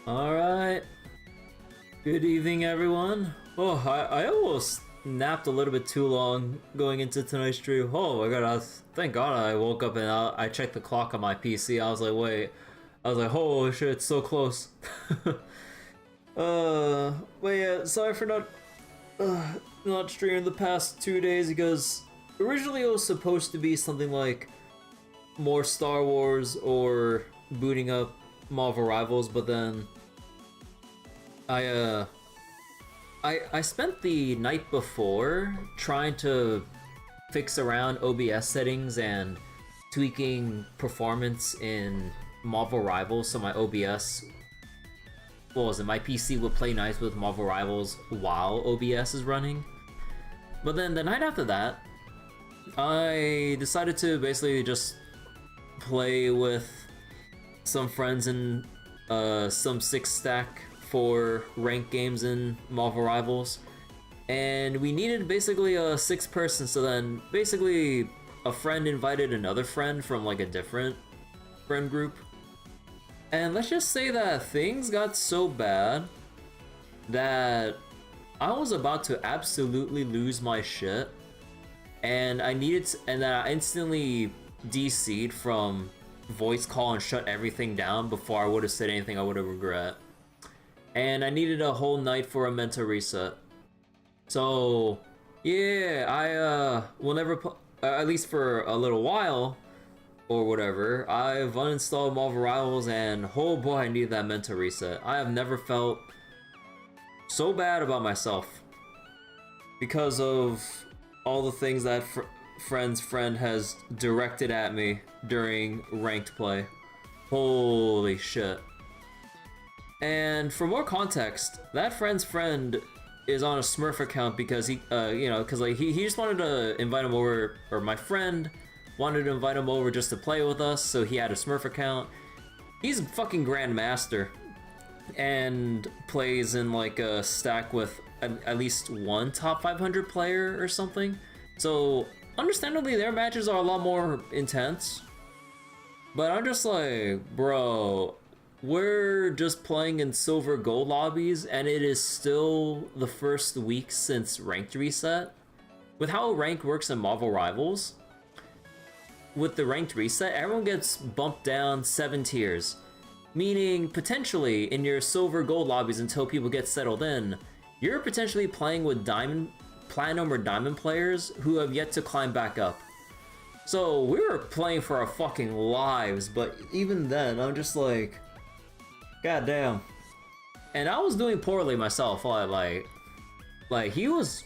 Alright, good evening everyone. Oh, I almost napped a little bit too long going into tonight's stream. Oh my god, thank god I woke up and I checked the clock on my PC. I was like, wait. I was like, holy shit, it's so close. But yeah, sorry for not streaming the past 2 days because originally it was supposed to be something like more Star Wars or booting up Marvel Rivals, but then I I spent the night before trying to fix around OBS settings and tweaking performance in Marvel Rivals so my OBS, what was it, my PC would play nice with Marvel Rivals while OBS is running. But then the night after that, I decided to basically just play with some friends in some 6-stack for ranked games in Marvel Rivals, and we needed basically a 6-person, so then basically a friend invited another friend from like a different friend group, and let's just say that things got so bad that I was about to absolutely lose my shit, and I instantly DC'd from voice call and shut everything down before I would have said anything I would have regret. And I needed a whole night for a mental reset. So yeah, I will never at least for a little while or whatever, I've uninstalled Marvel Rivals, and oh boy, I need that mental reset. I have never felt so bad about myself because of all the things that friend's friend has directed at me during ranked play. Holy shit. And for more context, that friend's friend is on a Smurf account because he, because like he just wanted to invite him over, or my friend wanted to invite him over just to play with us, so he had a Smurf account. He's a fucking grandmaster and plays in like a stack with at least one top 500 player or something. So understandably, their matches are a lot more intense. But I'm just like, bro, we're just playing in silver gold lobbies, and it is still the first week since ranked reset. With how rank works in Marvel Rivals, with the ranked reset, everyone gets bumped down 7 tiers. Meaning, potentially, in your silver gold lobbies until people get settled in, you're potentially playing with diamond, platinum, or diamond players who have yet to climb back up. So we were playing for our fucking lives, but even then, I'm just like, god damn. And I was doing poorly myself. Like he was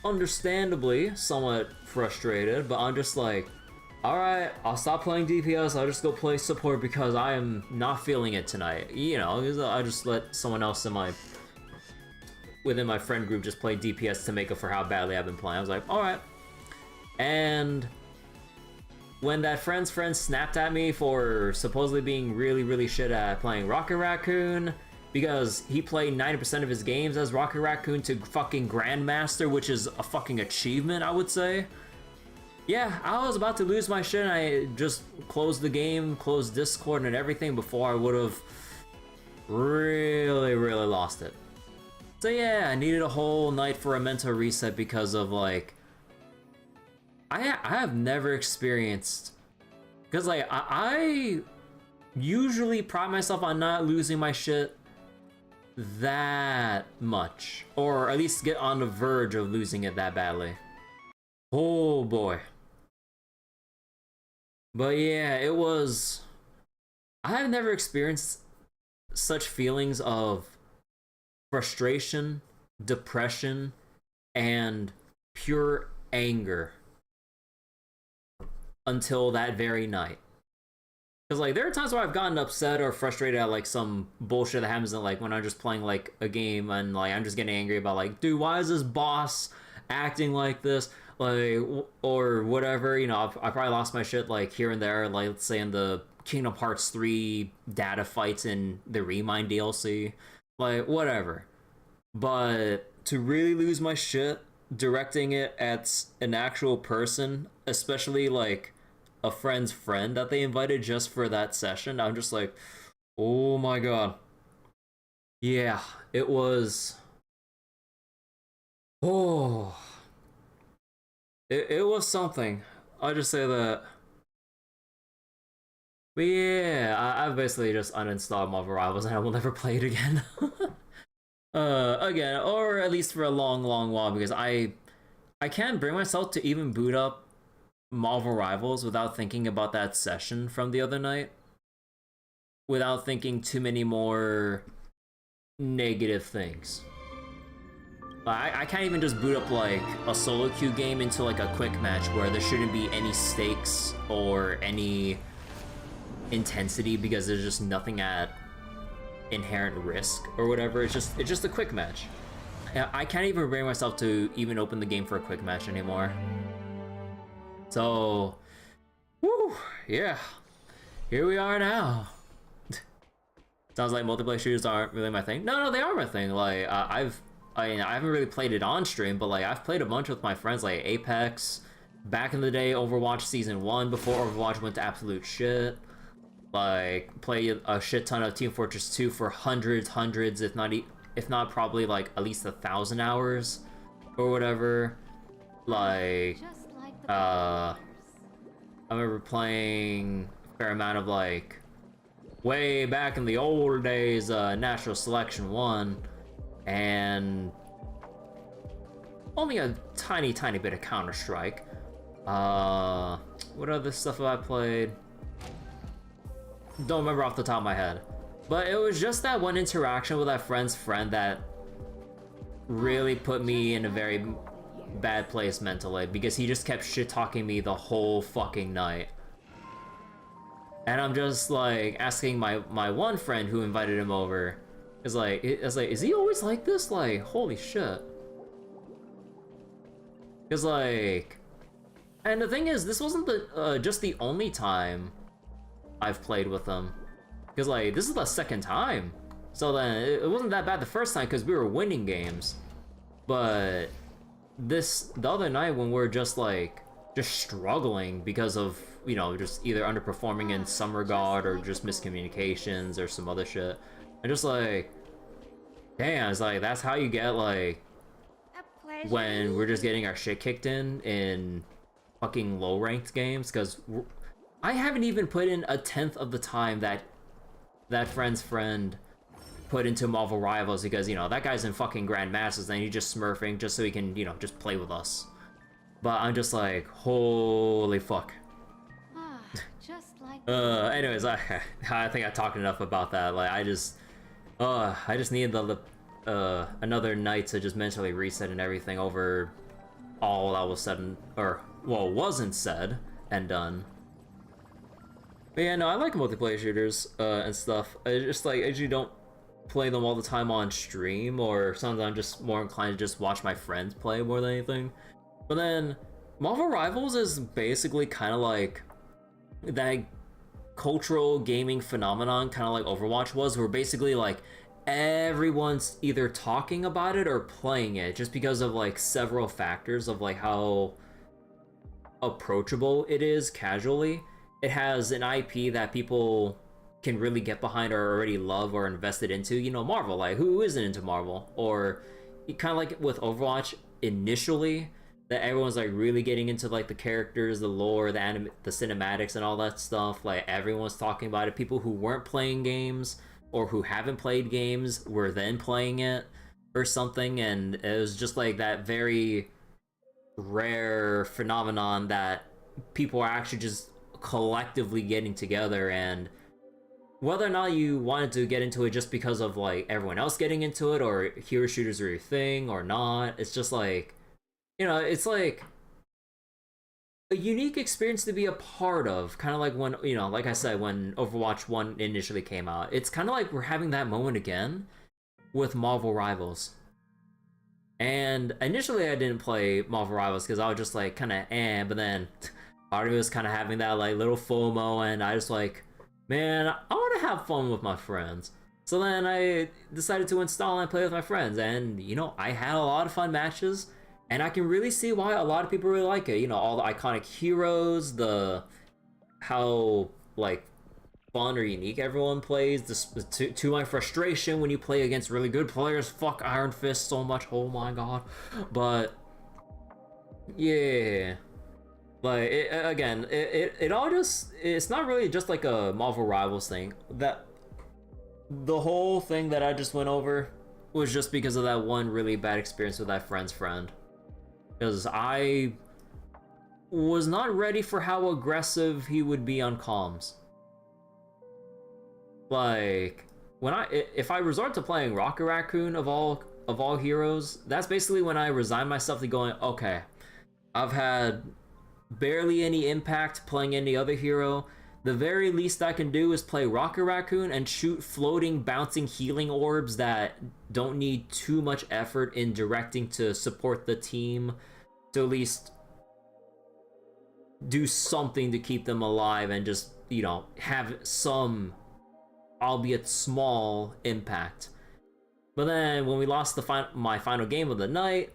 understandably somewhat frustrated, but I'm just like, alright, I'll stop playing DPS, I'll just go play support because I am not feeling it tonight. You know, I just let someone else within my friend group just play DPS to make up for how badly I've been playing. I was like, alright. And when that friend's friend snapped at me for supposedly being really shit at playing Rocket Raccoon, because he played 90% of his games as Rocket Raccoon to fucking Grandmaster, which is a fucking achievement, I would say. Yeah, I was about to lose my shit, and I just closed the game, closed Discord and everything before I would have really lost it. So yeah, I needed a whole night for a mental reset because of like, I have never experienced, because like I usually pride myself on not losing my shit that much, or at least get on the verge of losing it that badly. Oh boy. But yeah, it was, I have never experienced such feelings of frustration, depression, and pure anger until that very night. Because like there are times where I've gotten upset or frustrated at like some bullshit that happens in, like when I'm just playing like a game and like I'm just getting angry about like, dude, why is this boss acting like this, like, or whatever, you know. I probably lost my shit like here and there, like let's say in the Kingdom Hearts 3 data fights in the Remind DLC, like whatever. But to really lose my shit directing it at an actual person, especially like a friend's friend that they invited just for that session, I'm just like, oh my god. Yeah, it was. Oh, it was something. I'll just say that. But yeah, I've basically just uninstalled Marvel Rivals and I will never play it again. Again, or at least for a long, long while because I can't bring myself to even boot up Marvel Rivals without thinking about that session from the other night, without thinking too many more negative things. I can't even just boot up like a solo queue game into like a quick match where there shouldn't be any stakes or any intensity because there's just nothing at inherent risk or whatever. It's just a quick match. I can't even bring myself to even open the game for a quick match anymore. So, woo, yeah, here we are now. Sounds like multiplayer shooters aren't really my thing. No, they are my thing. Like I haven't really played it on stream, but like I've played a bunch with my friends, like Apex, back in the day, Overwatch Season 1 before Overwatch went to absolute shit. Like played a shit ton of Team Fortress 2 for hundreds, if not probably like at least 1,000 hours or whatever. Like I remember playing a fair amount of like way back in the old days, Natural Selection 1, and only a tiny bit of Counter-Strike. What other stuff have I played? Don't remember off the top of my head. But it was just that one interaction with that friend's friend that really put me in a very bad place mentally, because he just kept shit-talking me the whole fucking night. And I'm just like asking my one friend who invited him over, is like, is he always like this? Like, holy shit. Cause like, and the thing is, this wasn't the just the only time I've played with him. Cause like, this is the second time. So then it wasn't that bad the first time because we were winning games. But the other night when we're just struggling because of, you know, just either underperforming in some regard or just miscommunications or some other shit. I'm just like, damn, it's like, that's how you get, like, when we're just getting our shit kicked in fucking low-ranked games, because I haven't even put in a tenth of the time that friend's friend put into Marvel Rivals, because, you know, that guy's in fucking Grandmasters and he's just smurfing just so he can, you know, just play with us. But I'm just like, holy fuck. Anyways, I think I talked enough about that. Like, I just needed another night to just mentally reset and everything over all that was said wasn't said and done. But yeah, no, I like multiplayer shooters and stuff. I just like, I usually don't play them all the time on stream, or sometimes I'm just more inclined to just watch my friends play more than anything. But then Marvel Rivals is basically kind of like that cultural gaming phenomenon, kind of like Overwatch was, where basically like everyone's either talking about it or playing it, just because of like several factors of like how approachable it is casually. It has an IP that people can really get behind or already love or invested into. You know, Marvel, like who isn't into Marvel? Or kind of like with Overwatch initially, that everyone's like really getting into like the characters, the lore, the cinematics and all that stuff. Like everyone's talking about it. People who weren't playing games or who haven't played games were then playing it or something, and it was just like that very rare phenomenon that people are actually just collectively getting together. And whether or not you wanted to get into it just because of like everyone else getting into it, or hero shooters are your thing or not, it's just like, you know, it's like a unique experience to be a part of. Kind of like when, you know, like I said, when Overwatch 1 initially came out, it's kind of like we're having that moment again with Marvel Rivals. And initially I didn't play Marvel Rivals because I was just like kind of but then part of me was kind of having that like little FOMO, and I just like, man, I want to have fun with my friends. So then I decided to install and play with my friends, and you know, I had a lot of fun matches, and I can really see why a lot of people really like it. You know, all the iconic heroes, how like fun or unique everyone plays. To my frustration when you play against really good players. Fuck Iron Fist so much. Oh my god. But yeah, like it all just, it's not really just like a Marvel Rivals thing. That the whole thing that I just went over was just because of that one really bad experience with that friend's friend. Because I was not ready for how aggressive he would be on comms. Like, if I resort to playing Rocket Raccoon of all heroes, that's basically when I resign myself to going, okay, I've had barely any impact playing any other hero. The very least I can do is play Rocket Raccoon and shoot floating, bouncing healing orbs that don't need too much effort in directing to support the team, to at least do something to keep them alive and just, you know, have some, albeit small, impact. But then when we lost my final game of the night,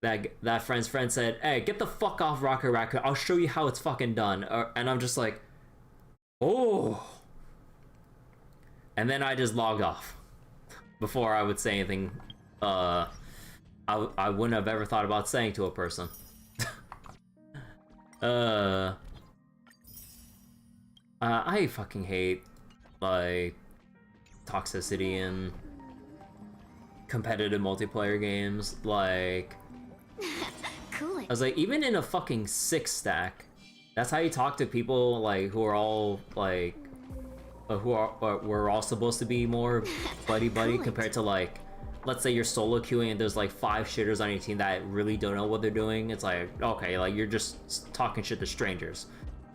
that friend's friend said, "Hey, get the fuck off Rocket Raccoon. I'll show you how it's fucking done." And I'm just like, oh. And then I just logged off before I would say anything I wouldn't have ever thought about saying to a person. I fucking hate, like, toxicity in competitive multiplayer games. Like, Cool. I was like, even in a fucking 6-stack, that's how you talk to people, like, who are all, like, we're all supposed to be more buddy-buddy compared to, like, let's say you're solo queuing and there's, like, 5 shitters on your team that really don't know what they're doing. It's like, okay, like, you're just talking shit to strangers.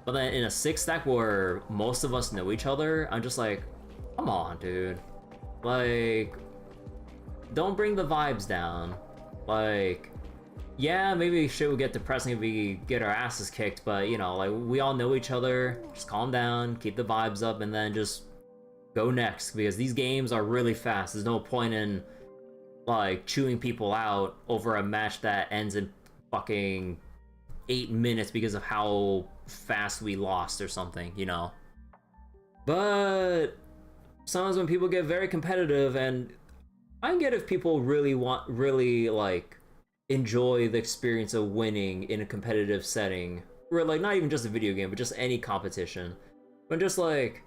But then in a 6-stack where most of us know each other, I'm just like, come on, dude. Like, don't bring the vibes down. Like, yeah, maybe shit would get depressing if we get our asses kicked, but, you know, like, we all know each other. Just calm down, keep the vibes up, and then just go next, because these games are really fast. There's no point in, like, chewing people out over a match that ends in fucking 8 minutes because of how fast we lost or something, you know? But sometimes when people get very competitive, and I get if people really like enjoy the experience of winning in a competitive setting, or like not even just a video game, but just any competition. But just like,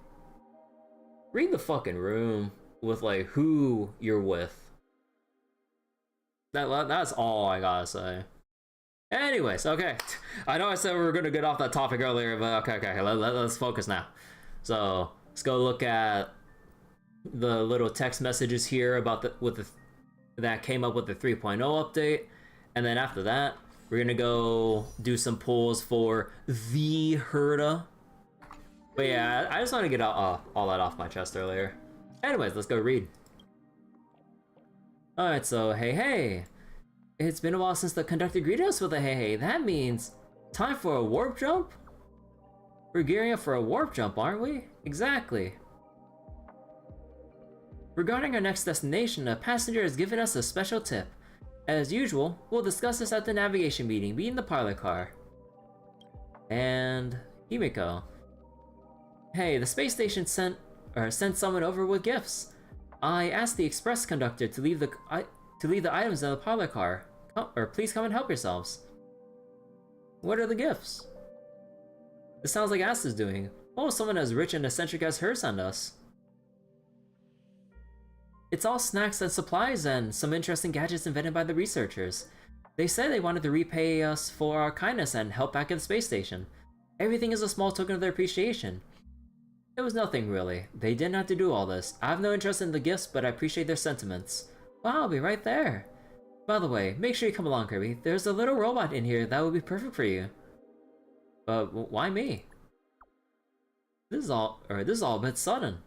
read the fucking room with like who you're with. That's all I gotta say. Anyways, okay. I know I said we were gonna get off that topic earlier, but okay. Let's focus now. So let's go look at the little text messages here about that came up with the 3.0 update. And then after that, we're gonna go do some pulls for the Herta. But yeah, I just want to get all that off my chest earlier. Anyways, let's go read. Alright, so hey. It's been a while since the conductor greeted us with a hey. That means time for a warp jump? We're gearing up for a warp jump, aren't we? Exactly. Regarding our next destination, a passenger has given us a special tip. As usual, we'll discuss this at the navigation meeting, be in the pilot car. And Himiko. Hey, the space station sent someone over with gifts. I asked the express conductor to leave the items in the pilot car. Please come and help yourselves. What are the gifts? This sounds like Asta's doing. Oh, someone as rich and eccentric as her sent us. It's all snacks and supplies and some interesting gadgets invented by the researchers. They said they wanted to repay us for our kindness and help back at the space station. Everything is a small token of their appreciation. It was nothing really. They didn't have to do all this. I have no interest in the gifts, but I appreciate their sentiments. Wow, I'll be right there. By the way, make sure you come along, Kirby. There's a little robot in here that would be perfect for you. But why me? This is all a bit sudden.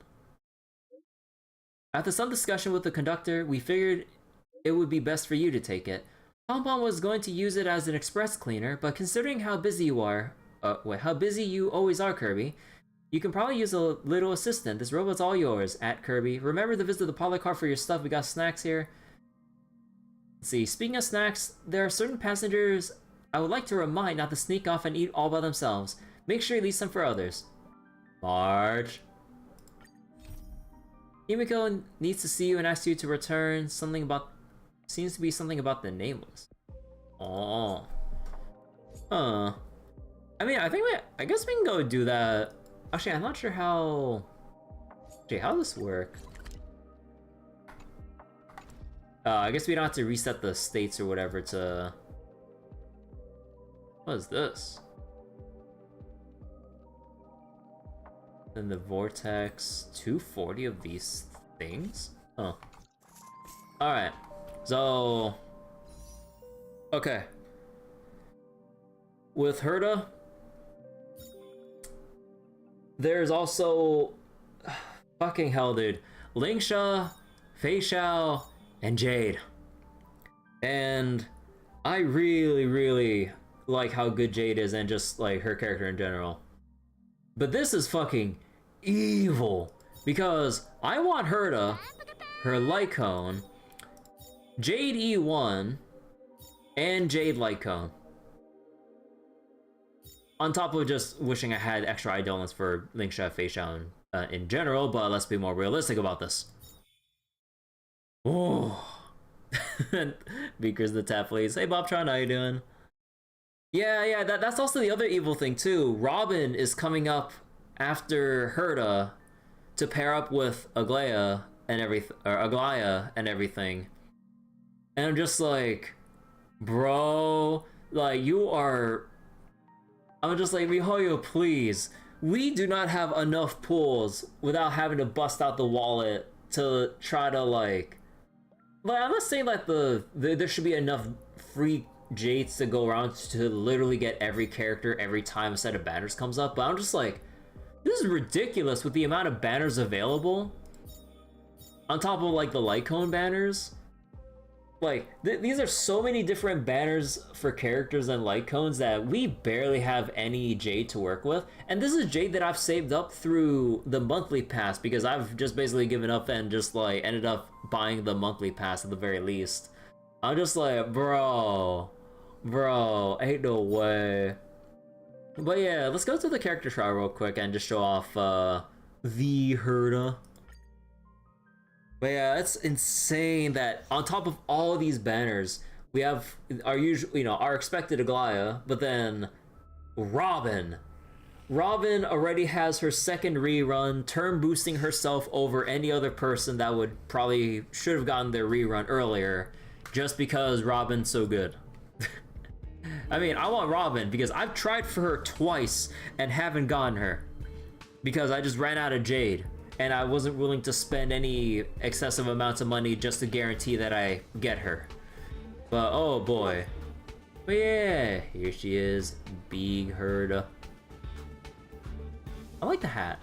After some discussion with the conductor, we figured it would be best for you to take it. Pompon was going to use it as an express cleaner, but considering how busy you always are, Kirby, you can probably use a little assistant. This robot's all yours, @Kirby. Remember to visit the pilot car for your stuff. We got snacks here. Let's see, speaking of snacks, there are certain passengers I would like to remind not to sneak off and eat all by themselves. Make sure you leave some for others. Marge. Himiko needs to see you and asks you to return. Seems to be something about the nameless. Oh. Huh. I mean, I guess we can go do that. Actually, I'm not sure how... Actually, how does this work? I guess we don't have to reset the states or whatever to... What is this? Then the vortex, 240 of these things? Oh. Alright, so... Okay. With Herta, there's also... Fucking hell, dude. Lingsha, Fei Xiao, and Jade. And I really, really like how good Jade is and just like her character in general. But this is fucking evil because I want Herta, her light cone, Jade E1, and Jade light cone. On top of just wishing I had extra idolins for Lingsha, Fei Xiao in general, but let's be more realistic about this. Oh. Beaker's the tap, please. Hey Bobtron, how you doing? Yeah, that's also the other evil thing too. Robin is coming up after Herta to pair up with Aglaya and everything. And I'm just like, bro, like you are... I'm just like, Mihoyo, please. We do not have enough pools without having to bust out the wallet to try to like I'm not saying like there should be enough free jades to go around to literally get every character every time a set of banners comes up, but I'm just like, this is ridiculous with the amount of banners available. On top of like the light cone banners. Like, these are so many different banners for characters and light cones that we barely have any Jade to work with. And this is Jade that I've saved up through the monthly pass because I've just basically given up and just like ended up buying the monthly pass at the very least. I'm just like, bro, ain't no way. But yeah, let's go to the character trial real quick and just show off the Herta. But yeah, it's insane that on top of all of these banners, we have our usual, our expected Aglaya, but then Robin. Robin already has her second rerun, turn boosting herself over any other person that should have gotten their rerun earlier, just because Robin's so good. I mean, I want Robin because I've tried for her twice and haven't gotten her because I just ran out of Jade. And I wasn't willing to spend any excessive amounts of money just to guarantee that I get her. But oh boy. But yeah, here she is, big Herta. I like the hat.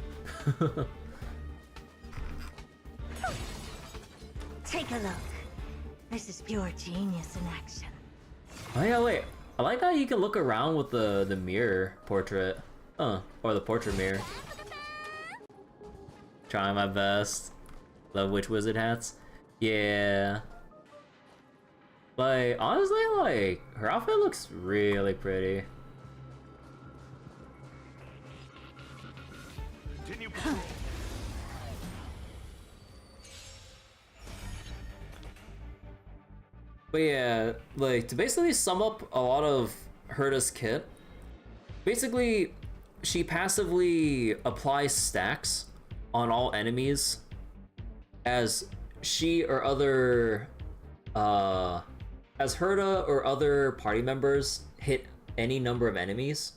Take a look. This is pure genius in action. Oh yeah, wait. I like how you can look around with the mirror portrait. Or the portrait mirror. Trying my best. Love witch wizard hats. Yeah. Like, honestly, like, her outfit looks really pretty. Continue. But yeah, like, to basically sum up a lot of Herta's kit, basically, she passively applies stacks on all enemies as she or other as Herta or other party members hit any number of enemies.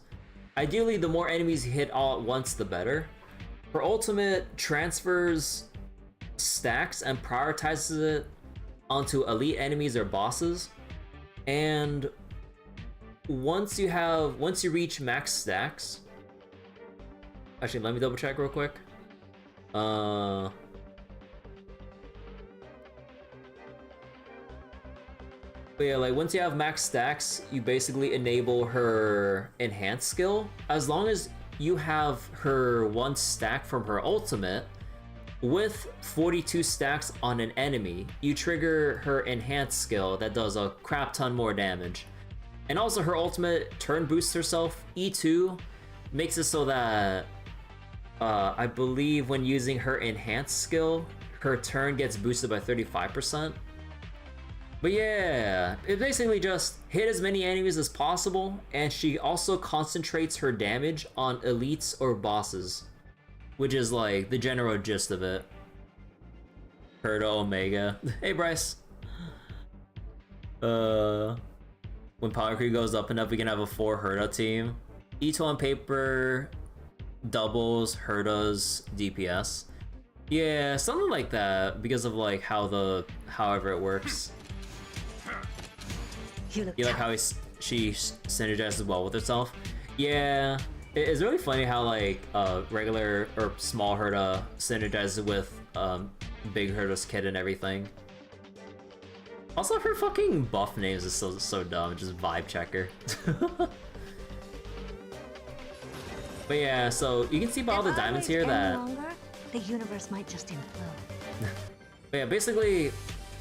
Ideally, the more enemies you hit all at once, the better. Her ultimate transfers stacks and prioritizes it onto elite enemies or bosses. And once you reach max stacks, actually, let me double check real quick. But yeah, like once you have max stacks, you basically enable her enhanced skill. As long as you have her one stack from her ultimate with 42 stacks on an enemy, you trigger her enhanced skill that does a crap ton more damage. And also her ultimate turn boosts herself. E2 makes it so that I believe when using her enhanced skill, her turn gets boosted by 35%. But yeah, it basically just hit as many enemies as possible, and she also concentrates her damage on elites or bosses, which is like the general gist of it. Herta Omega. Hey Bryce. When Power Creep goes up enough, we can have a 4 Herta team. Each on paper doubles Herta's DPS. Yeah, something like that, because of like however it works. You like how she synergizes well with herself? Yeah, it's really funny how like regular or small Herta synergizes with big Herta's kit and everything. Also, her fucking buff names is so dumb, just vibe checker. But yeah, so you can see by all the diamonds here that the universe might just implode. But yeah, basically,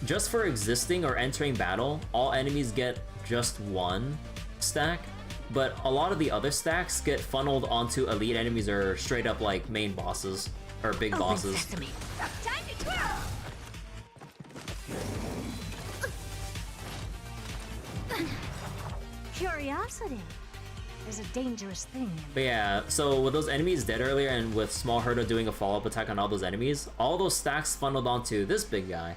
just for existing or entering battle, all enemies get just 1 stack, but a lot of the other stacks get funneled onto elite enemies or straight up like main bosses or big bosses. Sesame. Time to twirl! Curiosity is a dangerous thing. But yeah, so with those enemies dead earlier and with small Herta doing a follow-up attack on all those enemies, all those stacks funneled onto this big guy.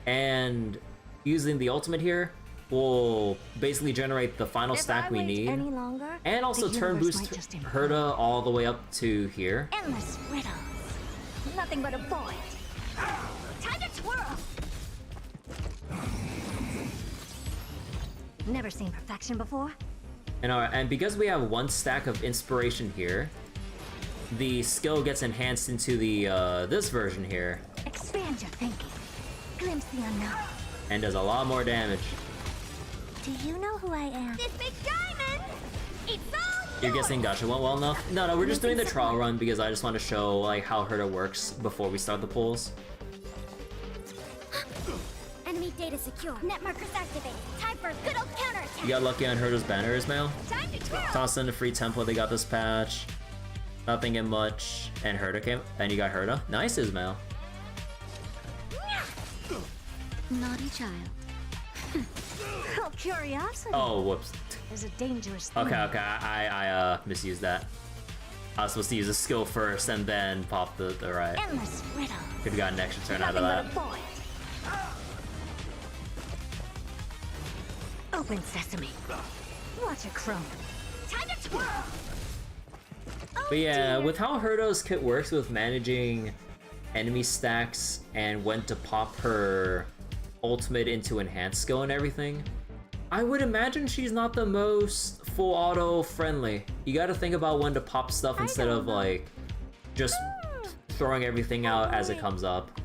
And using the ultimate here will basically generate the final stack we need. Longer, and also turn boost Herta all the way up to here. Endless riddles. Nothing but a void. Time to twirl! Never seen perfection before. And because we have 1 stack of inspiration here, the skill gets enhanced into the this version here. Expand your thinking. Glimpse the unknown. And does a lot more damage. Do you know who I am? This big diamond! It's all You're guessing Gacha went well enough? No, we're just doing the trial run because I just want to show like how Herta works before we start the pulls. Enemy data secure. Net markers activated. Time for a good old counterattack. You got lucky on Herta's banner, Ismail. Time to twirl. Toss in a free template they got this patch. Not thinking much. And Herta came. And you got Herta. Nice, Ismail. Naughty child. Curiosity. Oh, whoops. Is a dangerous thing. Okay, I misused that. I was supposed to use a skill first and then pop the right. Endless riddle. Could've gotten an extra turn out of that. Open sesame. Watch it chrome. Time to twirl. But yeah, with how Herta's kit works with managing enemy stacks and when to pop her ultimate into enhanced skill and everything, I would imagine she's not the most full auto friendly. You gotta think about when to pop stuff instead of like just throwing everything out as it comes up.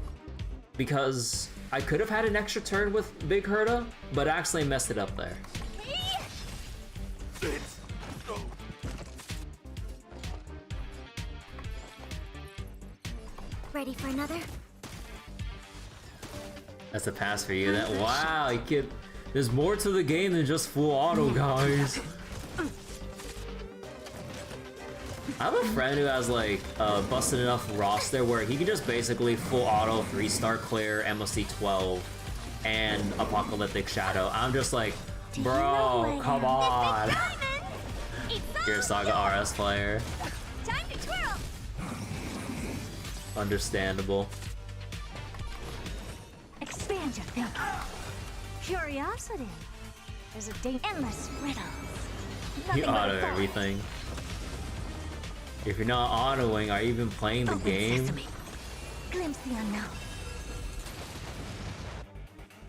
Because I could have had an extra turn with Big Herta, but actually messed it up there. Ready for another? That's a pass for you. That wow, you kid. There's more to the game than just full auto, guys. I have a friend who has like busted enough roster where he can just basically full auto 3-star clear MOC 12 and Apocalyptic Shadow. I'm just like, bro, come on. You're a Saga RS player. Time to twirl. Understandable. Expand your thinking. Curiosity is a endless riddle. You auto everything. If you're not autoing, are you even playing the game? Sesame. Glimpse the unknown.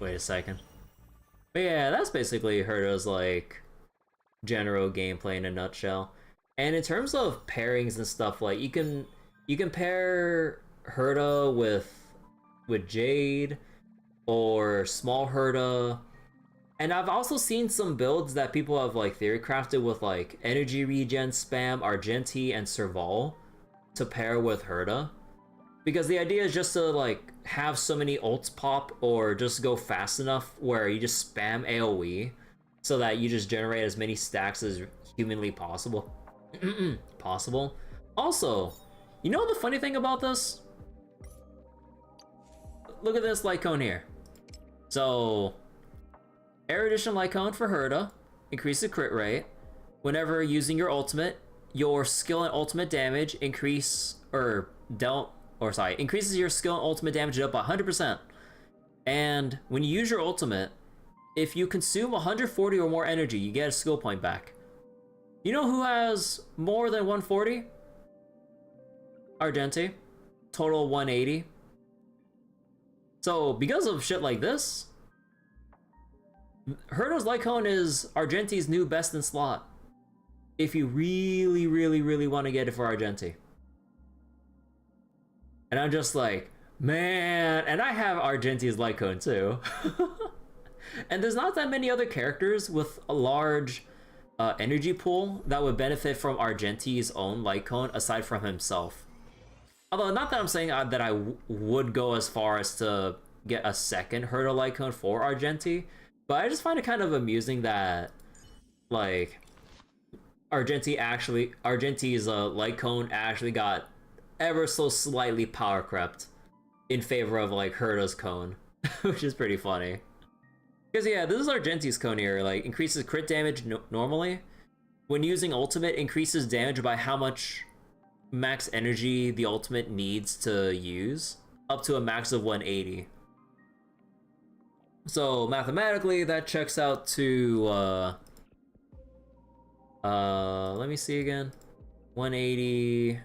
Wait a second. But yeah, that's basically Herta's like general gameplay in a nutshell. And in terms of pairings and stuff, like you can pair Herta with Jade or small Herta. And I've also seen some builds that people have like theory crafted with like energy regen spam, Argenti, and Serval to pair with Herta. Because the idea is just to like have so many ults pop or just go fast enough where you just spam AoE so that you just generate as many stacks as humanly possible. Also, you know the funny thing about this? look at this light cone here. So, Erudition light cone for Herta, increases crit rate. Whenever using your ultimate, your skill and ultimate damage increases your skill and ultimate damage up by 100%. And when you use your ultimate, if you consume 140 or more energy, you get a skill point back. You know who has more than 140? Argenti. Total 180. So, because of shit like this, Herta's light cone is Argenti's new best in slot. If you really, really, really want to get it for Argenti. And I'm just like, man, and I have Argenti's light cone too. And there's not that many other characters with a large energy pool that would benefit from Argenti's own light cone aside from himself. Although, not that I'm saying that I would go as far as to get a second Herta light cone for Argenti, but I just find it kind of amusing that, like, Argenti's light cone actually got ever so slightly power crept in favor of, like, Herta's cone, which is pretty funny. Because, yeah, this is Argenti's cone here, like, increases crit damage normally. When using ultimate, increases damage by how much max energy the ultimate needs to use, up to a max of 180. So, mathematically, that checks out to, let me see again. 180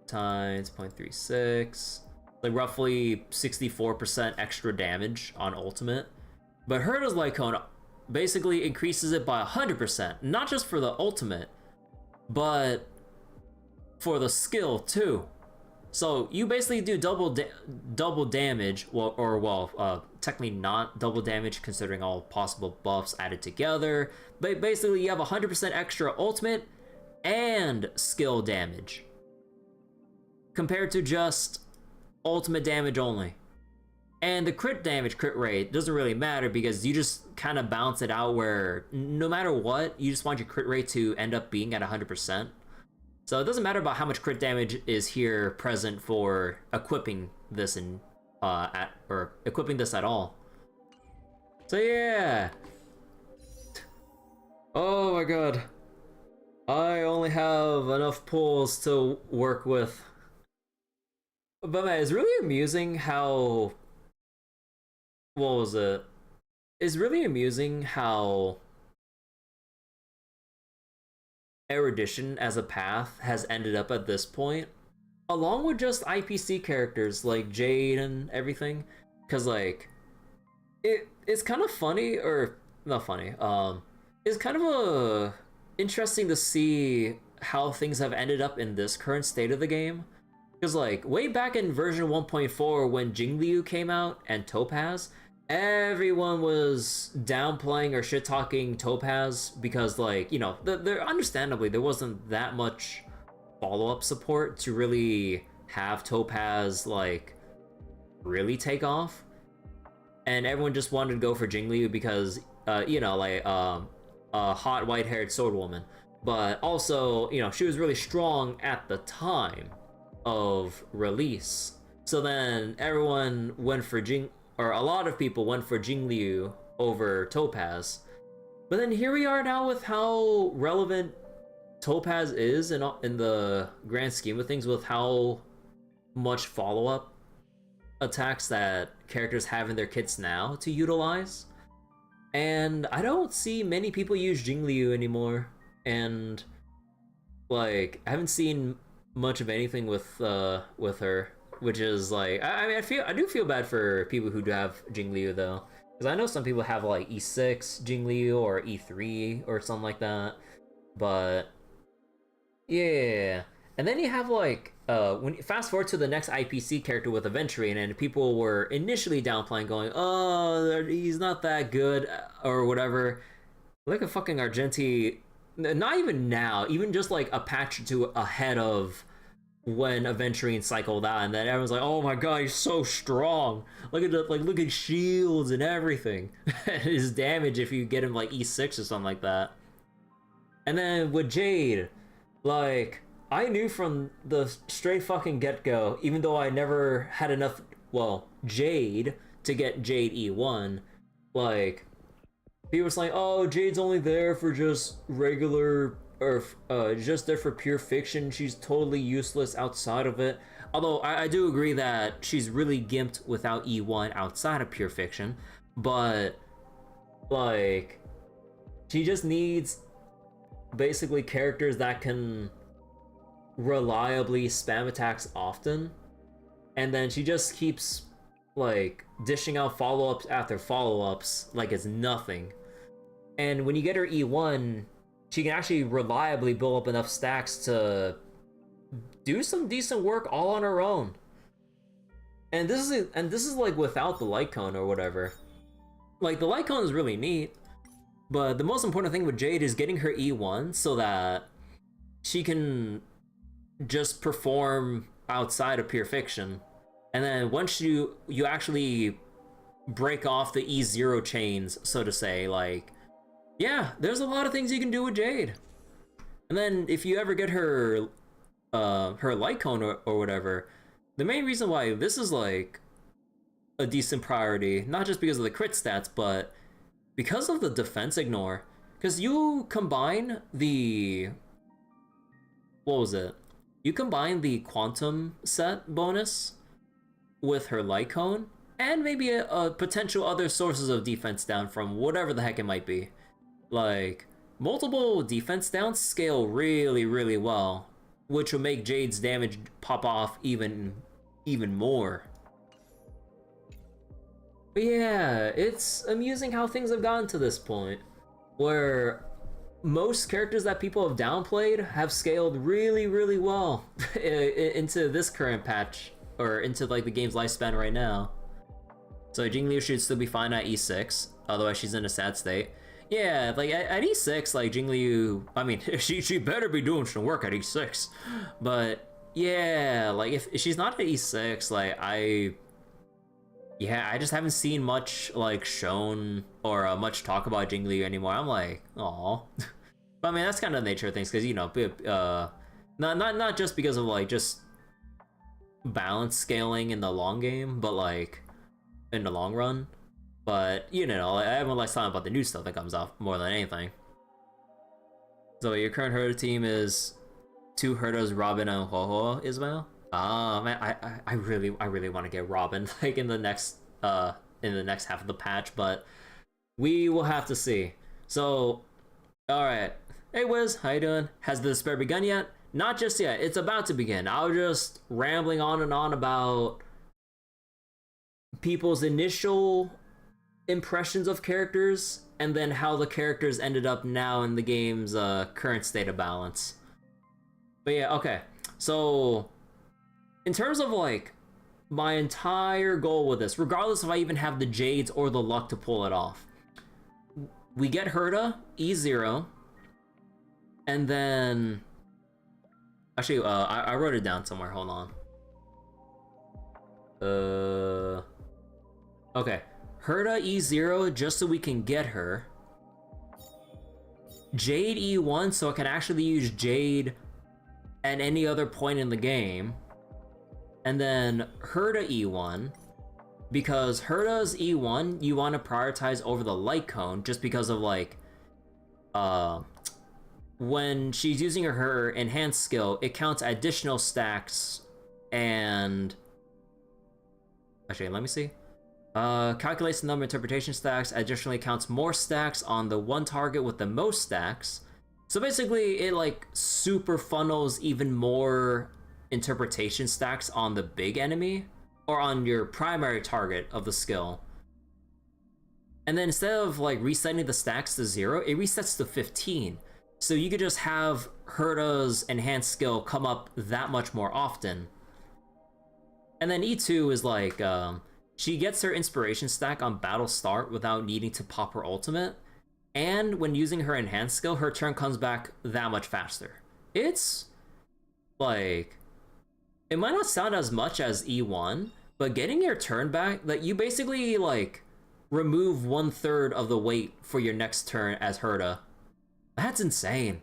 times 0.36. Like roughly 64% extra damage on ultimate. But Herta's light cone basically increases it by 100%. Not just for the ultimate, but for the skill too. So you basically do double damage, technically not double damage considering all possible buffs added together. But basically you have 100% extra ultimate and skill damage compared to just ultimate damage only. And the crit rate doesn't really matter because you just kind of balance it out where no matter what, you just want your crit rate to end up being at 100%. So it doesn't matter about how much crit damage is here present for equipping this equipping this at all. So yeah. Oh my god. I only have enough pulls to work with. But man, it's really amusing how... What was it? It's really amusing how erudition as a path has ended up at this point, along with just IPC characters like Jade and everything. Because like, it's kind of funny, or not funny. It's kind of interesting to see how things have ended up in this current state of the game. Because like, way back in version 1.4 when Jingliu came out and Topaz, everyone was downplaying or shit-talking Topaz because, like, you know, understandably, there wasn't that much follow-up support to really have Topaz, like, really take off. And everyone just wanted to go for Jingliu because, you know, like, a hot white-haired sword woman. But also, you know, she was really strong at the time of release. So then everyone went for a lot of people went for Jingliu over Topaz. But then here we are now with how relevant Topaz is in the grand scheme of things, with how much follow-up attacks that characters have in their kits now to utilize. And I don't see many people use Jingliu anymore. And like, I haven't seen much of anything with her. Which is like, I mean, I do feel bad for people who do have Jingliu though, because I know some people have like E6 Jingliu or E3 or something like that. But yeah, and then you have like when you fast forward to the next IPC character with Aventurine, and people were initially downplaying, going, "Oh, he's not that good" or whatever. Look at fucking Argenti. Not even now, even just like a patch or two ahead of when Aventurine cycled out, and then everyone's like, "Oh my god, he's so strong! Look at look at shields and everything, his damage if you get him like E6 or something like that." And then with Jade, like, I knew from the straight fucking get-go, even though I never had enough well, Jade to get Jade E1, like, people were saying, oh, Jade's only there for just regular, or just there for pure fiction. She's totally useless outside of it. Although I do agree that she's really gimped without E1 outside of pure fiction, but like, she just needs basically characters that can reliably spam attacks often, and then she just keeps like dishing out follow-ups after follow-ups like it's nothing. And when you get her E1, she can actually reliably build up enough stacks to do some decent work all on her own. And this is like without the light cone or whatever. Like, the light cone is really neat, but the most important thing with Jade is getting her E1 so that she can just perform outside of pure fiction. And then once you actually break off the E0 chains, so to say, like, yeah, there's a lot of things you can do with Jade. And then if you ever get her her light cone or whatever, the main reason why this is like a decent priority, not just because of the crit stats, but because of the defense ignore. Because you combine the, what was it? You combine the quantum set bonus with her light cone, and maybe a potential other sources of defense down from whatever the heck it might be. Like, multiple defense downs scale really, really well, which will make Jade's damage pop off even more. But yeah, it's amusing how things have gotten to this point, where most characters that people have downplayed have scaled really, really well into this current patch, or into like the game's lifespan right now. So Jingliu should still be fine at E6, otherwise she's in a sad state. Yeah, like at E6, like Jingliu, I mean, she better be doing some work at E6. But yeah, like if she's not at E6, like I just haven't seen much like shown or much talk about Jingliu anymore. I'm like, aw. But I mean, that's kind of the nature of things, because, you know, not just because of like just balance scaling in the long game, but like in the long run. But, you know, everyone likes talking about the new stuff that comes out more than anything. So your current Herta team is 2 Hertas, Robin, and Ho-Ho, Ismail? Ah, man, I really want to get Robin like in the next half of the patch, but we will have to see. So, all right. Hey Wiz, how you doing? Has the despair begun yet? Not just yet. It's about to begin. I was just rambling on and on about people's initial impressions of characters, and then how the characters ended up now in the game's current state of balance. But yeah, okay. So, in terms of like my entire goal with this, regardless if I even have the jades or the luck to pull it off, we get Herta, E0, and then actually I wrote it down somewhere, hold on. Okay, Herta E0 just so we can get her, Jade E1 so I can actually use Jade at any other point in the game, and then Herta E1, because Herta's E1 you want to prioritize over the light cone, just because of like when she's using her enhanced skill, it counts additional stacks, and actually let me see, calculates the number of interpretation stacks, additionally counts more stacks on the one target with the most stacks. So basically it like super funnels even more interpretation stacks on the big enemy, or on your primary target of the skill. And then instead of like resetting the stacks to 0, it resets to 15. So you could just have Herta's enhanced skill come up that much more often. And then E2 is like, she gets her inspiration stack on battle start without needing to pop her ultimate. And when using her enhanced skill, her turn comes back that much faster. It's like, it might not sound as much as E1, but getting your turn back, like you basically like remove 1/3 of the weight for your next turn as Herta. That's insane.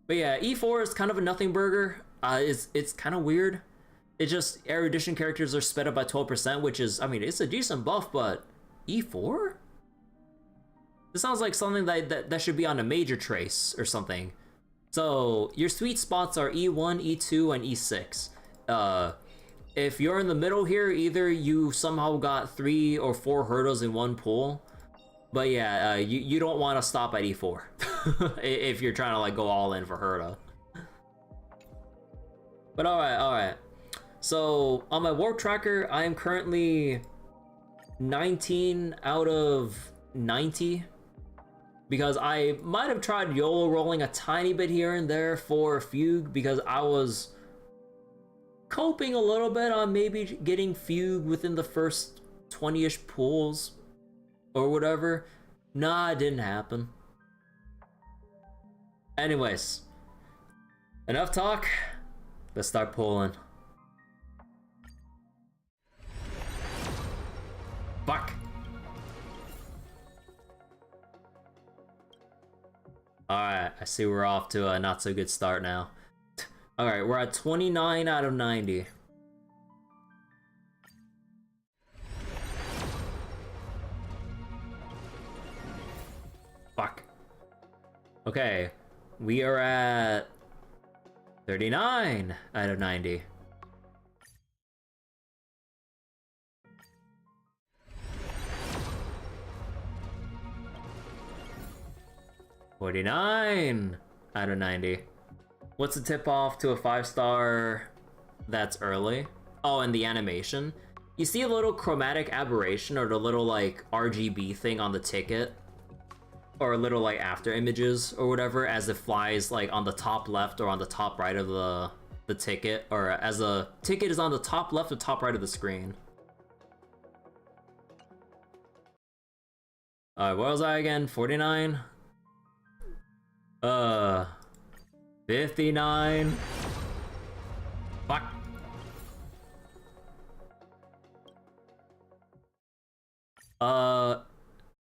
But yeah, E4 is kind of a nothing burger. It's kind of weird. It's just erudition characters are sped up by 12%, which is, I mean, it's a decent buff, but E4? This sounds like something that should be on a major trace or something. So your sweet spots are E1, E2, and E6. If you're in the middle here, either you somehow got 3 or 4 hurdles in one pull, but yeah, you don't want to stop at E4 if you're trying to like go all in for Herta. But alright. So on my warp tracker, I am currently 19 out of 90. Because I might have tried YOLO rolling a tiny bit here and there for Fugue because I was coping a little bit on maybe getting Fugue within the first 20-ish pulls or whatever. Nah, it didn't happen. Anyways, enough talk. Let's start pulling. Fuck. Alright, I see we're off to a not so good start now. Alright, we're at 29 out of 90. Fuck. Okay, we are at 39 out of 90. $49 out of 90. What's the tip off to a 5-star that's early? Oh, and the animation. You see a little chromatic aberration or the little like RGB thing on the ticket? Or a little like after images or whatever as it flies like on the top left or on the top right of the ticket, or as the ticket is on the top left or top right of the screen. Alright, what was I again? 49? 59. Fuck. Uh,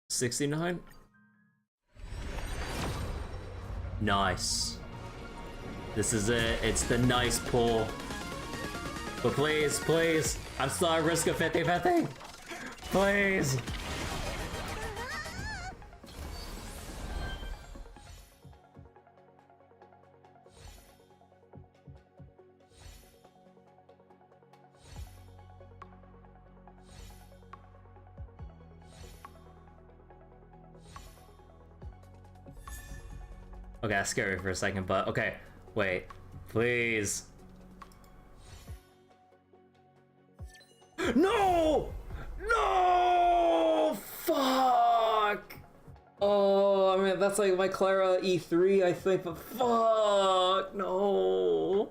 69. Nice. This is it. It's the nice pull. But please, please. I'm still at risk of 50-50. Please. Okay, that's scary for a second, but okay. Wait, please. No! No! Fuck! Oh, I mean, that's like my Clara E3, I think, but fuck! No!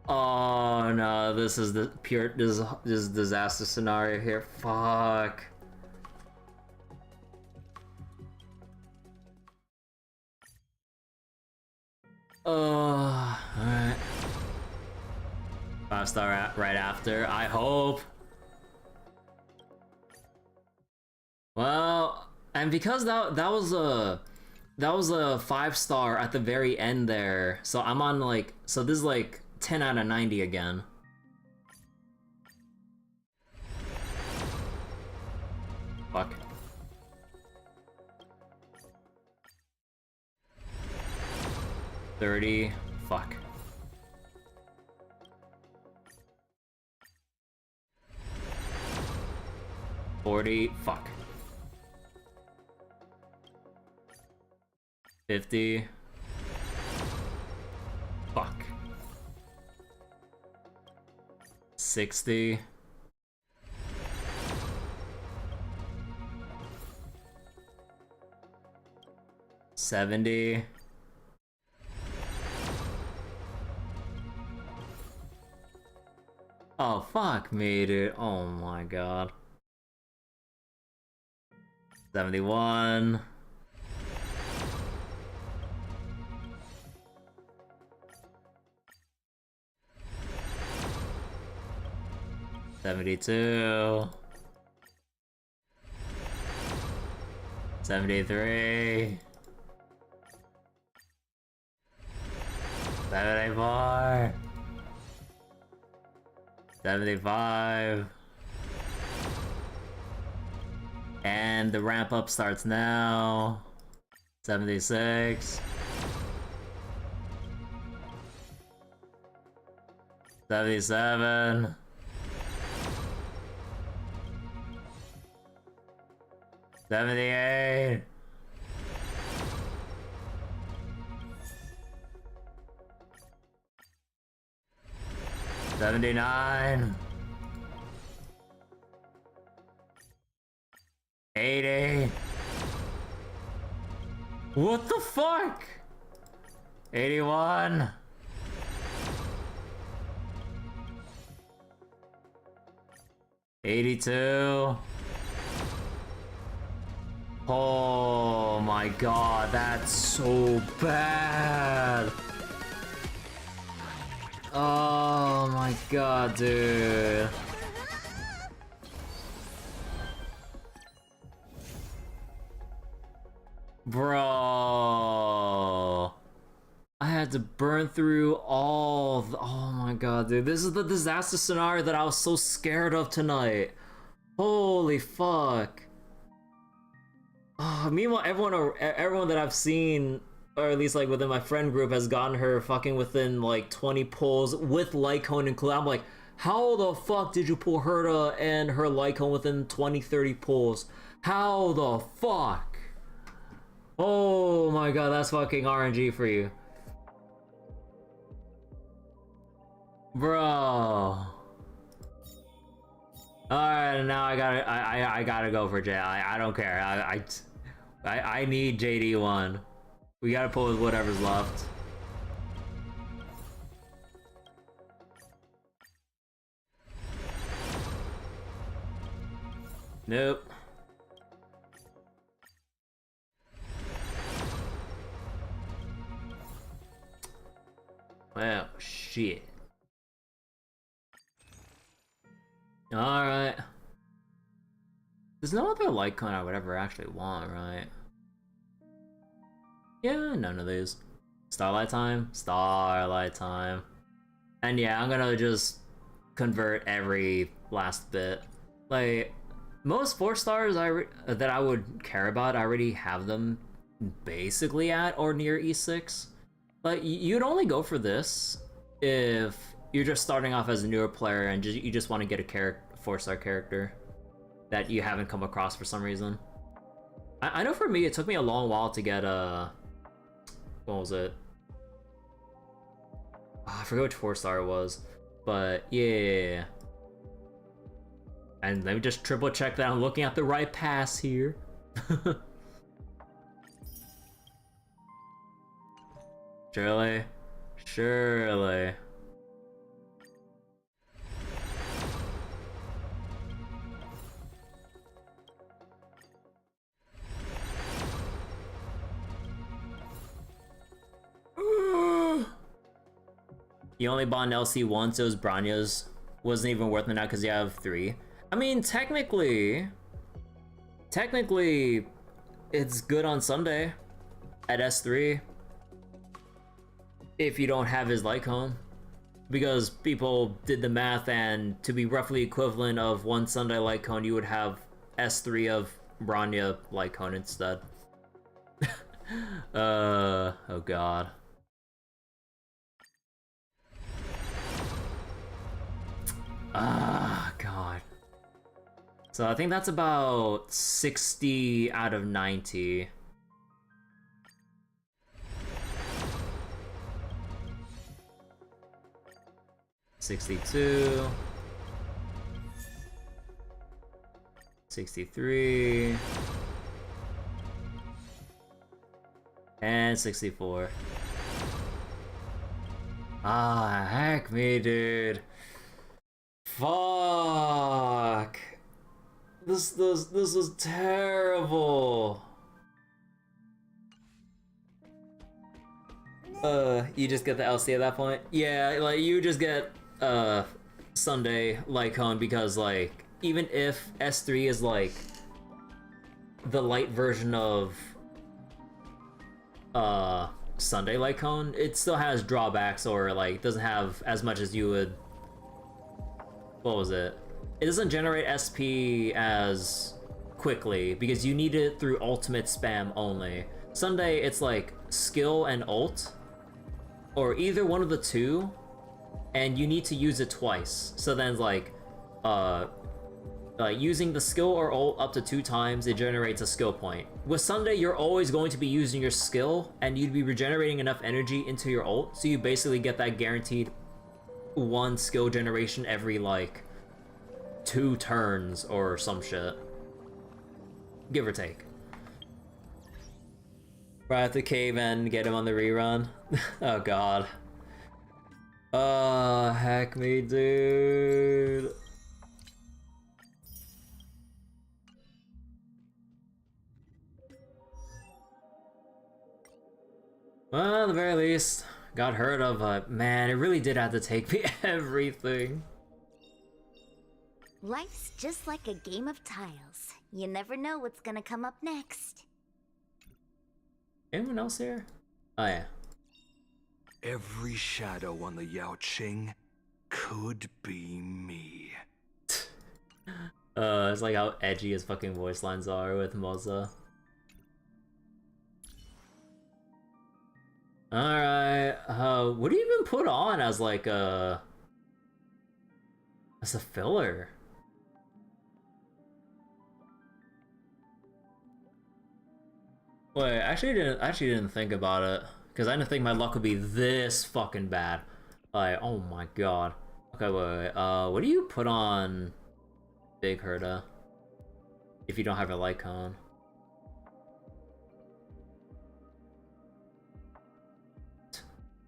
Oh no, this is the pure this disaster scenario here. Fuck. Alright. 5-star right after, I hope. Well, and because that was a 5-star at the very end there, so I'm on like, so this is like 10 out of 90 again. Fuck. $30. Fuck. $40. Fuck. $50. Fuck. $60. $70. Oh, fuck me, dude. Oh my god. 71. $72. 73. 74. 75. And the ramp up starts now. 76. 77. 78. 79. 80. What the fuck? 81. 82. Oh my god, that's so bad. Oh my god, dude. Bro. I had to burn through all the, oh my god, dude. This is the disaster scenario that I was so scared of tonight. Holy fuck. Meanwhile, everyone that I've seen, or at least like within my friend group, has gotten her fucking within like 20 pulls with Lycone included. I'm like, how the fuck did you pull Herta and her Lycone within 20-30 pulls? How the fuck? Oh my god, that's fucking RNG for you. Bro. Alright, now I gotta go for Jade. I don't care. I need JD1. We gotta pull with whatever's left. Nope. Well, shit. Alright. There's no other Lycone I would ever actually want, right? Yeah, none of these. Starlight time? Starlight time. And yeah, I'm gonna just convert every last bit. Like, most 4 stars that I would care about, I already have them basically at or near E6. Like, you'd only go for this if you're just starting off as a newer player and you just want to get a 4-star character that you haven't come across for some reason. I know for me, it took me a long while to get what was it? Oh, I forget which 4-star it was, but yeah. And let me just triple check that I'm looking at the right pass here. Surely. Surely. You only bought an LC once, it was Branya's. Wasn't even worth it now because you have 3. I mean, technically, it's good on Sunday at S3 if you don't have his Lycone, because people did the math, and to be roughly equivalent of 1 Sunday Lycone, you would have S3 of Branya Lycone instead. Oh god. Ah, god. So I think that's about 60 out of 90. $62. 63. And 64. Ah, heck me, dude. Fuck. This was terrible. You just get the LC at that point? Yeah, like you just get Sunday Lycone, because like even if S3 is like the light version of Sunday Lycone, it still has drawbacks, or like doesn't have as much as you would. What was it? It doesn't generate SP as quickly because you need it through ultimate spam only. Sunday, it's like skill and ult, or either one of the two, and you need to use it twice. So then like using the skill or ult up to 2 times, it generates a skill point. With Sunday, you're always going to be using your skill, and you'd be regenerating enough energy into your ult, so you basically get that guaranteed 1 skill generation every like 2 turns or some shit. Give or take. Right at the cave and get him on the rerun. Oh god. Oh, heck me, dude. Well, at the very least, got heard of, but man, it really did have to take me everything. Life's just like a game of tiles. You never know what's gonna come up next. Anyone else here? Oh yeah. Every shadow on the Yao Qing could be me. It's like how edgy his fucking voice lines are with Moza. Alright, what do you even put on as like as a filler? Wait, I actually didn't think about it, because I didn't think my luck would be this fucking bad. Like, oh my god. Okay, wait, what do you put on Big Herta if you don't have a light cone?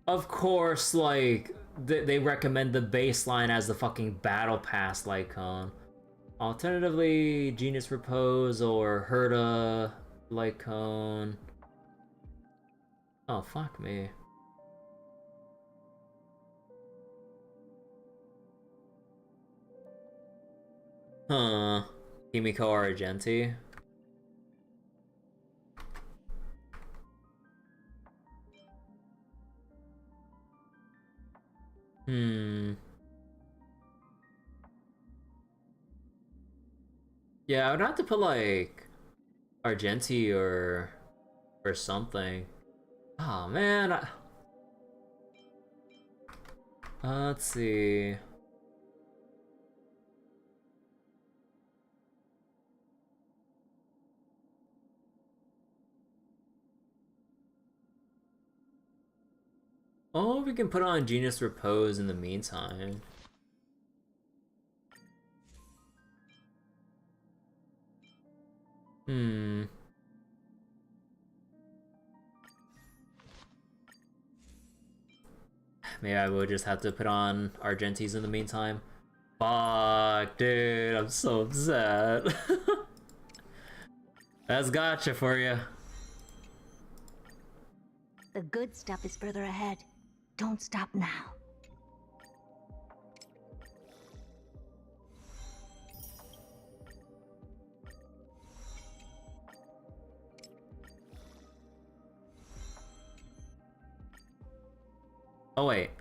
Of course, like, they recommend the baseline as the fucking battle pass light cone. Alternatively, Genius Repose or Herta light cone. Oh, fuck me. Huh. Himiko Argenti. Yeah, I would have to put like Argenti or something. Oh man. Let's see. Oh, we can put on Genius Repose in the meantime. Maybe I would just have to put on Argentis in the meantime. Fuck, dude, I'm so upset. That's gotcha for you. The good stuff is further ahead. Don't stop now. Oh wait.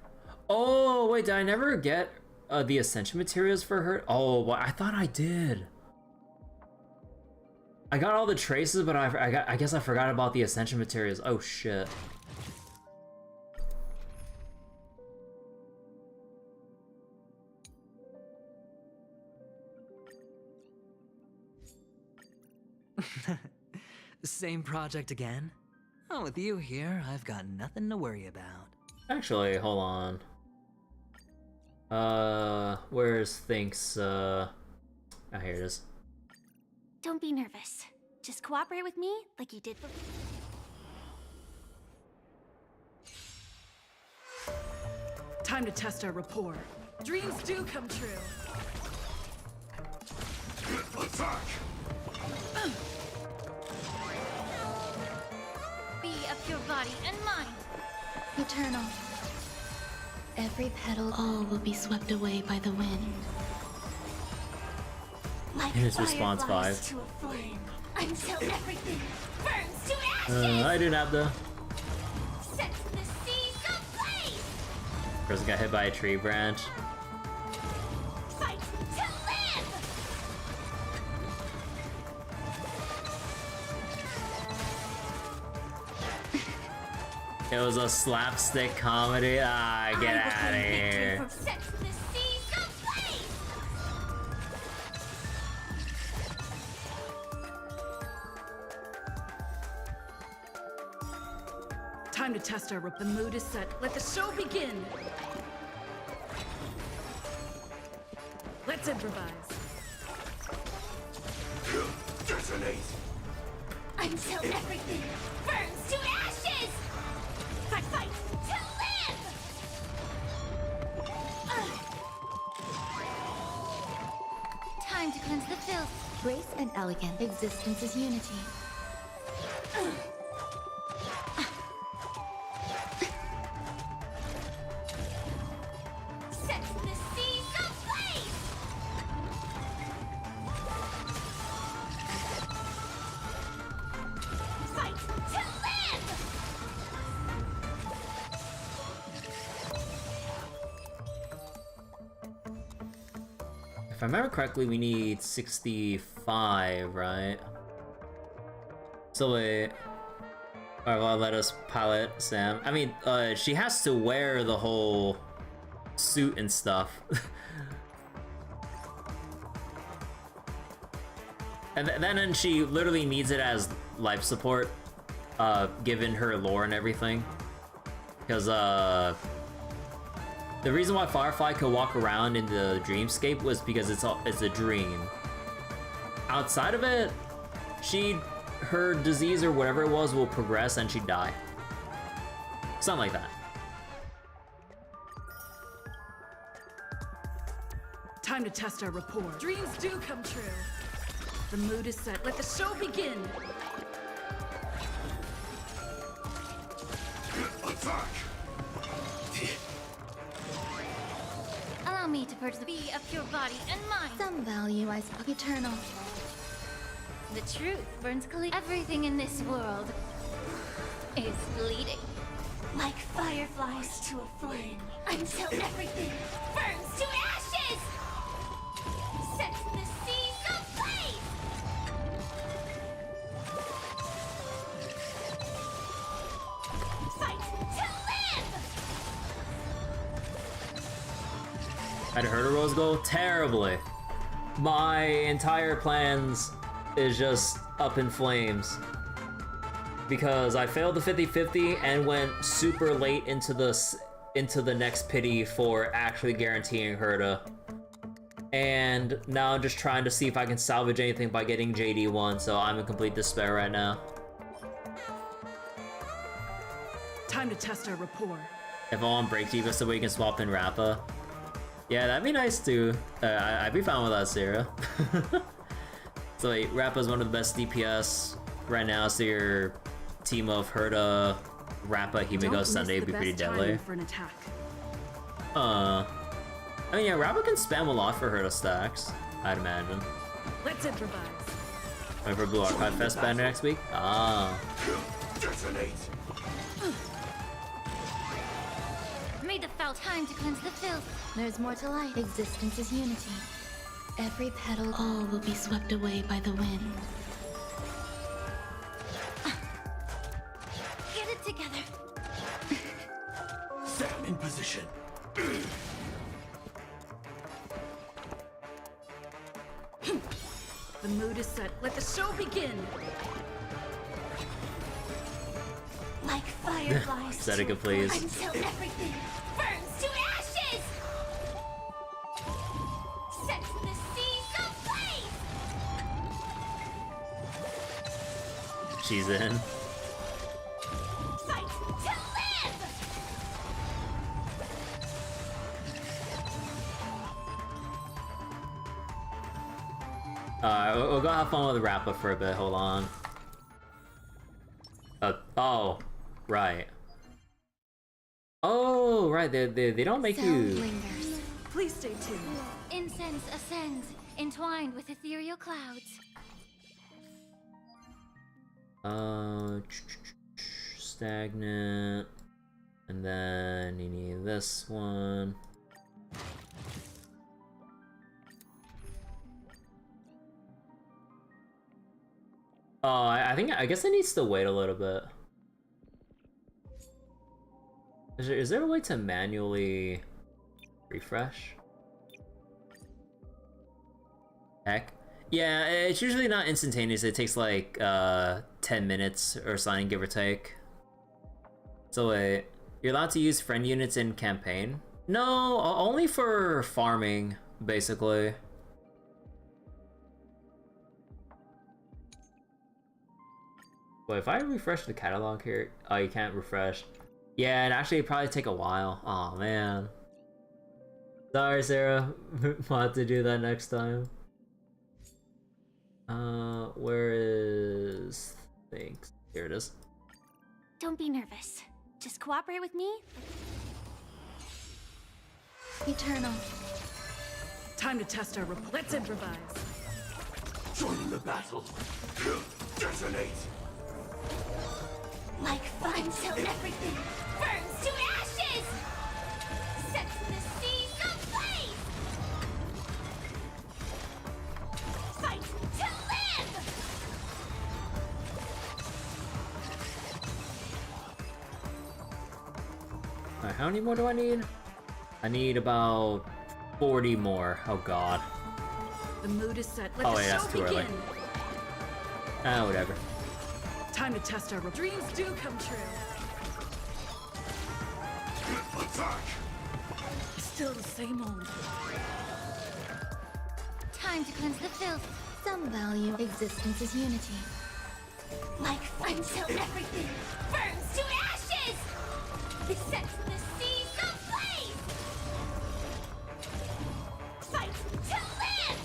Oh wait, did I never get the ascension materials for her? Oh, well, I thought I did. I got all the traces, but I guess I forgot about the ascension materials. Oh shit. Same project again? Oh, with you here, I've got nothing to worry about. Actually, hold on. Where's Thinks, oh, here it is. Don't be nervous. Just cooperate with me like you did before. Time to test our rapport. Dreams do come true. Attack! Be of your body and mind. Eternal. Every petal, all will be swept away by the wind. Like Here's response 5. to a flame, until everything burns to ashes. I didn't have the. Set Person got hit by a tree branch. Fight to live! It was a slapstick comedy. Ah, get out of here. From set to the seas ablaze! Time to test our rope. The mood is set. Let the show begin. Let's improvise. Detonate! Until everything burns to ashes! Fight, fight, to live! Time to cleanse the filth. Grace and elegance. Existence is unity. Set the seas ablaze! Fight to live! If I remember correctly, we need 65, right? So wait. Alright, well, let us pilot Sam. I mean, she has to wear the whole suit and stuff. And then she literally needs it as life support, given her lore and everything. Because, the reason why Firefly could walk around in the dreamscape was because it's a dream. Outside of it, her disease or whatever it was will progress and she'd die. Something like that. Time to test our rapport. Dreams do come true. The mood is set. Let the show begin. Attack! Allow me to purge the bee of your body and mind. Some value I spoke eternal. The truth burns clean. Everything in this world is bleeding. Like fireflies to a flame. Until everything burns to ashes! Set the seas ablaze! Fight to live! I'd heard a rose go terribly. My entire plans is just up in flames. Because I failed the 50-50 and went super late into the next pity for actually guaranteeing Herta. And now I'm just trying to see if I can salvage anything by getting JD1, so I'm in complete despair right now. Time to test our rapport. If I want break even so we can swap in Rappa. Yeah, that'd be nice too. I'd be fine with that, Sarah. So like, Rappa's one of the best DPS right now, so your team of Herta, Rappa, Himiko, Sunday would be pretty deadly. For an attack. I mean, yeah, Rappa can spam a lot for Herta stacks, I'd imagine. Let's improvise. Wait for Blue Archive Fest banner next week? Ah. Detonate! May the foul time to cleanse the filth. There's more to life. Existence is unity. Every petal, all will be swept away by the wind. Get it together. Sam in position. The mood is set. Let the show begin. Like fireflies. Zetica, please. Until everything burns to ashes! Set the seas ablaze! She's in. Fight to live! Alright, we'll go have fun with Rappa for a bit, hold on. Oh, right. Oh, right, they don't make Sound you... lingers. Please stay tuned. Incense ascends, entwined with ethereal clouds. Stagnant... And then you need this one. Oh, I guess it needs to wait a little bit. Is there a way to manually refresh? Heck. Yeah, it's usually not instantaneous. It takes like 10 minutes or something, give or take. So wait, you're allowed to use friend units in campaign? No, only for farming, basically. But if I refresh the catalog here, oh, you can't refresh. Yeah, and actually it'd probably take a while. Oh man. Sorry, Sarah. We'll have to do that next time. Where is things? Here it is. Don't be nervous. Just cooperate with me. Eternal. Time to test our report. Let's improvise. Join the battle. Detonate. Like fire until everything burns to ashes! Sets the seas ablaze! Fight to live! Alright, how many more do I need? I need about 40 more. Oh god. The mood is set. Let Oh the wait, show that's too begin. early. Ah, whatever. Time to test our dreams do come true. Attack. Still the same old. Time to cleanse the filth. Some value existence is unity. Like fire until everything burns to ashes! It sets the seas ablaze! Fight to live!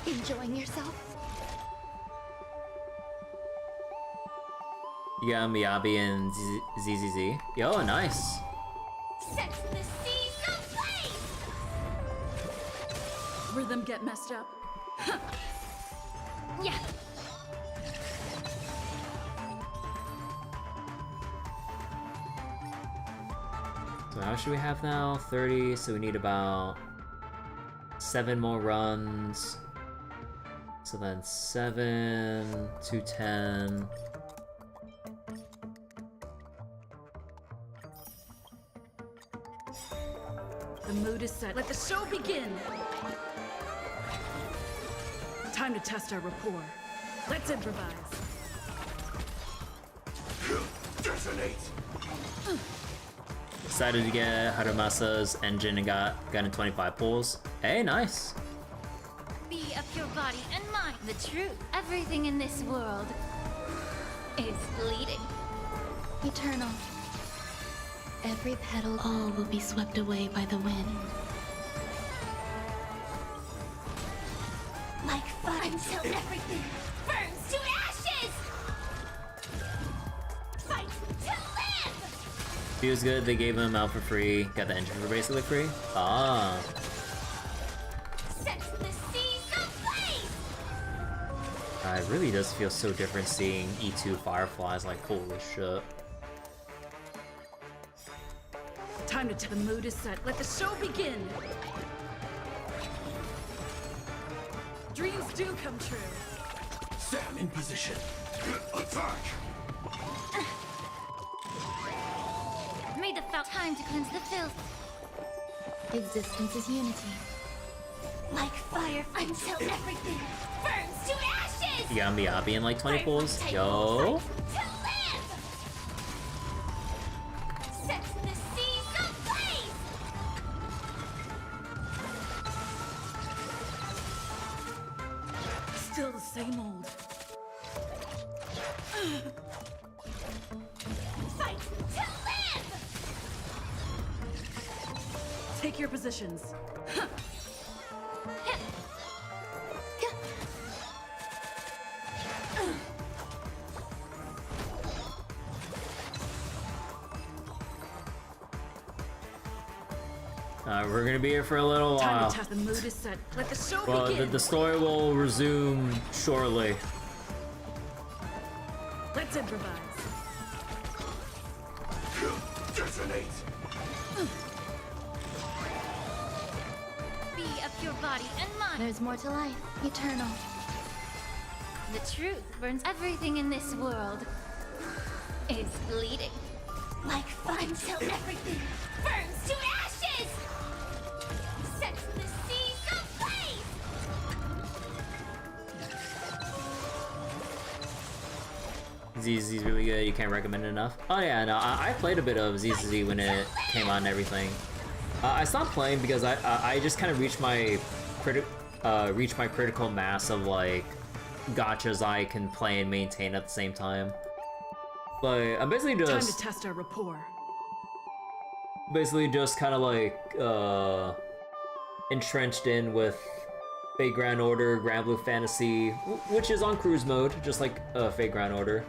Enjoying yourself? You got Miyabi and ZZZ. Yo, nice. Sets the seas ablaze! Rhythm get messed up. Yeah. So how should we have now? 30, so we need about 7 more runs. So then 7 to 10. The mood is set. Let the show begin. Time to test our rapport. Let's improvise. Detonate. Decided to get Harumasa's engine and got in 25 pulls. Hey, nice. Be of your body and mind. The truth. Everything in this world is bleeding. Eternal. Every petal, all will be swept away by the wind. Like fire until everything burns to ashes! Fight to live! Feels good, they gave him out for free. Got the engine for basically free. Ah. Sets the seas ablaze! It really does feel so different seeing E2 Fireflies, like holy shit. Time to the mood is set. Let the show begin. Dreams do come true. Stand in position. Attack. Made the felt time to cleanse the filth. Existence is unity. Like fire until everything burns to ashes! You got Miyabi in like 20 Burn pulls. from Yo. fight to live! Sets the seas ablaze! Still the same old. Fight to live! Take your positions. We're gonna be here for a little Time while. to test. The mood is set. Let the show Well, begin. the story will resume shortly. Let's improvise. Detonate! Be of your body and mind. There's more to life. Eternal. The truth burns everything in this world. Is bleeding. Like fire until everything burns to ashes! Sets the seas ablaze! ZZ's really good. You can't recommend it enough. Oh yeah, no, I played a bit of ZZZ when it came out and everything. I stopped playing because I just kind of reached my critical mass of like gachas I can play and maintain at the same time. But I'm basically Time to just test our rapport. kind of like entrenched in with Fate Grand Order, Grand Blue Fantasy, which is on cruise mode, just like Fate Grand Order,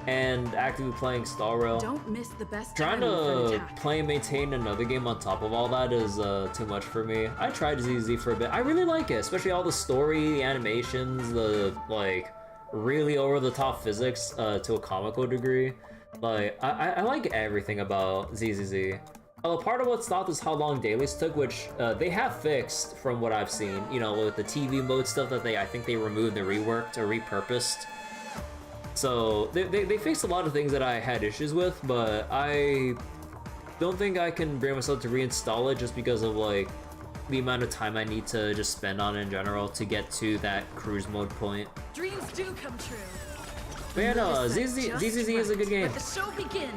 and actively playing Star Rail. Don't miss the best Trying timing for an to attack. play and maintain another game on top of all that is too much for me. I tried ZZ for a bit. I really like it, especially all the story, the animations, the like really over-the-top physics to a comical degree. Like I like everything about ZZZ. Part of what stopped is how long dailies took, which they have fixed from what I've seen. You know, with the TV mode stuff that I think they removed and reworked or repurposed. So they fixed a lot of things that I had issues with, but I don't think I can bring myself to reinstall it just because of like the amount of time I need to just spend on it in general to get to that cruise mode point. Dreams do come true. But yeah, no, Mood is set ZZZ just is a good right. game. Let the show begin.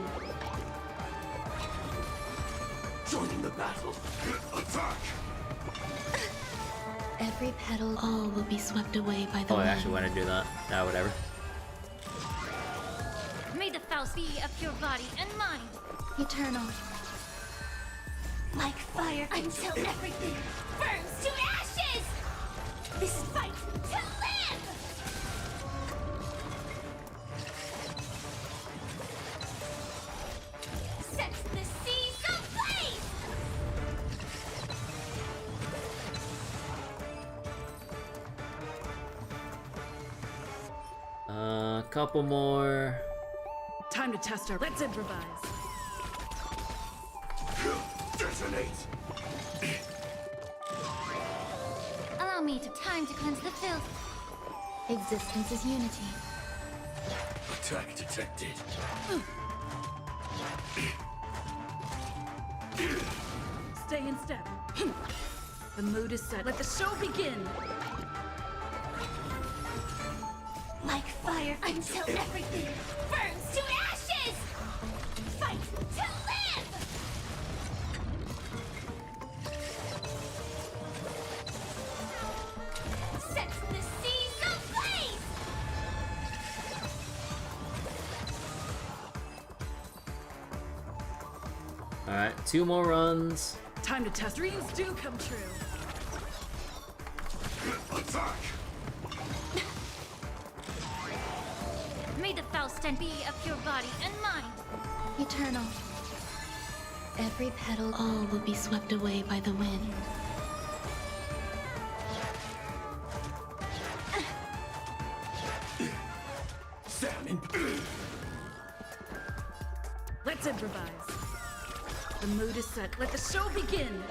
Joining the battle. Attack! Every petal, all will be swept away by the Oh, I wind. actually want to do that. Nah, whatever. May the Faust be of your body and mind. Eternal. Like fire until everything burns to ashes! This fight to live! Sets the seas ablaze! Couple more. Time to test our. Let's improvise. Detonate! Allow me time to cleanse the filth. Existence is unity. Attack detected. Stay in step. The mood is set. Let the show begin. Like fire until everything burns to ashes! Fight to live! Sets the seas ablaze! Alright, 2 more runs. Time to test. Dreams do come true. Attack! May the Faust and be of your body and mind. Eternal. Every petal, all will be swept away by the wind. Salmon! Let's improvise. The mood is set. Let the show begin.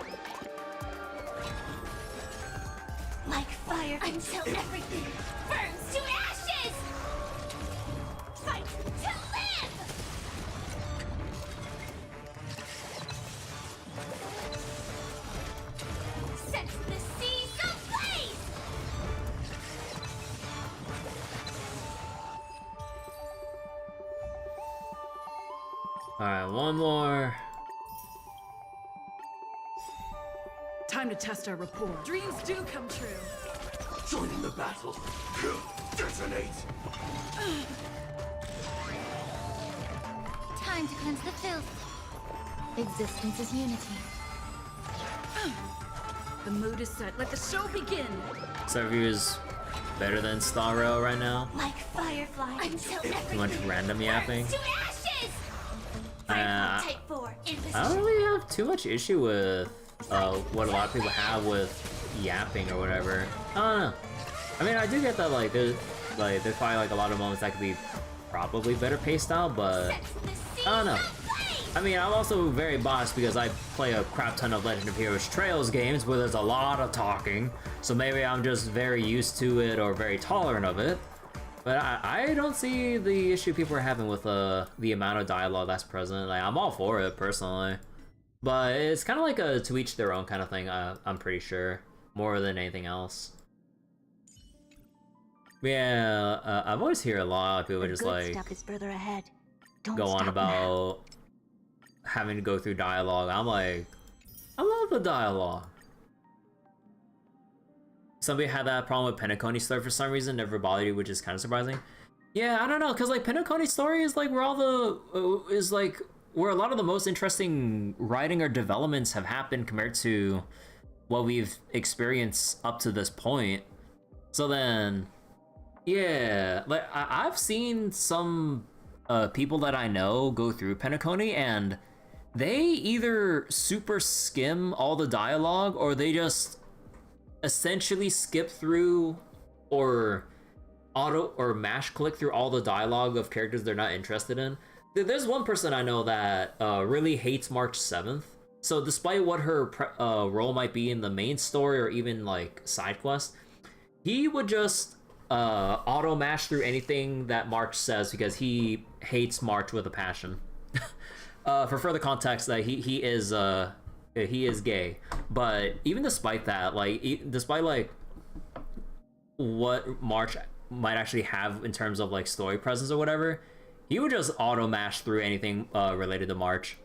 Like fire until everything burns to ashes! Fight to live! Sets the seas ablaze! Alright, one more. Time to test our rapport. Dreams do come true. Joining the battle. Detonate! Time to cleanse the filth. Existence is unity. The mood is set. Let the show begin. Serview is better than Star Rail right now. Like firefly until Too everything much random yapping. burns to ashes! Uh, Type 4 in I position. don't really have too much issue with what a lot of people have with yapping or whatever. I don't know. I mean, I do get that there's probably like a lot of moments that could be probably better paced out, but I don't know. I mean, I'm also very biased because I play a crap ton of Legend of Heroes Trails games where there's a lot of talking, so maybe I'm just very used to it or very tolerant of it. But I don't see the issue people are having with the amount of dialogue that's present. Like, I'm all for it personally, but it's kind of like a to each their own kind of thing. I'm pretty sure more than anything else. Yeah, I've always hear a lot of people just like Stuff is further ahead. Don't go on stop about now. having to go through dialogue. I'm like, I love the dialogue. Somebody had that problem with Penacony's story for some reason, never bothered you, which is kind of surprising. Yeah, I don't know, cause like Penacony's story is like where all the where a lot of the most interesting writing or developments have happened compared to what we've experienced up to this point. So then, yeah, like I've seen some people that I know go through Penacony, and they either super skim all the dialogue or they just essentially skip through or auto or mash click through all the dialogue of characters they're not interested in. There's one person I know that really hates March 7th. So despite what her role might be in the main story or even like side quest, he would just auto mash through anything that March says because he hates March with a passion. For further context, that he is gay, but even despite that, like despite like what March might actually have in terms of like story presence or whatever, he would just auto mash through anything related to March.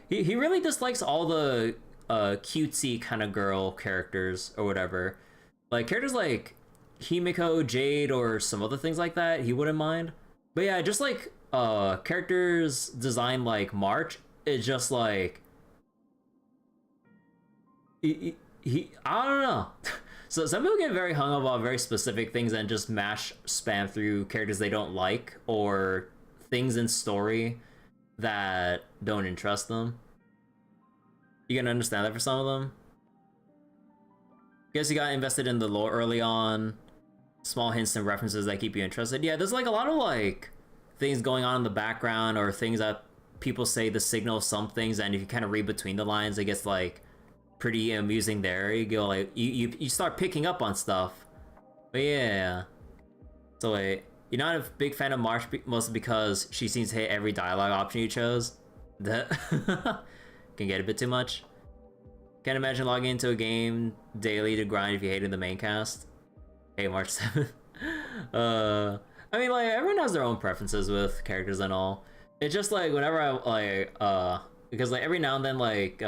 He really dislikes all the cutesy kind of girl characters or whatever, like characters like Himiko, Jade, or some other things like that. He wouldn't mind, but yeah, just like characters designed like March, it's just like he I don't know. So some people get very hung up on very specific things and just mash spam through characters they don't like or things in story that don't interest them. You can understand that for some of them. Guess you got invested in the lore early on. Small hints and references that keep you interested. Yeah, there's like a lot of like things going on in the background or things that people say to signal some things, and if you kind of read between the lines, it gets like pretty amusing there. You go like you start picking up on stuff. But yeah. So wait, you're not a big fan of March mostly because she seems to hate every dialogue option you chose? That can get a bit too much. Can't imagine logging into a game daily to grind if you hated the main cast. Hey, March 7th. I mean, like, everyone has their own preferences with characters and all. It's just like whenever I like because like every now and then, like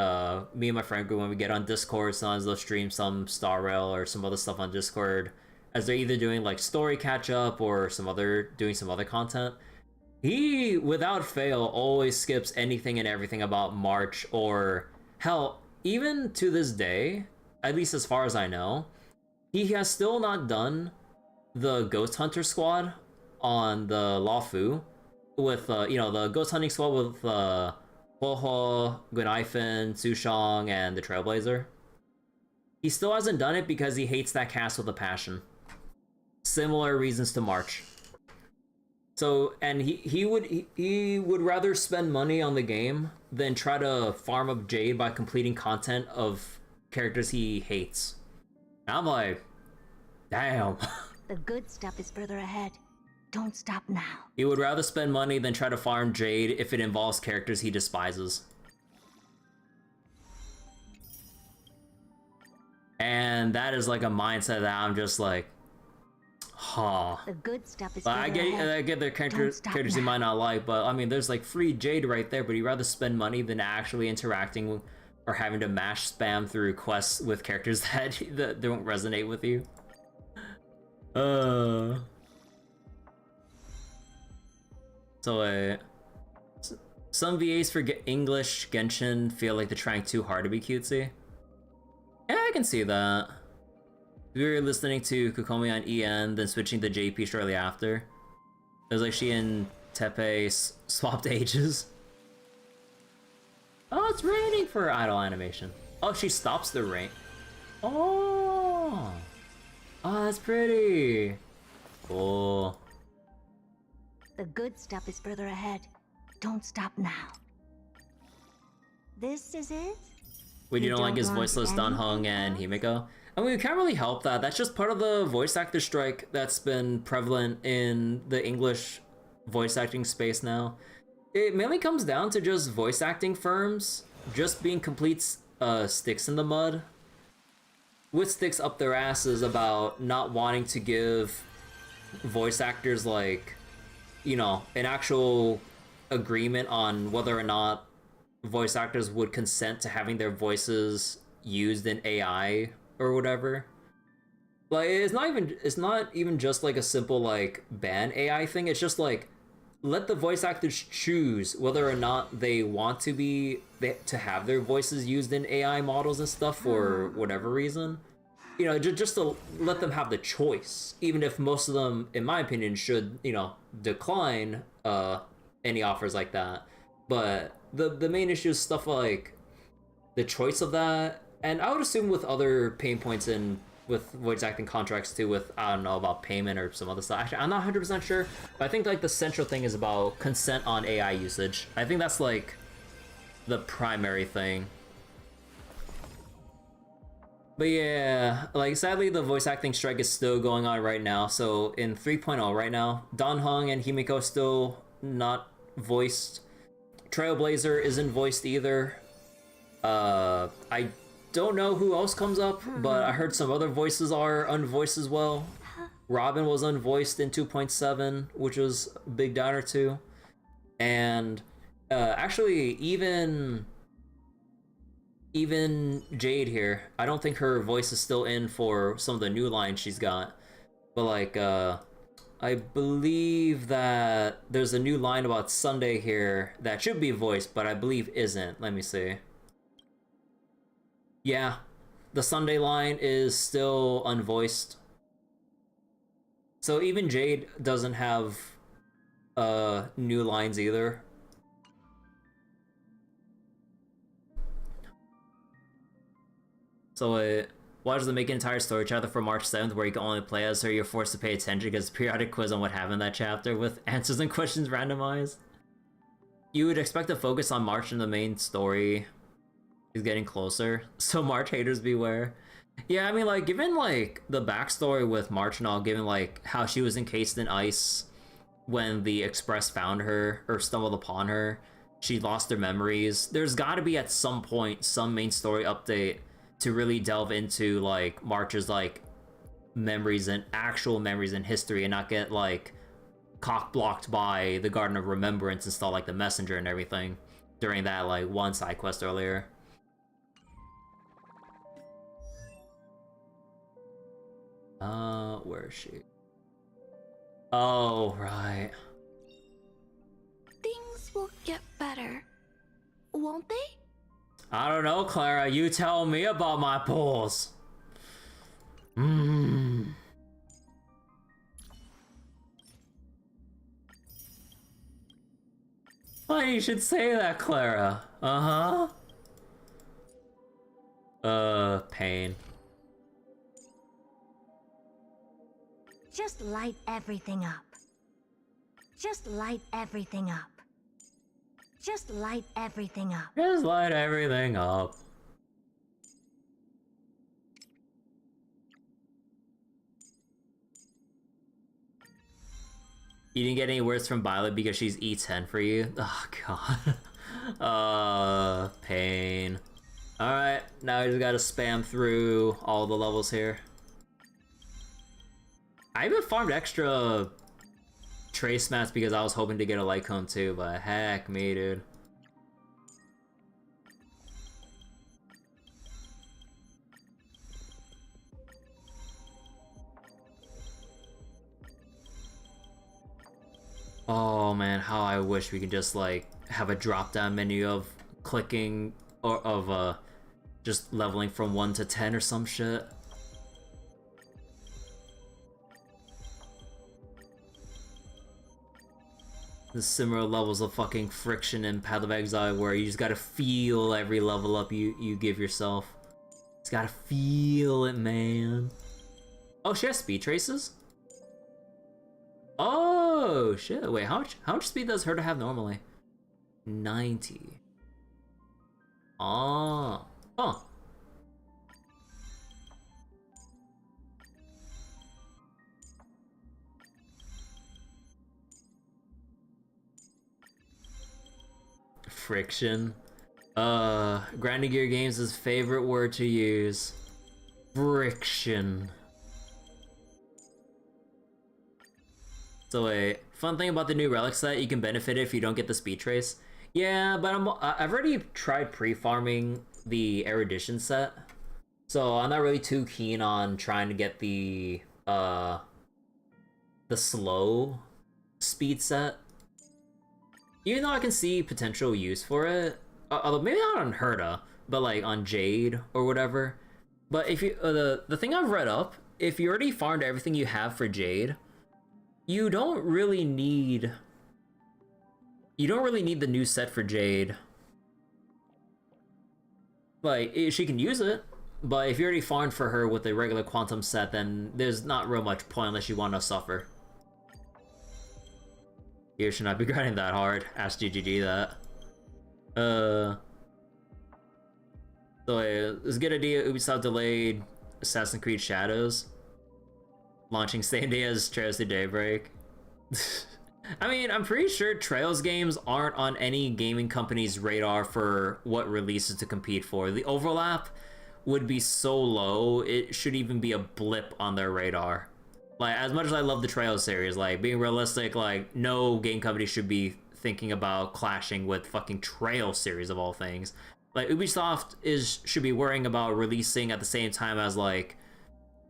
me and my friend group, when we get on Discord, sometimes they'll stream some Star Rail or some other stuff on Discord as they're either doing like story catch up or doing some other content. He, without fail, always skips anything and everything about March, or hell, even to this day, at least as far as I know, he has still not done the Ghost Hunter squad on the Lawfu with the Ghost Hunting squad with Ho-Ho, Gunaifen, Sushong, and the Trailblazer. He still hasn't done it because he hates that cast with a passion. Similar reasons to March. So, and he would rather spend money on the game than try to farm up Jade by completing content of characters he hates. And I'm like, damn. The good stuff is further ahead. Don't stop now. He would rather spend money than try to farm Jade if it involves characters he despises. And that is like a mindset that I'm just like, huh. The good stuff is I get the characters he might not like, but I mean, there's like free Jade right there, but he'd rather spend money than actually interacting with, or having to mash spam through quests with characters that don't resonate with you. So some VAs for English Genshin feel like they're trying too hard to be cutesy. Yeah, I can see that. We were listening to Kokomi on EN, then switching to JP shortly after. It was like she and Tepe swapped ages. Oh, it's raining for idle animation. Oh, she stops the rain. Oh. Oh, that's pretty. Cool. The good stuff is further ahead. Don't stop now. This is it? Wait, you You don't like don't his want voiceless Dan Hong and anything Himeko? I mean, we can't really help that. That's just part of the voice actor strike that's been prevalent in the English voice acting space now. It mainly comes down to just voice acting firms just being complete sticks in the mud with sticks up their asses about not wanting to give voice actors, like, you know, an actual agreement on whether or not voice actors would consent to having their voices used in AI or whatever. Like, it's not even just like a simple like ban AI thing. It's just like, let the voice actors choose whether or not they want to have their voices used in AI models and stuff for whatever reason. You know, just to let them have the choice, even if most of them, in my opinion, should, you know, decline any offers like that. But the main issue is stuff like the choice of that, and I would assume with other pain points in with voice acting contracts too, with, I don't know, about payment or some other stuff. Actually, I'm not 100% sure, but I think like the central thing is about consent on AI usage. I think that's like the primary thing. But yeah, like, sadly the voice acting strike is still going on right now. So in 3.0 right now, Dan Hong and Himeko still not voiced. Trailblazer isn't voiced either. I don't know who else comes up, but I heard some other voices are unvoiced as well. Robin was unvoiced in 2.7, which was a big downer too. And actually, even Jade here, I don't think her voice is still in for some of the new lines she's got. But like, I believe that there's a new line about Sunday here that should be voiced, but I believe isn't. Let me see. Yeah, the Sunday line is still unvoiced. So even Jade doesn't have new lines either. So why does it make an entire story chapter for March 7th where you can only play as her, you're forced to pay attention because periodic quiz on what happened in that chapter with answers and questions randomized? You would expect to focus on March in the main story is getting closer, so March haters beware. Yeah, I mean, like, given like the backstory with March and all, given like how she was encased in ice when the Express found her or stumbled upon her, she lost her memories. There's got to be at some point some main story update to really delve into like March's like memories and actual memories in history, and not get like cock blocked by the Garden of Remembrance and stuff like the Messenger and everything during that like one side quest earlier. Where is she? Oh, right. Things will get better, won't they? I don't know, Clara. You tell me about my pulls. Why you should say that, Clara? Pain. Just light everything up. Just light everything up. Just light everything up. Just light everything up. You didn't get any words from Violet because she's E10 for you? Oh, God. Pain. Alright, now we just gotta spam through all the levels here. I even farmed extra trace mats because I was hoping to get a light cone too, but heck me, dude. Oh man, how I wish we could just like have a drop down menu of clicking or of just leveling from 1 to 10 or some shit. the similar levels of fucking friction in Path of Exile where you just gotta feel every level up you give yourself. Just gotta feel it, man. Oh, she has speed traces? Oh shit, wait, how much speed does Herta have normally? 90. Oh. Oh. Friction. Grinding Gear Games' favorite word to use. Friction. So a fun thing about the new relic set, you can benefit if you don't get the speed trace. Yeah, but I've already tried pre-farming the erudition set, so I'm not really too keen on trying to get the slow speed set. Even though I can see potential use for it, although maybe not on Herta, but like on Jade or whatever. But if you the thing I've read up, if you already farmed everything you have for Jade, you don't really need the new set for Jade. Like, she can use it, but if you already farmed for her with the regular Quantum set, then there's not real much point unless you want to suffer. You should not be grinding that hard. Ask GGG that. So it's a good idea. Ubisoft delayed Assassin's Creed Shadows, launching same day as Trails to Daybreak. I mean, I'm pretty sure Trails games aren't on any gaming company's radar for what releases to compete for. The overlap would be so low, it should even be a blip on their radar. Like, as much as I love the Trails series, like, being realistic, like, no game company should be thinking about clashing with fucking Trails series of all things. Like, Ubisoft should be worrying about releasing at the same time as, like,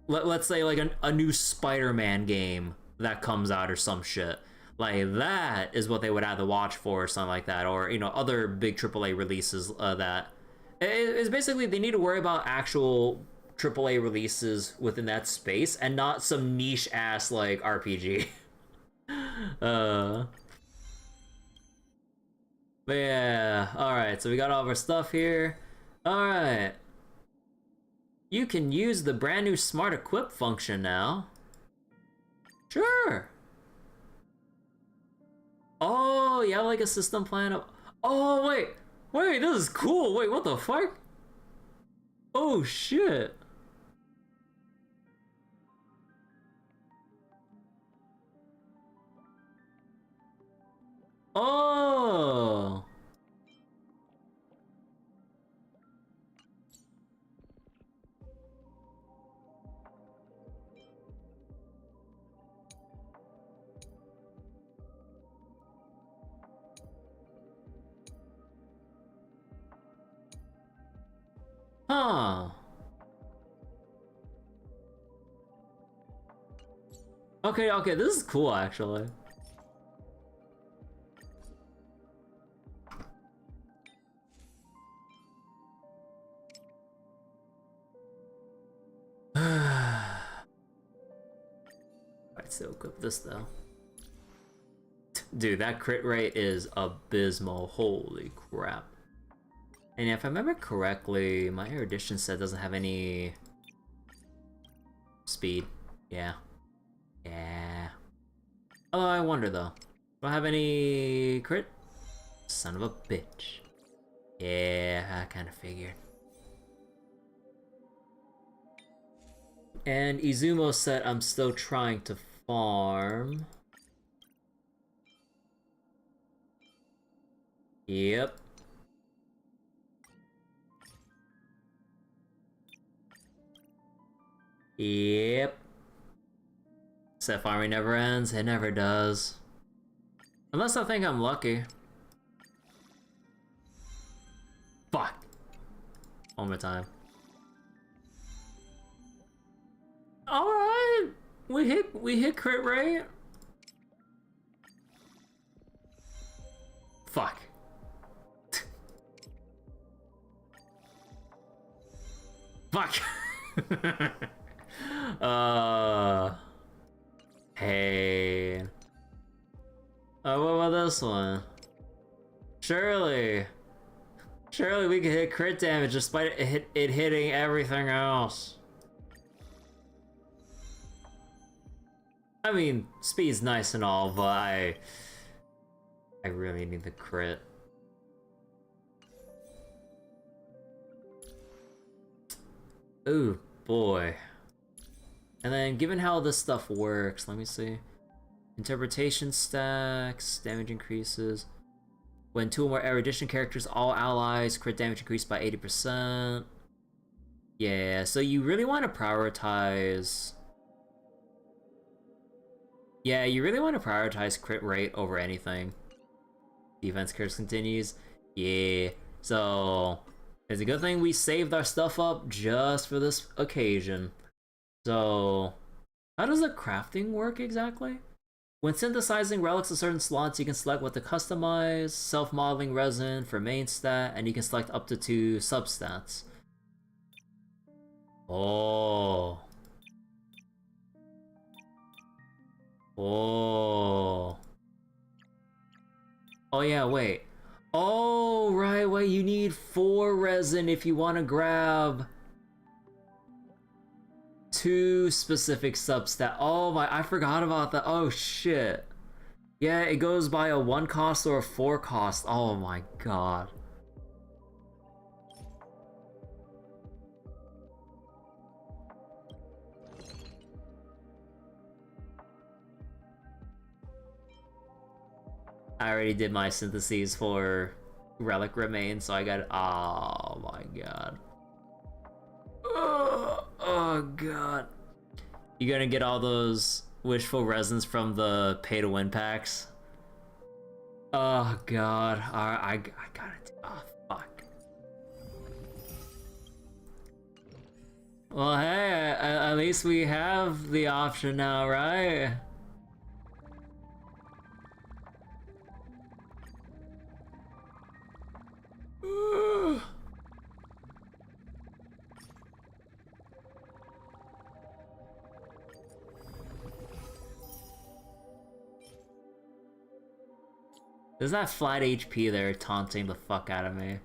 let's say, like, a new Spider-Man game that comes out or some shit. Like, that is what they would have to watch for or something like that. Or, you know, other big AAA releases that... It's basically, they need to worry about actual AAA releases within that space and not some niche-ass, like, RPG. But yeah, alright, so we got all of our stuff here. Alright. You can use the brand new Smart Equip function now. Sure. Oh, you have like a system plan of... Oh, wait, this is cool. Wait, what the fuck? Oh, shit. Oh. Huh. Okay, this is cool, actually. Alright, so equip this, though. Dude, that crit rate is abysmal. Holy crap. And if I remember correctly, my erudition set doesn't have any speed. Yeah. Oh, I wonder though. Do I have any crit? Son of a bitch. Yeah, I kind of figured. And Izumo set I'm still trying to farm. Yep. Yep. Set farming never ends. It never does. Unless I think I'm lucky. Fuck. One more time. Alright. We hit crit rate. Fuck. Fuck. Hey. What about this one? Surely we can hit crit damage despite it hitting everything else. I mean, speed's nice and all, but I really need the crit. Ooh, boy. And then, given how this stuff works, let me see. Interpretation stacks, damage increases. When 2 or more erudition characters, all allies, crit damage increased by 80%. Yeah, so you really want to prioritize... Yeah, you really want to prioritize crit rate over anything. Defense curse continues. Yeah, so... It's a good thing we saved our stuff up just for this occasion. So... How does the crafting work exactly? When synthesizing relics of certain slots, you can select what to customize, self-modeling resin for main stat, and you can select up to 2 substats. Oh. Oh. Oh yeah, wait. Oh, right, wait, you need 4 resin if you want to grab 2 specific substat. Oh my, I forgot about that. Oh shit. Yeah, it goes by a 1 cost or a 4 cost. Oh my god. I already did my syntheses for Relic Remain, so I got. Oh my god. Oh god. You gonna get all those wishful resins from the pay to win packs? Oh god. I gotta do. Oh fuck. Well, hey, at least we have the option now, right? There's that flat HP there taunting the fuck out of me.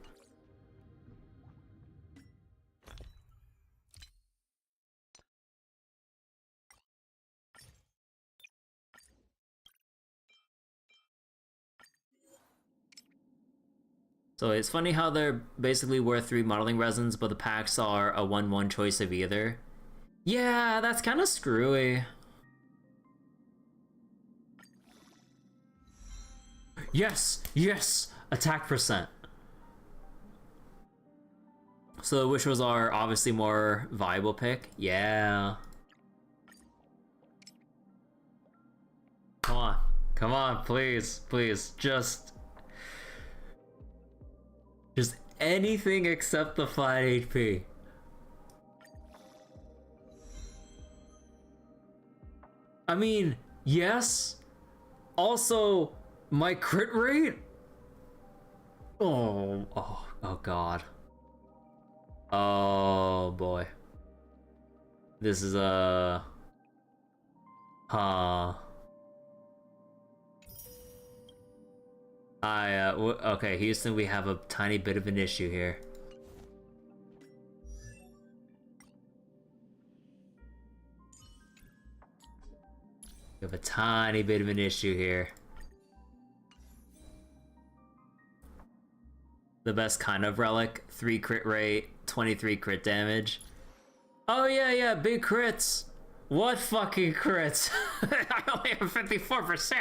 So it's funny how they're basically worth 3 modeling resins, but the packs are a 1-1 choice of either. Yeah, that's kind of screwy. Yes! Yes! Attack percent. So which was our obviously more viable pick? Yeah. Come on. Come on, please. Please. Just anything except the flat HP. I mean, yes. Also, my crit rate? Oh god. Oh boy. This is a... okay, Houston, we have a tiny bit of an issue here. We have a tiny bit of an issue here. The best kind of relic, 3 crit rate, 23 crit damage. Oh yeah, big crits! What fucking crits? I only have 54%!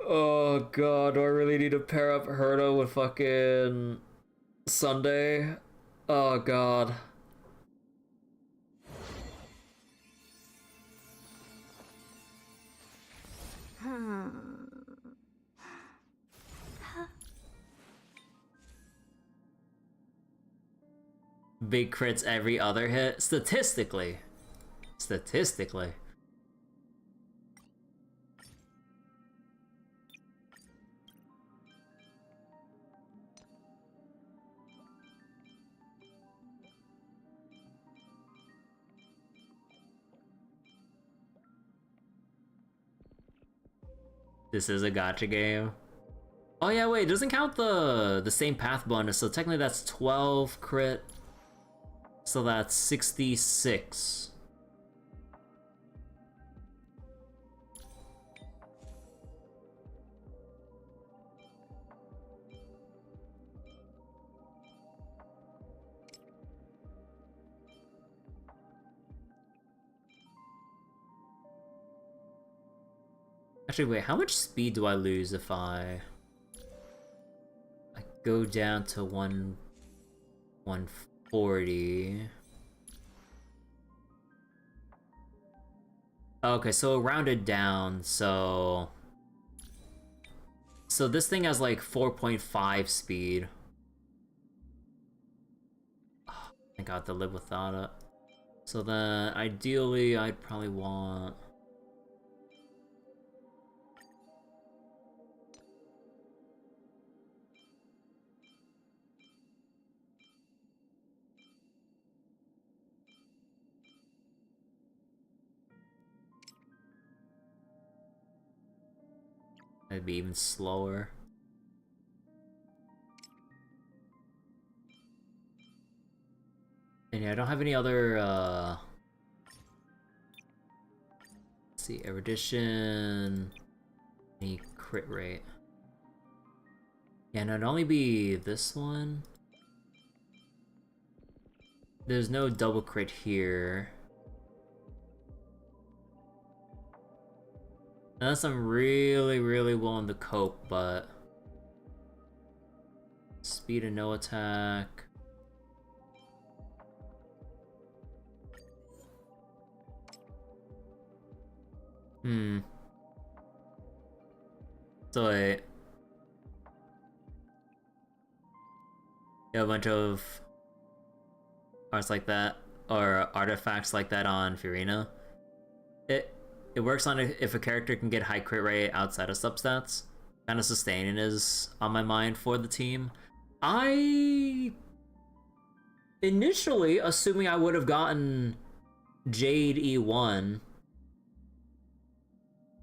Oh god, do I really need to pair up Herta with fucking Sunday? Oh god. Big crits every other hit? Statistically. This is a gacha game. Oh yeah, wait, it doesn't count the same path bonus, so technically that's 12 crit. So that's 66. Actually, wait, how much speed do I lose if I go down to 140? Okay, so rounded down, so this thing has like 4.5 speed. Oh, I think I have to live without it. So then, ideally, I'd probably want... It'd be even slower. And yeah, I don't have any other, let's see, erudition, any crit rate. Yeah, and it'd only be this one. There's no double crit here. Unless I'm really, really willing to cope, but... Speed and no attack. So wait. You have a bunch of arts like that, or artifacts like that on Furina. It works on if a character can get high crit rate outside of substats. Kind of sustaining is on my mind for the team. I initially, assuming I would have gotten Jade E1,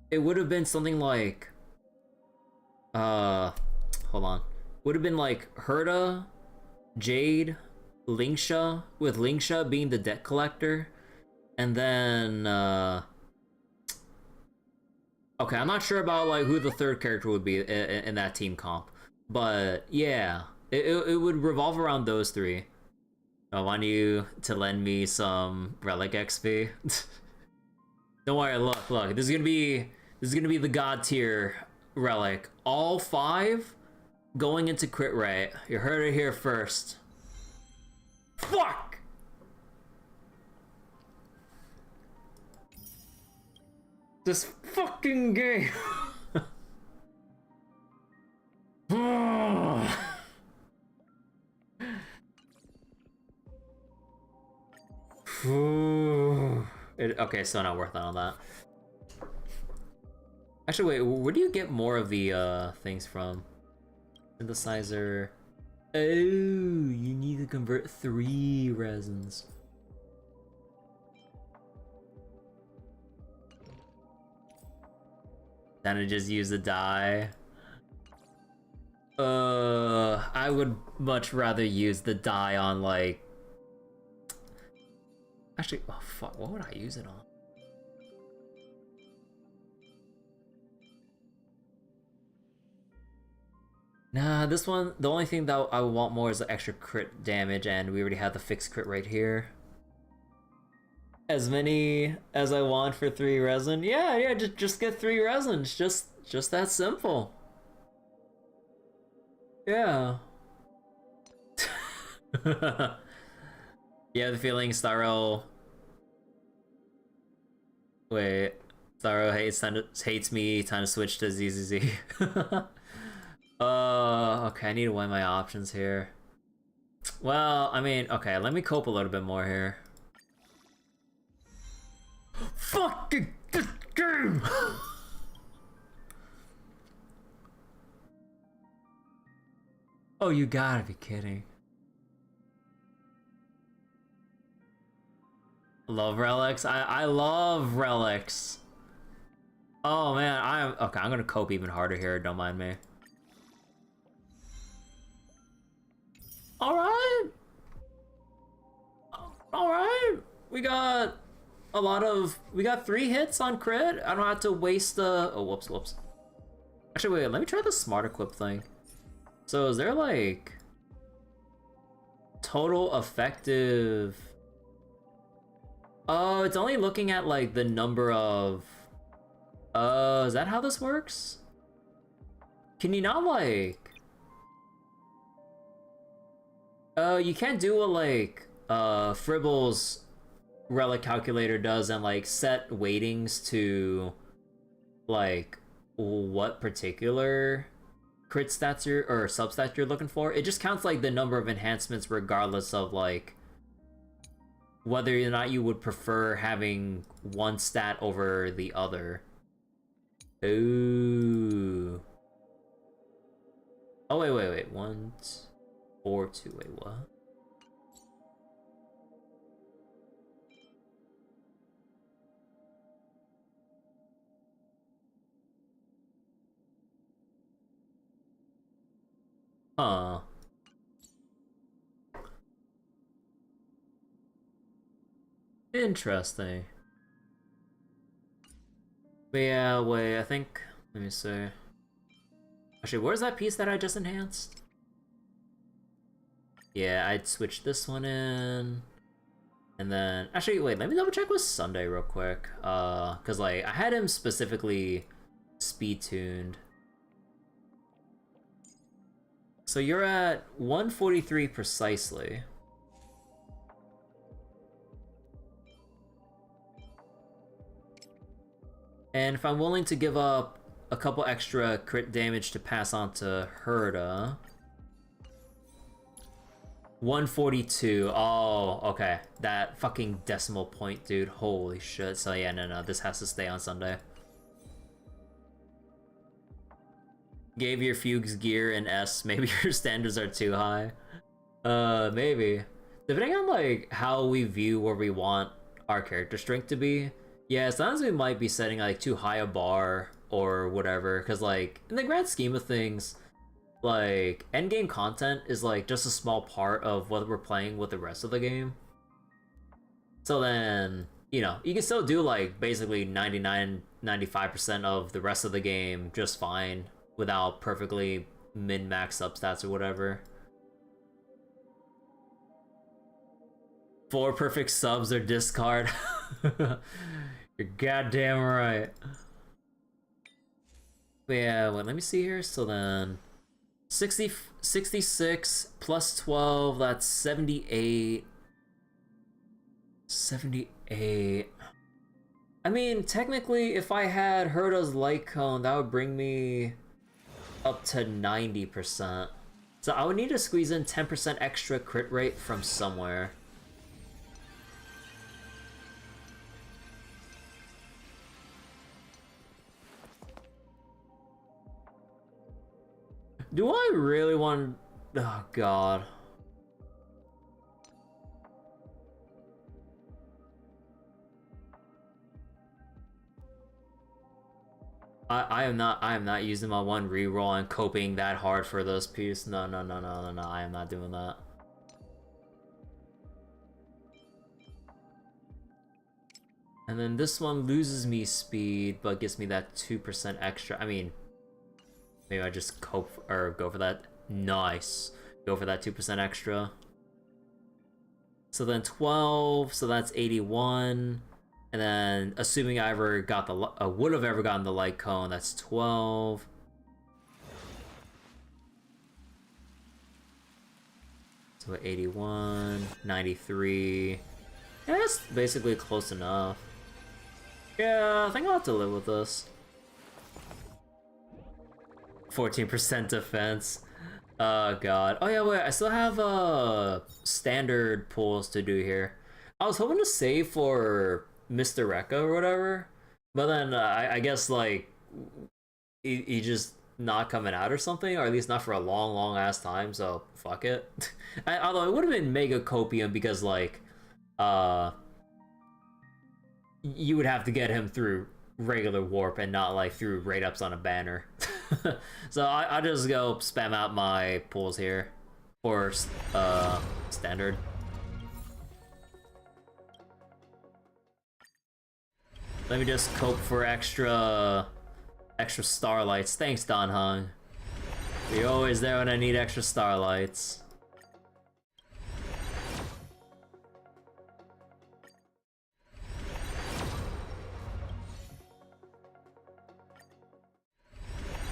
it would have been something like, hold on. Would have been like Herta, Jade, Linksha, with Linksha being the debt collector, and then, okay, I'm not sure about like who the third character would be in that team comp, but yeah, it would revolve around those three. I want you to lend me some relic XP. Don't worry, look, this is gonna be the god tier relic. All 5 going into crit rate. You heard it here first. Fuck! This fucking game. Okay, so not worth it on that. Actually, wait, where do you get more of the things from? Synthesizer. Oh, you need to convert 3 resins. Then I just use the die. I would much rather use the die on like... Actually, oh fuck, what would I use it on? Nah, this one, the only thing that I would want more is the extra crit damage, and we already have the fixed crit right here. As many as I want for 3 resin. Yeah, just get 3 resins. Just that simple. Yeah. You have the feeling Starro... Wait. Starro hates me, time to switch to ZZZ. Okay, I need to weigh my options here. Well, I mean, okay, let me cope a little bit more here. Fucking this game! Oh, you gotta be kidding. Love relics? I love relics. Oh man, I'm gonna cope even harder here, don't mind me. Alright! Alright! We got we got 3 hits on crit. I don't have to waste the, oh whoops. Actually wait, let me try the smart equip thing. So is there like total effective? Oh, it's only looking at like the number of, is that how this works? Can you not like, you can't do what like Fribble's relic calculator does and like set weightings to like what particular crit stats or substats you're looking for. It just counts like the number of enhancements regardless of like whether or not you would prefer having one stat over the other. Ooh. Oh wait. 1, 4, 2. Wait, what? Huh. Interesting. But yeah, wait, I think, let me see. Actually, where's that piece that I just enhanced? Yeah, I'd switch this one in. And then, actually, wait, let me double check with Sunday real quick. Cause like, I had him specifically speed tuned. So you're at 143 precisely. And if I'm willing to give up a couple extra crit damage to pass on to Herta. 142. Oh, okay. That fucking decimal point, dude. Holy shit. So yeah, no. This has to stay on Sunday. Gave your Fugues gear an S. Maybe your standards are too high. Maybe. Depending on like how we view where we want our character strength to be. Yeah, sometimes we might be setting like too high a bar or whatever, because like in the grand scheme of things, like endgame content is like just a small part of what we're playing with the rest of the game. So then, you know, you can still do like basically 95% of the rest of the game just fine without perfectly min-max substats or whatever. 4 perfect subs or discard. You're goddamn right. But yeah, wait, let me see here. So then 66 plus 12, that's 78. 78. I mean, technically, if I had Herta's light cone, that would bring me up to 90%. So I would need to squeeze in 10% extra crit rate from somewhere. Do I really want... Oh, God. I am not using my one reroll and coping that hard for this piece. No, I am not doing that. And then this one loses me speed, but gives me that 2% extra. I mean, maybe I just cope or go for that. Nice. Go for that 2% extra. So then 12, so that's 81. And then assuming I ever got the would have ever gotten the light cone, that's 12. So 81, 93. Yeah, that's basically close enough. Yeah, I think I'll have to live with this. 14% defense. Oh god. Oh yeah, wait, I still have standard pulls to do here. I was hoping to save for Mr. Rekka or whatever, but then I guess like he just not coming out or something, or at least not for a long ass time, so fuck it. Although it would have been mega copium because like you would have to get him through regular warp and not like through rate ups on a banner. So I just go spam out my pulls here for standard. Let me just cope for extra starlights. Thanks, Don Hung. You're always there when I need extra starlights.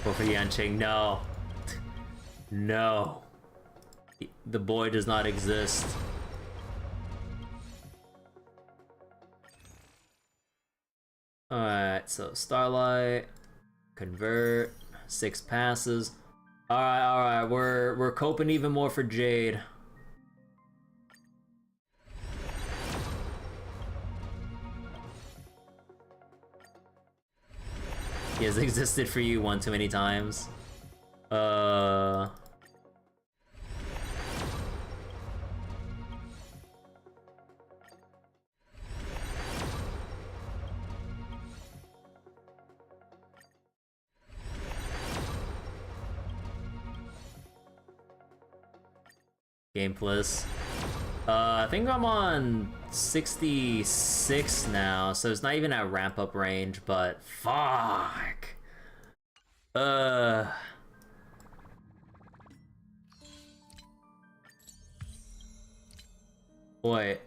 Go for Yanqing, no. No. The boy does not exist. Alright, so Starlight, convert, 6 passes. Alright, we're coping even more for Jade. He has existed for you one too many times. Game plus. I think I'm on 66 now, so it's not even at ramp up range, but fuck. Wait.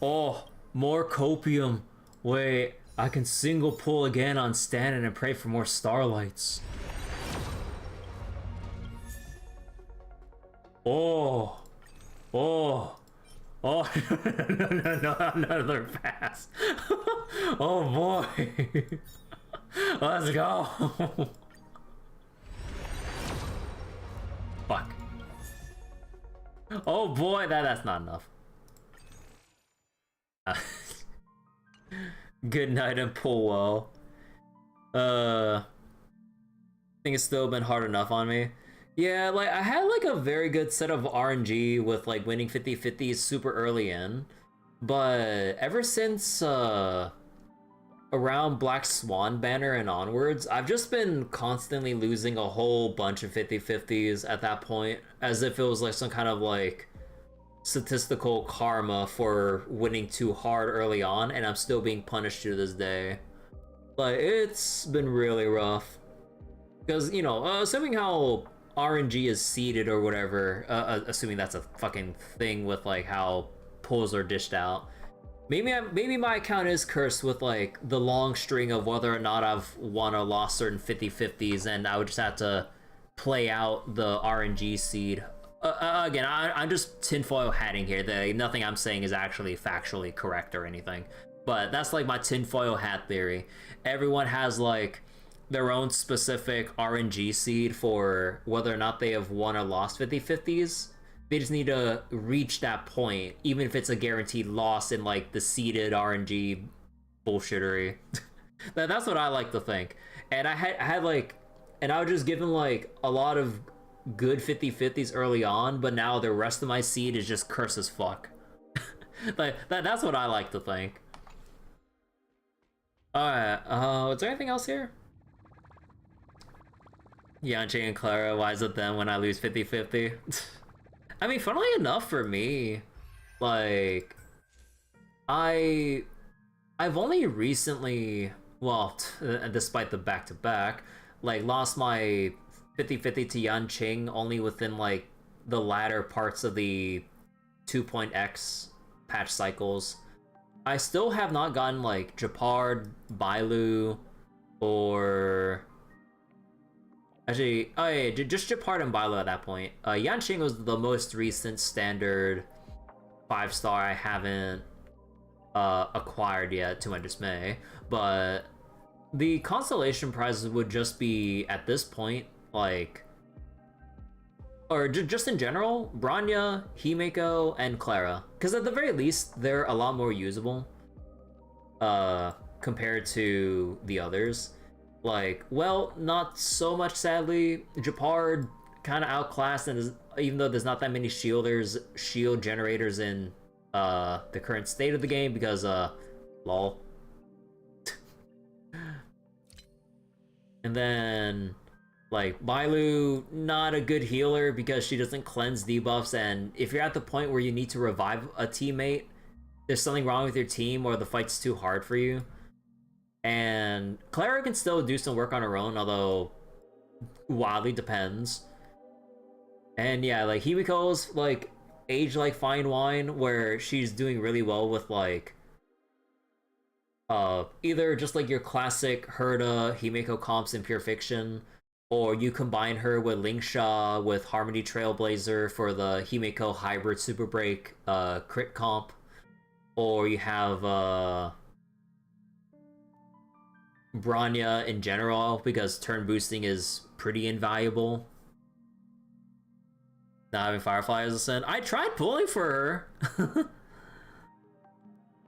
Oh, more copium. Wait, I can single pull again on standing and pray for more starlights. Oh. Oh. Oh, no, another pass. Oh boy. Let's go. Fuck. Oh boy, that's not enough. Good night and pull well. I think it's still been hard enough on me. Yeah, like, I had, like, a very good set of RNG with, like, winning 50-50s super early in. But ever since, around Black Swan banner and onwards, I've just been constantly losing a whole bunch of 50-50s at that point. As if it was, like, some kind of, like, statistical karma for winning too hard early on. And I'm still being punished to this day. Like, it's been really rough. Because, you know, assuming how RNG is seeded or whatever, assuming that's a fucking thing with like how pulls are dished out. Maybe my account is cursed with like the long string of whether or not I've won or lost certain 50-50s, and I would just have to play out the RNG seed. Again, I'm just tinfoil hatting here. Nothing I'm saying is actually factually correct or anything, but that's like my tinfoil hat theory. Everyone has like their own specific RNG seed for whether or not they have won or lost 50-50s. They just need to reach that point, even if it's a guaranteed loss in like the seeded RNG bullshittery. That's what I like to think. And I had like, and I was just given like a lot of good 50-50s early on, but now the rest of my seed is just curse as fuck. Like that's what I like to think. Alright, is there anything else here? Yanqing and Clara, why is it then when I lose 50-50? I mean, funnily enough for me, like, I've only recently, well, despite the back-to-back, like, lost my 50-50 to Yanqing only within, like, the latter parts of the 2.x patch cycles. I still have not gotten, like, Japard, Bailu, or... Actually, oh yeah, just Japard and Bailu at that point. Yanqing was the most recent standard 5-star I haven't acquired yet, to my dismay. But the constellation prizes would just be, at this point, like... Or just in general, Bronya, Himeko, and Clara. Because at the very least, they're a lot more usable compared to the others. Like, well, not so much, sadly. Japard kind of outclassed, and even though there's not that many shield generators in the current state of the game, because lol. And then, like, Bailu, not a good healer because she doesn't cleanse debuffs, and if you're at the point where you need to revive a teammate, there's something wrong with your team or the fight's too hard for you. And Clara can still do some work on her own, although wildly depends. And yeah, like, Himiko's, like, aged like fine wine, where she's doing really well with, like, either just like your classic Herta Himiko comps in Pure Fiction, or you combine her with Lingsha with Harmony Trailblazer for the Himiko Hybrid Super Break crit comp, or you have Bronya in general because turn boosting is pretty invaluable. Not having Firefly as a sin. I tried pulling for her.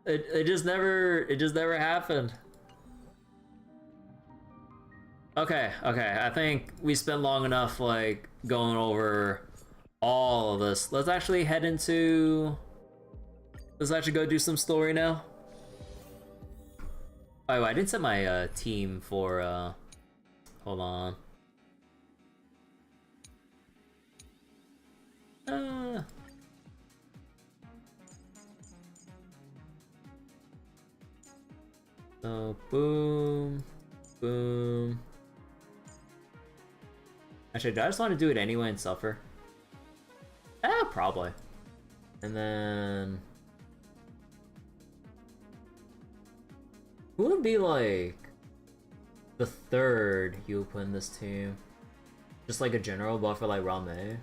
It just never happened. Okay, I think we spent long enough like going over all of this. Let's actually head into let's actually go do some story now. Oh, I didn't set my team for hold on. So boom, boom. Actually, do I just want to do it anyway and suffer? Probably. And then who would be like the third you would put in this team? Just like a general buff for like Rame.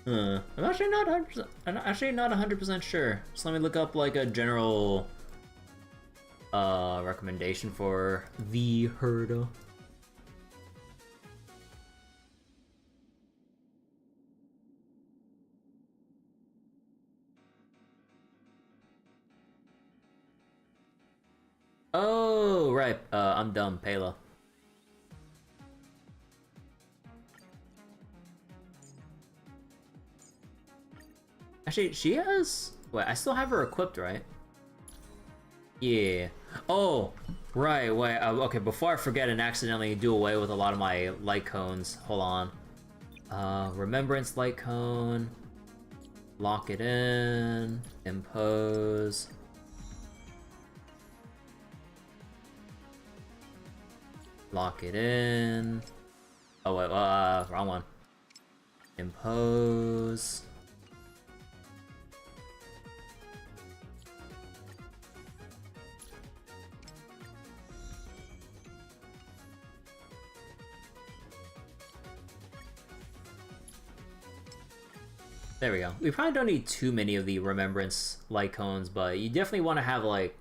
I'm actually not 100%. I'm actually not 100% sure. Just let me look up like a general recommendation for the Herta. Oh right, I'm dumb. Pela. Actually, she has... Wait, I still have her equipped, right? Yeah. Oh, right, wait, okay, before I forget and accidentally do away with a lot of my light cones, hold on. Remembrance light cone. Lock it in. Impose. Lock it in. Oh, wait, wrong one. Impose. There we go. We probably don't need too many of the Remembrance light cones, but you definitely want to have, like...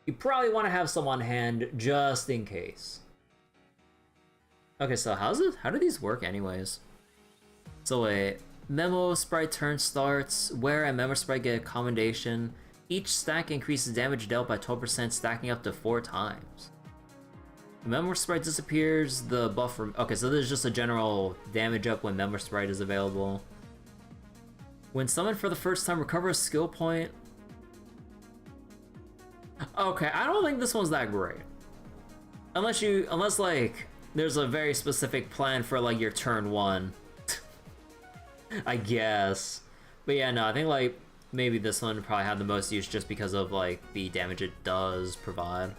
You probably want to have some on hand, just in case. Okay, so how do these work anyways? So wait, Memo Sprite turn starts, where and Memo Sprite get a commendation. Each stack increases damage dealt by 12%, stacking up to 4 times. The Memo Sprite disappears, the buff... Okay, so this is just a general damage up when Memo Sprite is available. When summoned for the first time, recover a skill point. Okay, I don't think this one's that great. Unless like, there's a very specific plan for like your turn 1. I guess. But yeah, no, I think like, maybe this one probably had the most use just because of like, the damage it does provide.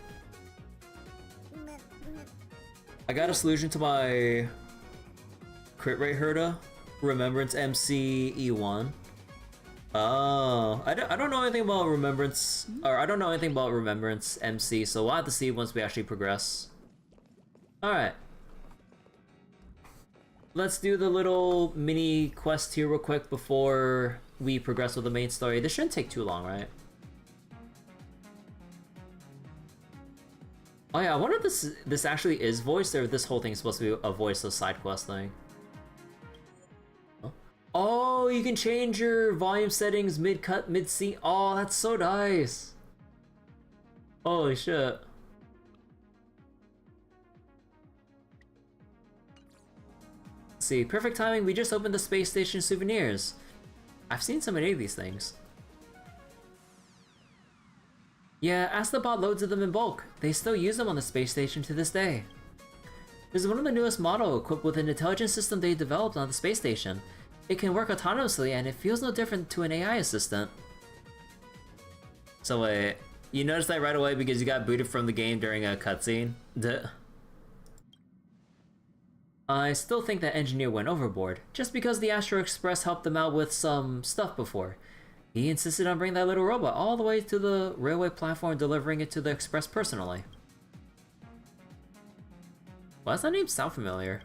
I got a solution to my crit rate Herta. Remembrance MC E1. Oh, I don't know anything about Remembrance, or I don't know anything about Remembrance MC, so we'll have to see once we actually progress. Alright. Let's do the little mini quest here real quick before we progress with the main story. This shouldn't take too long, right? Oh yeah, I wonder if this actually is voiced, or if this whole thing is supposed to be a voiceless side quest thing. Oh, you can change your volume settings mid-cut, mid-scene. Oh, that's so nice. Holy shit. Let's see, perfect timing. We just opened the space station souvenirs. I've seen so many of these things. Yeah, ask the bot loads of them in bulk. They still use them on the space station to this day. This is one of the newest model equipped with an intelligence system they developed on the space station. It can work autonomously and it feels no different to an AI assistant. So wait, you noticed that right away because you got booted from the game during a cutscene? Duh. I still think that engineer went overboard, just because the Astro Express helped them out with some stuff before. He insisted on bringing that little robot all the way to the railway platform, delivering it to the Express personally. Why does that name sound familiar?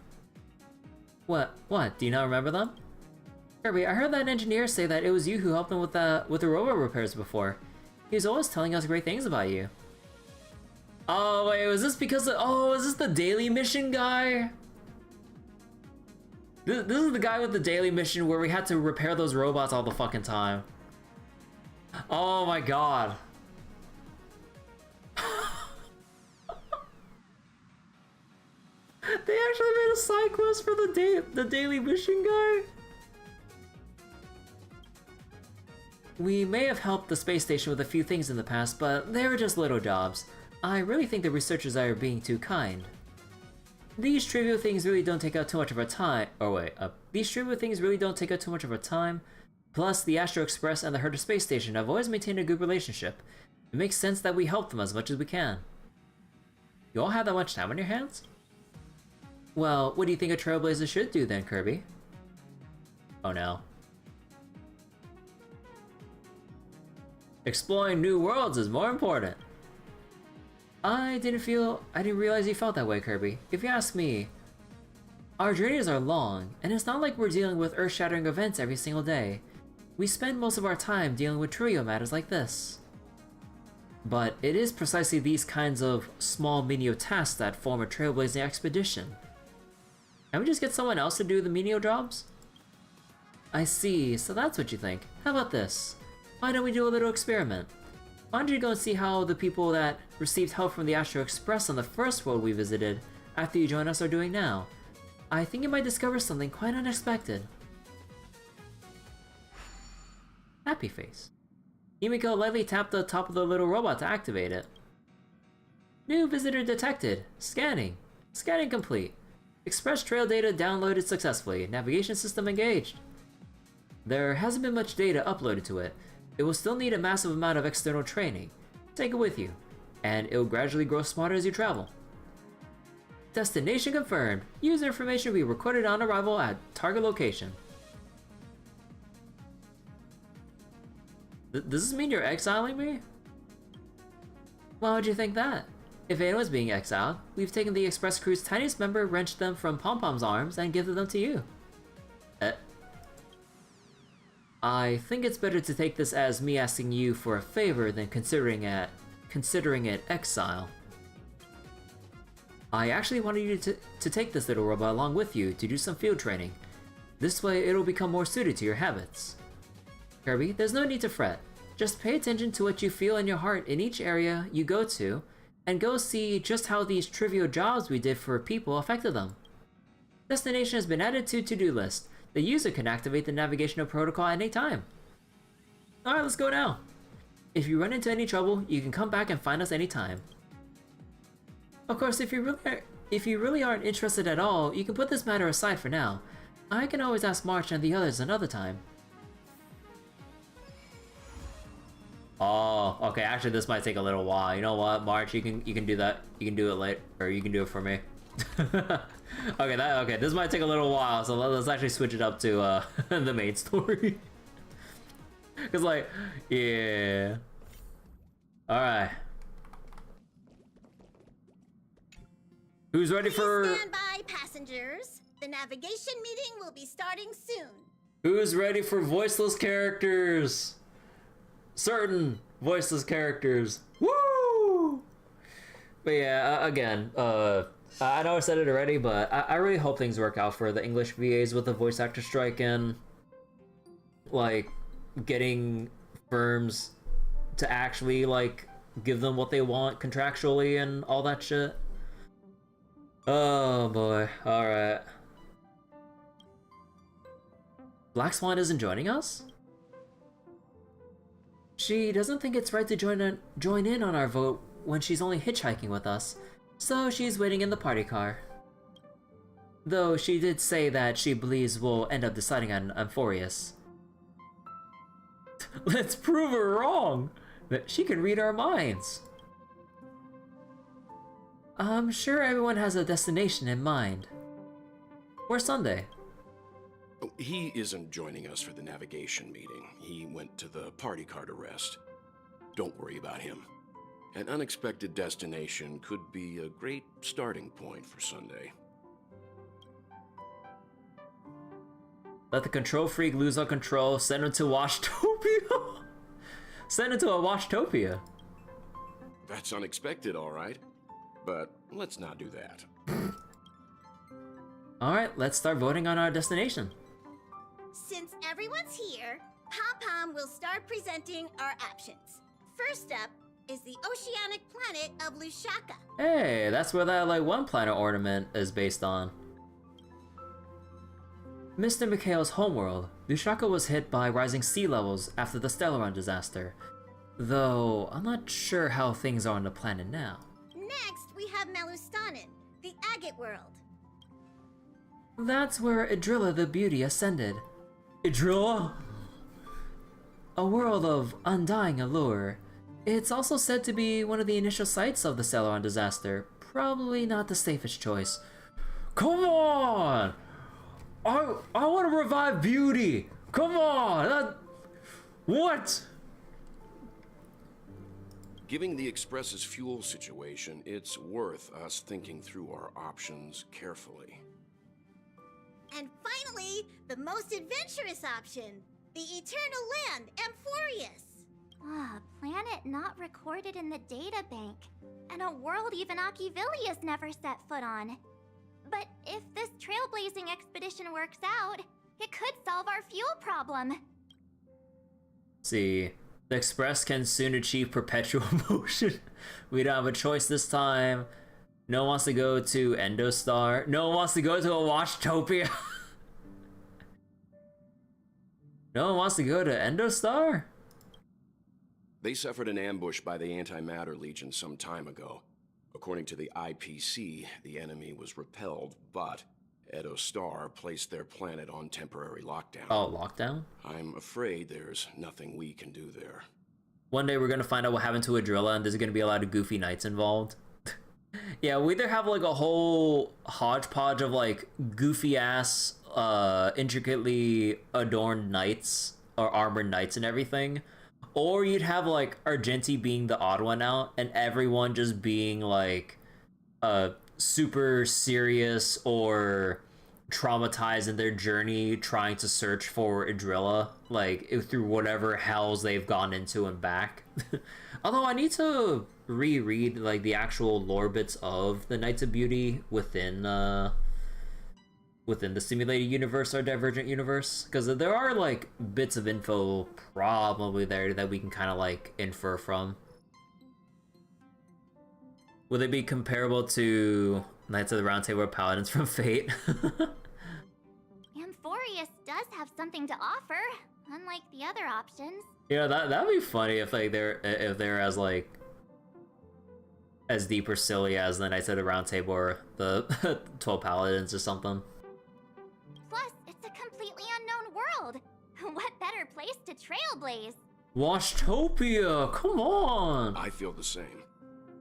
What? Do you not remember them? Kirby, I heard that engineer say that it was you who helped him with the robot repairs before. He was always telling us great things about you. Oh wait, was this because of, oh, is this the daily mission guy? This is the guy with the daily mission where we had to repair those robots all the fucking time. Oh my god. They actually made a side quest for the daily mission guy? We may have helped the space station with a few things in the past, but they were just little jobs. I really think the researchers are being too kind. These trivial things really don't take out too much of our time. These trivial things really don't take out too much of our time. Plus, the Astro Express and the Herta space station have always maintained a good relationship. It makes sense that we help them as much as we can. You all have that much time on your hands? Well, what do you think a trailblazer should do then, Kirby? Oh no. Exploring new worlds is more important. I didn't realize you felt that way, Kirby. If you ask me, our journeys are long, and it's not like we're dealing with earth-shattering events every single day. We spend most of our time dealing with trivial matters like this. But it is precisely these kinds of small menial tasks that form a trailblazing expedition. Can we just get someone else to do the menial jobs? I see, so that's what you think. How about this? Why don't we do a little experiment? Why don't you go and see how the people that received help from the Astro Express on the first world we visited after you join us are doing now? I think you might discover something quite unexpected. Happy face. Himiko lightly tapped the top of the little robot to activate it. New visitor detected. Scanning. Scanning complete. Express trail data downloaded successfully. Navigation system engaged. There hasn't been much data uploaded to it. It will still need a massive amount of external training. Take it with you, and it will gradually grow smarter as you travel. Destination confirmed. User information will be recorded on arrival at target location. Does this mean you're exiling me? Why would you think that? If anyone's being exiled, we've taken the Express crew's tiniest member, wrenched them from Pom-Pom's arms, and given them to you. I think it's better to take this as me asking you for a favor than considering it exile. I actually wanted you to take this little robot along with you to do some field training. This way it'll become more suited to your habits. Kirby, there's no need to fret. Just pay attention to what you feel in your heart in each area you go to, and go see just how these trivial jobs we did for people affected them. Destination has been added to to-do list. The user can activate the navigational protocol at any time. Alright, let's go now. If you run into any trouble, you can come back and find us anytime. Of course, if you really aren't interested at all, you can put this matter aside for now. I can always ask March and the others another time. Oh, okay, actually this might take a little while. You know what, March, you can do that. You can do it later, or you can do it for me. Okay, this might take a little while, so let's actually switch it up to the main story. Cause like, yeah. Alright. Who's ready for... Please stand by, passengers. The navigation meeting will be starting soon. Who's ready for voiceless characters? Certain voiceless characters. Woo! But yeah, again, I know I said it already, but I really hope things work out for the English VAs with the voice actor strike and like getting firms to actually like give them what they want contractually and all that shit. Oh boy, alright. Black Swan isn't joining us? She doesn't think it's right to join in on our vote when she's only hitchhiking with us, so she's waiting in the party car. Though she did say that she believes we'll end up deciding on Amphoreus. Let's prove her wrong! That she can read our minds. I'm sure everyone has a destination in mind. Where's Sunday? Oh, he isn't joining us for the navigation meeting. He went to the party car to rest. Don't worry about him. An unexpected destination could be a great starting point for Sunday. Let the control freak lose all control, send him to Washtopia? Send him to a Washtopia. That's unexpected, all right. But let's not do that. Alright, let's start voting on our destination. Since everyone's here, Pom-Pom will start presenting our options. First up is the oceanic planet of Lushaka. Hey, that's where that like one planet ornament is based on. Mr. Mikhail's homeworld, Lushaka was hit by rising sea levels after the Stellaron disaster. Though, I'm not sure how things are on the planet now. Next, we have Melustanin, the agate world. That's where Idrilla the Beauty ascended. Idrilla? A world of undying allure. It's also said to be one of the initial sites of the Stellaron disaster. Probably not the safest choice. Come on! I want to revive Beauty! Come on! What? Given the Express's fuel situation, it's worth us thinking through our options carefully. And finally, the most adventurous option, the eternal land, Amphoreus. Ah, a planet not recorded in the data bank, and a world even Akivilius never set foot on. But if this trailblazing expedition works out, it could solve our fuel problem. See, the Express can soon achieve perpetual motion. We don't have a choice this time. No one wants to go to Endostar. No one wants to go to a Washtopia. No one wants to go to Endostar? They suffered an ambush by the Antimatter Legion some time ago. According to the IPC, the enemy was repelled, but Edo Star placed their planet on temporary lockdown. Oh, lockdown? I'm afraid there's nothing we can do there. One day we're gonna find out what happened to Adrilla and there's gonna be a lot of goofy knights involved. Yeah, we either have like a whole hodgepodge of like goofy ass, intricately adorned knights or armored knights and everything. Or you'd have like Argenti being the odd one out and everyone just being like super serious or traumatized in their journey trying to search for Idrilla, like through whatever hells they've gone into and back. Although I need to reread like the actual lore bits of the Knights of Beauty within the simulated universe or divergent universe, because there are like bits of info probably there that we can kind of like infer from. Will they be comparable to Knights of the Round Table or Paladins from Fate? Amphoreus does have something to offer, unlike the other options. Yeah, that'd be funny if like they're as like as deep or silly as the Knights of the Round Table or the 12 Paladins or something. Plus, it's a completely unknown world. What better place to trailblaze? Washtopia, come on! I feel the same.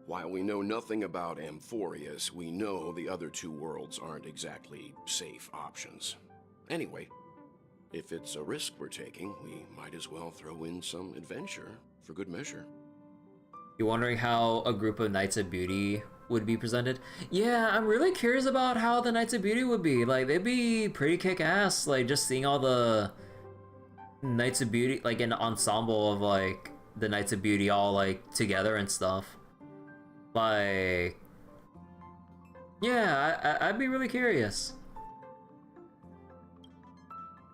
While we know nothing about Amphoreus, we know the other two worlds aren't exactly safe options. Anyway, if it's a risk we're taking, we might as well throw in some adventure for good measure. You're wondering how a group of Knights of Beauty would be presented? Yeah, I'm really curious about how the Knights of Beauty would be. Like, they'd be pretty kick-ass, like, just seeing all the Knights of Beauty, like, an ensemble of, like, the Knights of Beauty all, like, together and stuff. Like, yeah, I'd be really curious.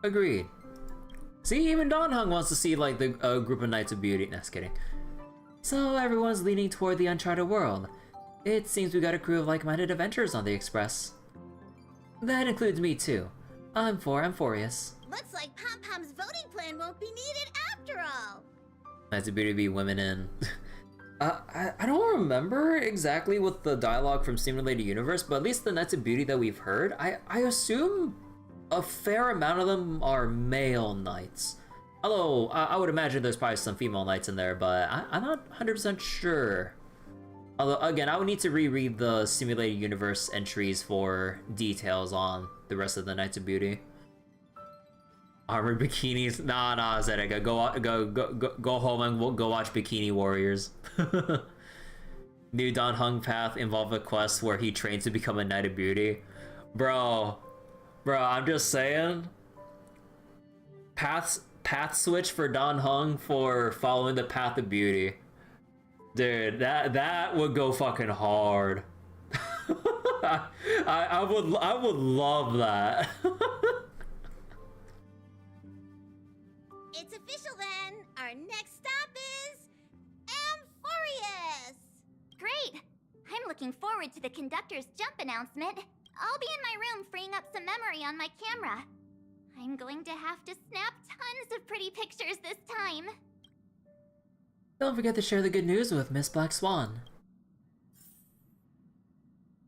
Agreed. See, even Don Hung wants to see, like, the group of Knights of Beauty. No, just kidding. So everyone's leaning toward the uncharted world. It seems we got a crew of like-minded adventurers on the Express. That includes me too. I'm for Amphoreus. Looks like Pom-Pom's voting plan won't be needed after all. Nights of Beauty be women in. I don't remember exactly what the dialogue from Simulated Universe, but at least the Nights of Beauty that we've heard, I assume a fair amount of them are male knights. Although, I would imagine there's probably some female knights in there, but I'm not 100% sure. Although, again, I would need to reread the Simulated Universe entries for details on the rest of the Nights of Beauty. Armored bikinis? Nah, Zedek, go home and we'll go watch Bikini Warriors. New Dan Heng path involve a quest where he trains to become a Knight of Beauty. Bro, I'm just saying. Path switch for Dan Heng for following the path of beauty. Dude, that would go fucking hard. I would love that. It's official then. Our next stop is Amphoreus. Great! I'm looking forward to the conductor's jump announcement. I'll be in my room freeing up some memory on my camera. I'm going to have to snap tons of pretty pictures this time. Don't forget to share the good news with Miss Black Swan.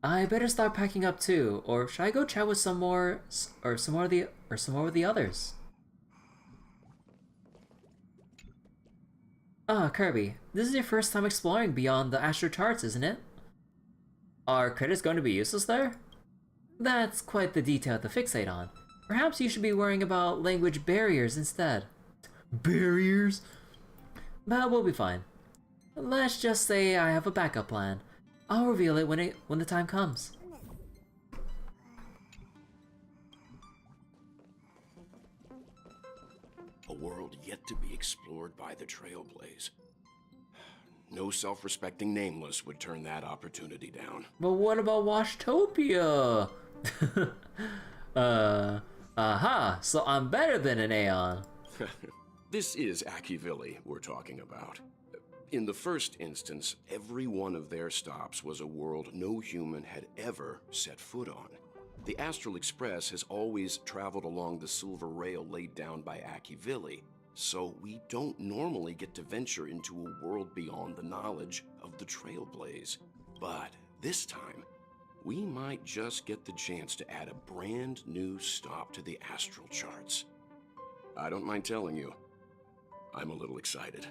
I better start packing up too, or should I go chat with some more with the others? Kirby, this is your first time exploring beyond the astral charts, isn't it? Are credits going to be useless there? That's quite the detail to fixate on. Perhaps you should be worrying about language barriers instead. Barriers? But we'll be fine. Let's just say I have a backup plan. I'll reveal it when the time comes. A world yet to be explored by the Trailblaze. No self-respecting nameless would turn that opportunity down. But what about Washtopia? Aha, so I'm better than an Aeon. This is Akivili we're talking about. In the first instance, every one of their stops was a world no human had ever set foot on. The Astral Express has always traveled along the silver rail laid down by Akivili, so we don't normally get to venture into a world beyond the knowledge of the Trailblaze. But this time, we might just get the chance to add a brand new stop to the Astral Charts. I don't mind telling you, I'm a little excited.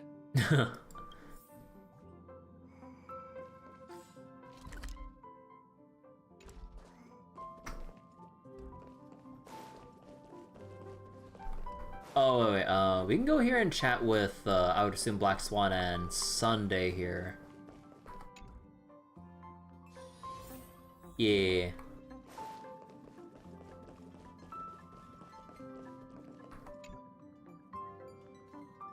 Oh, wait, we can go here and chat with, I would assume Black Swan and Sunday here. Yeah.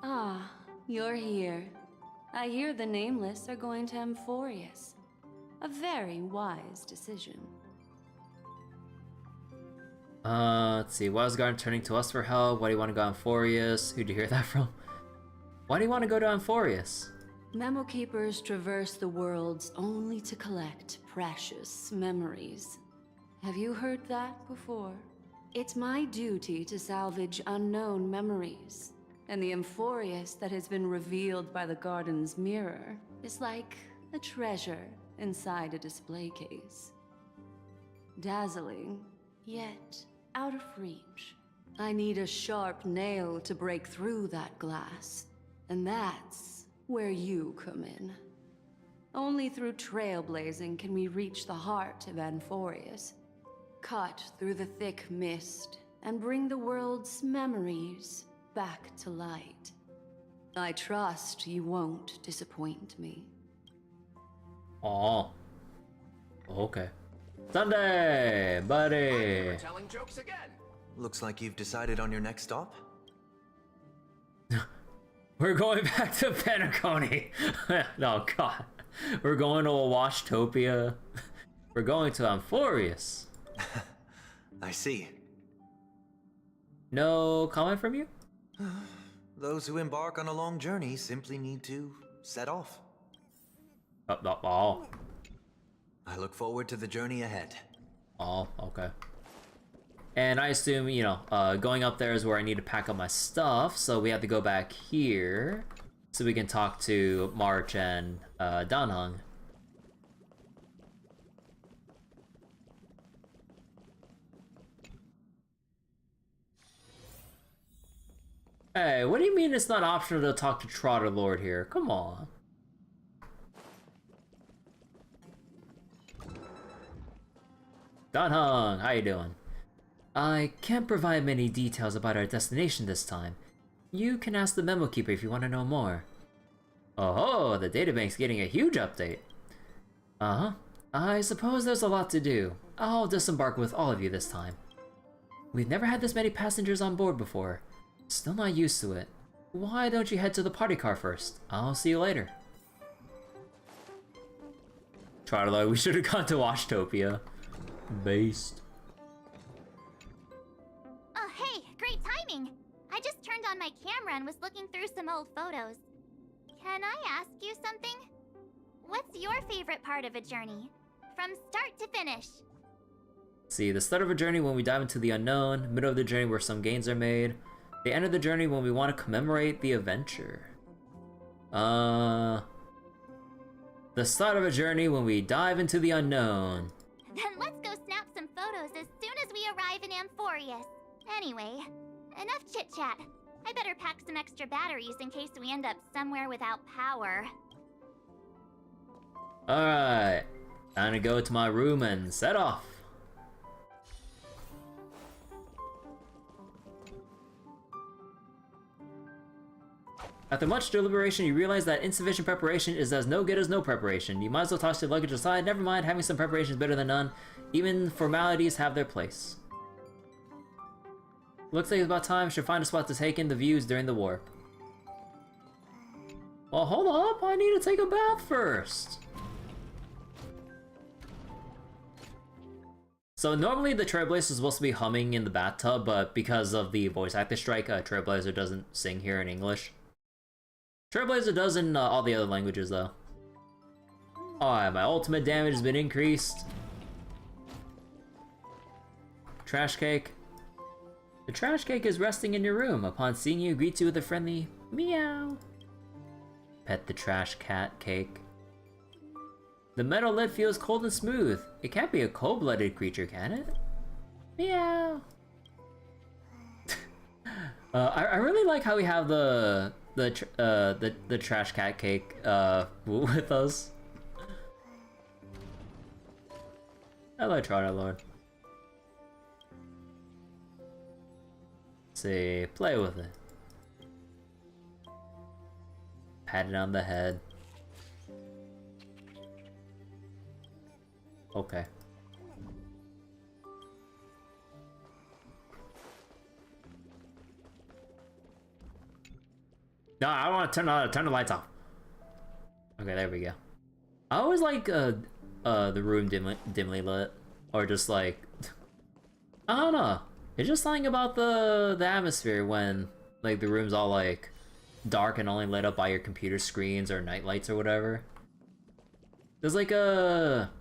Ah, you're here. I hear the Nameless are going to Amphoreus. A very wise decision. Let's see. Why is Garden turning to us for help? Why do you want to go to Amphoreus? Who'd you hear that from? Why do you want to go to Amphoreus? Memo Keepers traverse the worlds only to collect precious memories. Have you heard that before? It's my duty to salvage unknown memories. And the Amphoreus that has been revealed by the garden's mirror is like a treasure inside a display case. Dazzling, yet out of reach. I need a sharp nail to break through that glass. And that's where you come in. Only through trailblazing can we reach the heart of Amphoreus. Cut through the thick mist and bring the world's memories back to light. I trust you won't disappoint me. Oh. Okay. Sunday, buddy. You're telling jokes again. Looks like you've decided on your next stop. We're going back to Penacony. No, God. We're going to a Washtopia. We're going to Amphoreus. I see. No comment from you? Those who embark on a long journey simply need to set off. Oh. I look forward to the journey ahead. Oh, okay. And I assume, you know, going up there is where I need to pack up my stuff, so we have to go back here so we can talk to March and Danhong. Hey, what do you mean it's not optional to talk to Trotter Lord here? Come on. Danhong, how you doing? I can't provide many details about our destination this time. You can ask the Memo Keeper if you want to know more. Oh, the databank's getting a huge update. Uh-huh. I suppose there's a lot to do. I'll disembark with all of you this time. We've never had this many passengers on board before. Still not used to it. Why don't you head to the party car first? I'll see you later. Trotterlord, we should have gone to Washtopia. Based. Oh, hey, great timing. I just turned on my camera and was looking through some old photos. Can I ask you something? What's your favorite part of a journey? From start to finish. See, the start of a journey when we dive into the unknown, middle of the journey where some gains are made, the end of the journey when we want to commemorate the adventure. The start of a journey when we dive into the unknown. Then let's go snap some photos as soon as we arrive in Amphoreus. Anyway, enough chit-chat. I better pack some extra batteries in case we end up somewhere without power. Alright, time to go to my room and set off. After much deliberation, you realize that insufficient preparation is as no good as no preparation. You might as well toss your luggage aside. Never mind, having some preparation is better than none. Even formalities have their place. Looks like it's about time. Should find a spot to take in the views during the warp. Well, hold up. I need to take a bath first. So normally the Trailblazer is supposed to be humming in the bathtub, but because of the voice actor strike, Trailblazer doesn't sing here in English. Trailblazer does in all the other languages, though. Alright, my ultimate damage has been increased. Trash cake. The trash cake is resting in your room. Upon seeing you, greets you with a friendly meow. Pet the trash cat cake. The metal lid feels cold and smooth. It can't be a cold-blooded creature, can it? Meow. I really like how we have the trash cat cake with us. Hello, Trotter Lord. Let's see, play with it. Pat it on the head. Okay. No, I don't want to turn the lights off. Okay, there we go. I always like the room dimly lit, or just like I don't know. It's just something about the atmosphere when like the room's all like dark and only lit up by your computer screens or night lights or whatever. There's like a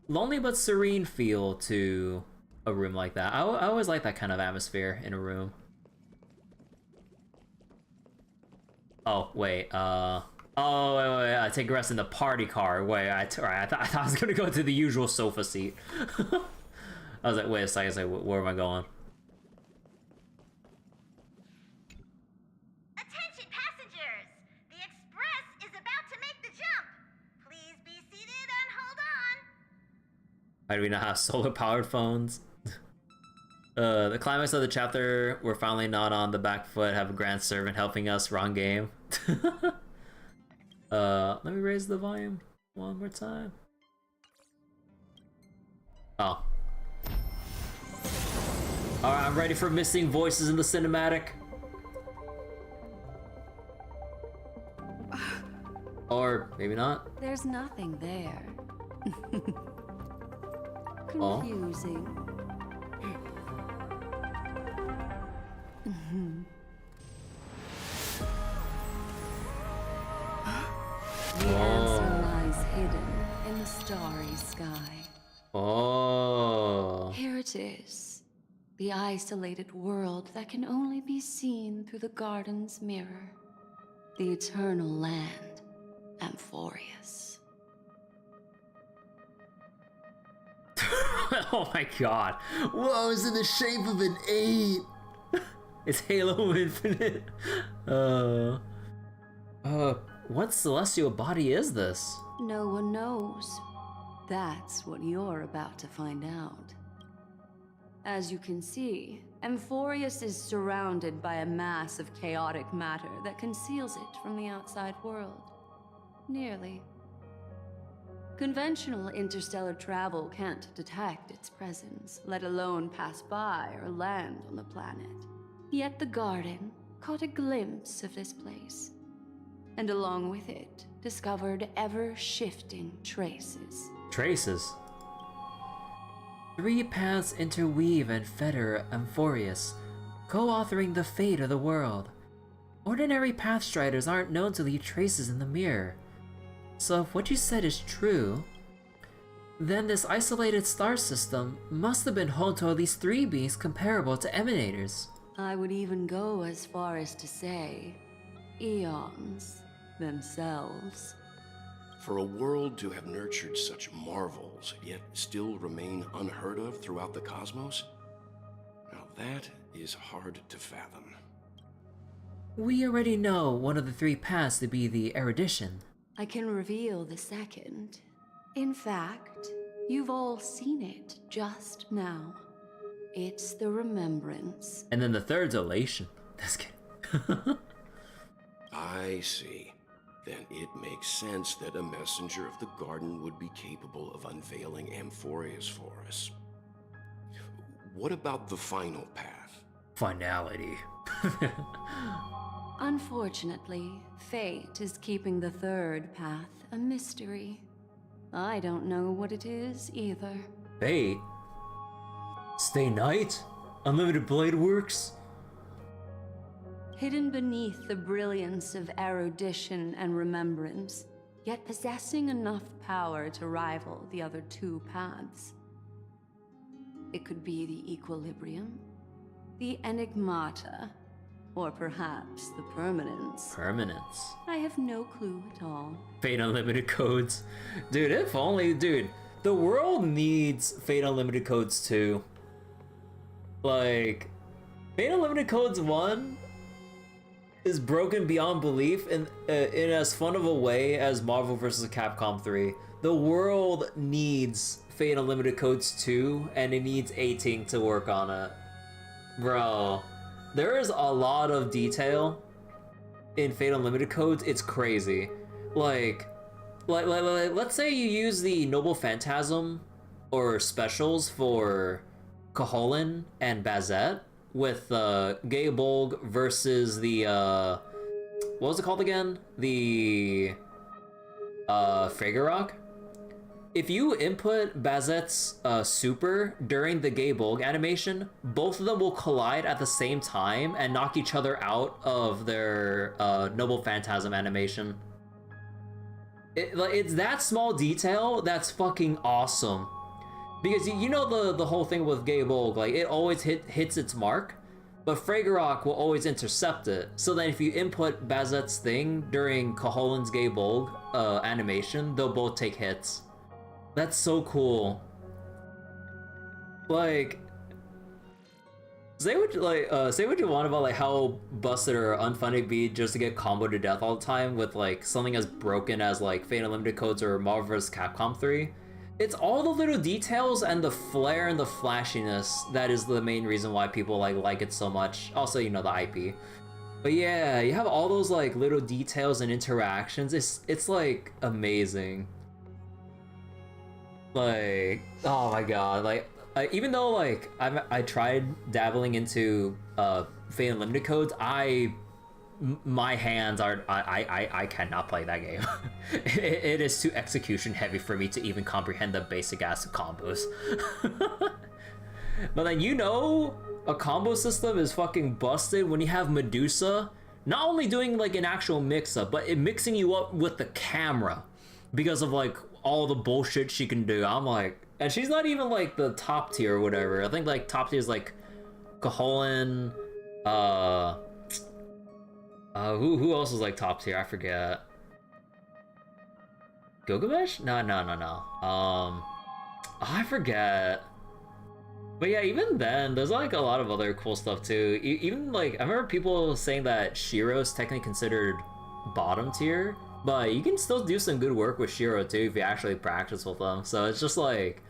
lonely but serene feel to a room like that. I always like that kind of atmosphere in a room. Oh, wait, oh, wait, I take a rest in the party car. Wait, I thought I was gonna go to the usual sofa seat. I was like, wait a second, where am I going? Attention passengers! The express is about to make the jump! Please be seated and hold on! Why do we not have solar-powered phones? The climax of the chapter, we're finally not on the back foot, have a grand servant helping us, wrong game. Let me raise the volume one more time. Oh. Alright, I'm ready for missing voices in the cinematic. Or maybe not. There's nothing there. Oh. Confusing. The answer lies hidden in the starry sky. Oh. Here it is. The isolated world that can only be seen through the garden's mirror. The eternal land, Amphoreus. Oh my god. Whoa, it's in the shape of an 8. It's Halo Infinite. What celestial body is this? No one knows. That's what you're about to find out. As you can see, Amphoreus is surrounded by a mass of chaotic matter that conceals it from the outside world. Nearly. Conventional interstellar travel can't detect its presence, let alone pass by or land on the planet. Yet the Garden caught a glimpse of this place, and along with it, discovered ever-shifting traces. Traces? 3 paths interweave and fetter Amphoreus, co-authoring the fate of the world. Ordinary pathstriders aren't known to leave traces in the mirror. So if what you said is true, then this isolated star system must have been home to at least 3 beings comparable to Emanators. I would even go as far as to say, eons themselves. For a world to have nurtured such marvels, yet still remain unheard of throughout the cosmos? Now that is hard to fathom. We already know one of the 3 paths to be the erudition. I can reveal the second. In fact, you've all seen it just now. It's the remembrance. And then the third's elation. Just kidding. I see. Then it makes sense that a messenger of the garden would be capable of unveiling Amphoreus for us. What about the final path? Finality. Unfortunately, fate is keeping the third path a mystery. I don't know what it is either. Fate? Stay Night? Unlimited Blade Works? Hidden beneath the brilliance of erudition and remembrance, yet possessing enough power to rival the other 2 paths. It could be the Equilibrium, the Enigmata, or perhaps the Permanence. Permanence. I have no clue at all. Fate Unlimited Codes. Dude, if only, dude, the world needs Fate Unlimited Codes too. Like, Fate Unlimited Codes 1 is broken beyond belief in as fun of a way as Marvel vs. Capcom 3. The world needs Fate Unlimited Codes 2, and it needs 18 to work on it. Bro, there is a lot of detail in Fate Unlimited Codes. It's crazy. Like, let's say you use the Noble Phantasm or specials for Koholin and Bazette with Gaybolg versus the what was it called again? The Fragorok. If you input Bazette's super during the Gaybolg animation, both of them will collide at the same time and knock each other out of their Noble Phantasm animation. It's that small detail that's fucking awesome. Because you know the whole thing with Gaybolg, like it always hits its mark, but Fragorok will always intercept it. So then if you input Bazette's thing during Koholin's Gaybolg animation, they'll both take hits. That's so cool. Like, say what you want about like how busted or unfun it'd be just to get comboed to death all the time with like something as broken as like Fate Unlimited Codes or Marvel vs. Capcom 3. It's all the little details and the flair and the flashiness that is the main reason why people like it so much. Also, you know, the IP. But yeah, you have all those like little details and interactions. It's like amazing. Like, oh my god, like even though like I tried dabbling into Fate Unlimited Codes, my hands are I cannot play that game. It is too execution heavy for me to even comprehend the basic ass combos. But then you know a combo system is fucking busted when you have Medusa not only doing like an actual mix-up, but it mixing you up with the camera because of like all the bullshit she can do. I'm like, and she's not even like the top tier or whatever. I think like top tier is like Koholin, Who else was like top tier? I forget. Gilgamesh? No. I forget. But yeah, even then, there's like a lot of other cool stuff too. Even like, I remember people saying that Shiro's technically considered bottom tier, but you can still do some good work with Shiro too if you actually practice with them. So it's just like,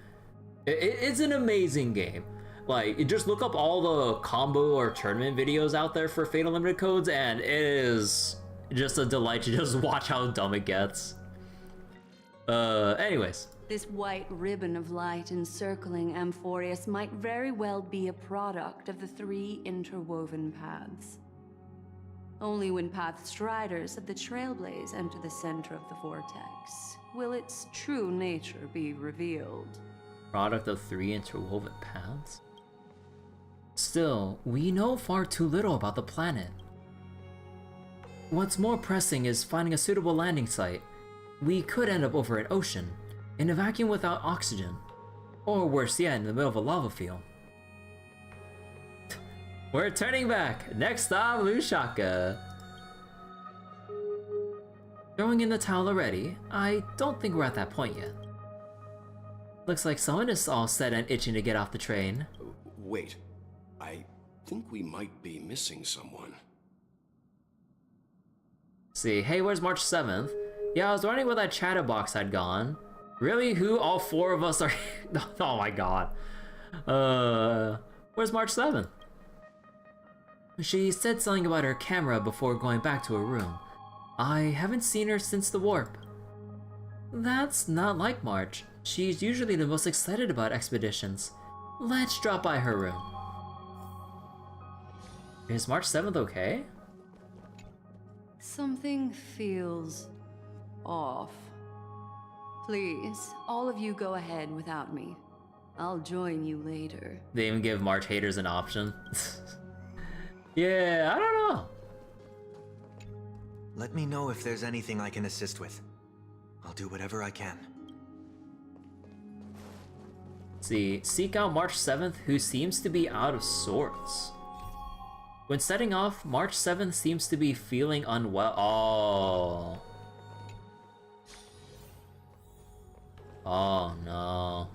it's an amazing game. Like, you just look up all the combo or tournament videos out there for Fate Unlimited codes, and it is just a delight to just watch how dumb it gets. Anyways. This white ribbon of light encircling Amphoreus might very well be a product of the 3 interwoven paths. Only when path striders of the Trailblaze enter the center of the vortex will its true nature be revealed. Product of 3 interwoven paths? Still, we know far too little about the planet. What's more pressing is finding a suitable landing site. We could end up over an ocean, in a vacuum without oxygen, or worse yet, in the middle of a lava field. We're turning back! Next stop, Lusaka! Throwing in the towel already? I don't think we're at that point yet. Looks like someone is all set and itching to get off the train. Wait. I think we might be missing someone. See, hey, where's March 7th? Yeah, I was wondering where that chatterbox had gone. Really? Who? All 4 of us are... Oh my god. Where's March 7th? She said something about her camera before going back to her room. I haven't seen her since the warp. That's not like March. She's usually the most excited about expeditions. Let's drop by her room. Is March 7th okay? Something feels off. Please, all of you go ahead without me. I'll join you later. They even give March haters an option. Yeah, I don't know. Let me know if there's anything I can assist with. I'll do whatever I can. See, seek out March 7th, who seems to be out of sorts. When setting off, March 7th seems to be feeling unwell. Oh. Oh no.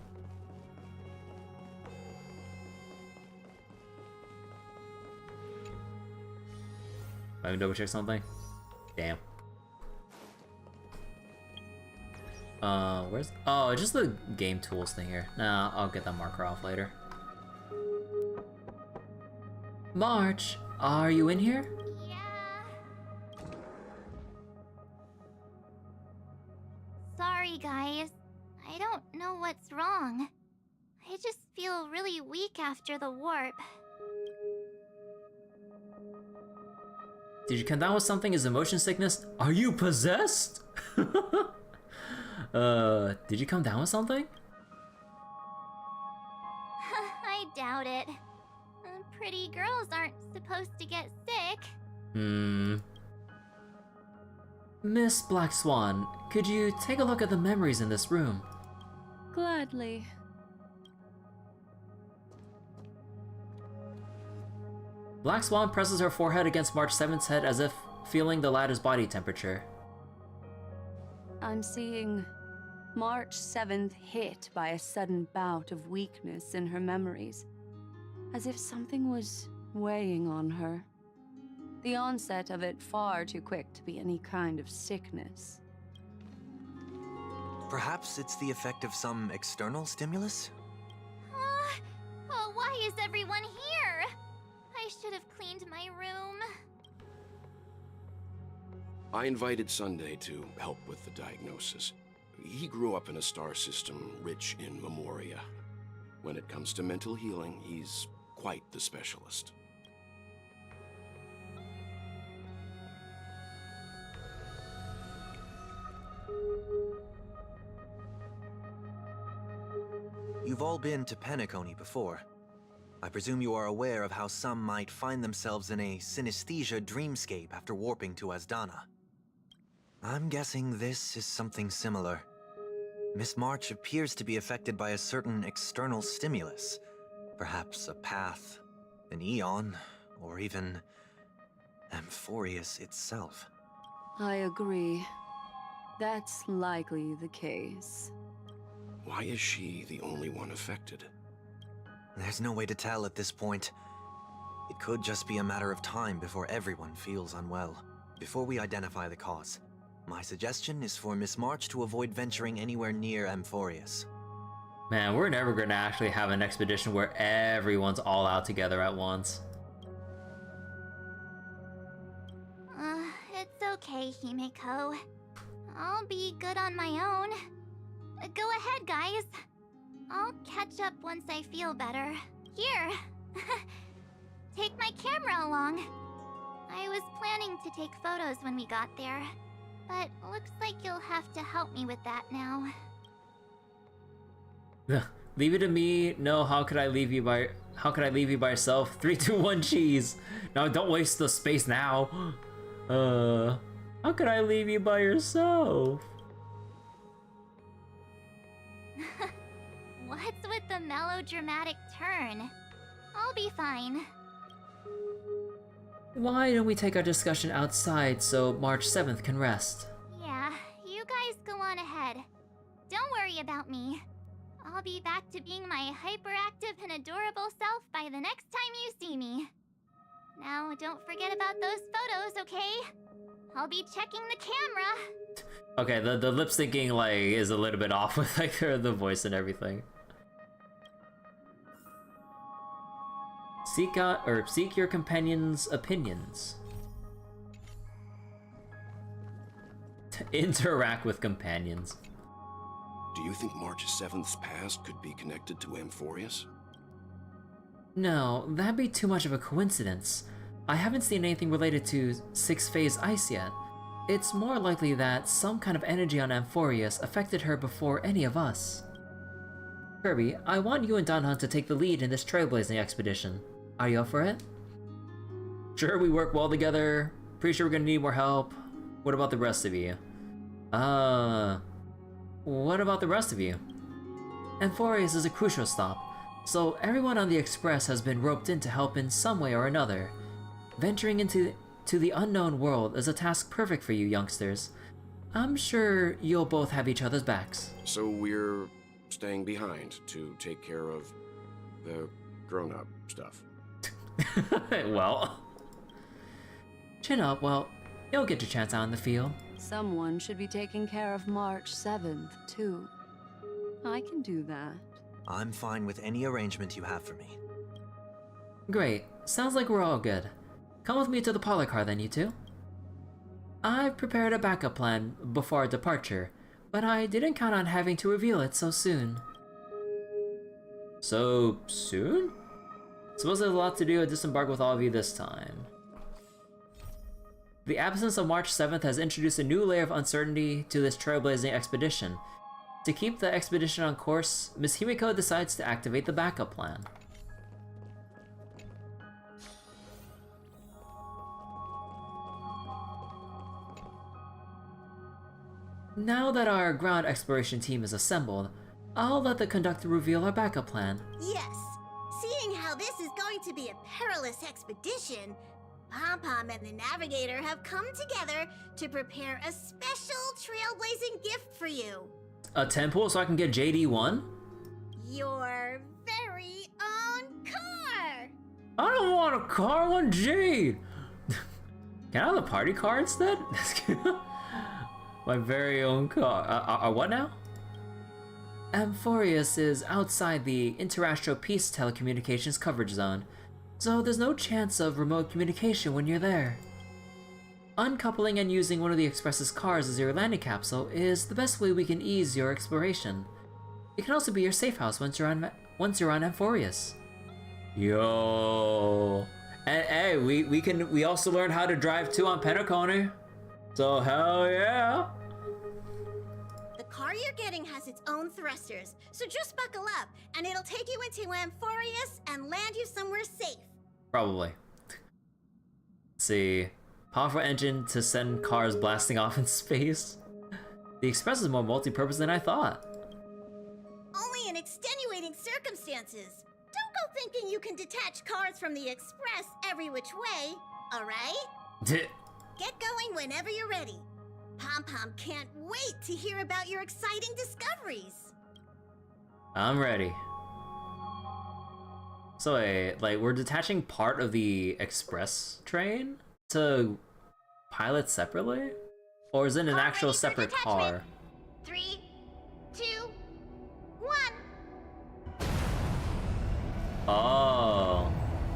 Let me double check something. Damn. Where's... Oh, just the game tools thing here. Nah, I'll get that marker off later. March, are you in here? Yeah. Sorry, guys. I don't know what's wrong. I just feel really weak after the warp. Did you come down with something? Is it motion sickness? Are you possessed? Did you come down with something? I doubt it. Pretty girls aren't supposed to get sick. Miss Black Swan, could you take a look at the memories in this room? Gladly. Black Swan presses her forehead against March 7th's head as if feeling the latter's body temperature. I'm seeing March 7th hit by a sudden bout of weakness in her memories, as if something was weighing on her. The onset of it far too quick to be any kind of sickness. Perhaps it's the effect of some external stimulus? Oh, why is everyone here? I should have cleaned my room. I invited Sunday to help with the diagnosis. He grew up in a star system rich in memoria. When it comes to mental healing, he's quite the specialist. You've all been to Penacony before. I presume you are aware of how some might find themselves in a synesthesia dreamscape after warping to Asdana. I'm guessing this is something similar. Miss March appears to be affected by a certain external stimulus. Perhaps a path, an eon, or even Amphoreus itself. I agree. That's likely the case. Why is she the only one affected? There's no way to tell at this point. It could just be a matter of time before everyone feels unwell. Before we identify the cause, my suggestion is for Miss March to avoid venturing anywhere near Amphoreus. Man, we're never gonna actually have an expedition where everyone's all out together at once. It's okay, Himeko. I'll be good on my own. Go ahead, guys. I'll catch up once I feel better. Here. Take my camera along. I was planning to take photos when we got there, but looks like you'll have to help me with that now. Leave it to me. No, how could I leave you by yourself? 3, 2, 1, cheese. No, don't waste the space now. How could I leave you by yourself? What's with the melodramatic turn? I'll be fine. Why don't we take our discussion outside so March 7th can rest? Yeah, you guys go on ahead. Don't worry about me. I'll be back to being my hyperactive and adorable self by the next time you see me. Now, don't forget about those photos, okay? I'll be checking the camera. Okay, the lip syncing like is a little bit off with like the voice and everything. Seek your companion's opinions. Interact with companions. Do you think March 7th's past could be connected to Amphoreus? No, that'd be too much of a coincidence. I haven't seen anything related to 6-phase ice yet. It's more likely that some kind of energy on Amphoreus affected her before any of us. Kirby, I want you and Danhan to take the lead in this trailblazing expedition. Are you up for it? Sure, we work well together. Pretty sure we're gonna need more help. What about the rest of you? What about the rest of you? Amphoreus is a crucial stop, so everyone on the Express has been roped in to help in some way or another. Venturing into the unknown world is a task perfect for you youngsters. I'm sure you'll both have each other's backs. So we're staying behind to take care of the grown-up stuff. Well. Chin up, well, you'll get your chance out in the field. Someone should be taking care of March 7th, too. I can do that. I'm fine with any arrangement you have for me. Great. Sounds like we're all good. Come with me to the parlor car then, you two. I've prepared a backup plan before our departure, but I didn't count on having to reveal it so soon. So soon? Suppose there's a lot to do at disembark with all of you this time. The absence of March 7th has introduced a new layer of uncertainty to this trailblazing expedition. To keep the expedition on course, Miss Himeko decides to activate the backup plan. Now that our ground exploration team is assembled, I'll let the conductor reveal our backup plan. Yes. Seeing how this is going to be a perilous expedition, Pom-Pom and the Navigator have come together to prepare a special trailblazing gift for you. A temple so I can get JD1? Your very own car! I don't want a car, I want Jade! Can I have a party car instead? My very own car. What now? Amphoreus is outside the Interastral Peace Telecommunications coverage zone, so there's no chance of remote communication when you're there. Uncoupling and using one of the Express's cars as your landing capsule is the best way we can ease your exploration. It can also be your safe house once you're on Amphoreus. Yo, and hey, we also learned how to drive too on Penacony. So hell yeah! The car you're getting has its own thrusters, so just buckle up, and it'll take you into Amphoreus and land you somewhere safe. Probably. Let's see. Powerful engine to send cars blasting off in space. The Express is more multi-purpose than I thought. Only in extenuating circumstances. Don't go thinking you can detach cars from the Express every which way, alright? Get going whenever you're ready. Pom Pom can't wait to hear about your exciting discoveries. I'm ready. So wait, like we're detaching part of the express train to pilot separately? Or is it an actual separate car? 3, 2, 1. Oh.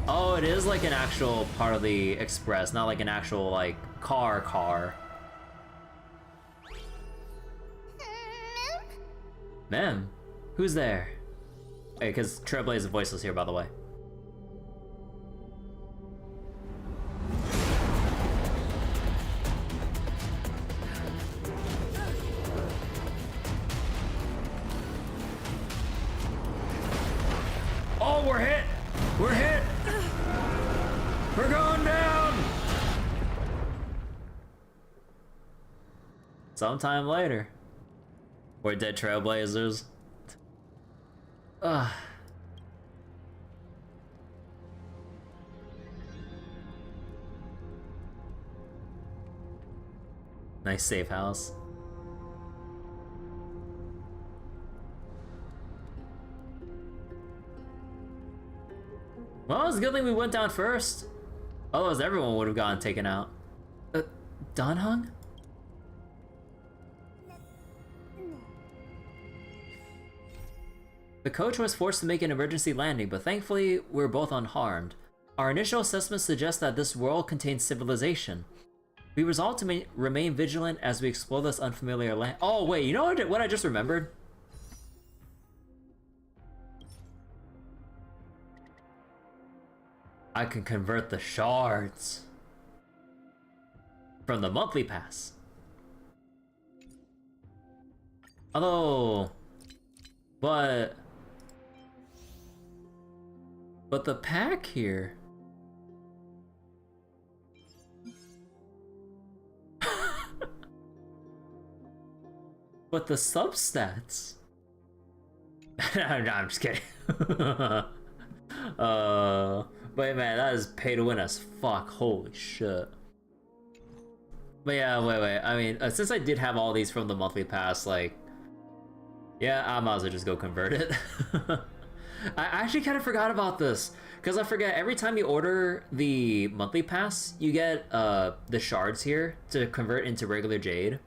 Oh, it is like an actual part of the express, not like an actual like car. Ma'am, who's there? Hey, because Trailblaze's voice is here, by the way. Oh, we're hit! We're hit! We're going down! Sometime later. We're dead Trailblazers. Ugh. Nice safe house. Well, it's a good thing we went down first. Otherwise, everyone would have gotten taken out. Danhong? The coach was forced to make an emergency landing, but thankfully, we're both unharmed. Our initial assessment suggests that this world contains civilization. We resolve to remain vigilant as we explore this unfamiliar land. Oh, wait, you know what I just remembered? I can convert the shards from the monthly pass. Although, but the pack here. But the substats. No, I'm just kidding. Wait, man, that is pay to win as fuck. Holy shit. But yeah, wait. I mean, since I did have all these from the monthly pass, like, yeah, I might as well just go convert it. I actually kind of forgot about this, because I forget every time you order the monthly pass, you get the shards here to convert into regular jade.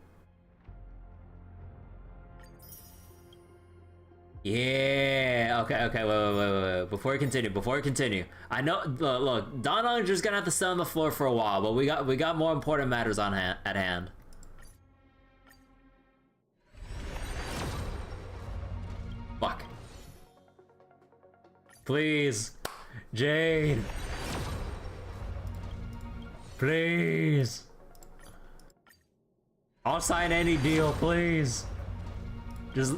Yeah, okay, wait. Before we continue. I know, look, Danhong just gonna have to sit on the floor for a while, but we got more important matters at hand. Fuck. Please, Jade. Please. I'll sign any deal, please. Just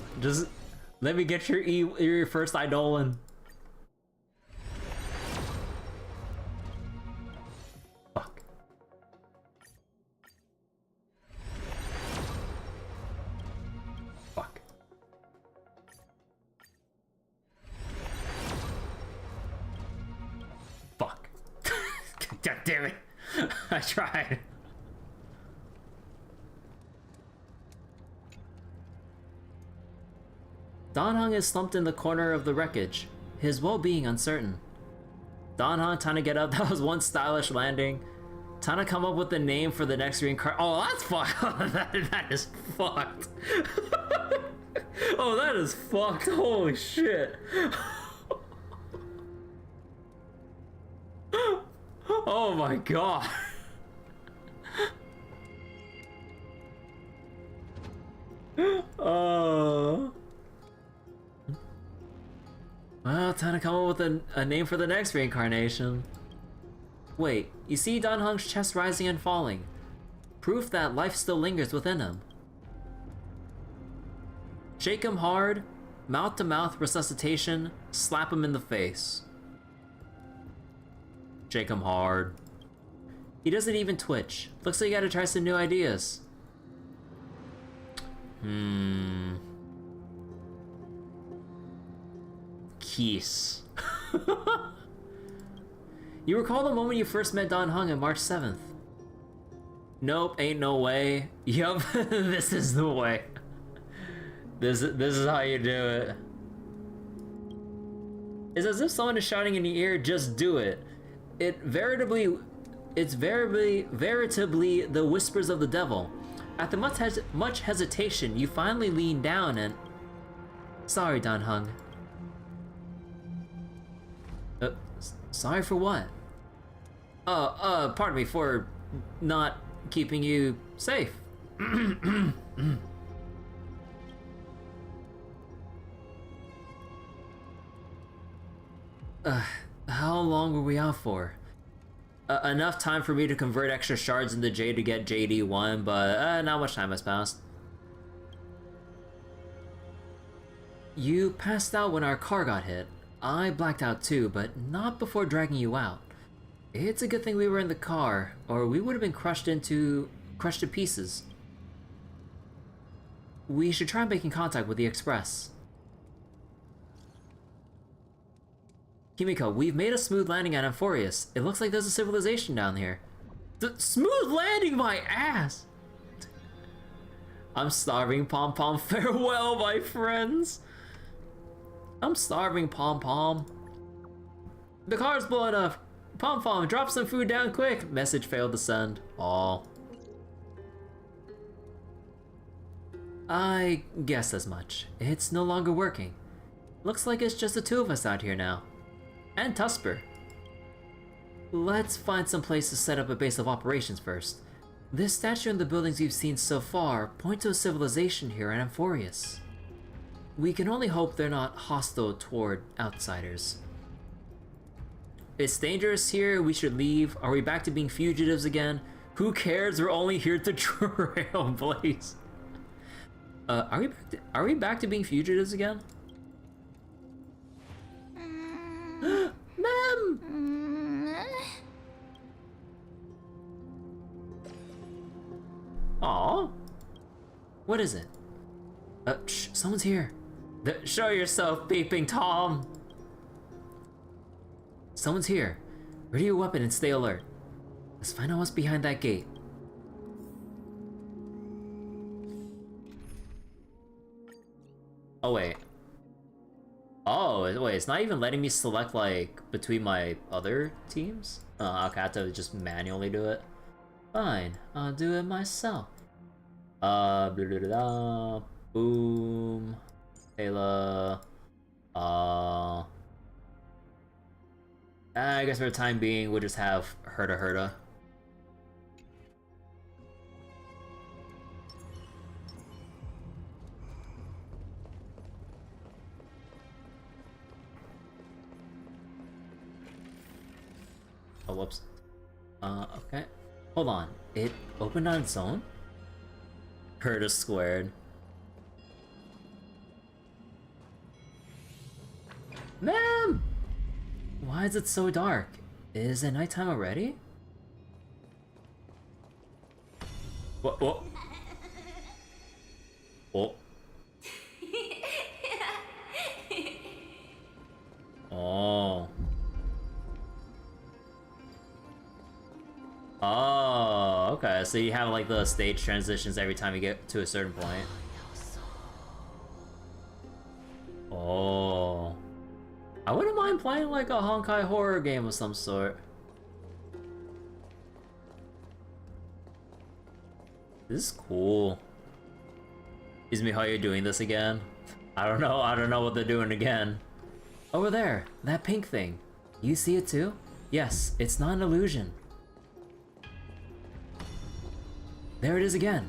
let me get your first Eidolon. Fuck. Fuck. Fuck. God damn it. I tried. Danhong is slumped in the corner of the wreckage, his well-being uncertain. Danhong, time to get up. That was one stylish landing. Time to come up with the name for the next reincarnation. Oh, that's fucked. that is fucked. Oh, that is fucked. Holy shit. Oh my god. Oh. Well, time to come up with a name for the next reincarnation. Wait, you see Danhong's chest rising and falling. Proof that life still lingers within him. Shake him hard, mouth-to-mouth resuscitation, slap him in the face. Shake him hard. He doesn't even twitch. Looks like you gotta try some new ideas. Kiss. You recall the moment you first met Danhong on March 7th. Nope, ain't no way. Yup, this is the way. This is how you do it. It's as if someone is shouting in your ear, just do it. It's veritably the whispers of the devil. After much hesitation, you finally lean down and... Sorry, Dan Hung. Sorry for what? Pardon me for not keeping you safe. How long were we out for? Enough time for me to convert extra shards into Jade to get JD1, but not much time has passed. You passed out when our car got hit. I blacked out too, but not before dragging you out. It's a good thing we were in the car, or we would have been crushed to pieces. We should try making contact with the Express. Kimiko, we've made a smooth landing at Amphoreus. It looks like there's a civilization down here. Smooth landing, my ass! I'm starving, Pom Pom. Farewell, my friends. I'm starving, Pom Pom. The car's blowing up. Pom Pom, drop some food down quick. Message failed to send. Aw. I guessed as much. It's no longer working. Looks like it's just the two of us out here now. And Tusper. Let's find some place to set up a base of operations first. This statue and the buildings you've seen so far point to a civilization here in Amphoreus. We can only hope they're not hostile toward outsiders. It's dangerous here, we should leave. Are we back to being fugitives again? Who cares, we're only here to trailblaze. Are we back to being fugitives again? Ma'am! Aw. What is it? Shh, someone's here. Show yourself, Peeping Tom! Someone's here. Ready your weapon and stay alert. Let's find out what's behind that gate. Oh wait. Oh wait, it's not even letting me select like between my other teams? Okay, I have to just manually do it. Fine, I'll do it myself. Blah, blah, blah, blah. Boom. Ayla. I guess for the time being, we'll just have Herta. Oh, whoops. Okay. Hold on. It opened on its own? Herta squared. Ma'am! Why is it so dark? Is it nighttime already? What? What? Oh. Oh. Oh, okay. So you have like the stage transitions every time you get to a certain point. Oh. I wouldn't mind playing like a Honkai horror game of some sort. This is cool. Excuse me, how you're doing this again? I don't know what they're doing again. Over there, that pink thing. You see it too? Yes, it's not an illusion. There it is again.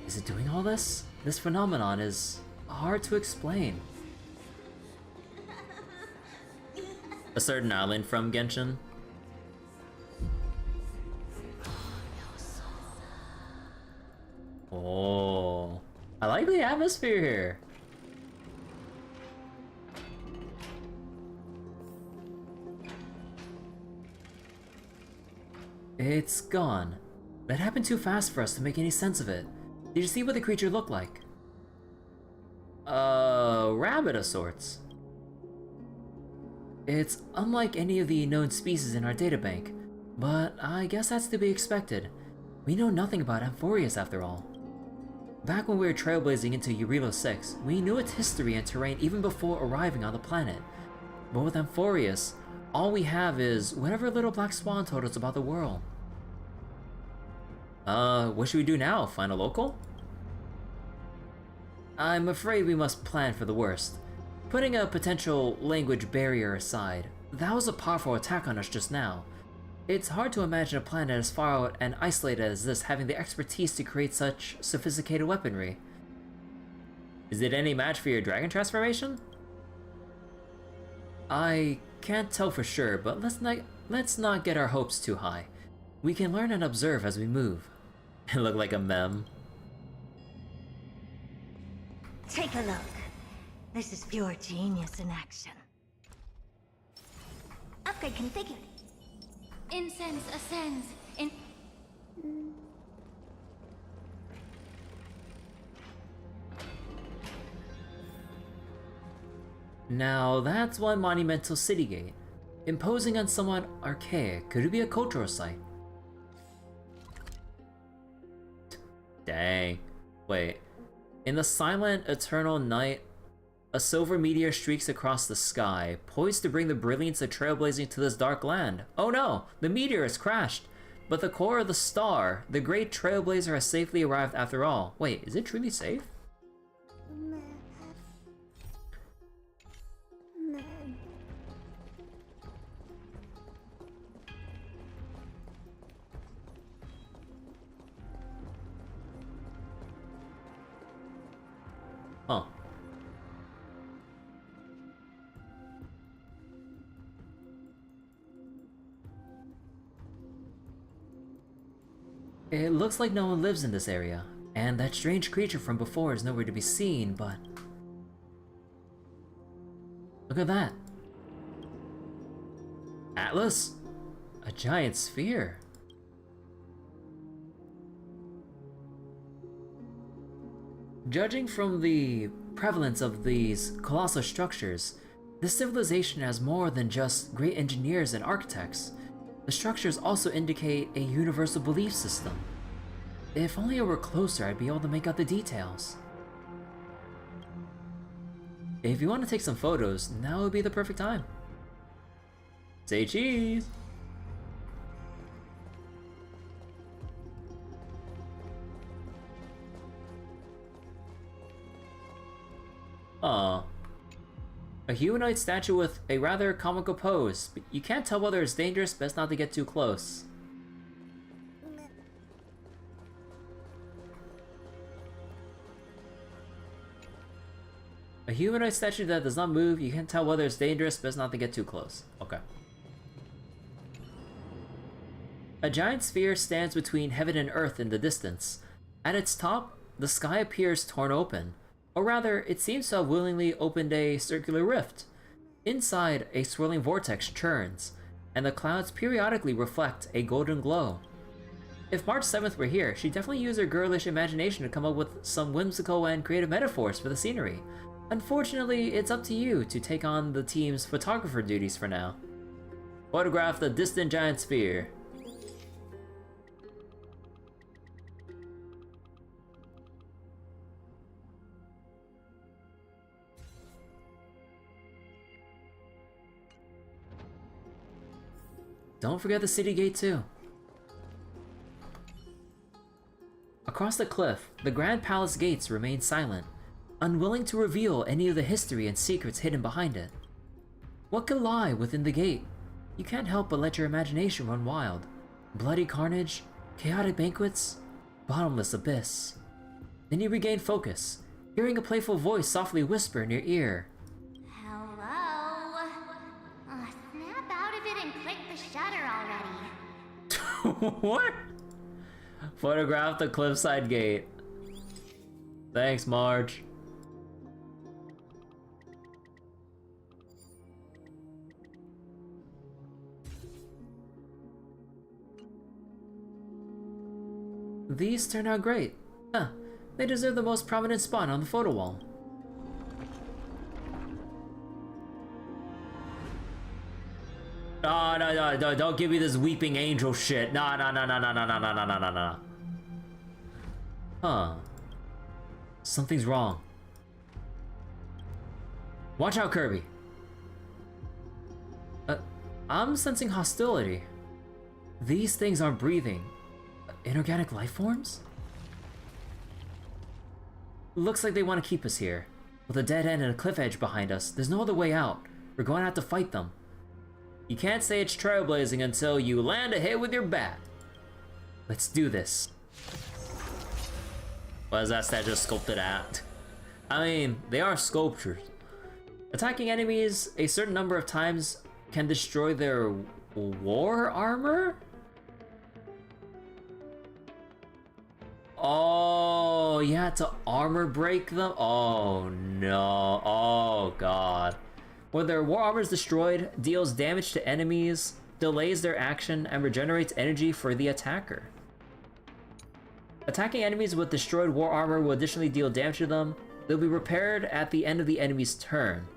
Is it doing all this? This phenomenon is hard to explain. A certain island from Genshin. Oh, I like the atmosphere here. It's gone. That happened too fast for us to make any sense of it. Did you see what the creature looked like? A rabbit of sorts. It's unlike any of the known species in our databank, but I guess that's to be expected. We know nothing about Amphoreus after all. Back when we were trailblazing into Eurilo 6, we knew its history and terrain even before arriving on the planet. But with Amphoreus, all we have is whatever little black swan told us about the world. What should we do now? Find a local? I'm afraid we must plan for the worst. Putting a potential language barrier aside, that was a powerful attack on us just now. It's hard to imagine a planet as far out and isolated as this having the expertise to create such sophisticated weaponry. Is it any match for your dragon transformation? I can't tell for sure, but let's not get our hopes too high. We can learn and observe as we move. It looked like a meme. Take a look. This is pure genius in action. Upgrade configured. Incense ascends. Now that's one monumental city gate. Imposing on somewhat archaic, could it be a cultural site? Dang. Wait. In the silent, eternal night, a silver meteor streaks across the sky, poised to bring the brilliance of trailblazing to this dark land. Oh no! The meteor has crashed! But the core of the star, the great trailblazer, has safely arrived after all. Wait, is it truly safe? Huh. It looks like no one lives in this area, and that strange creature from before is nowhere to be seen, but... Look at that! Atlas? A giant sphere! Judging from the prevalence of these colossal structures, this civilization has more than just great engineers and architects. The structures also indicate a universal belief system. If only I were closer, I'd be able to make out the details. If you want to take some photos, now would be the perfect time. Say cheese! Aw. A humanoid statue with a rather comical pose. You can't tell whether it's dangerous, best not to get too close. A humanoid statue that does not move, you can't tell whether it's dangerous, best not to get too close. Okay. A giant sphere stands between heaven and earth in the distance. At its top, the sky appears torn open. Or rather, it seems to have willingly opened a circular rift. Inside, a swirling vortex churns, and the clouds periodically reflect a golden glow. If March 7th were here, she'd definitely use her girlish imagination to come up with some whimsical and creative metaphors for the scenery. Unfortunately, it's up to you to take on the team's photographer duties for now. Photograph the distant giant sphere. Don't forget the city gate too. Across the cliff, the Grand Palace gates remain silent, unwilling to reveal any of the history and secrets hidden behind it. What could lie within the gate? You can't help but let your imagination run wild. Bloody carnage, chaotic banquets, bottomless abyss. Then you regain focus, hearing a playful voice softly whisper in your ear. Snap out of it and click the shutter already. What? Photograph the cliffside gate. Thanks, Marge. These turn out great. Huh, they deserve the most prominent spot on the photo wall. Oh, no, don't give me this weeping angel shit. No. Huh. Something's wrong. Watch out, Kirby. I'm sensing hostility. These things aren't breathing. Inorganic life forms? Looks like they want to keep us here. With a dead end and a cliff edge behind us, there's no other way out. We're going to have to fight them. You can't say it's trailblazing until you land a hit with your bat. Let's do this. What is that stat just sculpted at? I mean, they are sculptures. Attacking enemies a certain number of times can destroy their war armor? Oh, you had to armor break them? Oh no, oh god. When their war armor is destroyed, deals damage to enemies, delays their action, and regenerates energy for the attacker. Attacking enemies with destroyed war armor will additionally deal damage to them. They'll be repaired at the end of the enemy's turn.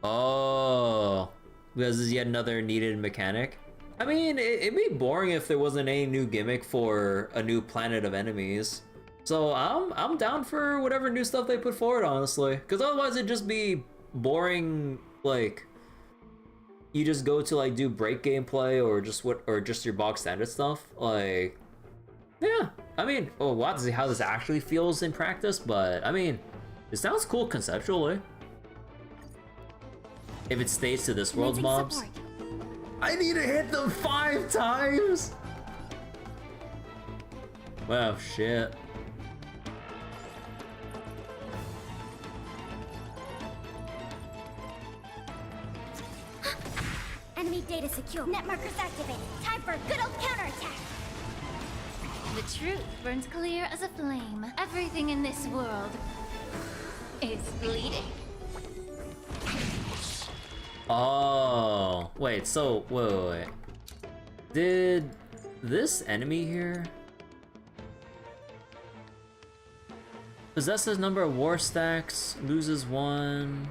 Oh, because this is yet another needed mechanic. I mean, it'd be boring if there wasn't any new gimmick for a new planet of enemies. So I'm down for whatever new stuff they put forward, honestly. Because otherwise it'd just be boring, like, you just go to like do break gameplay or just your box standard stuff. Like, yeah. I mean, we'll have to see how this actually feels in practice, but I mean, it sounds cool conceptually. If it stays to this world's mobs. Support. I need to hit them 5 times! Wow, shit. Enemy data secure. Net markers activated. Time for a good old counterattack. The truth burns clear as a flame. Everything in this world is bleeding. Oh, wait, so, wait. Did this enemy here possesses number of war stacks, loses 1.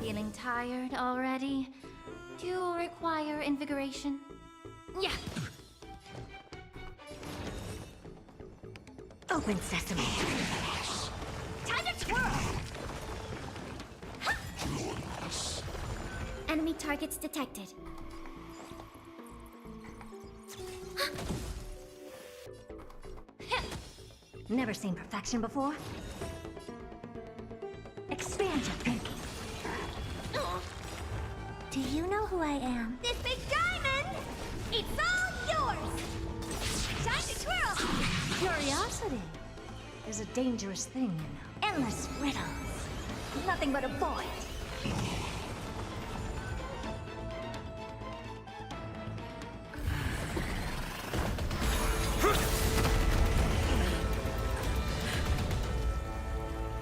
Feeling tired already? Do you require invigoration? Yeah. Open sesame. Time to twirl! Enemy targets detected. Never seen perfection before? Expand your thinking. Do you know who I am? This big diamond! It's all yours! Time to twirl! Curiosity is a dangerous thing, you know. Endless riddles. Nothing but a void.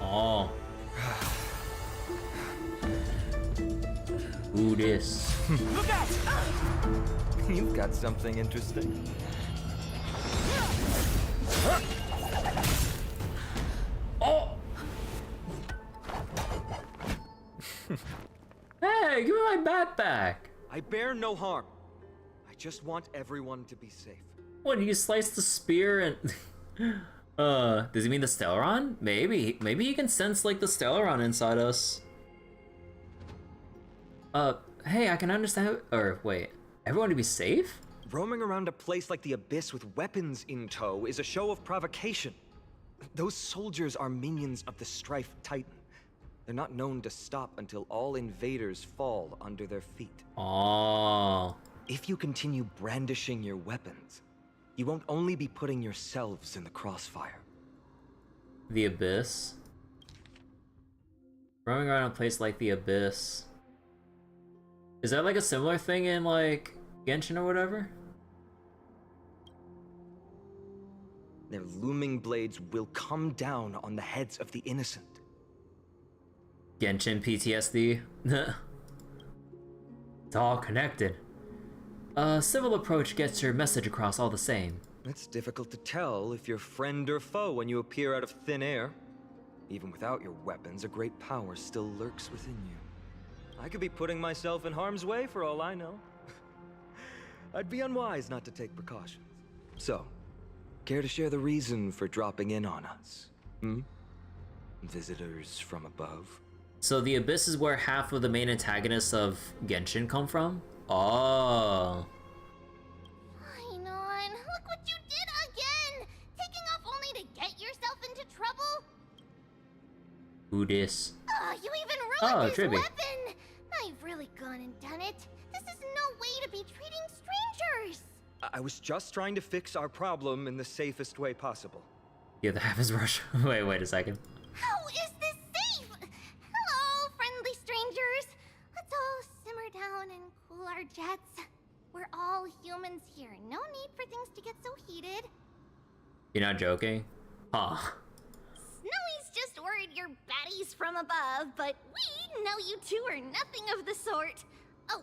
Oh. Who this? Look out! You've got something interesting. Oh! Hey, give me my bat back! I bear no harm. I just want everyone to be safe. What, you slice the spear and... does he mean the Stellaron? Maybe he can sense, like, the Stellaron inside us. Hey, I can understand... Or, wait. Everyone to be safe? Roaming around a place like the Abyss with weapons in tow is a show of provocation. Those soldiers are minions of the Strife Titan. They're not known to stop until all invaders fall under their feet. Oh. If you continue brandishing your weapons, you won't only be putting yourselves in the crossfire. The Abyss? Roaming around a place like the Abyss. Is that like a similar thing in, like, Genshin or whatever? Their looming blades will come down on the heads of the innocent. Genshin PTSD. It's all connected. A civil approach gets your message across all the same. It's difficult to tell if you're friend or foe when you appear out of thin air. Even without your weapons, a great power still lurks within you. I could be putting myself in harm's way for all I know. I'd be unwise not to take precautions. So, care to share the reason for dropping in on us? Visitors from above? So the Abyss is where half of the main antagonists of Genshin come from? Oh. Fine on. Look what you did again! Taking off only to get yourself into trouble? Who dis? You even ruined his Tribby. weapon! Now you've really gone and done it. This is no way to be treating strangers! I was just trying to fix our problem in the safest way possible. Yeah, the half is rush. Wait a second. How is this safe? Hello, friendly strangers. Let's all simmer down and cool our jets. We're all humans here. No need for things to get so heated. You're not joking? Huh. Snowy's just worried you're baddies from above, but we know you two are nothing of the sort. Oh,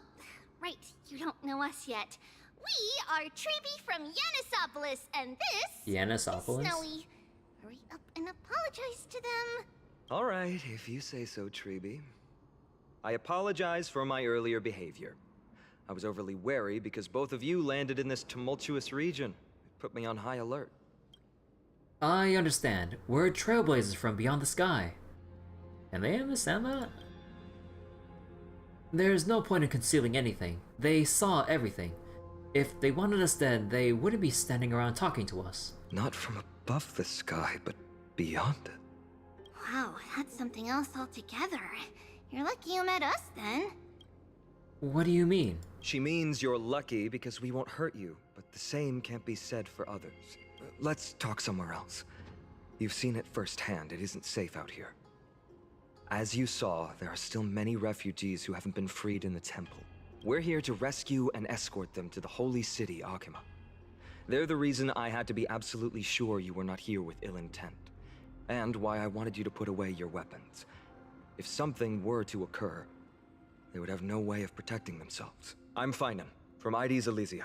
right, you don't know us yet. We are Tribby from Yanisopolis, and this Yanisopolis? is Snowy. Hurry up and apologize to them. All right, if you say so, Tribby. I apologize for my earlier behavior. I was overly wary because both of you landed in this tumultuous region. It put me on high alert. I understand. We're trailblazers from beyond the sky. Can they understand that? There's no point in concealing anything. They saw everything. If they wanted us dead, they wouldn't be standing around talking to us. Not from above the sky, but beyond it. Wow, that's something else altogether. You're lucky you met us then. What do you mean? She means you're lucky because we won't hurt you, but the same can't be said for others. Let's talk somewhere else. You've seen it firsthand, it isn't safe out here. As you saw, there are still many refugees who haven't been freed in the temple. We're here to rescue and escort them to the holy city, Akima. They're the reason I had to be absolutely sure you were not here with ill intent, and why I wanted you to put away your weapons. If something were to occur, they would have no way of protecting themselves. I'm Finan, from Ides Elysiae.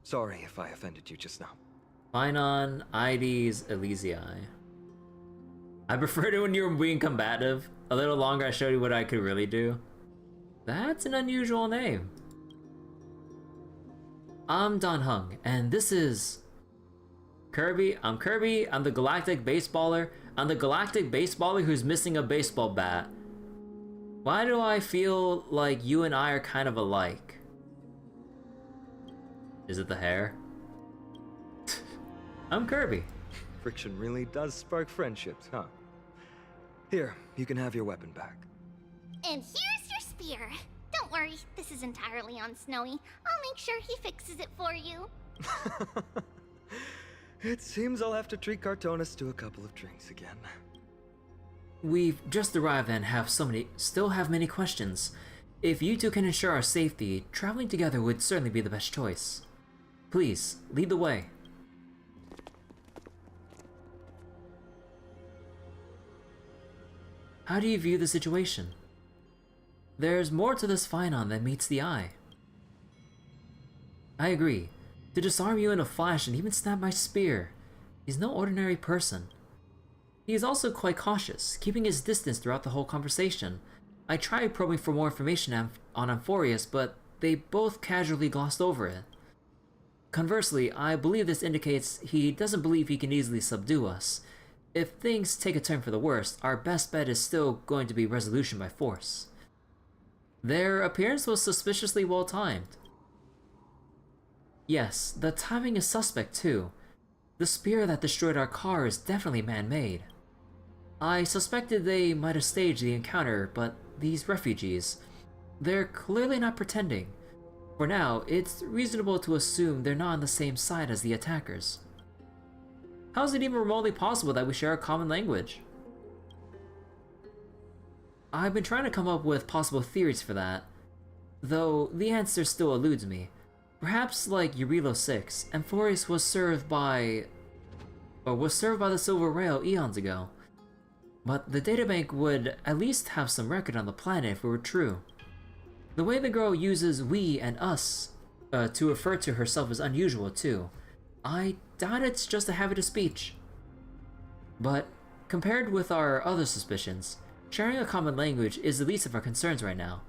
Sorry if I offended you just now. Finan, Ides Elysiae. I preferred it when you were being combative. A little longer, I showed you what I could really do. That's an unusual name. I'm Don Hung, and this is Kirby. I'm Kirby. I'm the galactic baseballer. I'm the galactic baseballer who's missing a baseball bat. Why do I feel like you and I are kind of alike? Is it the hair? I'm Kirby. Friction really does spark friendships, huh? Here, you can have your weapon back. And here's your spear. Don't worry, this is entirely on Snowy. I'll make sure he fixes it for you. It seems I'll have to treat Cartonis to a couple of drinks again. We've just arrived and still have many questions. If you two can ensure our safety, traveling together would certainly be the best choice. Please, lead the way. How do you view the situation? There's more to this Finan than meets the eye. I agree. To disarm you in a flash and even snap my spear, he's no ordinary person. He is also quite cautious, keeping his distance throughout the whole conversation. I tried probing for more information on Amphoreus, but they both casually glossed over it. Conversely, I believe this indicates he doesn't believe he can easily subdue us. If things take a turn for the worst, our best bet is still going to be resolution by force. Their appearance was suspiciously well timed. Yes, the timing is suspect too. The spear that destroyed our car is definitely man-made. I suspected they might have staged the encounter, but these refugees, they're clearly not pretending. For now, it's reasonable to assume they're not on the same side as the attackers. How is it even remotely possible that we share a common language? I've been trying to come up with possible theories for that, though the answer still eludes me. Perhaps like Eurilo 6, Amphoreus was served by the Silver Rail eons ago. But the databank would at least have some record on the planet if it were true. The way the girl uses we and us to refer to herself is unusual too. I doubt it's just a habit of speech. But compared with our other suspicions, sharing a common language is the least of our concerns right now.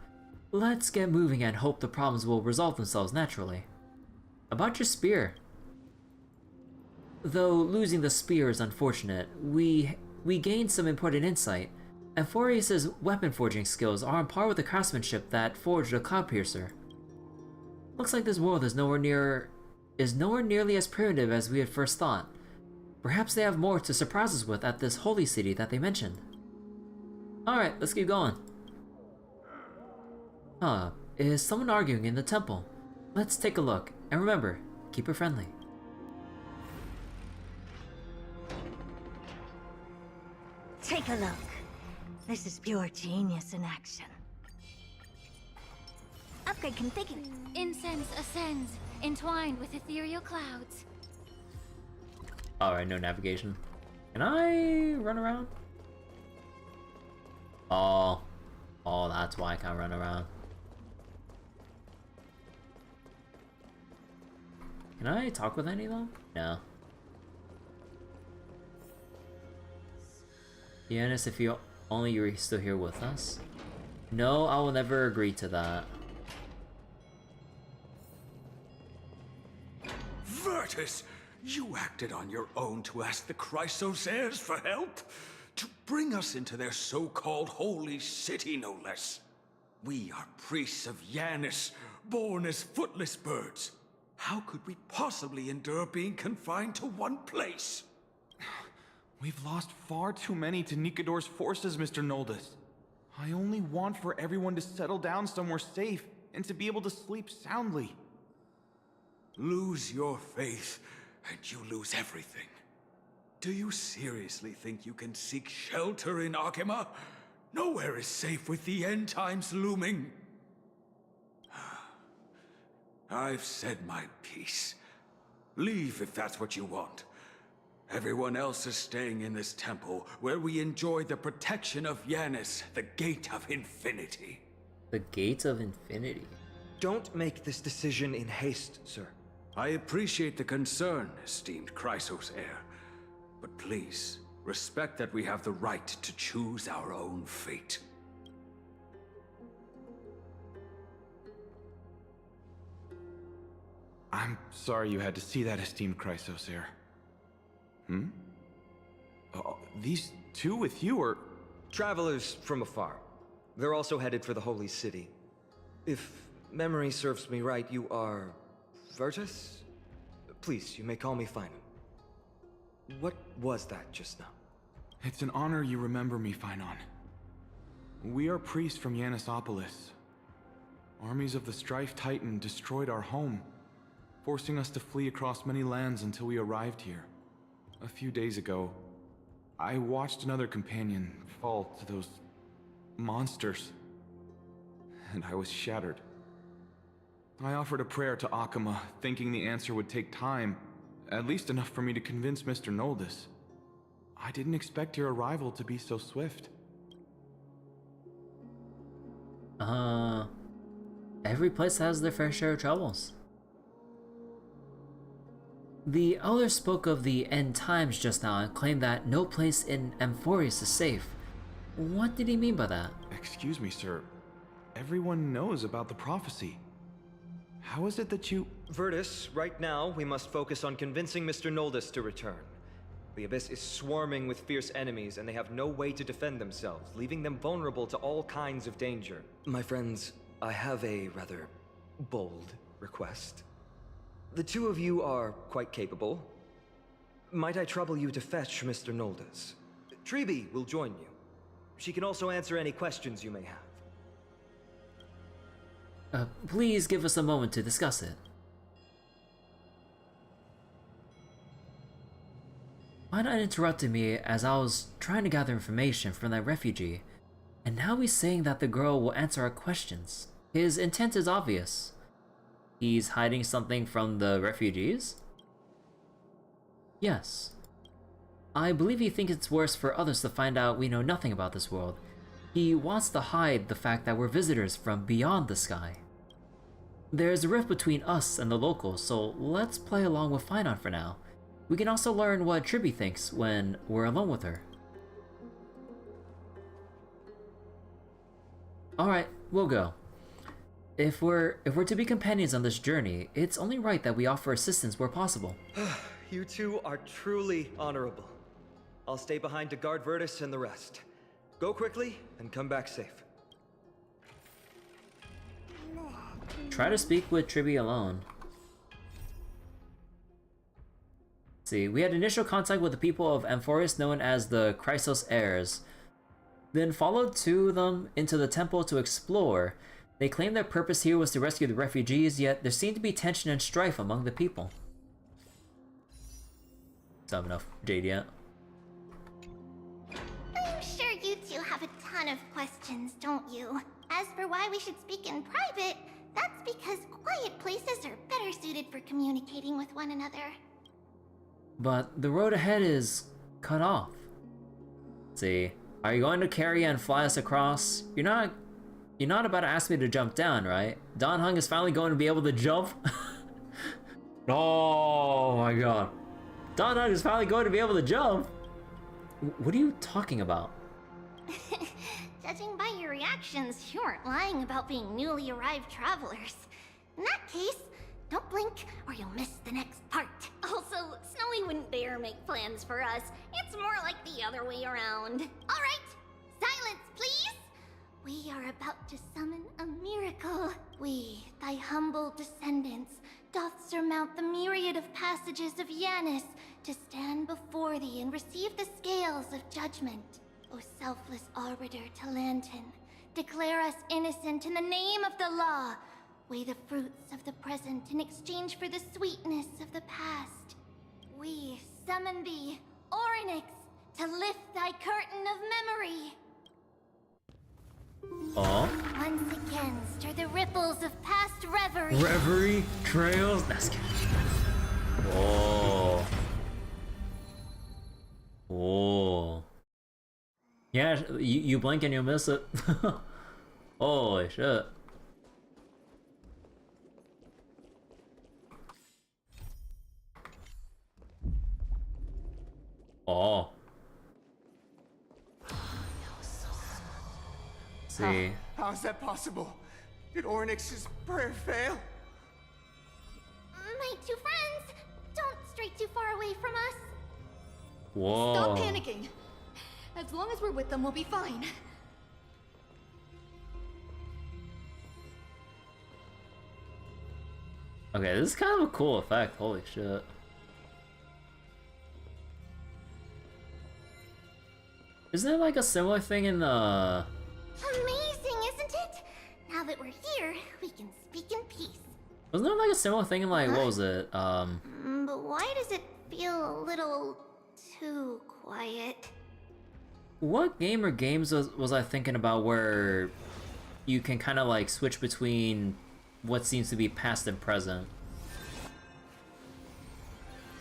Let's get moving and hope the problems will resolve themselves naturally. About your spear. Though losing the spear is unfortunate, we gained some important insight. Amphoreus' weapon forging skills are on par with the craftsmanship that forged a Cloudpiercer. Looks like this world is nowhere nearly as primitive as we had first thought. Perhaps they have more to surprise us with at this holy city that they mentioned. Alright, let's keep going. Huh, is someone arguing in the temple? Let's take a look, and remember, keep it friendly. Take a look. This is pure genius in action. Upgrade configured. Incense ascends, entwined with ethereal clouds. Alright, no navigation. Can I run around? Oh, that's why I can't run around. Can I talk with any of them? No. Yanis, if you only you're still here with us. No, I will never agree to that. Virtus, you acted on your own to ask the Chrysosaires for help? To bring us into their so-called holy city, no less. We are priests of Yanis, born as footless birds. How could we possibly endure being confined to one place? We've lost far too many to Nikador's forces, Mr. Noldus. I only want for everyone to settle down somewhere safe and to be able to sleep soundly. Lose your faith, and you lose everything. Do you seriously think you can seek shelter in Akima? Nowhere is safe with the end times looming. I've said my piece. Leave if that's what you want. Everyone else is staying in this temple, where we enjoy the protection of Yanis, the Gate of Infinity. The Gate of Infinity? Don't make this decision in haste, sir. I appreciate the concern, esteemed Chrysosaire. But please, respect that we have the right to choose our own fate. I'm sorry you had to see that, esteemed Chrysosaire. These two with you are... Travelers from afar. They're also headed for the Holy City. If memory serves me right, you are... Virtus? Please, you may call me Finon. What was that just now? It's an honor you remember me, Finon. We are priests from Yanisopolis. Armies of the Strife Titan destroyed our home, forcing us to flee across many lands until we arrived here. A few days ago, I watched another companion fall to those monsters, and I was shattered. I offered a prayer to Akima, thinking the answer would take time, at least enough for me to convince Mr. Noldus. I didn't expect your arrival to be so swift. Every place has their fair share of troubles. The elder spoke of the end times just now and claimed that no place in Amphoreus is safe. What did he mean by that? Excuse me, sir. Everyone knows about the prophecy. How is it that you... Virtus, right now we must focus on convincing Mr. Noldus to return. The Abyss is swarming with fierce enemies and they have no way to defend themselves, leaving them vulnerable to all kinds of danger. My friends, I have a rather bold request. The two of you are quite capable. Might I trouble you to fetch Mr. Noldus? Treeby will join you. She can also answer any questions you may have. Please give us a moment to discuss it. Finon interrupted me as I was trying to gather information from that refugee, and now he's saying that the girl will answer our questions. His intent is obvious. He's hiding something from the refugees? Yes. I believe he thinks it's worse for others to find out we know nothing about this world. He wants to hide the fact that we're visitors from beyond the sky. There's a rift between us and the locals, so let's play along with Finon for now. We can also learn what Treeby thinks when we're alone with her. Alright, we'll go. If we're to be companions on this journey, it's only right that we offer assistance where possible. You two are truly honorable. I'll stay behind to guard Virtus and the rest. Go quickly and come back safe. Try to speak with Triby alone. Let's see, we had initial contact with the people of Amphoreus known as the Chrysos heirs. Then followed two of them into the temple to explore. They claimed their purpose here was to rescue the refugees, yet there seemed to be tension and strife among the people. Don't have enough Jade yet. I'm sure you two have a ton of questions, don't you? As for why we should speak in private, that's because quiet places are better suited for communicating with one another. But the road ahead is cut off. Let's see, are you going to carry and fly us across? You're not about to ask me to jump down, right? Don Hung is finally going to be able to jump? Oh my god. Don Hung is finally going to be able to jump? What are you talking about? Judging by your reactions, you aren't lying about being newly arrived travelers. In that case, don't blink or you'll miss the next part. Also, Snowy wouldn't dare make plans for us. It's more like the other way around. All right, silence, please. We are about to summon a miracle. We, thy humble descendants, doth surmount the myriad of passages of Yanis to stand before thee and receive the scales of judgment. O selfless arbiter Talantin, declare us innocent in the name of the law. Weigh the fruits of the present in exchange for the sweetness of the past. We summon thee, Orynyx, to lift thy curtain of memory. Oh. Once again, stir the ripples of past reverie. Reverie, trails, that's good. Oh. Oh. Yeah, you blink and you'll miss it. Holy shit. Oh. See. How is that possible? Did Orynyx's prayer fail? My two friends, don't stray too far away from us. Whoa. Stop panicking. As long as we're with them, we'll be fine. Okay, this is kind of a cool effect. Holy shit. Isn't there like a similar thing in the... Amazing, isn't it? Now that we're here, we can speak in peace. Wasn't there like a similar thing in like, what was it? But why does it feel a little too quiet? What game or games was I thinking about where you can kind of like switch between what seems to be past and present?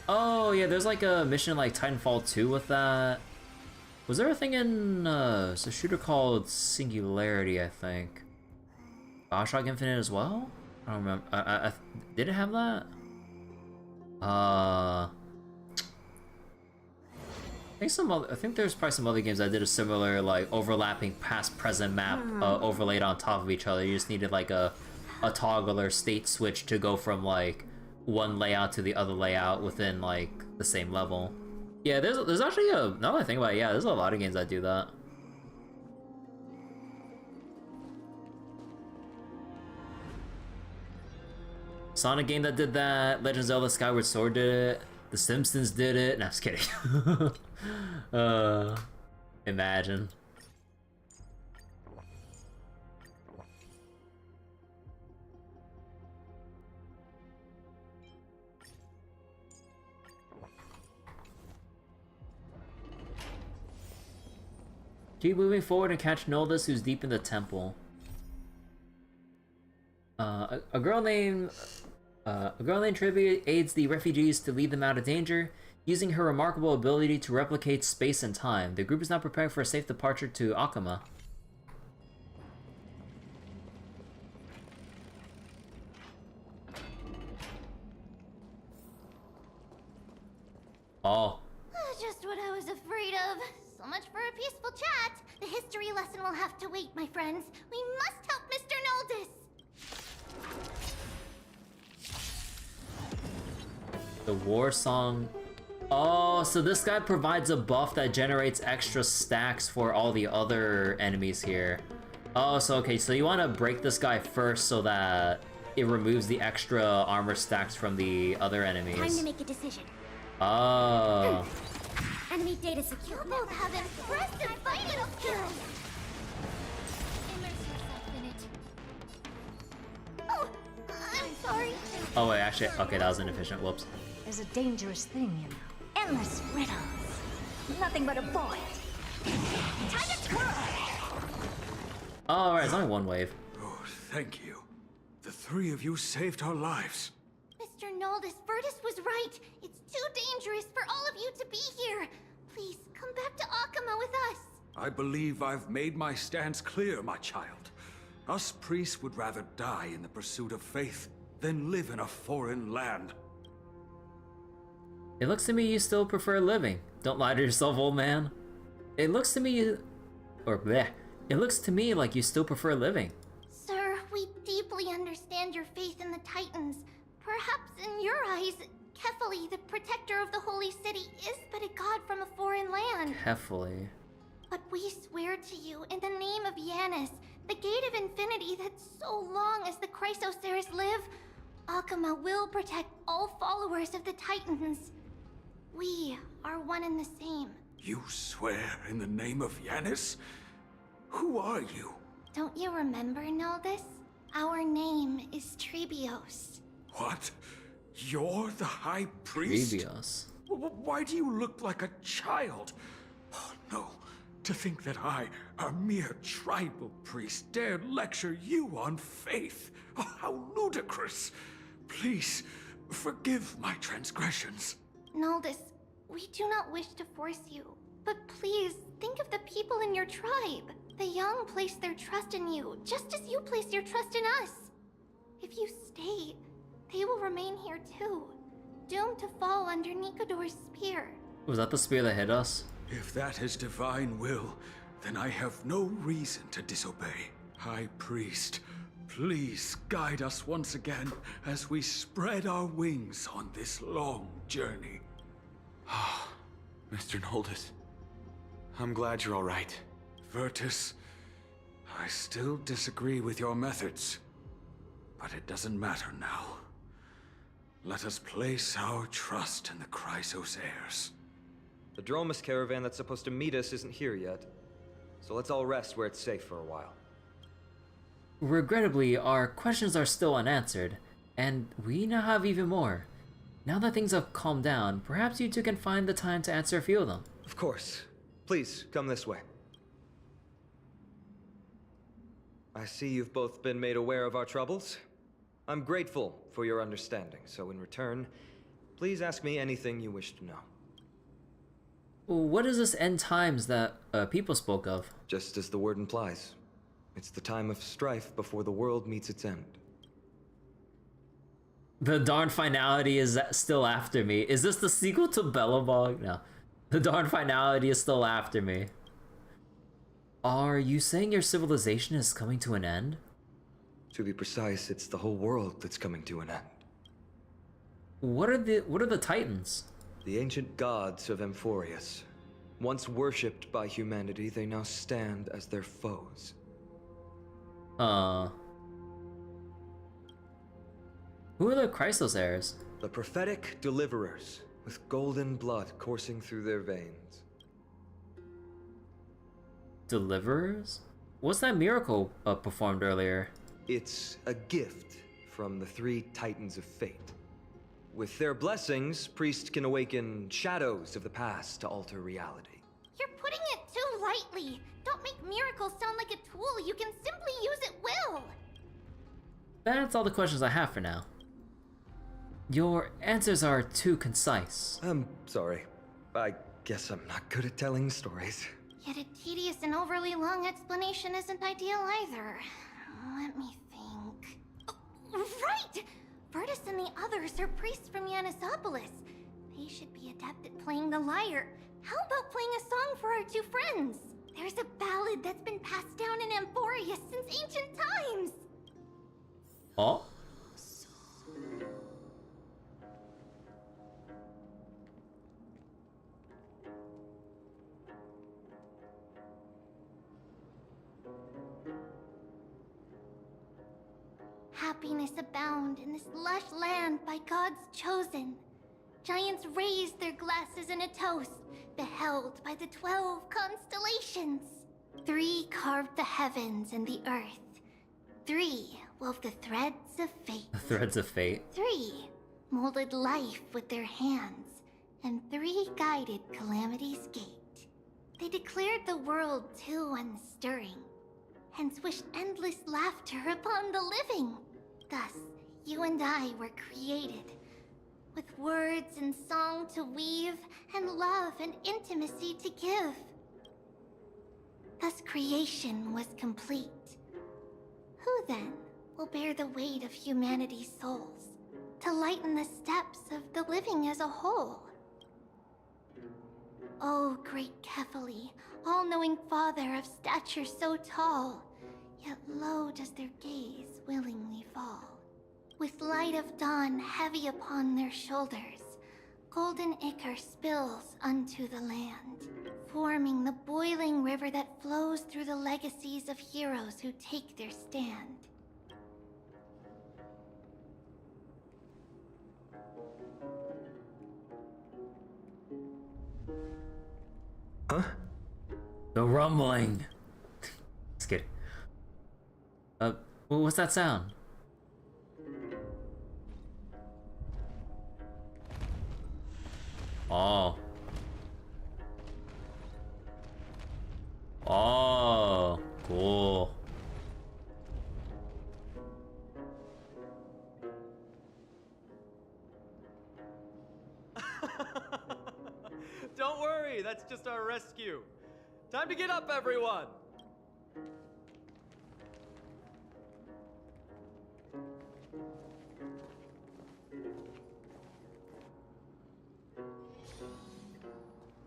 Oh yeah, there's like a mission like Titanfall 2 with that. Was there a thing in it's a shooter called Singularity, I think. BioShock Infinite as well? I don't remember. I did it have that? I think there's probably some other games that did a similar like overlapping past present map overlaid on top of each other. You just needed like a toggle or state switch to go from like one layout to the other layout within like the same level. Yeah, there's actually now that I think about it, yeah, there's a lot of games that do that. Sonic game that did that, Legend of Zelda Skyward Sword did it, The Simpsons did it. No, I'm just kidding. Imagine. Keep moving forward and catch Noldus, who's deep in the temple. A girl named Tribute aids the refugees to lead them out of danger, using her remarkable ability to replicate space and time. The group is now preparing for a safe departure to Akama. Oh. Just what I was afraid of. So much for a peaceful chat. The history lesson will have to wait, my friends. We must help Mr. Noldus! The war song. Oh, so this guy provides a buff that generates extra stacks for all the other enemies here. Oh, so okay, so you want to break this guy first so that it removes the extra armor stacks from the other enemies. Time to make a decision. Oh. Enemy data secure. You both have impressive fighting skills! Immerse yourself in it. Oh, I'm sorry. Oh wait, actually, okay, that was inefficient. Whoops. There's a dangerous thing, you know. Endless riddles. Nothing but a void. Time to twirl! Oh, alright, it's only one wave. Oh, thank you. The three of you saved our lives. Mr. Noldus, Virtus was right. It's too dangerous for all of you to be here. Please, come back to Akama with us. I believe I've made my stance clear, my child. Us priests would rather die in the pursuit of faith than live in a foreign land. It looks to me you still prefer living. Don't lie to yourself, old man. It looks to me you... Or bleh. It looks to me like you still prefer living. Sir, we deeply understand your faith in the Titans. Perhaps in your eyes, Kefali, the protector of the Holy City, is but a god from a foreign land. Kefali. But we swear to you, in the name of Yanis, the Gate of Infinity that so long as the Chrysoceres live, Akama will protect all followers of the Titans. We are one and the same. You swear in the name of Yanis? Who are you? Don't you remember, Noldus? Our name is Trebios. What? You're the High Priest? Trebios. Why do you look like a child? Oh no, to think that I, a mere tribal priest, dared lecture you on faith. Oh, how ludicrous. Please, forgive my transgressions. Noldus, we do not wish to force you, but please think of the people in your tribe. The young place their trust in you, just as you place your trust in us. If you stay, they will remain here too, doomed to fall under Nikador's spear. Was that the spear that hit us? If that is divine will, then I have no reason to disobey. High Priest, please guide us once again as we spread our wings on this long journey. Mr. Noldus, I'm glad you're all right. Virtus, I still disagree with your methods, but it doesn't matter now. Let us place our trust in the Chrysoceres. The Dromus caravan that's supposed to meet us isn't here yet, so let's all rest where it's safe for a while. Regrettably, our questions are still unanswered, and we now have even more. Now that things have calmed down, perhaps you two can find the time to answer a few of them. Of course. Please, come this way. I see you've both been made aware of our troubles. I'm grateful for your understanding, so in return, please ask me anything you wish to know. What is this end times that people spoke of? Just as the word implies. It's the time of strife before the world meets its end. The darn finality is still after me. Is this the sequel to Bellabog? No. The darn finality is still after me. Are you saying your civilization is coming to an end? To be precise, it's the whole world that's coming to an end. What are the Titans? The ancient gods of Amphoreus. Once worshipped by humanity, they now stand as their foes. Who are the Chrysoceres? The prophetic deliverers, with golden blood coursing through their veins. Deliverers? What's that miracle performed earlier? It's a gift from the three Titans of Fate. With their blessings, priests can awaken shadows of the past to alter reality. You're putting it too lightly. Don't make miracles sound like a tool you can simply use at will. That's all the questions I have for now. Your answers are too concise. I'm sorry. I guess I'm not good at telling stories. Yet a tedious and overly long explanation isn't ideal either. Let me think. Oh, right! Virtus and the others are priests from Yanisopolis. They should be adept at playing the lyre. How about playing a song for our two friends? There's a ballad that's been passed down in Amphoreus since ancient times. Oh? Happiness abound in this lush land by God's chosen. Giants raised their glasses in a toast, beheld by the 12 constellations. 3 carved the heavens and the earth. 3 wove the threads of fate. The threads of fate. 3 molded life with their hands, and 3 guided calamity's gate. They declared the world too unstirring, hence wished endless laughter upon the living. Thus, you and I were created, with words and song to weave, and love and intimacy to give. Thus creation was complete. Who then will bear the weight of humanity's souls, to lighten the steps of the living as a whole? O great Kephali, all-knowing father of stature so tall, yet low does their gaze willingly fall. With light of dawn heavy upon their shoulders, golden ichor spills unto the land, forming the boiling river that flows through the legacies of heroes who take their stand. Huh? The rumbling. Just kidding. What's that sound? Oh. Oh, cool. Don't worry, that's just our rescue. Time to get up, everyone!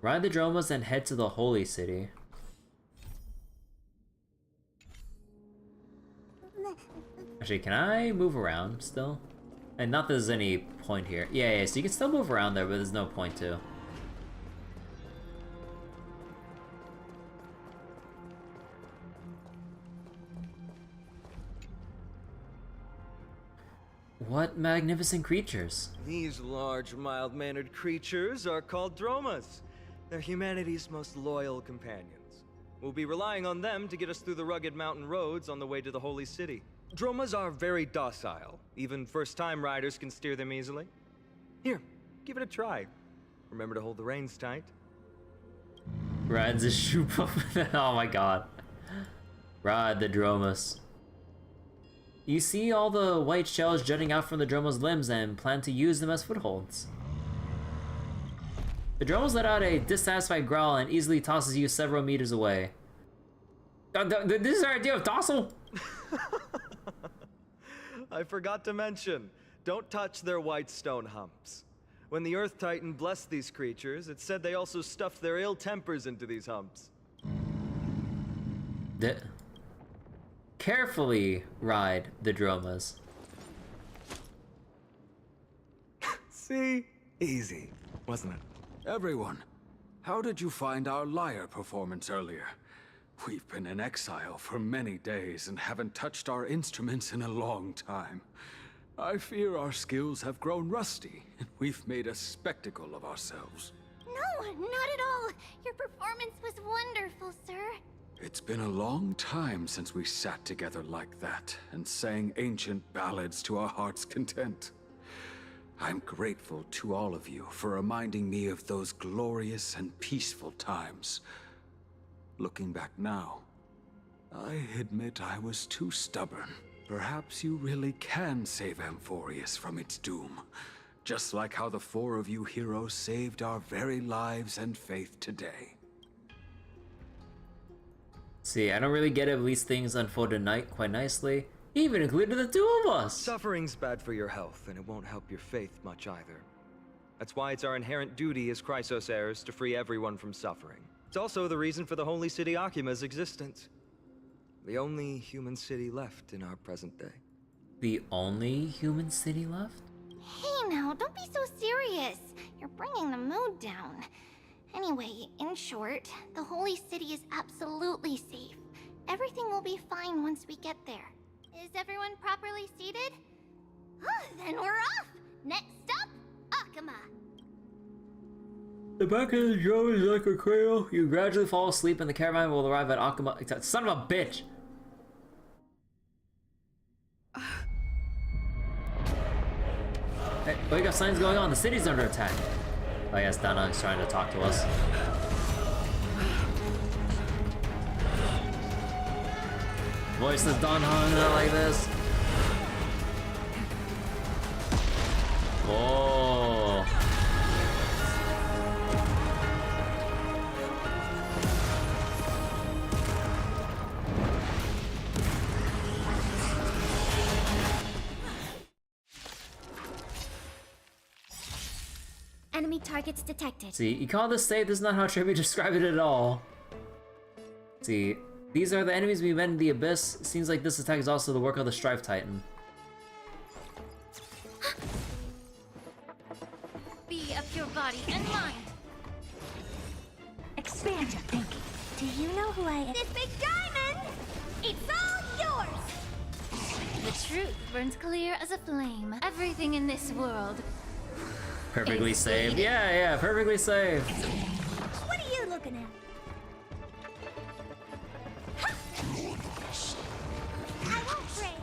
Ride the Dromas and head to the Holy City. Actually, can I move around still? And not that there's any point here. Yeah, so you can still move around there, but there's no point to. What magnificent creatures. These large, mild-mannered creatures are called Dromas. They're humanity's most loyal companions. We'll be relying on them to get us through the rugged mountain roads on the way to the Holy City. Dromas are very docile. Even first-time riders can steer them easily. Here, give it a try. Remember to hold the reins tight. Rides a shoe pup. Oh my god. Ride the Dromas. You see all the white shells jutting out from the Droma's limbs and plan to use them as footholds. The Dromas let out a dissatisfied growl and easily tosses you several meters away. This is our idea of docile! I forgot to mention, don't touch their white stone humps. When the Earth Titan blessed these creatures, it said they also stuffed their ill tempers into these humps. Carefully ride the Dromas. See? Easy, wasn't it? Everyone, how did you find our lyre performance earlier? We've been in exile for many days and haven't touched our instruments in a long time. I fear our skills have grown rusty, and we've made a spectacle of ourselves. No, not at all. Your performance was wonderful, sir. It's been a long time since we sat together like that and sang ancient ballads to our heart's content. I'm grateful to all of you for reminding me of those glorious and peaceful times. Looking back now, I admit I was too stubborn. Perhaps you really can save Amphoreus from its doom, just like how the 4 of you heroes saved our very lives and faith today. See, I don't really get it, at least things unfold quite nicely. Even including the 2 of us! Suffering's bad for your health, and it won't help your faith much either. That's why it's our inherent duty as Chrysos heirs to free everyone from suffering. It's also the reason for the Holy City Akima's existence. The only human city left in our present day. The only human city left? Hey now, don't be so serious. You're bringing the mood down. Anyway, in short, the Holy City is absolutely safe. Everything will be fine once we get there. Is everyone properly seated? Then we're off! Next stop, Akama! The back of the drone is like a cradle. You gradually fall asleep and the caravan will arrive at Akama. Son of a bitch! Hey, we got signs going on. The city's under attack. Oh yes, Dana is trying to talk to us. Voices Don Han, not like this. Whoa. Enemy targets detected. See, you call this safe, this is not how Tribute described it at all. See, these are the enemies we met in the Abyss. Seems like this attack is also the work of the Strife Titan. Be of your body and mind. Expand your thinking. Do you know who I am? This big diamond! It's all yours! The truth burns clear as a flame. Everything in this world. Perfectly saved. Yeah, perfectly saved. What are you looking at? I won't pray.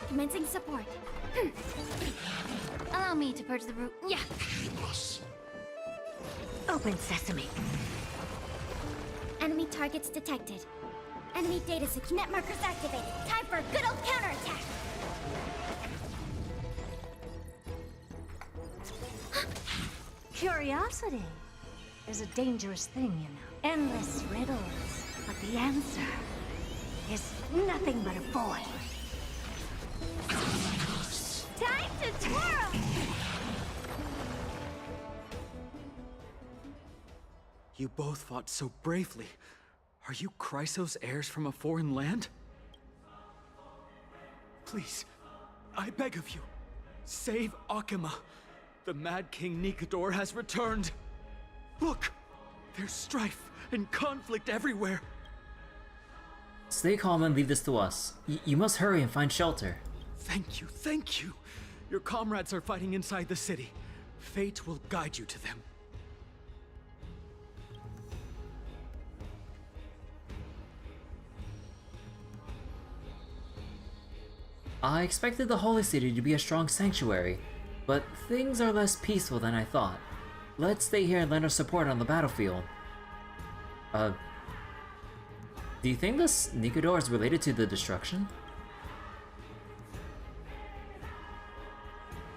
Commencing support. Allow me to purge the root. Yeah. Open sesame. Enemy targets detected. Enemy data net markers activated. Time for a good old counterattack. Curiosity is a dangerous thing, you know. Endless riddles, but the answer is nothing but a void. Time to twirl! You both fought so bravely. Are you Chrysos heirs from a foreign land? Please, I beg of you, save Akama. The Mad King Nikador has returned. Look, there's strife and conflict everywhere. Stay calm and leave this to us. You must hurry and find shelter. Thank you, thank you. Your comrades are fighting inside the city. Fate will guide you to them. I expected the Holy City to be a strong sanctuary, but things are less peaceful than I thought. Let's stay here and lend our support on the battlefield. Do you think this Nikador is related to the destruction?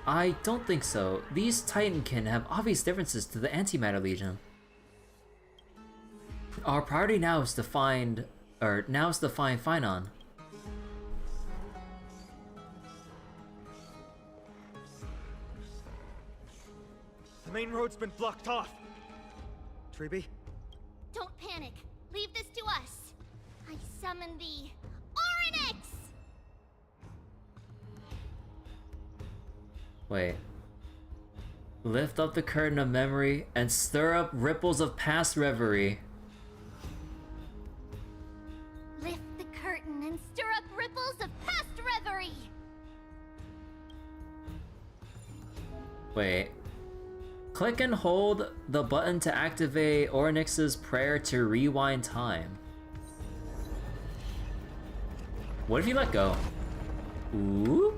I don't think so. These Titankin have obvious differences to the Antimatter Legion. Our priority now is to find Finon. The main road's been blocked off. Treeby? Don't panic. Leave this to us. I summon the Oryx! Wait. Lift up the curtain of memory and stir up ripples of past reverie. Lift the curtain and stir up ripples of past reverie. Wait. Click and hold the button to activate Ornyx's prayer to rewind time. What if you let go? Ooh.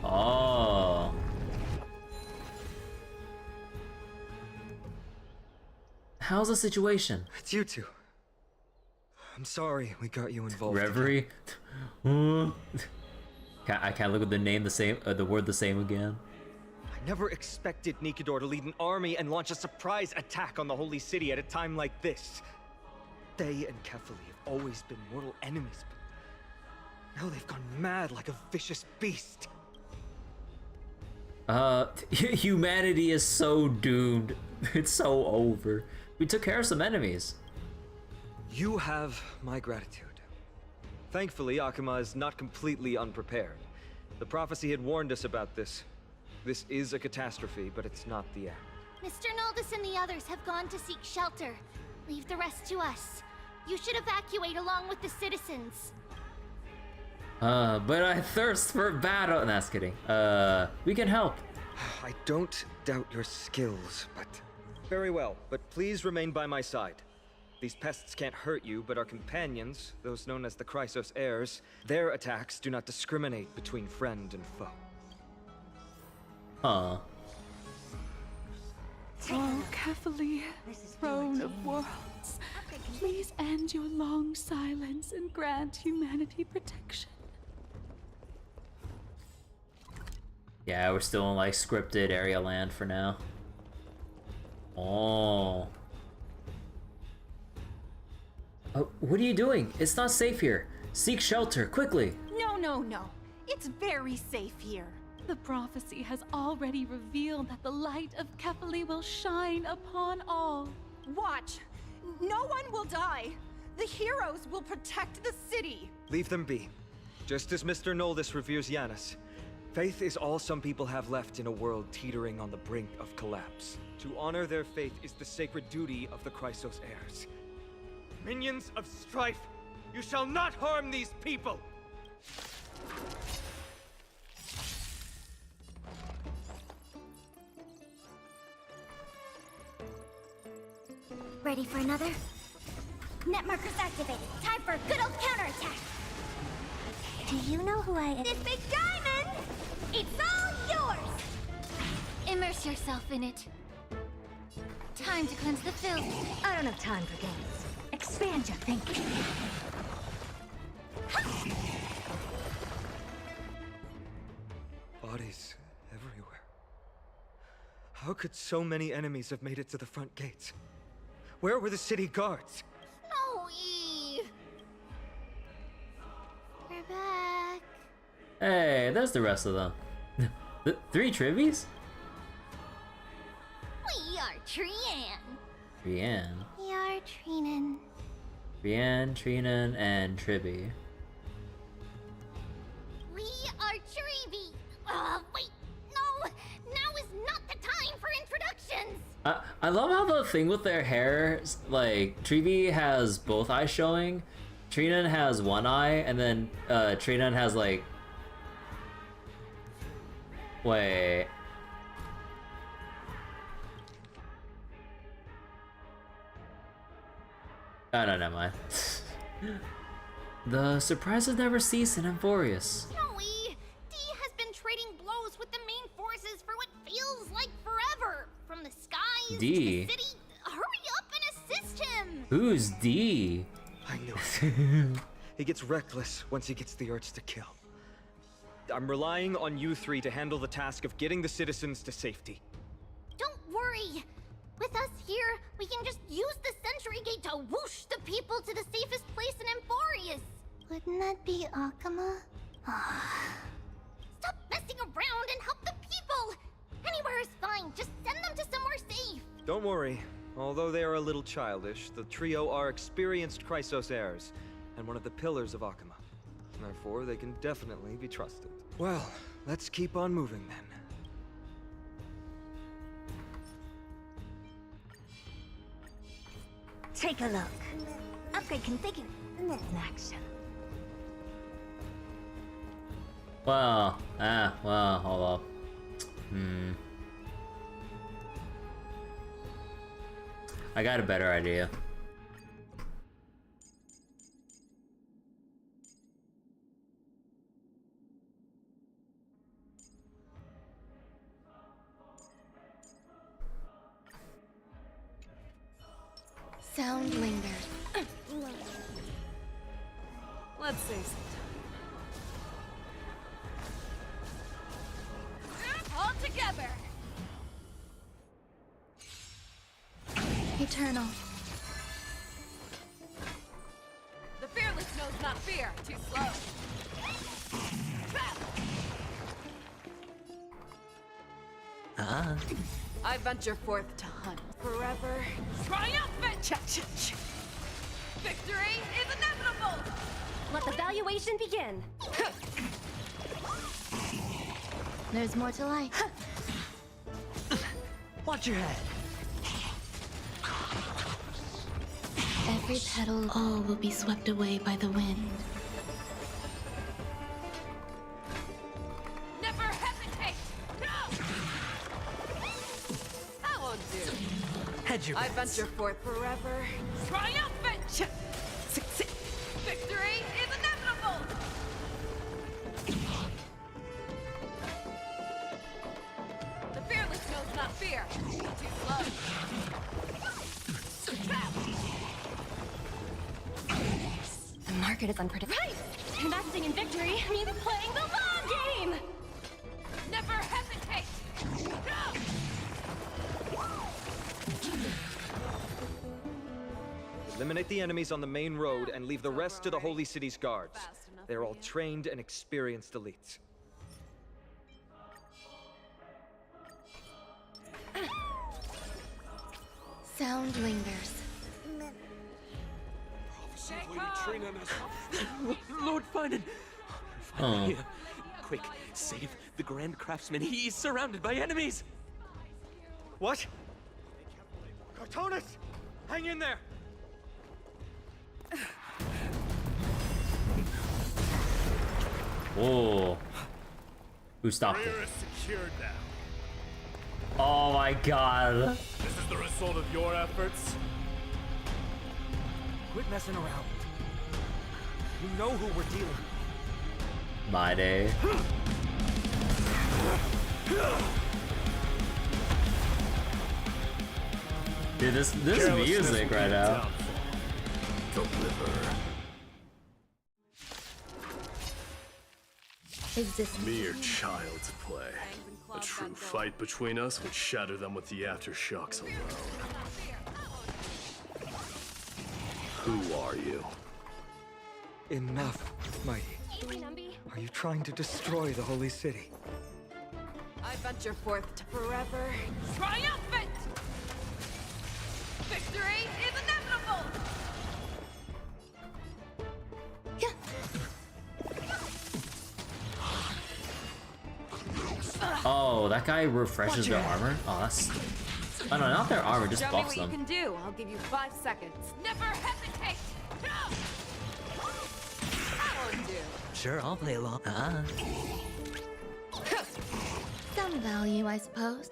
Oh. How's the situation? It's you two. I'm sorry we got you involved. Reverie. I can't look at the name the same, the word the same again. I never expected Nikador to lead an army and launch a surprise attack on the Holy City at a time like this. They and Kefali have always been mortal enemies, but Now they've gone mad like a vicious beast. Humanity is so doomed. It's so over. We took care of some enemies. You have my gratitude. Thankfully, Akuma is not completely unprepared. The prophecy had warned us about this. This is a catastrophe, but it's not the end. Mr. Naldis and the others have gone to seek shelter. Leave the rest to us. You should evacuate along with the citizens. But I thirst for battle. No, that's kidding. We can help. I don't doubt your skills, but... Very well, but please remain by my side. These pests can't hurt you, but our companions, those known as the Chrysos heirs, their attacks do not discriminate between friend and foe. Huh. Oh, Kefali, throne of worlds, please end your long silence and grant humanity protection. Yeah, we're still in like scripted area land for now. Oh. What are you doing? It's not safe here. Seek shelter, quickly. No, no, no. It's very safe here. The prophecy has already revealed that the light of Kefali will shine upon all. Watch. No one will die. The heroes will protect the city. Leave them be. Just as Mr. Noldis reveres Yanis, faith is all some people have left in a world teetering on the brink of collapse. To honor their faith is the sacred duty of the Chrysos heirs. Minions of strife, you shall not harm these people! Ready for another? Net markers activated. Time for a good old counterattack. Do you know who I am? This big diamond! It's all yours! Immerse yourself in it. Time to cleanse the filth. I don't have time for games. Expand your thinking. Bodies everywhere. How could so many enemies have made it to the front gates? Where were the city guards? Snowy! We're back. Hey, there's the rest of them. The 3 Trivies? We are Trian. Brienne. We are Trinan. Brienne, Trinan, and Tribby. We are Trivi. Wait, no! Now is not the time for introductions! I love how the thing with their hair, like, Trivy has both eyes showing, Trinan has one eye, and then Trinan has like... Wait... Oh, no, never mind. The surprises never cease in Amphoreus. Snowy! D has been trading blows with the main forces for what feels like forever. From the skies D? to the city. Hurry up and assist him! Who's D? I knew it. He gets reckless once he gets the urge to kill. I'm relying on you 3 to handle the task of getting the citizens to safety. Don't worry. With us here, we can just use the Sentry Gate to whoosh the people to the safest place in Amphoreus. Wouldn't that be Akuma? Stop messing around and help the people! Anywhere is fine, just send them to somewhere safe. Don't worry. Although they are a little childish, the trio are experienced Chrysos heirs, and one of the pillars of Akuma. Therefore, they can definitely be trusted. Well, let's keep on moving then. Take a look. Upgrade configured. In action. Well, hold up. I got a better idea. Sound lingers. Let's say something. All together! Eternal. The fearless knows not fear. Too slow. I venture forth to hunt forever. Triumphant! Victory is inevitable! Let the valuation begin. There's more to life. Watch your head. Every petal, all will be swept away by the wind. Never hesitate! No! That won't do. Hedge your I bets. venture forth forever. Triumphant! Victory is inevitable! The fearless knows not fear. Too slow. The market is unpredictable. Right! Investing in victory means playing the long game! Never hesitate! No! Eliminate the enemies on the main road and leave the rest to the Holy City's guards. They're all trained and experienced elites. Sound lingers. Lord Finan! Finally here. Quick, save the Grand Craftsman. He is surrounded by enemies! What? Cartonus! Hang in there! Whoa. Who stopped it? Is secured now. Oh my god. This is the result of your efforts. Quit messing around. You know who we're dealing with. My day. Dude, this music right now. Deliver. Is this Mere child's play. A true fight between us would shatter them with the aftershocks alone. Who are you? Enough, Mighty. Are you trying to destroy the Holy City? I venture forth to forever. Triumphant! Victory is inevitable! Oh, that guy refreshes their armor? Oh, that's... Oh no, not their armor, just Show me buffs what them. you can do. I'll give you 5 seconds. Never hesitate! No! That won't do. Sure, I'll play along. Some value, I suppose.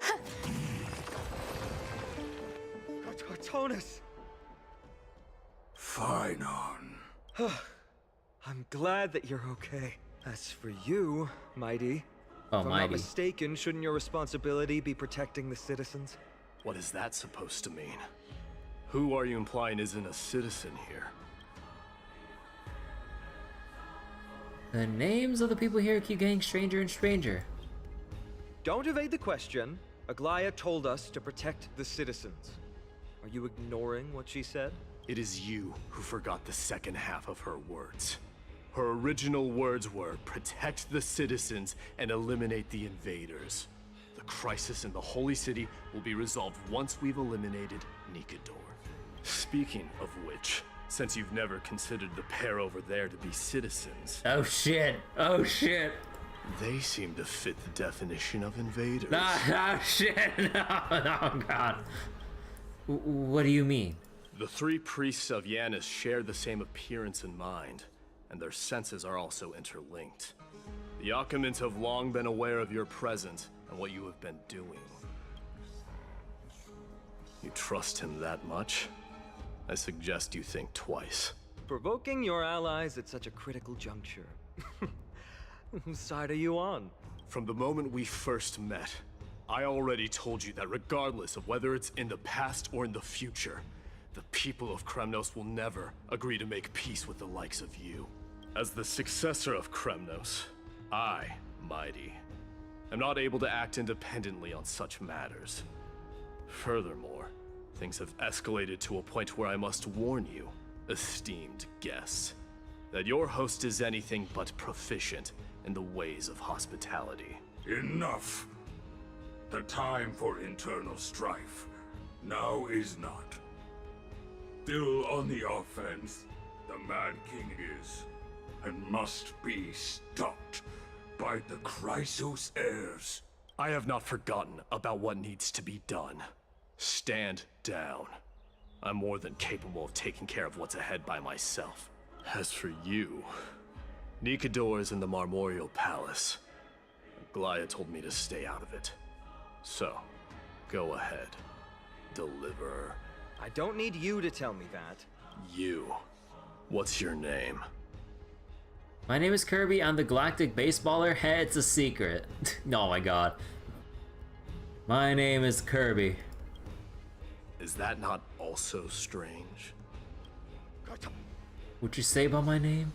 Cartonus! Finan. I'm glad that you're okay. As for you, Mighty, Oh, if I'm Mighty. not mistaken, shouldn't your responsibility be protecting the citizens? What is that supposed to mean? Who are you implying isn't a citizen here? The names of the people here keep getting stranger and stranger. Don't evade the question. Aglaya told us to protect the citizens. Are you ignoring what she said? It is you who forgot the second half of her words. Her original words were, protect the citizens and eliminate the invaders. The crisis in the Holy City will be resolved once we've eliminated Nikador. Speaking of which, since you've never considered the pair over there to be citizens... Oh shit, oh shit. They seem to fit the definition of invaders. Oh shit, no, god. What do you mean? The 3 priests of Yanis share the same appearance and mind, and their senses are also interlinked. The Achaemins have long been aware of your presence and what you have been doing. You trust him that much? I suggest you think twice. Provoking your allies at such a critical juncture. Whose side are you on? From the moment we first met, I already told you that regardless of whether it's in the past or in the future, the people of Kremnos will never agree to make peace with the likes of you. As the successor of Kremnos, I, Mighty, am not able to act independently on such matters. Furthermore, things have escalated to a point where I must warn you, esteemed guests, that your host is anything but proficient in the ways of hospitality. Enough! The time for internal strife now is not. Still on the offense, the Mad King is, and must be stopped by the Chrysos heirs. I have not forgotten about what needs to be done. Stand down. I'm more than capable of taking care of what's ahead by myself. As for you, Nikador is in the Marmorial Palace. Glaya told me to stay out of it. So, go ahead. Deliver. I don't need you to tell me that. You. What's your name? My name is Kirby. I'm the Galactic Baseballer. Hey, it's a secret. Oh my god. My name is Kirby. Is that not also strange? What'd you say about my name?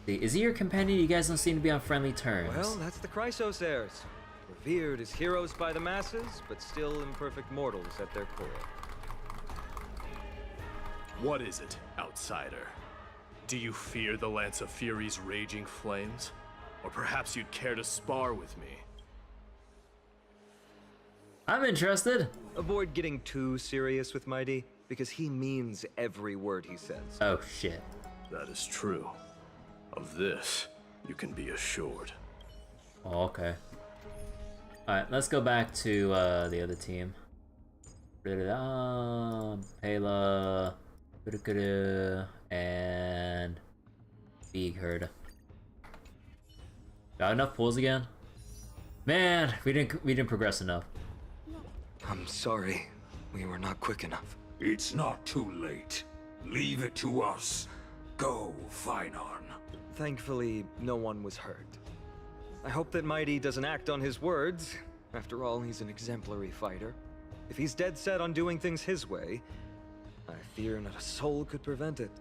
Is he your companion? You guys don't seem to be on friendly terms. Well, that's the Chrysos heirs. Revered as heroes by the masses, but still imperfect mortals at their core. What is it, outsider? Do you fear the Lance of Fury's raging flames? Or perhaps you'd care to spar with me? I'm interested. Avoid getting too serious with Mighty, because he means every word he says. Oh shit. That is true. Of this, you can be assured. Oh, okay. Alright, let's go back to the other team. Pela, and Big Herta. Got enough pulls again? Man, we didn't progress enough. I'm sorry. We were not quick enough. It's not too late. Leave it to us. Go, Finon. Thankfully, no one was hurt. I hope that Mighty doesn't act on his words. After all, he's an exemplary fighter. If he's dead set on doing things his way, I fear not a soul could prevent it.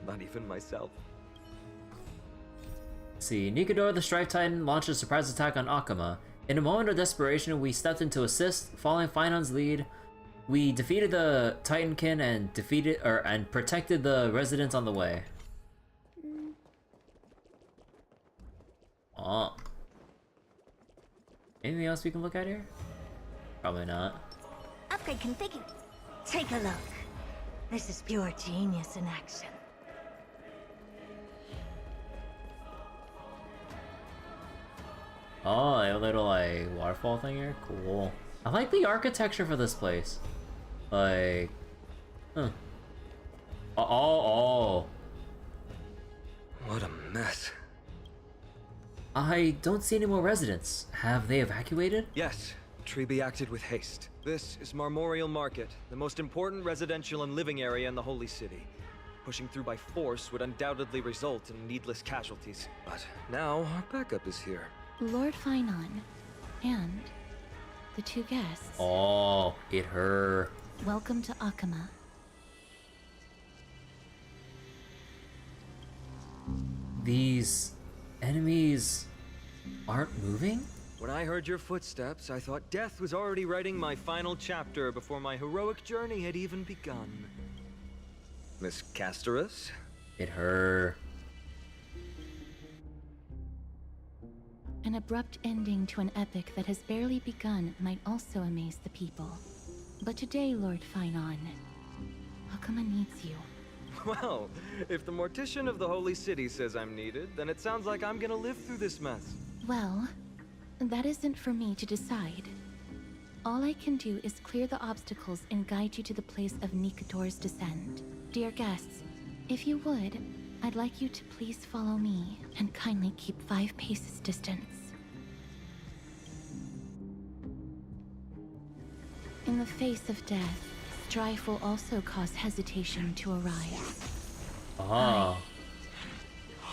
Not even myself. Let's see, Nikador the Strife Titan launched a surprise attack on Akama. In a moment of desperation, we stepped in to assist, following Finon's lead. We defeated the Titankin and protected the residents on the way. Oh. Anything else we can look at here? Probably not. Upgrade configured. Take a look. This is pure genius in action. Oh, a little like waterfall thing here? Cool. I like the architecture for this place. Like, huh. Oh. What a mess. I don't see any more residents. Have they evacuated? Yes, Treeby acted with haste. This is Marmorial Market, the most important residential and living area in the Holy City. Pushing through by force would undoubtedly result in needless casualties. But now our backup is here. Lord Finon, and the two guests. Oh, her. Welcome to Akama. These enemies aren't moving? When I heard your footsteps, I thought death was already writing my final chapter before my heroic journey had even begun. Miss Castorus? her. An abrupt ending to an epic that has barely begun might also amaze the people. But today, Lord Finon, Akama needs you. Well, if the Mortician of the Holy City says I'm needed, then it sounds like I'm gonna live through this mess. Well, that isn't for me to decide. All I can do is clear the obstacles and guide you to the place of Nikador's descent. Dear guests, if you would, I'd like you to please follow me and kindly keep 5 paces distance. In the face of death, strife will also cause hesitation to arise. Oh.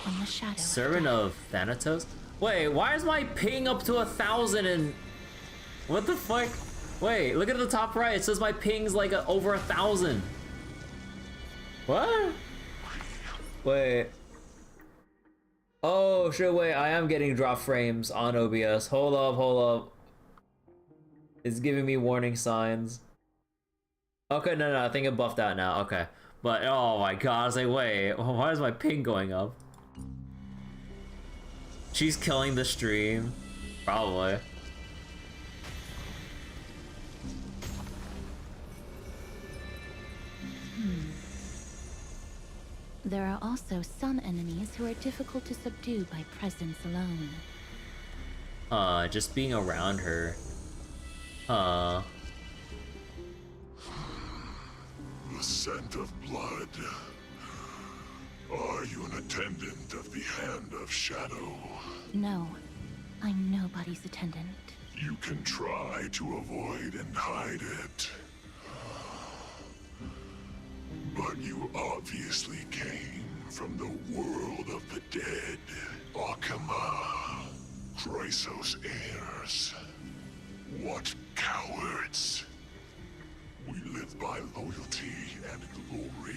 From the shadow. Servant of Thanatos? Wait, why is my ping up to 1,000 and... What the fuck? Wait, look at the top right. It says my ping's like over 1,000. What? Wait. Oh, shit, wait. I am getting drop frames on OBS. Hold up. It's giving me warning signs. Okay, no, I think it buffed out now. Okay. But, oh my god. I was like, wait. Why is my ping going up? She's killing the stream. Probably. There are also some enemies who are difficult to subdue by presence alone. Just being around her. The scent of blood. Are you an attendant of the Hand of Shadow? No, I'm nobody's attendant. You can try to avoid and hide it. But you obviously came from the world of the dead. Akama. Chrysos heirs. What cowards. We live by loyalty and glory,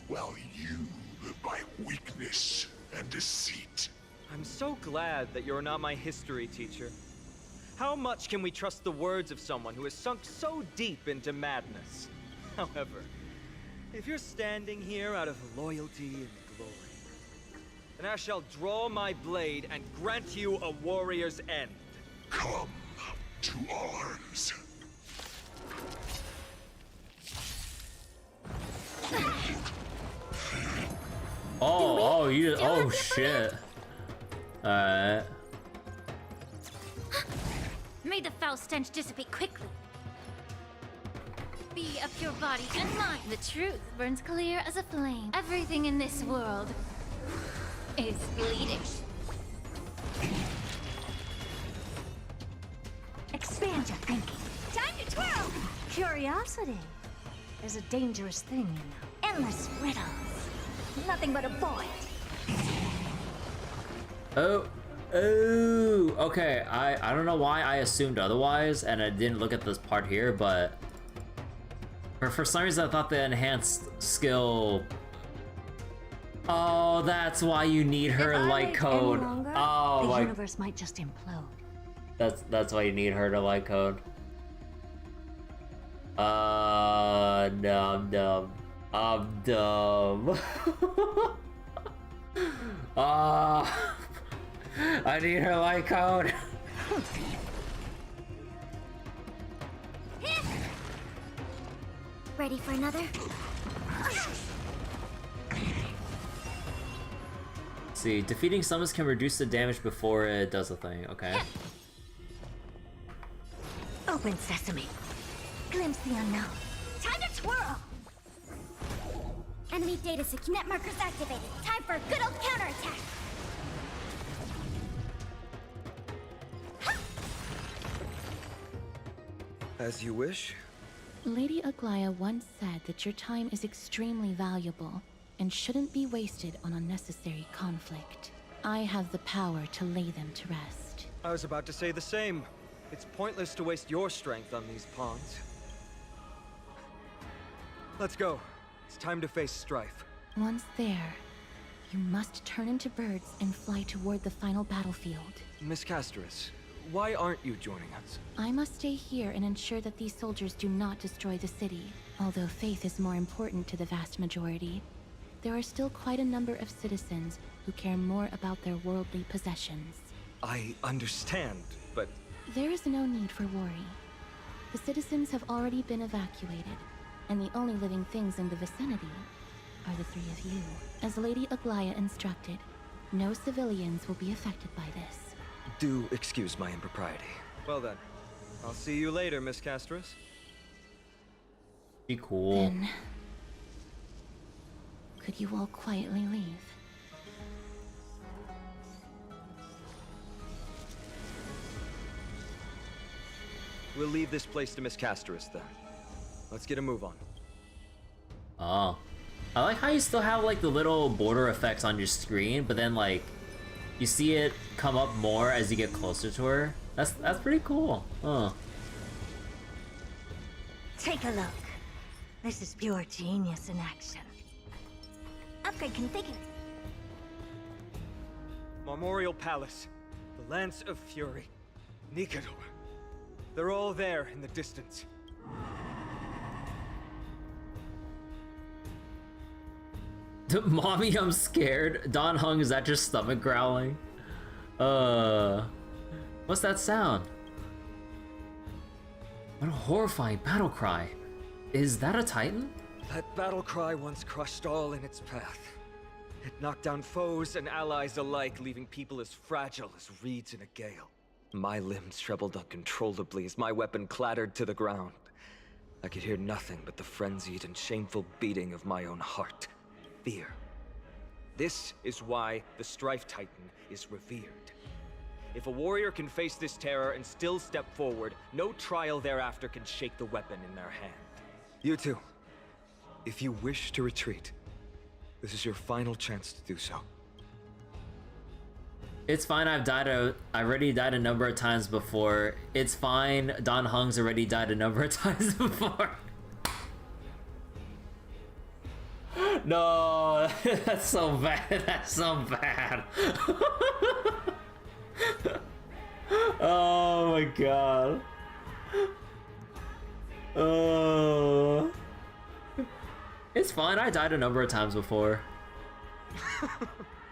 while you live by weakness and deceit. I'm so glad that you're not my history teacher. How much can we trust the words of someone who has sunk so deep into madness? However, if you're standing here out of loyalty and glory, then I shall draw my blade and grant you a warrior's end. Come to arms. Oh, shit. Alright. May the foul stench dissipate quickly. Be a pure body and mind. The truth burns clear as a flame. Everything in this world is bleeding. Expand your thinking. Time to twirl! Curiosity is a dangerous thing, you know. Endless riddles. Nothing but a void. Oh, okay. I don't know why I assumed otherwise, and I didn't look at this part here, but for some reason I thought the enhanced skill. Oh, that's why you need her light code. Oh, the universe might just implode. That's why you need her to light code. No, I'm dumb. I'm dumb. I need her light code. Ready for another? See, defeating summons can reduce the damage before it does a thing. Okay. Open sesame. Glimpse the unknown. Time to twirl! Enemy data net markers activated. Time for a good old counterattack. As you wish. Lady Aglaya once said that your time is extremely valuable and shouldn't be wasted on unnecessary conflict. I have the power to lay them to rest. I was about to say the same. It's pointless to waste your strength on these pawns. Let's go. It's time to face strife. Once there, you must turn into birds and fly toward the final battlefield. Miss Casterus, why aren't you joining us? I must stay here and ensure that these soldiers do not destroy the city. Although faith is more important to the vast majority, there are still quite a number of citizens who care more about their worldly possessions. I understand, but... There is no need for worry. The citizens have already been evacuated, and the only living things in the vicinity are the three of you. As Lady Aglaya instructed, no civilians will be affected by this. Do excuse my impropriety. Well then, I'll see you later, Miss Casterus. Be cool. Then, could you all quietly leave? We'll leave this place to Miss Casterus then. Let's get a move on. Oh. I like how you still have like the little border effects on your screen, but then like you see it come up more as you get closer to her. That's pretty cool. Huh. Take a look. This is pure genius in action. Upgrade configured. Memorial Palace, the Lance of Fury, Nicator. They're all there in the distance. Mommy, I'm scared. Don Hung, is that your stomach growling? What's that sound? What a horrifying battle cry. Is that a Titan? That battle cry once crushed all in its path. It knocked down foes and allies alike, leaving people as fragile as reeds in a gale. My limbs trembled uncontrollably as my weapon clattered to the ground. I could hear nothing but the frenzied and shameful beating of my own heart. Fear. This is why the Strife Titan is revered. If a warrior can face this terror and still step forward, no trial thereafter can shake the weapon in their hand. You two, if you wish to retreat, this is your final chance to do so. It's fine, I already died a number of times before. It's fine, Don Hung's already died a number of times before. No, that's so bad, that's so bad. Oh my god. Oh. It's fine, I died a number of times before.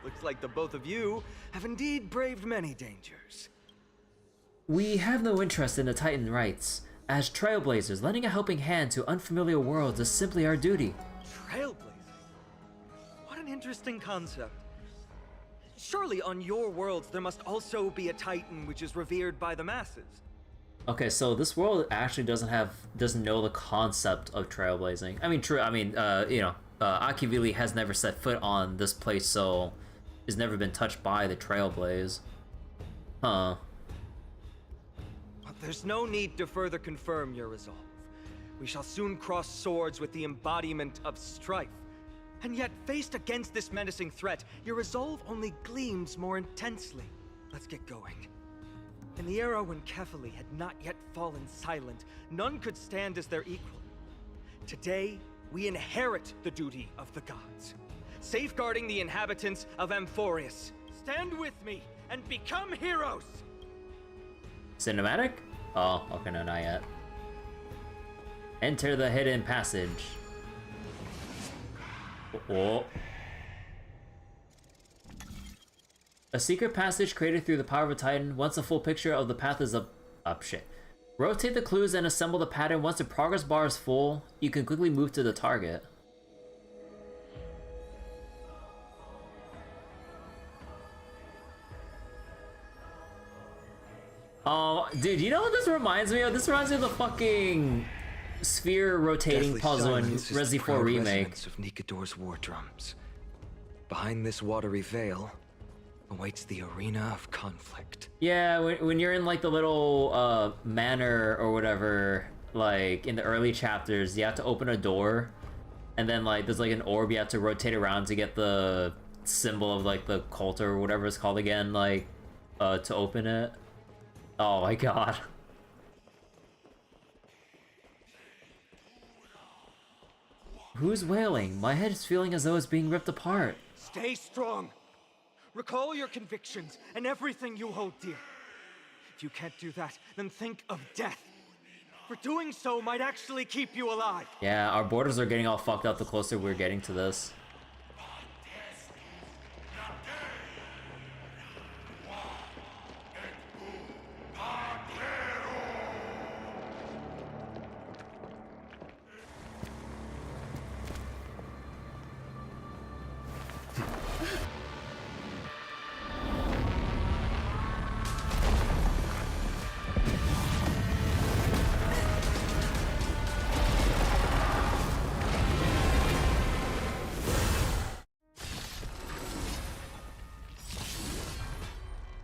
Looks like the both of you have indeed braved many dangers. We have no interest in the Titan rights. As trailblazers, lending a helping hand to unfamiliar worlds is simply our duty. Trailblazers? What an interesting concept. Surely on your worlds there must also be a Titan which is revered by the masses. Okay, so this world actually doesn't know the concept of trailblazing. I mean, true. I mean, Akivili has never set foot on this place, so has never been touched by the trailblaze. Huh. There's no need to further confirm your resolve. We shall soon cross swords with the embodiment of strife. And yet, faced against this menacing threat, your resolve only gleams more intensely. Let's get going. In the era when Kefali had not yet fallen silent, none could stand as their equal. Today, we inherit the duty of the gods, safeguarding the inhabitants of Amphoreus. Stand with me and become heroes! Cinematic? Oh, okay, no, not yet. Enter the hidden passage. Oh. A secret passage created through the power of a Titan. Once a full picture of the path is up shit. Rotate the clues and assemble the pattern. Once the progress bar is full, you can quickly move to the target. Oh, dude, you know what this reminds me of? This reminds me of the fucking sphere rotating puzzle in Resi 4 Remake. Of Nikador's war drums. Behind this watery veil awaits the arena of conflict. Yeah, when you're in like the little manor or whatever, like in the early chapters, you have to open a door, and then like there's like an orb you have to rotate around to get the symbol of like the cult or whatever it's called again, like to open it. Oh my god. Who's wailing? My head is feeling as though it's being ripped apart. Stay strong. Recall your convictions and everything you hold dear. If you can't do that, then think of death. For doing so might actually keep you alive. Yeah, our borders are getting all fucked up the closer we're getting to this.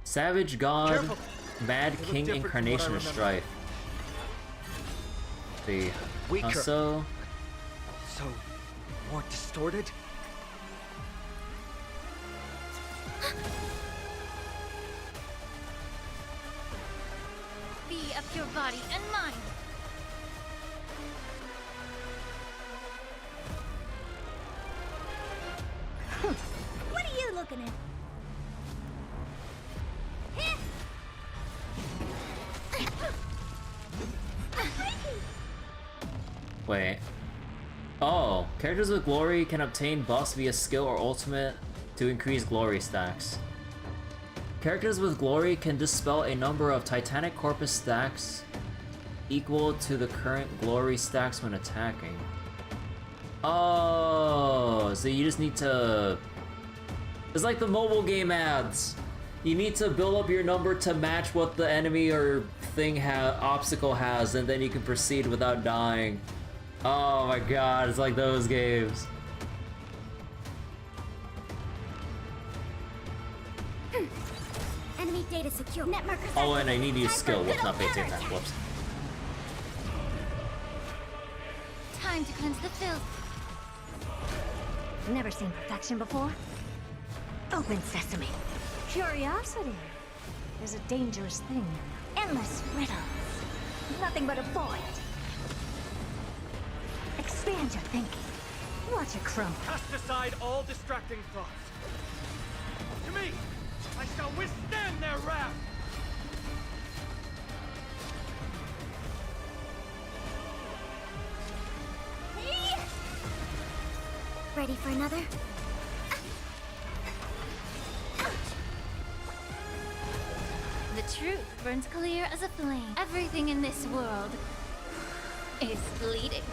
Savage God, Careful. Mad King Incarnation of Strife. See. Weaker. Also, So, more distorted? Be of your body and mind. What are you looking at? wait. Oh, characters with glory can obtain buffs via skill or ultimate to increase glory stacks. Characters with glory can dispel a number of Titanic Corpus stacks equal to the current glory stacks when attacking. Oh, so you just need to... It's like the mobile game ads. You need to build up your number to match what the enemy or thing obstacle has, and then you can proceed without dying. Oh my god, it's like those games. Enemy data secure. Net markers. Oh, and I need to use skill. Whoops, not basic attack. Whoops. Time to cleanse the filth. Never seen perfection before? Open sesame. Curiosity is a dangerous thing. Endless riddles. Nothing but a void. Expand your thinking. Watch it crumble. Cast aside all distracting thoughts. To me, I shall withstand their wrath. Ready for another? The truth burns clear as a flame. Everything in this world is bleeding.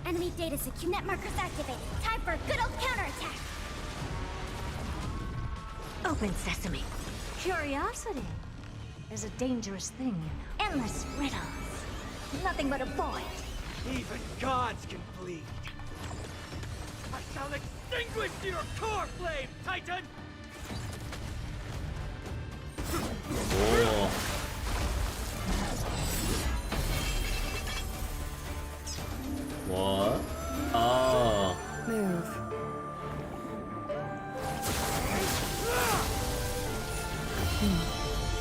Enemy data secure. Net markers activated. Time for a good old counterattack. Open sesame. Curiosity is a dangerous thing, you know. Endless riddles. Nothing but a void. Even gods can bleed. I shall extinguish your core flame, Titan! Cool. What? Oh. Move.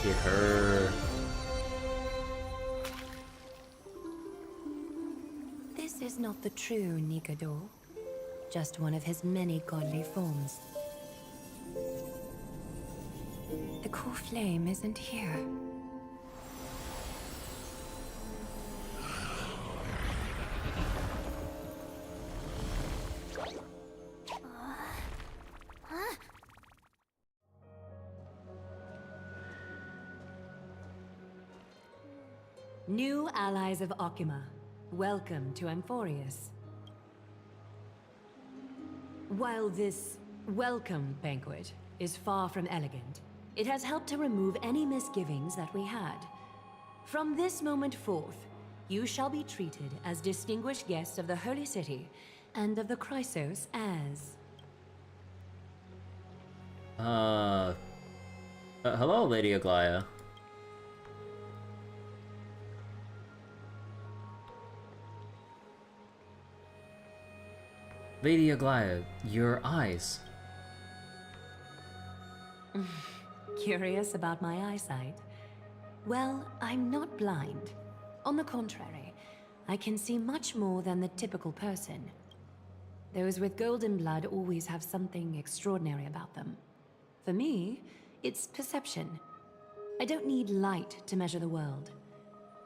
Get her. This is not the true Nikador. Just one of his many godly forms. The core flame isn't here. New allies of Okima, welcome to Amphoreus. While this welcome banquet is far from elegant, it has helped to remove any misgivings that we had. From this moment forth, you shall be treated as distinguished guests of the Holy City and of the Chrysos as... Hello, Lady Aglaya. Lady Aglaya, your eyes. Curious about my eyesight? Well, I'm not blind. On the contrary, I can see much more than the typical person. Those with golden blood always have something extraordinary about them. For me, it's perception. I don't need light to measure the world.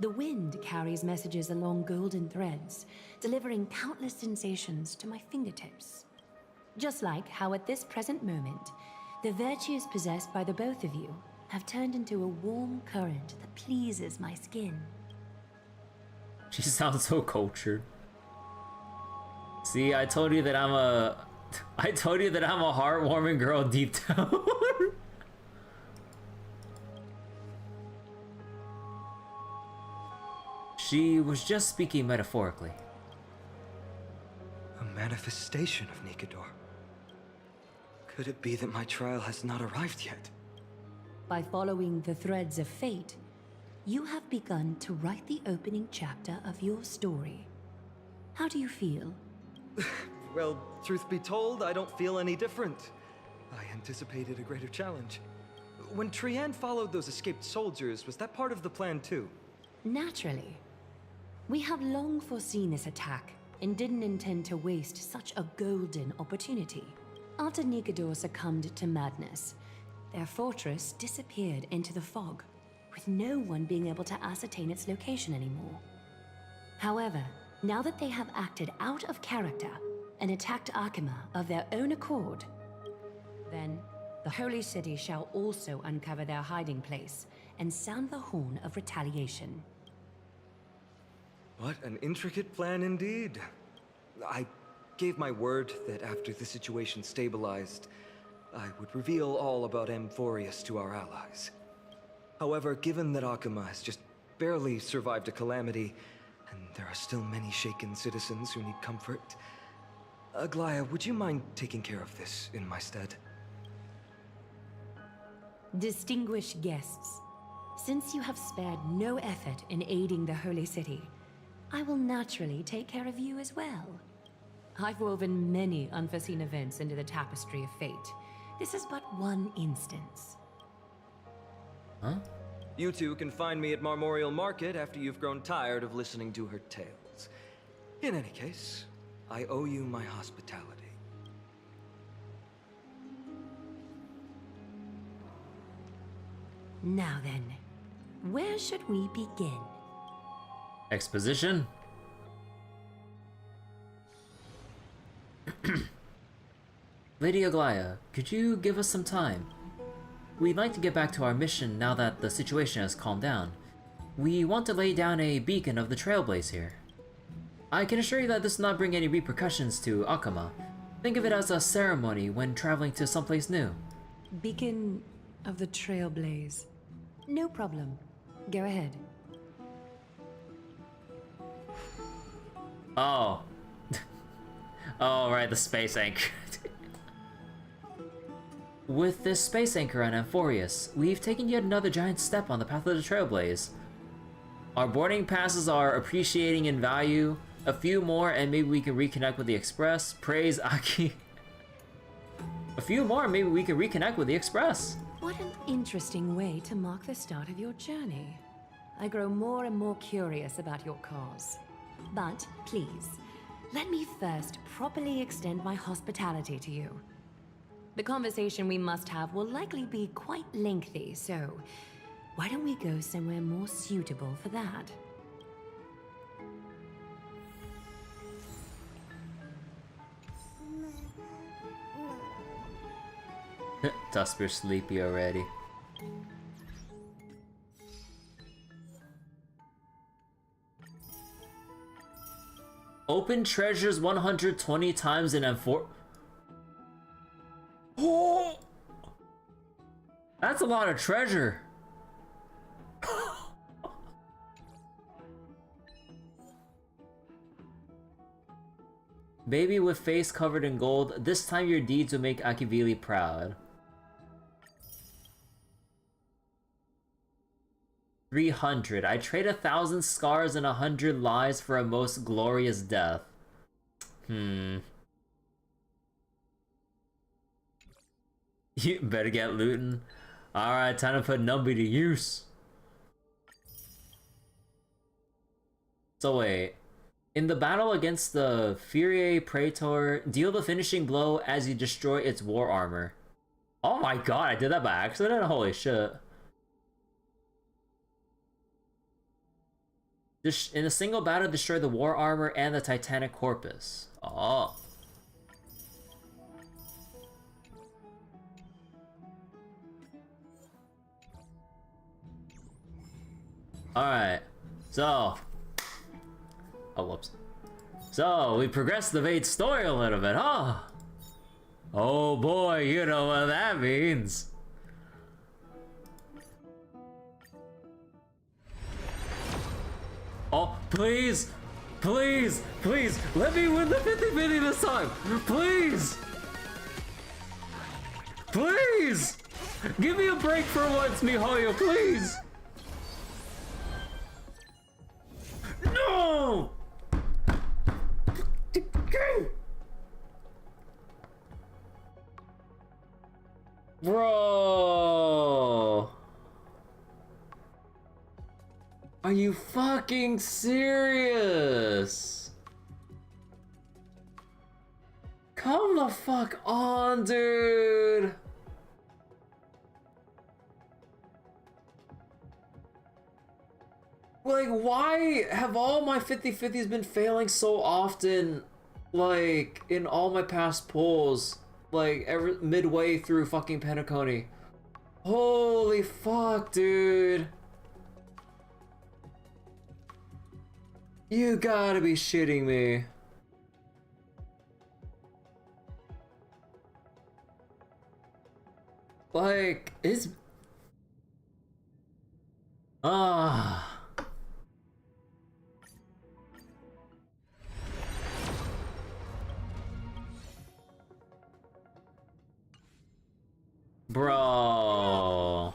The wind carries messages along golden threads, delivering countless sensations to my fingertips. Just like how at this present moment, the virtues possessed by the both of you have turned into a warm current that pleases my skin. She sounds so cultured. See, I told you that I'm a heartwarming girl deep down. She was just speaking metaphorically. A manifestation of Nikador. Could it be that my trial has not arrived yet? By following the threads of fate, you have begun to write the opening chapter of your story. How do you feel? Well, truth be told, I don't feel any different. I anticipated a greater challenge. When Trianne followed those escaped soldiers, was that part of the plan too? Naturally. We have long foreseen this attack and didn't intend to waste such a golden opportunity. After Nikador succumbed to madness, their fortress disappeared into the fog, with no one being able to ascertain its location anymore. However, now that they have acted out of character and attacked Akima of their own accord, then the Holy City shall also uncover their hiding place and sound the horn of retaliation. What an intricate plan indeed. I gave my word that after the situation stabilized, I would reveal all about Amphoreus to our allies. However, given that Akuma has just barely survived a calamity, and there are still many shaken citizens who need comfort, Aglaya, would you mind taking care of this in my stead? Distinguished guests, since you have spared no effort in aiding the Holy City, I will naturally take care of you as well. I've woven many unforeseen events into the tapestry of fate. This is but one instance. Huh? You two can find me at Marmorial Market after you've grown tired of listening to her tales. In any case, I owe you my hospitality. Now then, where should we begin? Exposition? Lady Aglaya, could you give us some time? We'd like to get back to our mission now that the situation has calmed down. We want to lay down a beacon of the Trailblaze here. I can assure you that this will not bring any repercussions to Akuma. Think of it as a ceremony when traveling to someplace new. Beacon of the Trailblaze. No problem. Go ahead. Oh. Oh, right, the space anchor. With this space anchor on Amphoreus, we've taken yet another giant step on the path of the Trailblaze. Our boarding passes are appreciating in value. A few more and maybe we can reconnect with the Express. Praise Aki. A few more and maybe we can reconnect with the Express. What an interesting way to mark the start of your journey. I grow more and more curious about your cause. But please, let me first properly extend my hospitality to you. The conversation we must have will likely be quite lengthy, so why don't we go somewhere more suitable for that? Tusper's sleepy already. Open treasures 120 times in M4. Oh! That's a lot of treasure. Baby with face covered in gold. This time your deeds will make Akivili proud. 300. I trade 1,000 scars and 100 lies for a most glorious death. You better get looting. Alright, time to put Numby to use. So wait. In the battle against the Furie Praetor, deal the finishing blow as you destroy its war armor. Oh my god, I did that by accident? Holy shit. In a single battle, destroy the war armor and the Titanic corpus. Oh. Alright. So. Oh, whoops. So, we progressed the Vade's story a little bit, huh? Oh boy, you know what that means. Oh, please, please, please, let me win the 50-50 this time. Please. Please. Give me a break for once, MiHoYo, please. No. Bro. Are you fucking serious? Come the fuck on, dude. Like, why have all my 50-50s been failing so often, like, in all my past pulls, like, midway through fucking Penacony? Holy fuck, dude. You gotta be shitting me. Like, it's... Ah. Bro.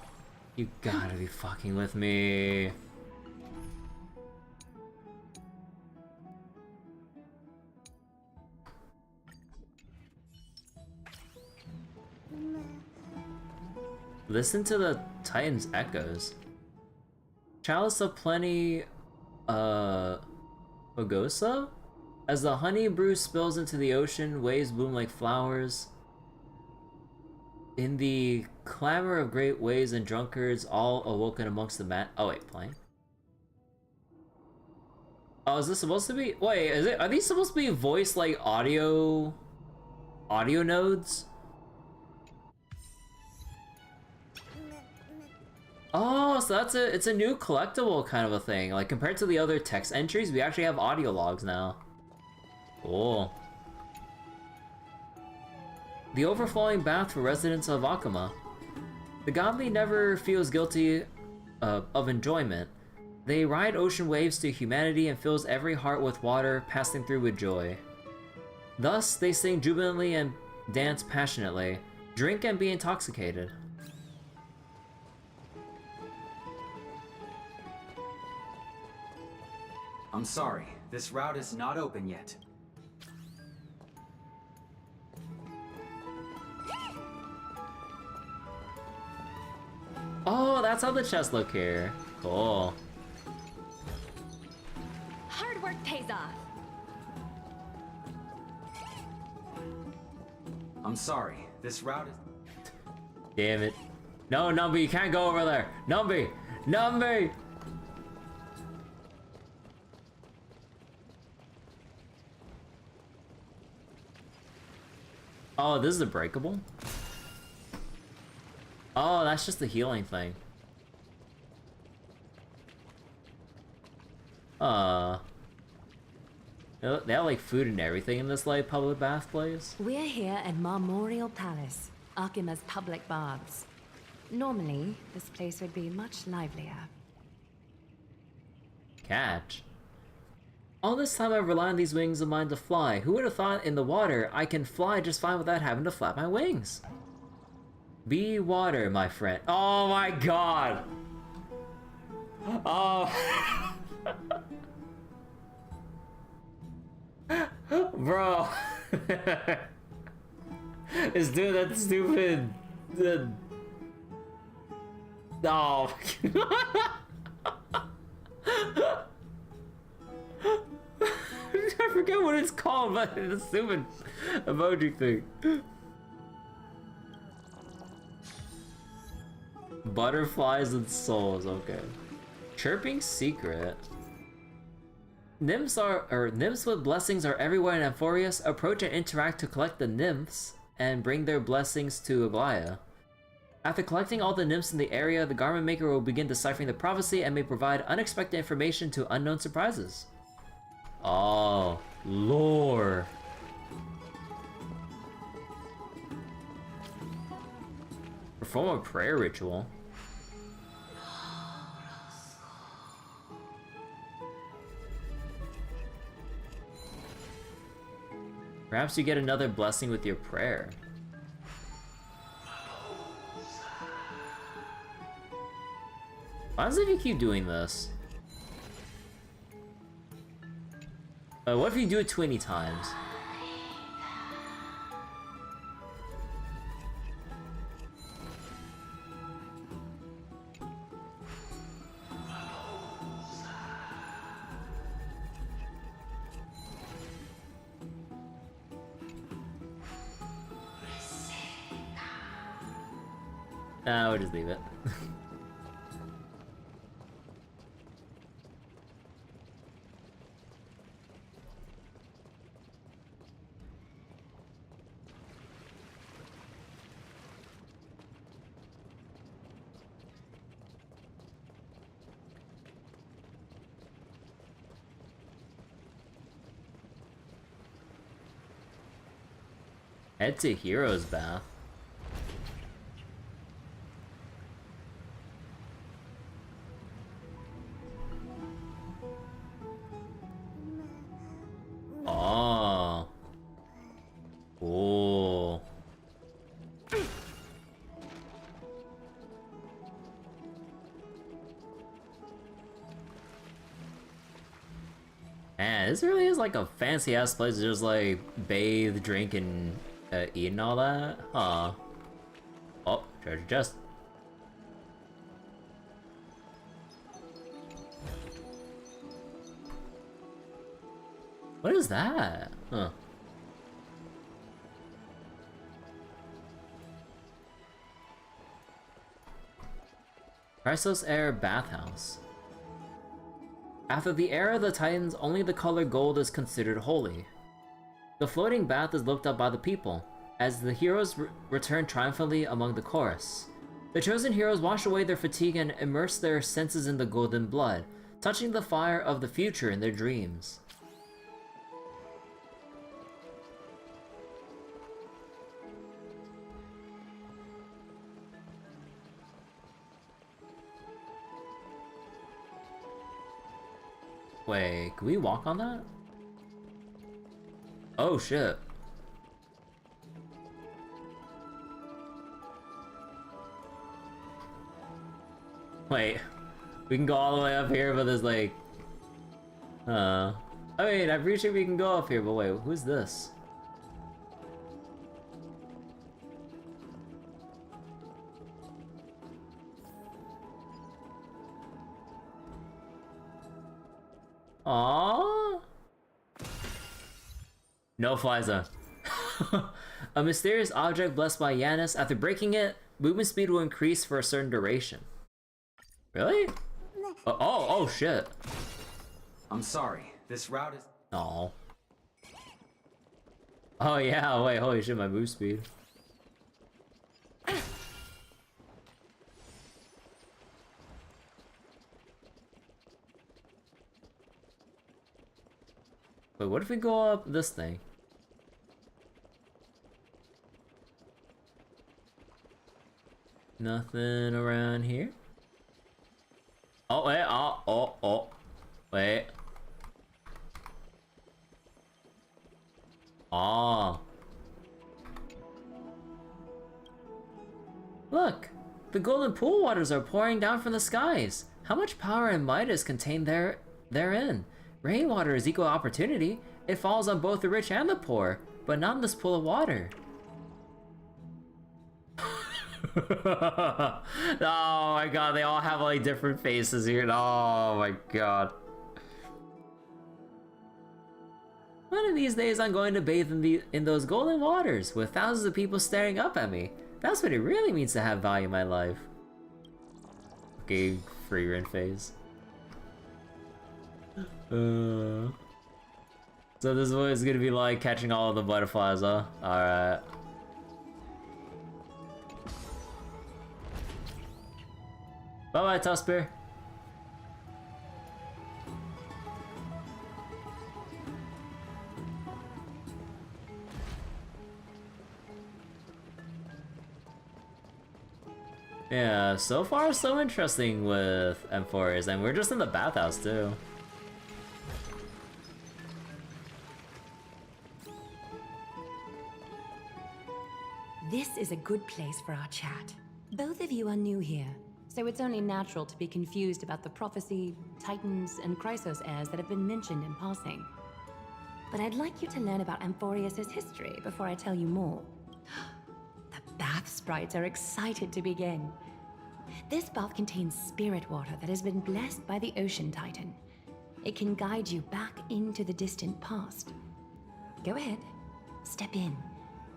You gotta be fucking with me. Listen to the Titan's echoes. Chalice of Plenty, Ogosa? As the honey brew spills into the ocean, waves bloom like flowers. In the clamor of great waves and drunkards, all awoken amongst the oh wait, playing? Oh, is this supposed to be? Wait, is it? Are these supposed to be voice like audio nodes? Oh, so it's a new collectible kind of a thing. Like compared to the other text entries, we actually have audio logs now. Cool. The overflowing bath for residents of Akuma. The godly never feels guilty of enjoyment. They ride ocean waves to humanity and fills every heart with water, passing through with joy. Thus, they sing jubilantly and dance passionately, drink and be intoxicated. I'm sorry, this route is not open yet. Oh, that's how the chests look here. Cool. Hard work pays off. I'm sorry, this route is... Damn it. No, Numby, you can't go over there. Numby! Numby! Oh, this is a breakable? Oh, that's just the healing thing. They have like food and everything in this like public bath place. We're here at Marmorial Palace, Akima's public baths. Normally, this place would be much livelier. Catch. All this time I've relied on these wings of mine to fly. Who would have thought in the water I can fly just fine without having to flap my wings? Be water, my friend. Oh my god! Oh. Bro. It's doing that stupid... Oh. I forget what it's called, but it's a stupid emoji thing. Butterflies and souls, okay. Chirping secret. Nymphs with blessings are everywhere in Amphoreus. Approach and interact to collect the nymphs and bring their blessings to Aglaya. After collecting all the nymphs in the area, the garment maker will begin deciphering the prophecy and may provide unexpected information to unknown surprises. Oh, lore. Perform a prayer ritual. Perhaps you get another blessing with your prayer. Why does it if you keep doing this? What if you do it 20 times? We'll just leave it. Head to Hero's Bath. Oh. Cool. Man, this really is like a fancy ass place to just like bathe, drink, and eat and all that. Huh. Oh, treasure chest. What is that? Huh. Chrysos Air Bathhouse. After the era of the Titans, only the color gold is considered holy. The floating bath is looked up by the people, as the heroes return triumphantly among the chorus. The chosen heroes wash away their fatigue and immerse their senses in the golden blood, touching the fire of the future in their dreams. Wait, can we walk on that? Oh shit. Wait, we can go all the way up here, but there's like... I mean, I'm pretty sure we can go up here, but wait, who's this? Aww. No fly zone. A mysterious object blessed by Yanis. After breaking it, movement speed will increase for a certain duration. Really? Oh shit. I'm sorry. This route is... Oh. Oh yeah, wait, holy shit, my move speed. Wait, what if we go up this thing? Nothing around here? Oh, wait, oh, wait. Oh. Look! The golden pool waters are pouring down from the skies. How much power and might is contained therein? Rainwater is equal opportunity. It falls on both the rich and the poor, but not in this pool of water. Oh my god, they all have like different faces here. Oh my god. One of these days I'm going to bathe in those golden waters with thousands of people staring up at me. That's what it really means to have value in my life. Okay, free rent phase. So this is what it's gonna be like catching all of the butterflies, huh? Alright. Bye-bye, Tusper. Yeah, so far so interesting with Amphoreus, and we're just in the bathhouse too. This is a good place for our chat. Both of you are new here, so it's only natural to be confused about the prophecy, titans, and Chrysos heirs that have been mentioned in passing. But I'd like you to learn about Amphoreus' history before I tell you more. The bath sprites are excited to begin. This bath contains spirit water that has been blessed by the ocean titan. It can guide you back into the distant past. Go ahead, step in,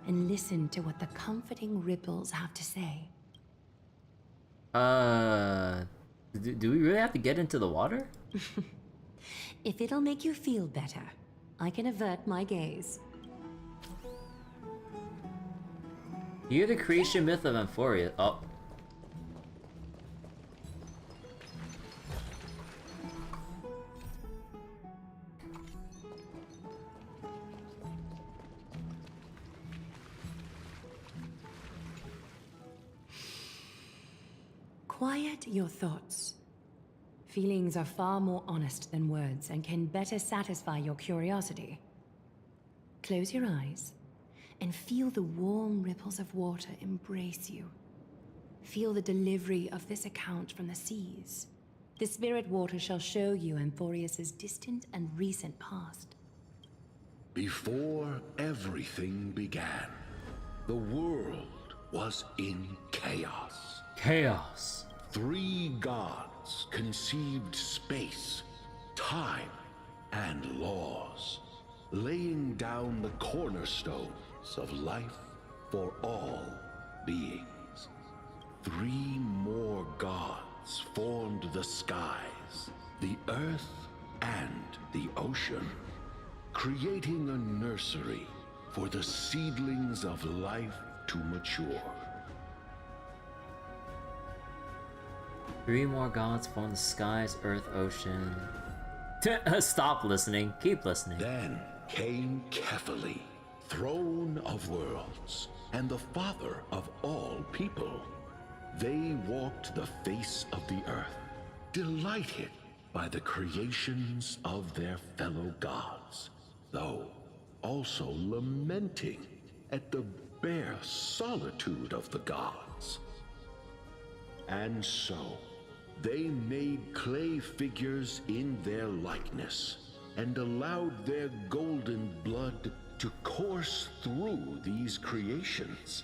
and listen to what the comforting ripples have to say. Do we really have to get into the water? If it'll make you feel better, I can avert my gaze. You're the creation myth of Amphoreus. Oh. Quiet your thoughts. Feelings are far more honest than words and can better satisfy your curiosity. Close your eyes and feel the warm ripples of water embrace you. Feel the delivery of this account from the seas. The spirit water shall show you Amphoreus' distant and recent past. Before everything began, the world was in chaos. Chaos. 3 gods conceived space, time, and laws, laying down the cornerstones of life for all beings. 3 more gods formed the skies, the earth, and the ocean, creating a nursery for the seedlings of life to mature. 3 more gods form the skies, earth, ocean. Stop listening. Keep listening. Then came Kefali, throne of worlds, and the father of all people. They walked the face of the earth, delighted by the creations of their fellow gods, though also lamenting at the bare solitude of the gods. And so, they made clay figures in their likeness, and allowed their golden blood to course through these creations,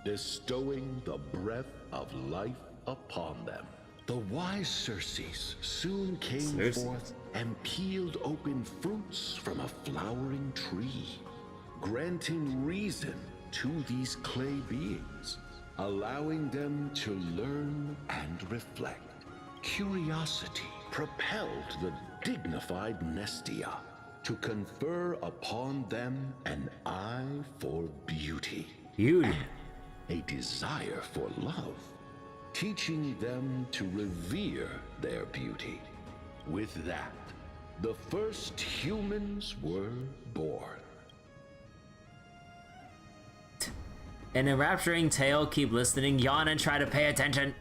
bestowing the breath of life upon them. The wise Circes soon came forth and peeled open fruits from a flowering tree, granting reason to these clay beings, allowing them to learn and reflect. Curiosity propelled the dignified Nestia to confer upon them an eye for beauty. Beauty. A desire for love, teaching them to revere their beauty. With that, the first humans were born. An enrapturing tale, keep listening, yawn and try to pay attention.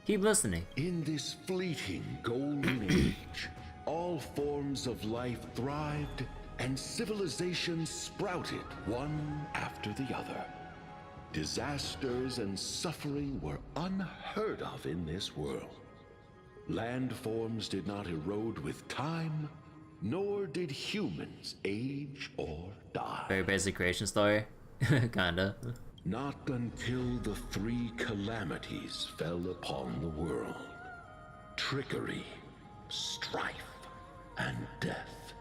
Keep listening. In this fleeting golden age, all forms of life thrived and civilizations sprouted one after the other. Disasters and suffering were unheard of in this world. Landforms did not erode with time, nor did humans age or die. Very basic creation story. Kinda. Not until the 3 calamities fell upon the world. Trickery, strife, and death.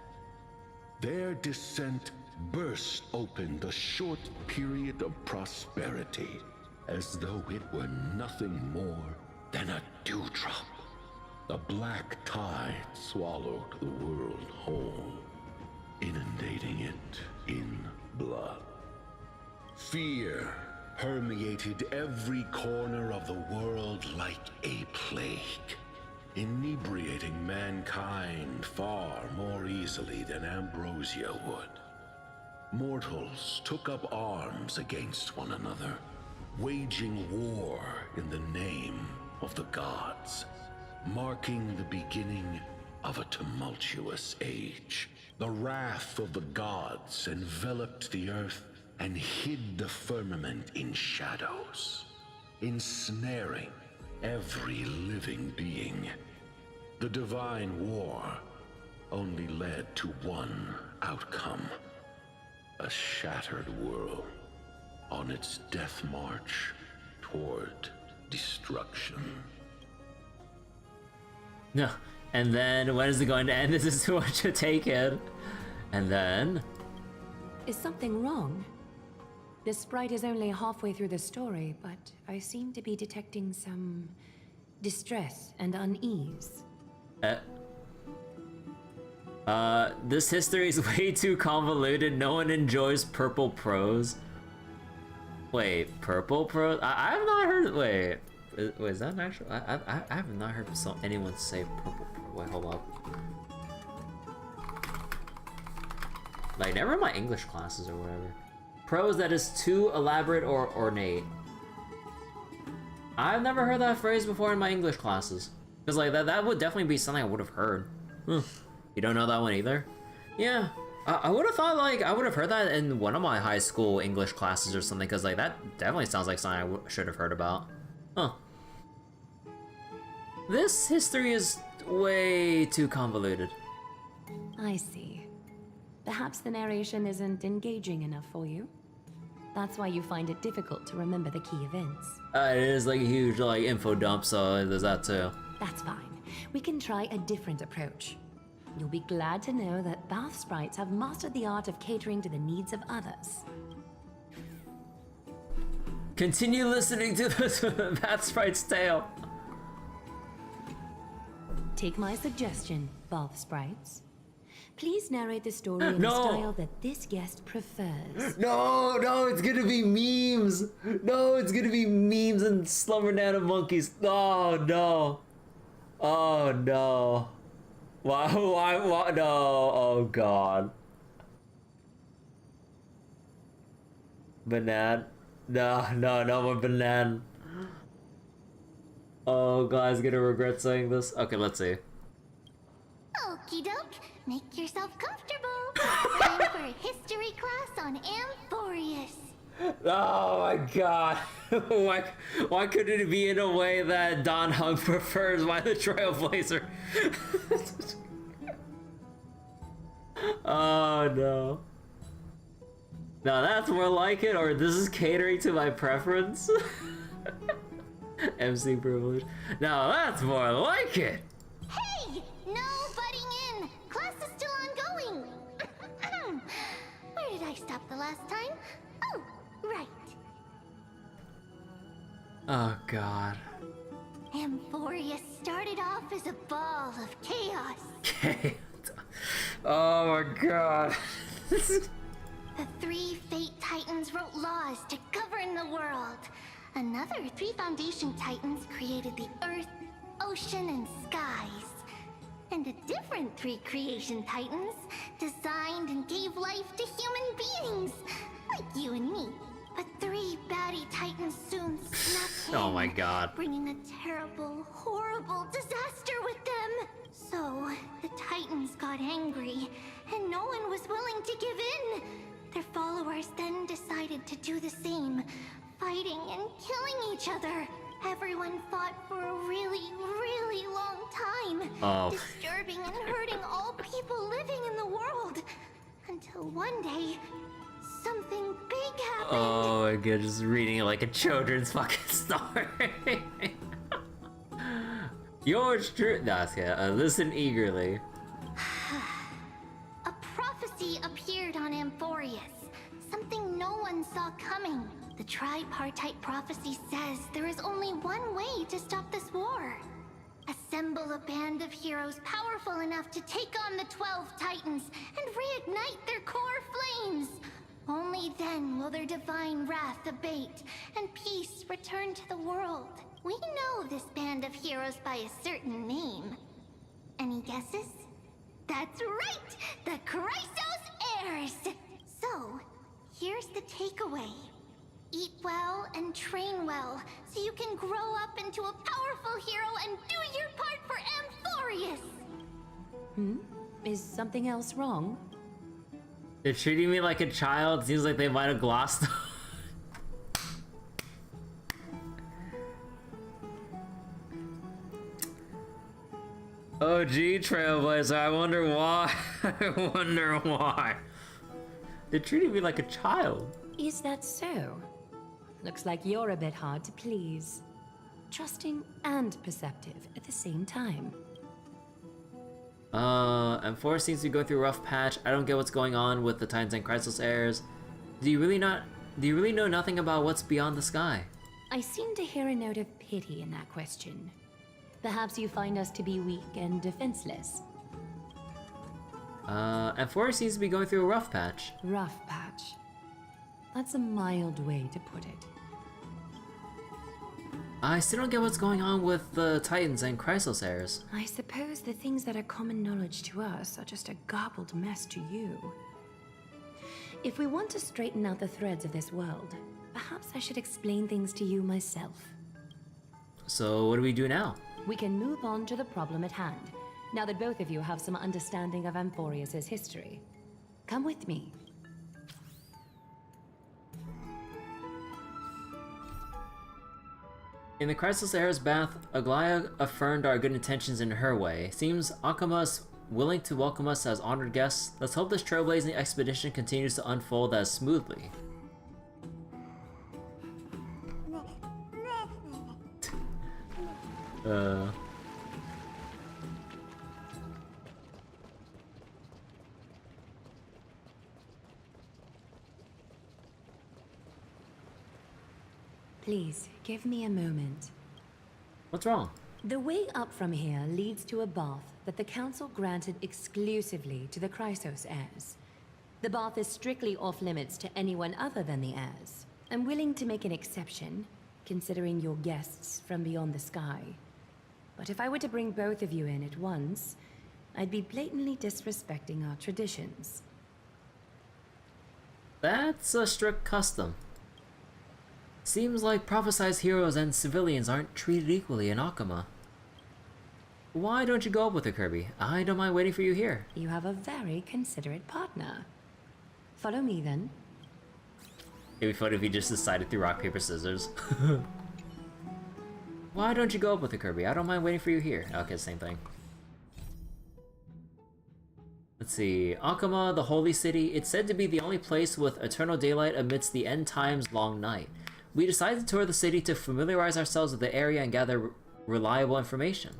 Their descent burst open the short period of prosperity, as though it were nothing more than a dewdrop. The black tide swallowed the world whole, inundating it in blood. Fear permeated every corner of the world like a plague, inebriating mankind far more easily than ambrosia would. Mortals took up arms against one another, waging war in the name of the gods, marking the beginning of a tumultuous age. The wrath of the gods enveloped the earth and hid the firmament in shadows, ensnaring every living being. The divine war only led to one outcome: a shattered world on its death march toward destruction. No, and then when is it going to end? This is too much to take in. And then... Is something wrong? The sprite is only halfway through the story, but I seem to be detecting some distress and unease. This history is way too convoluted. No one enjoys purple prose. Wait, purple prose? I have not heard. Wait, is that an actual? I have not heard anyone say purple prose. Wait, hold up. Like, never in my English classes or whatever. Prose that is too elaborate or ornate. I've never heard that phrase before in my English classes. Because like that would definitely be something I would have heard. You don't know that one either? Yeah. I would have thought like I would have heard that in one of my high school English classes or something, because like that definitely sounds like something I should have heard about. Huh. This history is way too convoluted. I see. Perhaps the narration isn't engaging enough for you. That's why you find it difficult to remember the key events. It is like a huge like info dump, so there's that too. That's fine. We can try a different approach. You'll be glad to know that bath sprites have mastered the art of catering to the needs of others. Continue listening to the Bath Sprite's tale. Take my suggestion, bath sprites. Please narrate the story in No. a style that this guest prefers. No, it's gonna be memes. No, it's gonna be memes and Slumber Nana monkeys. Oh no. Oh no. Why, no, oh god. Banan. No more banan. Oh, guy's gonna regret saying this. Okay, let's see. Okie doke, make yourself comfortable. Time for a history class on Amphoreus. Oh my god. Why couldn't it be in a way that Don Hung prefers by the Trailblazer? Oh no. Now that's more like it, or this is catering to my preference? MC privilege. Now that's more like it! Hey! No butting in! Class is still ongoing! Where did I stop the last time? Oh, right. Oh god. Amphoreus started off as a ball of chaos. Oh my god. The 3 Fate Titans wrote laws to govern the world. Another 3 Foundation Titans created the earth, ocean, and skies. And a different 3 Creation Titans designed and gave life to human beings, like you and me. But 3 baddie Titans soon snapped in, Oh my god. bringing a terrible, horrible disaster with them. So, the Titans got angry, and no one was willing to give in. Their followers then decided to do the same, fighting and killing each other. Everyone fought for a really, really long time, disturbing and hurting all people living in the world. Until one day, something big happened. Oh my god, just reading it like a children's fucking story. Yours true. That's listen eagerly. A prophecy appeared on Amphoreus, something no one saw coming. The tripartite prophecy says there is only one way to stop this war. Assemble a band of heroes powerful enough to take on the 12 Titans and reignite their core flames. Only then will their divine wrath abate and peace return to the world. We know this band of heroes by a certain name. Any guesses? That's right! The Chrysos Heirs! So, here's the takeaway. Eat well and train well, so you can grow up into a powerful hero and do your part for Amphoreus! Is something else wrong? They're treating me like a child. Seems like they might have glossed. Oh gee, Trailblazer, I wonder why. I wonder why. They're treating me like a child. Is that so? Looks like you're a bit hard to please. Trusting and perceptive at the same time. Amphoreus seems to be going through a rough patch. I don't get what's going on with the Titans and Chrysos heirs. Do you really know nothing about what's beyond the sky? I seem to hear a note of pity in that question. Perhaps you find us to be weak and defenseless. Amphoreus seems to be going through a rough patch. Rough patch. That's a mild way to put it. I still don't get what's going on with the Titans and Chrysos heirs. I suppose the things that are common knowledge to us are just a garbled mess to you. If we want to straighten out the threads of this world, perhaps I should explain things to you myself. So what do we do now? We can move on to the problem at hand, now that both of you have some understanding of Amphoreus' history. Come with me. In the Chrysos Heir's bath, Aglaya affirmed our good intentions in her way. Seems Akama is willing to welcome us as honored guests. Let's hope this trailblazing expedition continues to unfold as smoothly. Please, give me a moment. What's wrong? The way up from here leads to a bath that the Council granted exclusively to the Chrysos heirs. The bath is strictly off-limits to anyone other than the heirs. I'm willing to make an exception, considering you're guests from beyond the sky. But if I were to bring both of you in at once, I'd be blatantly disrespecting our traditions. That's a strict custom. Seems like prophesized heroes and civilians aren't treated equally in Akama. Why don't you go up with her, Kirby? I don't mind waiting for you here. You have a very considerate partner. Follow me, then. It'd be funny if you just decided through rock, paper, scissors. Why don't you go up with her, Kirby? I don't mind waiting for you here. Okay, same thing. Let's see. Akama, the holy city. It's said to be the only place with eternal daylight amidst the end times long night. We decided to tour the city to familiarize ourselves with the area and gather reliable information.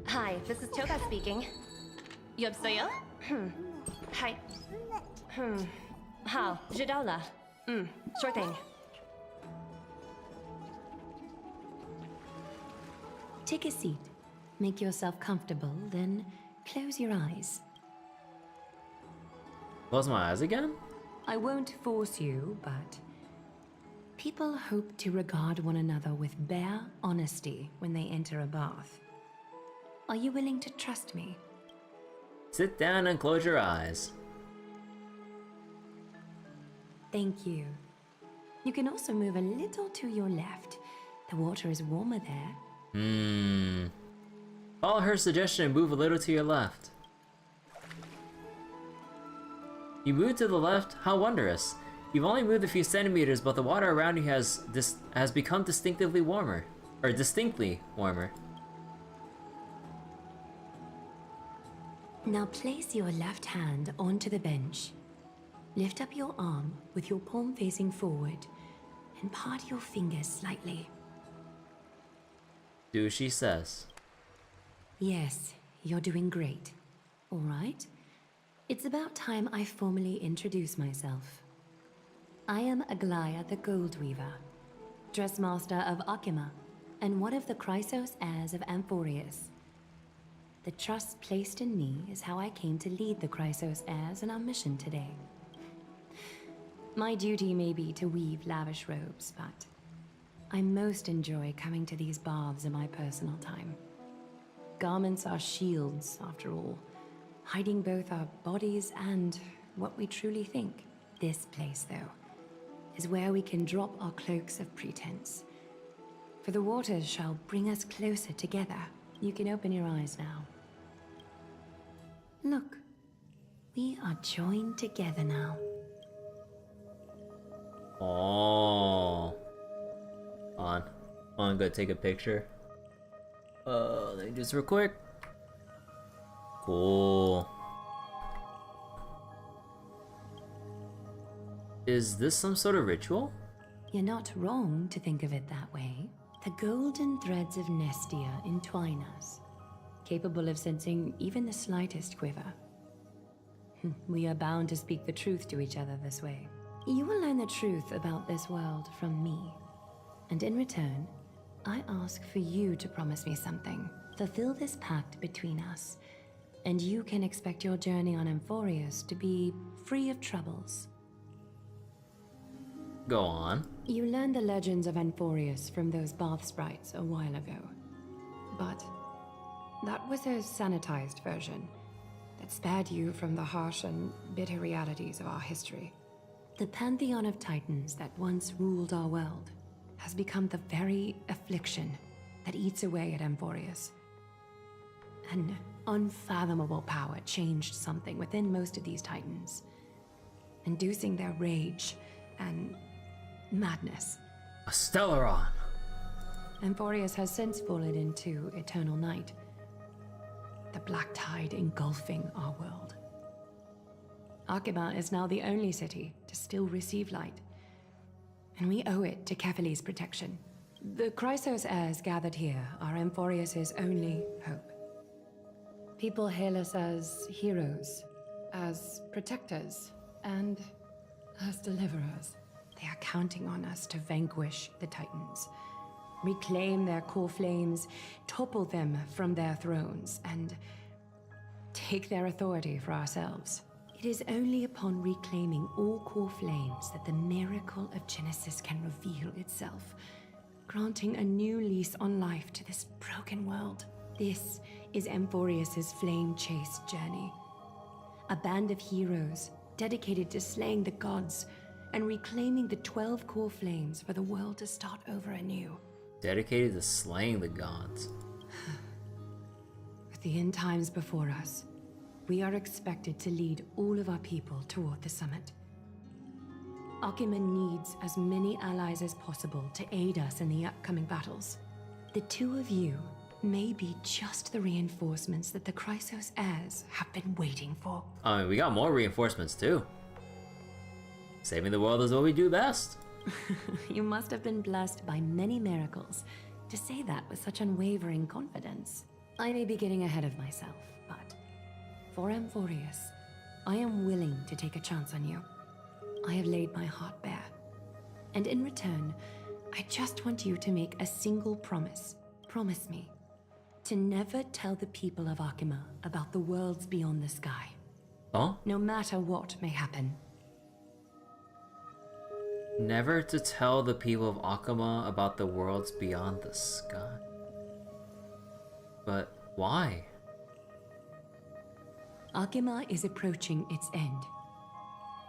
Hi, this is Toga speaking. 여보세요? Hi. How? Jidola. Sure thing. Take a seat. Make yourself comfortable, then close your eyes. Close my eyes again? I won't force you, but people hope to regard one another with bare honesty when they enter a bath. Are you willing to trust me? Sit down and close your eyes. Thank you. You can also move a little to your left. The water is warmer there. Follow her suggestion and move a little to your left. You moved to the left? How wondrous. You've only moved a few centimeters, but the water around you has become distinctively warmer. Or distinctly warmer. Now place your left hand onto the bench. Lift up your arm with your palm facing forward and part your fingers slightly. Do as she says. Yes, you're doing great. All right. It's about time I formally introduce myself. I am Aglaya the Gold Weaver, Dressmaster of Akima, and one of the Chrysos heirs of Amphoreus. The trust placed in me is how I came to lead the Chrysos heirs in our mission today. My duty may be to weave lavish robes, but I most enjoy coming to these baths in my personal time. Garments are shields, after all, hiding both our bodies and what we truly think. This place, though, is where we can drop our cloaks of pretense. For the waters shall bring us closer together. You can open your eyes now. Look, we are joined together now. Oh. On. I'm gonna take a picture. Let me do this real quick. Cool. Is this some sort of ritual? You're not wrong to think of it that way. The golden threads of Nestia entwine us, capable of sensing even the slightest quiver. We are bound to speak the truth to each other this way. You will learn the truth about this world from me. And in return, I ask for you to promise me something. Fulfill this pact between us, and you can expect your journey on Amphoreus to be free of troubles. Go on. You learned the legends of Amphoreus from those bath sprites a while ago. But That was a sanitized version that spared you from the harsh and bitter realities of our history. The pantheon of titans that once ruled our world has become the very affliction that eats away at Amphoreus. An unfathomable power changed something within most of these titans, inducing their rage and madness. A Stellaron! Amphoreus has since fallen into eternal night, the black tide engulfing our world. Arkema is now the only city to still receive light, and we owe it to Kefali's protection. The Chrysos heirs gathered here are Amphoreus' only hope. People hail us as heroes, as protectors, and as deliverers. They are counting on us to vanquish the Titans, reclaim their core flames, topple them from their thrones, and take their authority for ourselves. It is only upon reclaiming all core flames that the miracle of Genesis can reveal itself, granting a new lease on life to this broken world. This is Amphoreus' flame chase journey. A band of heroes dedicated to slaying the gods and reclaiming the 12 core flames for the world to start over anew. Dedicated to slaying the gods. With the end times before us, we are expected to lead all of our people toward the summit. Arkema needs as many allies as possible to aid us in the upcoming battles. The two of you may be just the reinforcements that the Chrysos heirs have been waiting for. I mean, we got more reinforcements too. Saving the world is what we do best. You must have been blessed by many miracles to say that with such unwavering confidence. I may be getting ahead of myself, but for Amphoreus, I am willing to take a chance on you. I have laid my heart bare. And in return, I just want you to make a single promise. Promise me to never tell the people of Arkema about the worlds beyond the sky. Huh? No matter what may happen. Never to tell the people of Arkema about the worlds beyond the sky. But why? Arkema is approaching its end.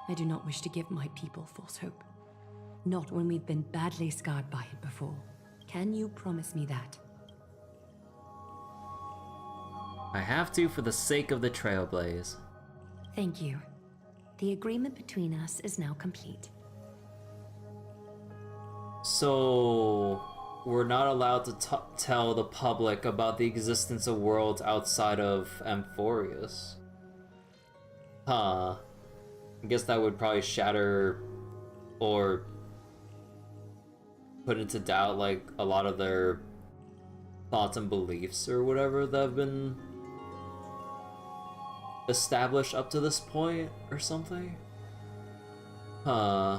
I do not wish to give my people false hope. Not when we've been badly scarred by it before. Can you promise me that? I have to for the sake of the Trailblaze. Thank you. The agreement between us is now complete. So, we're not allowed to tell the public about the existence of worlds outside of Amphoreus. Huh. I guess that would probably shatter or put into doubt like a lot of their thoughts and beliefs or whatever that have been established up to this point or something. Huh.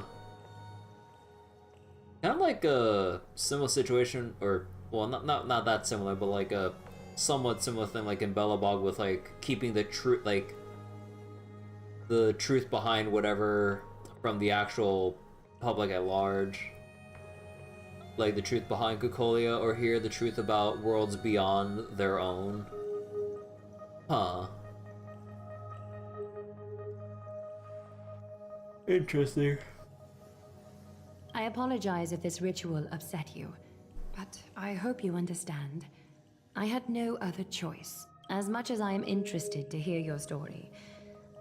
Kind of like a similar situation, or well, not that similar, but like a somewhat similar thing, like in Belobog with like keeping the truth, like the truth behind whatever from the actual public at large, like the truth behind Cocolia, or here the truth about worlds beyond their own. Huh. Interesting. I apologize if this ritual upset you, but I hope you understand. I had no other choice. As much as I am interested to hear your story,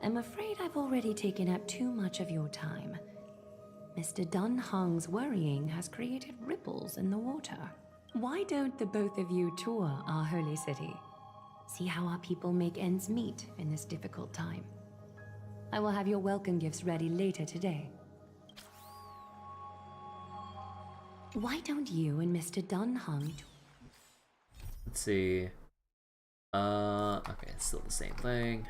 I'm afraid I've already taken up too much of your time. Mr. Dunhung's worrying has created ripples in the water. Why don't the both of you tour our holy city? See how our people make ends meet in this difficult time. I will have your welcome gifts ready later today. Why don't you and Mr. Dunhung... Let's see. Okay, it's still the same thing.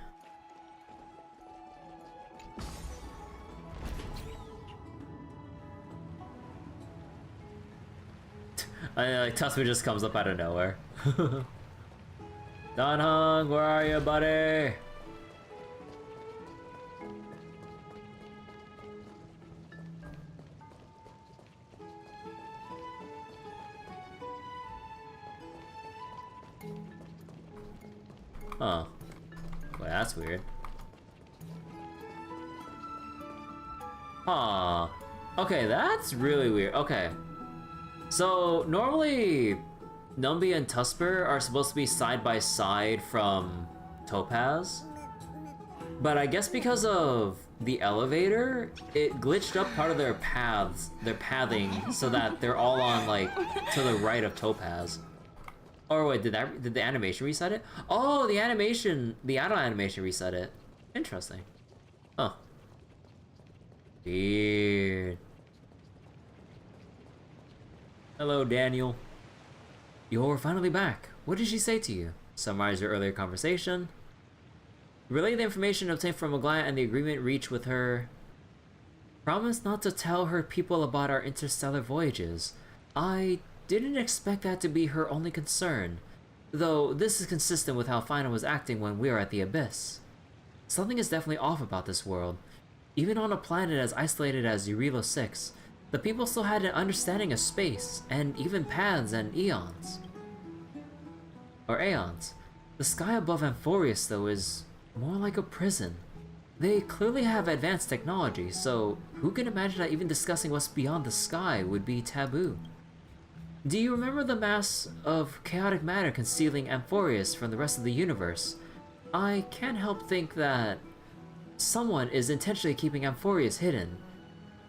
Like Tusman just comes up out of nowhere. Dunhung, where are you, buddy? Huh. Wait, that's weird. Huh. Okay, that's really weird. Okay. So, normally, Numbi and Tusper are supposed to be side by side from Topaz. But I guess because of the elevator, it glitched up part of their paths, their pathing, so that they're all on, like, to the right of Topaz. Or wait, did the animation reset it? Oh, the add-on animation reset it. Interesting. Huh. Weird. Hello, Daniel. You're finally back. What did she say to you? Summarize your earlier conversation. Relay the information obtained from Aglaia and the agreement reached with her. Promise not to tell her people about our interstellar voyages. I didn't expect that to be her only concern, though this is consistent with how Final was acting when we were at the Abyss. Something is definitely off about this world. Even on a planet as isolated as Eurilo 6, the people still had an understanding of space, and even paths and eons. Or aeons. The sky above Amphoreus, though, is more like a prison. They clearly have advanced technology, so who can imagine that even discussing what's beyond the sky would be taboo? Do you remember the mass of chaotic matter concealing Amphoreus from the rest of the universe? I can't help think that someone is intentionally keeping Amphoreus hidden.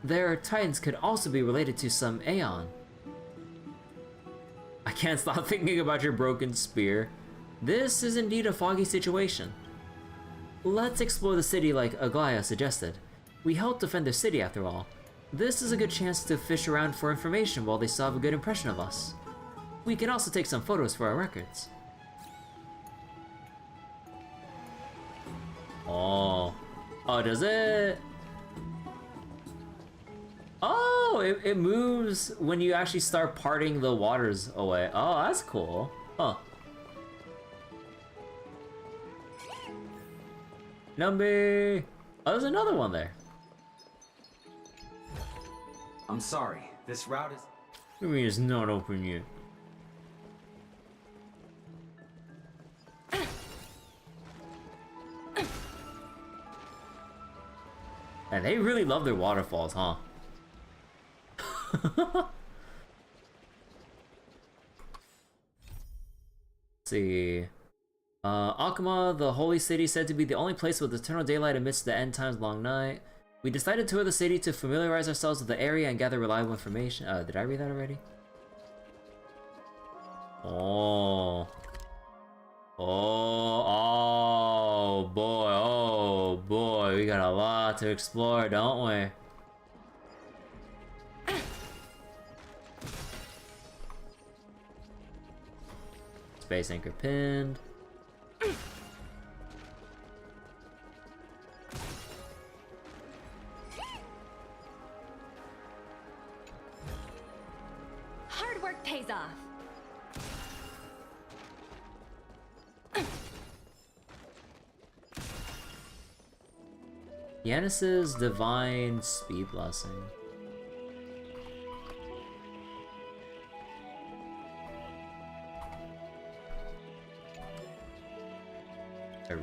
Their titans could also be related to some Aeon. I can't stop thinking about your broken spear. This is indeed a foggy situation. Let's explore the city like Aglaia suggested. We helped defend the city after all. This is a good chance to fish around for information while they still have a good impression of us. We can also take some photos for our records. Oh. Oh, does it? Oh, it moves when you actually start parting the waters away. Oh, that's cool. Huh. Numby! Oh, there's another one there. I'm sorry, this route is... What do you mean it's not open yet? And they really love their waterfalls, huh? Let's see. Akama, the holy city, said to be the only place with eternal daylight amidst the end times long night. We decided to tour the city to familiarize ourselves with the area and gather reliable information. Did I read that already? Oh. Oh boy, we got a lot to explore, don't we? Space anchor pinned. Hard work pays off. Yanis's divine speed blessing.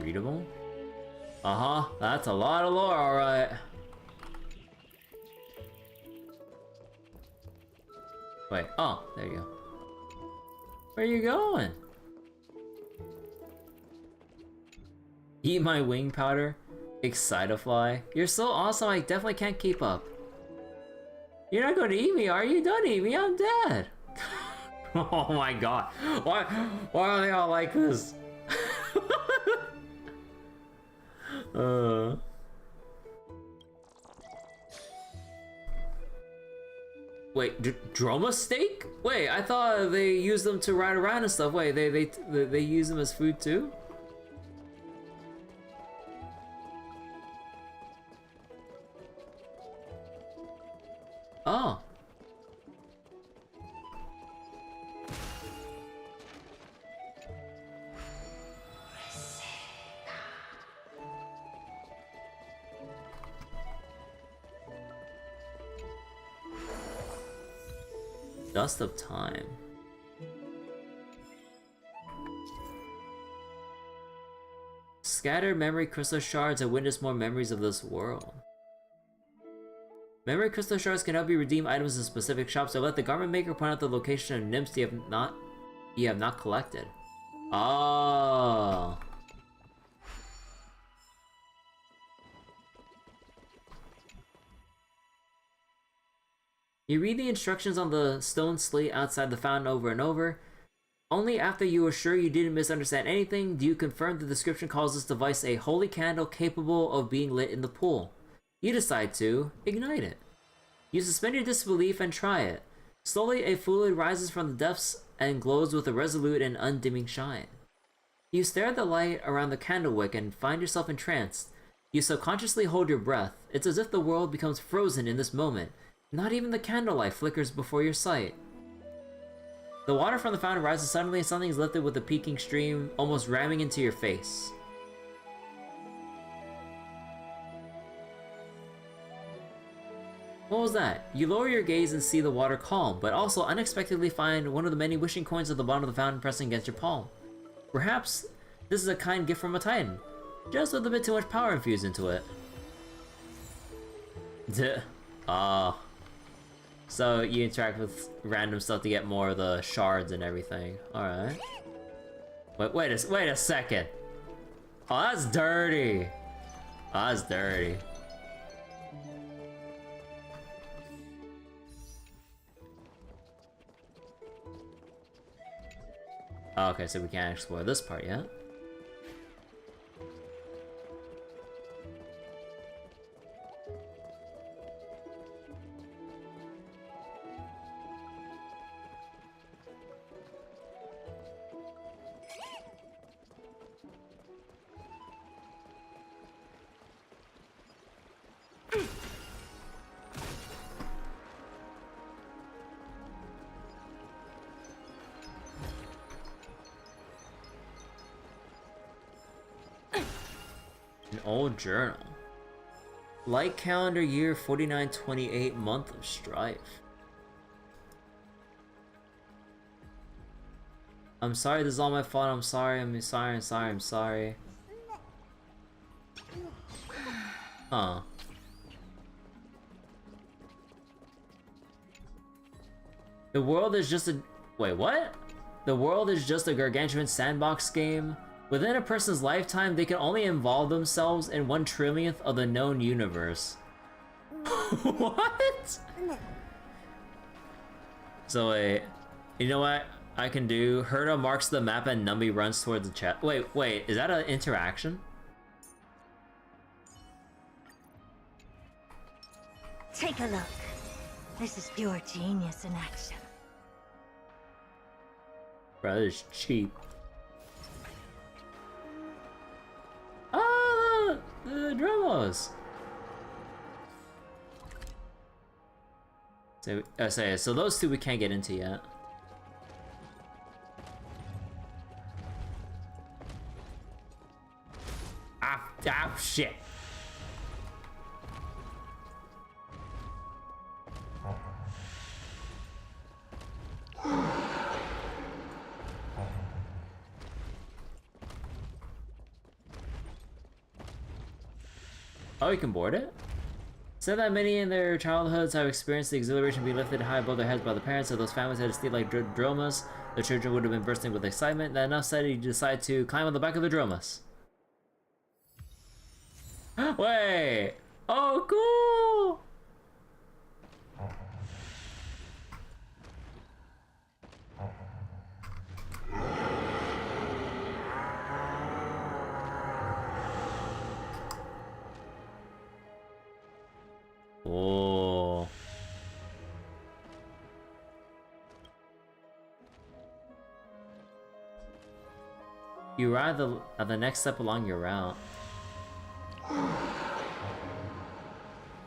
Readable? Uh-huh, that's a lot of lore, alright. Wait, oh, there you go. Where are you going? Eat my wing powder? Excitafly? You're so awesome, I definitely can't keep up. You're not going to eat me, are you? Don't eat me, I'm dead. Oh my god. Why are they all like this? Wait, Droma steak? Wait, I thought they used them to ride around and stuff. Wait, they use them as food too? Oh. Dust of Time. Scatter memory crystal shards and witness more memories of this world. Memory crystal shards can help you redeem items in specific shops, so let the garment maker point out the location of nymphs you have not collected. Oh. You read the instructions on the stone slate outside the fountain over and over. Only after you are sure you didn't misunderstand anything do you confirm the description calls this device a holy candle capable of being lit in the pool. You decide to ignite it. You suspend your disbelief and try it. Slowly, a fluid rises from the depths and glows with a resolute and undimming shine. You stare at the light around the candle wick and find yourself entranced. You subconsciously hold your breath. It's as if the world becomes frozen in this moment. Not even the candlelight flickers before your sight. The water from the fountain rises suddenly and something is lifted with a peaking stream, almost ramming into your face. What was that? You lower your gaze and see the water calm, but also unexpectedly find one of the many wishing coins at the bottom of the fountain pressing against your palm. Perhaps this is a kind gift from a titan, just with a bit too much power infused into it. So you interact with random stuff to get more of the shards and everything. Alright. Wait a second. Oh, that's dirty. Oh, that's dirty. Okay, so we can't explore this part yet. An old journal. Light calendar year 4928, month of strife. I'm sorry, this is all my fault. I'm sorry. Huh. The world is just a... Wait, what? The world is just a gargantuan sandbox game. Within a person's lifetime, they can only involve themselves in 1/1,000,000th of the known universe. What? So wait, you know what I can do? Herta marks the map and Numby runs towards the chat. Wait, is that an interaction? Take a look. This is pure genius in action. Bro, that is cheap. Ah, the drumos. So those two we can't get into yet. Ah, shit. Oh, you can board it? Said that many in their childhoods have experienced the exhilaration of being lifted high above their heads by the parents. If those families had to steal like dromas, the children would have been bursting with excitement. That enough said, you decide to climb on the back of the dromas. Wait! Oh, cool! Oh. You arrive at the next step along your route.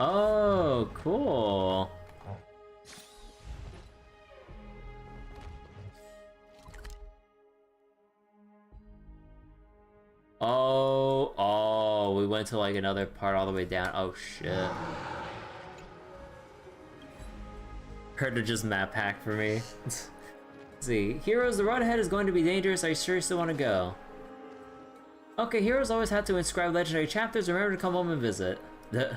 Oh, cool. Oh, we went to like another part all the way down. Oh shit. Herta just map hack for me. Let's see. Heroes, the road ahead is going to be dangerous. Are you sure you still want to go? Okay, heroes always had to inscribe legendary chapters. Remember to come home and visit. The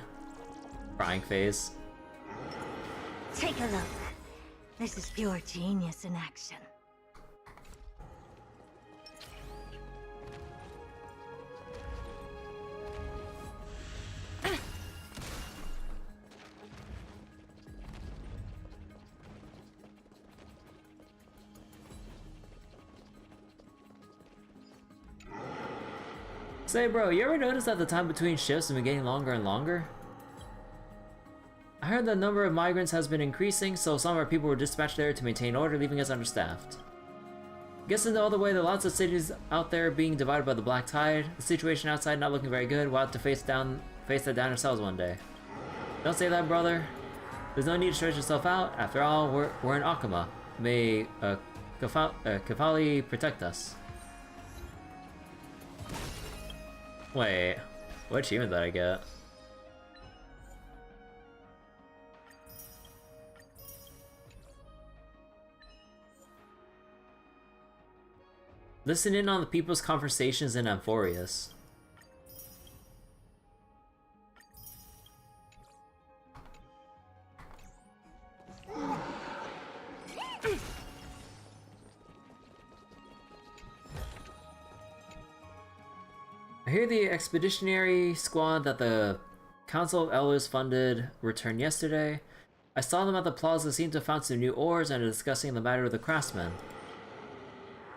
crying face. Take a look. This is pure genius in action. Say bro, you ever notice that the time between shifts has been getting longer and longer? I heard the number of migrants has been increasing, so some of our people were dispatched there to maintain order, leaving us understaffed. Guessing the other way, there are lots of cities out there being divided by the black tide. The situation outside not looking very good. We'll have to face that down ourselves one day. Don't say that, brother. There's no need to stretch yourself out. After all, we're in Akuma. May Kefali protect us. Wait, what achievement did I get? Listen in on the people's conversations in Amphoreus. I hear the expeditionary squad that the Council of Elders funded returned yesterday. I saw them at the plaza, seemed to have found some new ores and are discussing the matter with the craftsmen.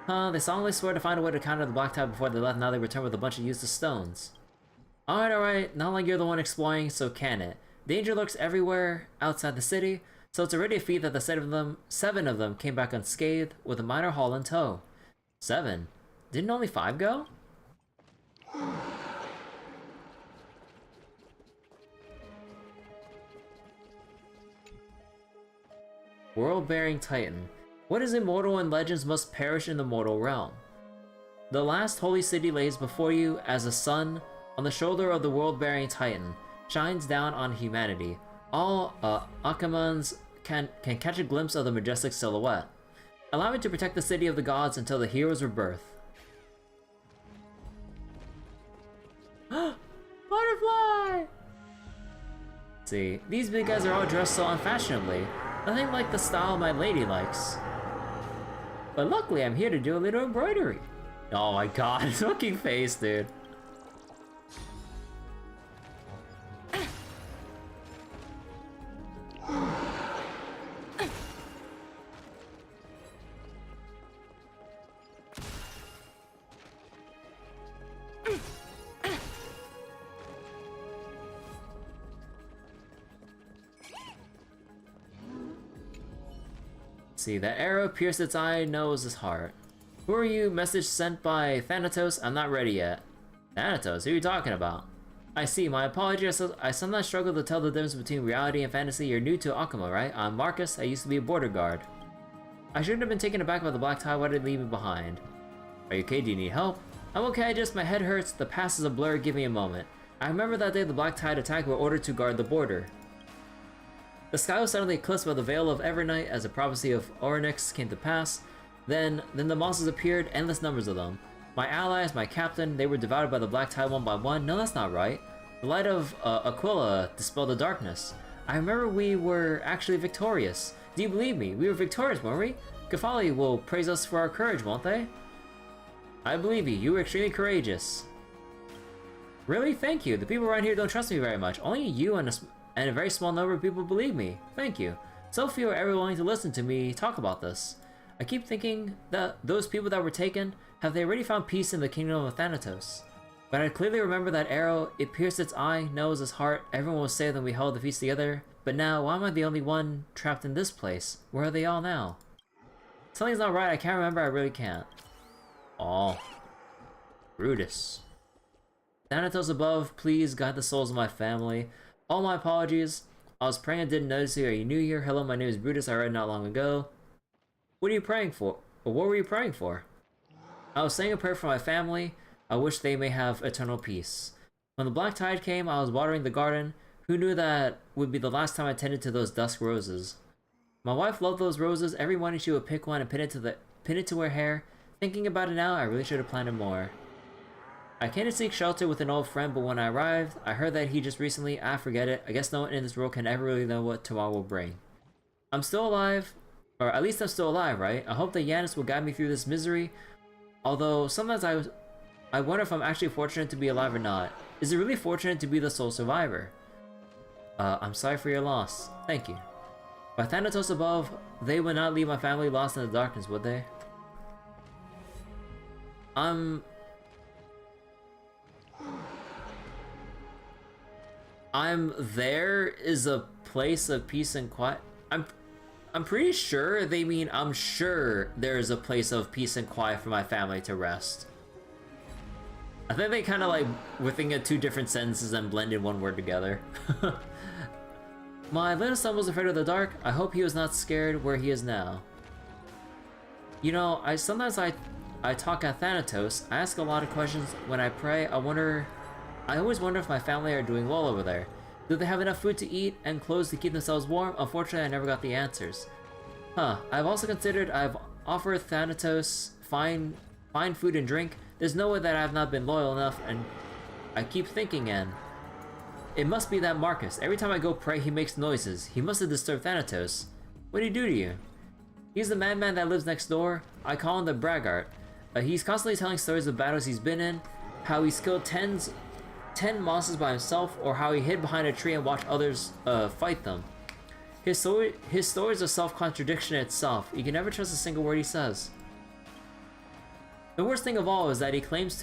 They solemnly swear to find a way to counter the black tide before they left. Now they return with a bunch of useless stones. Alright, not like you're the one exploring, so can it. Danger lurks everywhere outside the city, so it's already a feat that the seven of them came back unscathed with a minor haul in tow. 7? Didn't only 5 go? World-bearing Titan. What is immortal and legends must perish in the mortal realm. The last holy city lays before you as a sun on the shoulder of the world-bearing Titan, shines down on humanity. All Akamans can catch a glimpse of the majestic silhouette. Allow me to protect the city of the gods until the hero's rebirth. Butterfly! See, these big guys are all dressed so unfashionably. Nothing like the style my lady likes. But luckily I'm here to do a little embroidery. Oh my god, his fucking face, dude. See, that arrow pierced its eye, knows its heart. Who are you? Message sent by Thanatos? I'm not ready yet. Thanatos? Who are you talking about? I see, my apologies. I sometimes struggle to tell the difference between reality and fantasy. You're new to Akuma, right? I'm Marcus. I used to be a border guard. I shouldn't have been taken aback by the black tie. Why did it leave me behind? Are you okay? Do you need help? I'm okay, just my head hurts. The past is a blur. Give me a moment. I remember that day the black tide attack were ordered to guard the border. The sky was suddenly eclipsed by the veil of Evernight as a prophecy of Orynyx came to pass. Then the monsters appeared, endless numbers of them. My allies, my captain, they were devoured by the black tide one by one. No, that's not right. The light of Aquila dispelled the darkness. I remember we were actually victorious. Do you believe me? We were victorious, weren't we? Kefali will praise us for our courage, won't they? I believe you. You were extremely courageous. Really? Thank you. The people around here don't trust me very much. Only you and a very small number of people believe me. Thank you. So few are ever willing to listen to me talk about this. I keep thinking that those people that were taken, have they already found peace in the kingdom of Thanatos? But I clearly remember that arrow. It pierced its eye, nose, its heart. Everyone was saved when we held the feast together. But now, why am I the only one trapped in this place? Where are they all now? Something's not right. I can't remember. I really can't. Oh. Brutus. Thanatos above, please guide the souls of my family. All my apologies. I was praying and didn't notice you. Are you new here? Hello, my name is Brutus. I read not long ago. What are you praying for? Or what were you praying for? I was saying a prayer for my family. I wish they may have eternal peace. When the black tide came, I was watering the garden. Who knew that would be the last time I tended to those dusk roses? My wife loved those roses. Every morning she would pick one and pin it to her hair. Thinking about it now, I really should have planned it more. I came to seek shelter with an old friend, but when I arrived, I heard that he just recently... forget it. I guess no one in this world can ever really know what tomorrow will bring. I'm still alive, or at least I'm still alive, right? I hope that Yanis will guide me through this misery, although sometimes I wonder if I'm actually fortunate to be alive or not. Is it really fortunate to be the sole survivor? I'm sorry for your loss. Thank you. By Thanatos above, they would not leave my family lost in the darkness, would they? I'm there is a place of peace and quiet. I'm pretty sure they mean I'm sure there is a place of peace and quiet for my family to rest. I think they kind of like were thinking of two different sentences and blended one word together. My little son was afraid of the dark. I hope he was not scared where he is now. You know, sometimes I talk at Thanatos. I ask a lot of questions when I pray. I always wonder if my family are doing well over there. Do they have enough food to eat and clothes to keep themselves warm? Unfortunately, I never got the answers. I've also considered I've offered Thanatos fine food and drink. There's no way that I have not been loyal enough, and I keep thinking, and it must be that Marcus. Every time I go pray, he makes noises. He must have disturbed Thanatos. What did he do to you? He's the madman that lives next door. I call him the braggart. He's constantly telling stories of battles he's been in, how he's killed 10 monsters by himself, or how he hid behind a tree and watched others fight them. His stories are self-contradiction itself. You can never trust a single word he says. The worst thing of all is that he claims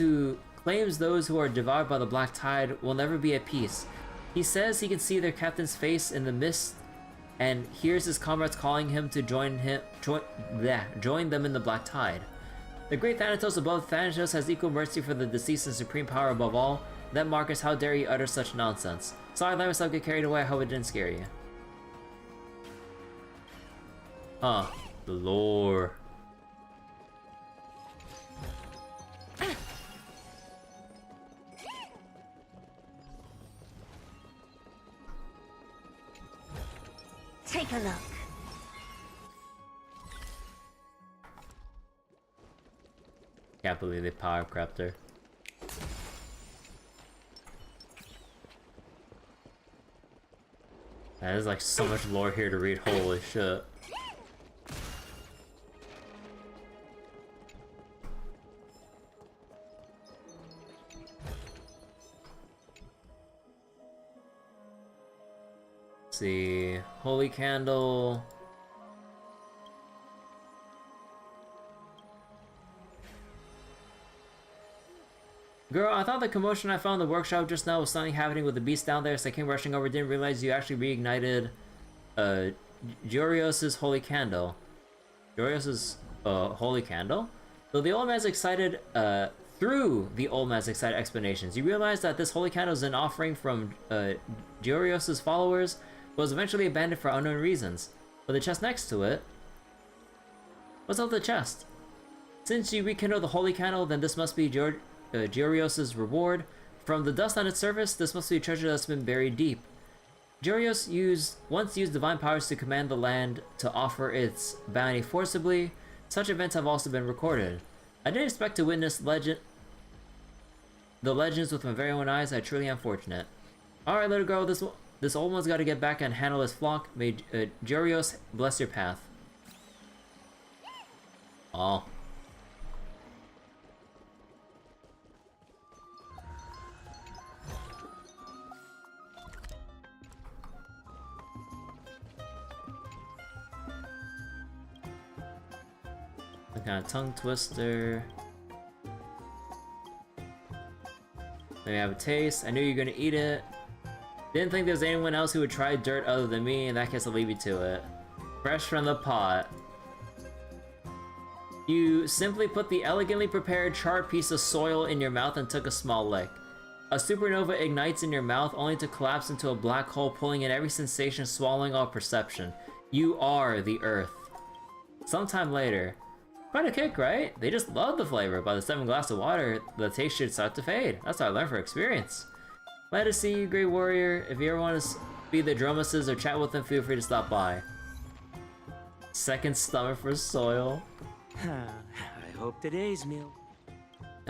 those who are devoured by the black tide will never be at peace. He says he can see their captain's face in the mist and hears his comrades calling him to join them in the black tide. The great Thanatos above Thanatos has equal mercy for the deceased and supreme power above all. Then Marcus, how dare you utter such nonsense? Sorry, I let myself get carried away. I hope it didn't scare you. The lore. Take a look. Can't believe they power crept her. There's like so much lore here to read, holy shit. Let's see, holy candle. Girl, I thought the commotion I found in the workshop just now was something happening with the beast down there, so I came rushing over, didn't realize you actually reignited, Jorios' holy candle. Jorios' holy candle? Though the old man's excited, through the old man's excited explanations, you realize that this holy candle is an offering from, Jorios' followers, but was eventually abandoned for unknown reasons. But the chest next to it... What's up with the chest? Since you rekindled the holy candle, then this must be Jorios' reward. From the dust on its surface, this must be a treasure that's been buried deep. Jorios once used divine powers to command the land to offer its bounty forcibly. Such events have also been recorded. I didn't expect to witness the legends with my very own eyes. I truly am fortunate. Alright, little girl, this old one's got to get back and handle his flock. May Jorios bless your path. Oh. Some kind of tongue twister. Let me have a taste. I knew you were gonna eat it. Didn't think there was anyone else who would try dirt other than me. In that case, I'll leave you to it. Fresh from the pot. You simply put the elegantly prepared charred piece of soil in your mouth and took a small lick. A supernova ignites in your mouth only to collapse into a black hole, pulling in every sensation, swallowing all perception. You are the Earth. Sometime later. Quite a kick, right? They just love the flavor. By the 7th glass of water, the taste should start to fade. That's what I learned from experience. Glad to see you, Great Warrior. If you ever want to be the Dromuses or chat with them, feel free to stop by. Second stomach for soil. I hope today's meal.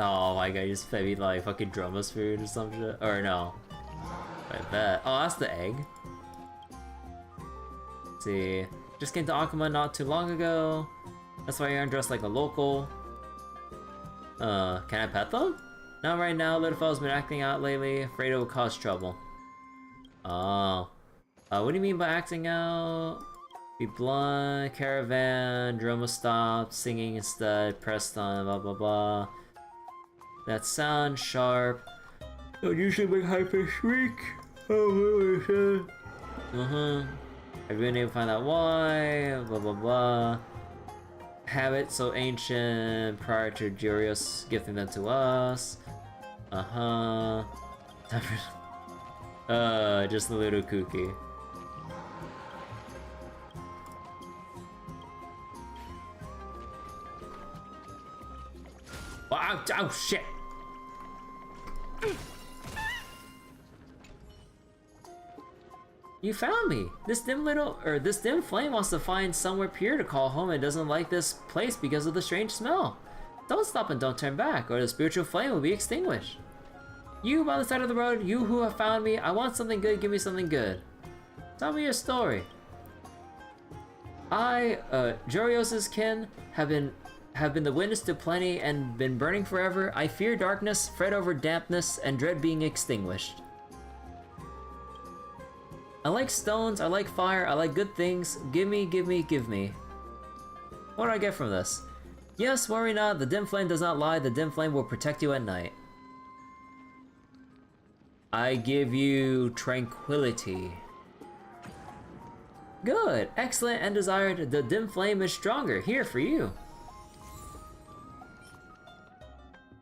Oh my god, you just fed me like fucking Droma's food or some shit? Or no. I bet. Oh, that's the egg. Let's see. Just came to Akuma not too long ago. That's why you're dressed like a local. Can I pet them? Not right now, little fella's been acting out lately, afraid it will cause trouble. Oh. What do you mean by acting out? Be blunt, caravan, drama stopped, singing instead, pressed on, blah blah blah. That sound sharp. Don't usually make hyper shriek. Oh, have you been able to find out why? Blah blah blah. Habit so ancient prior to Jurios gifting them to us. Just a little kooky. Wow, oh shit! You found me! This dim flame wants to find somewhere pure to call home and doesn't like this place because of the strange smell. Don't stop and don't turn back, or the spiritual flame will be extinguished. You by the side of the road, you who have found me, I want something good, give me something good. Tell me your story. I, Jurios' kin, have been the witness to plenty and been burning forever. I fear darkness, fret over dampness, and dread being extinguished. I like stones, I like fire, I like good things. Give me, give me, give me. What do I get from this? Yes, worry not, the dim flame does not lie, the dim flame will protect you at night. I give you tranquility. Good, excellent, and desired. The dim flame is stronger, here for you.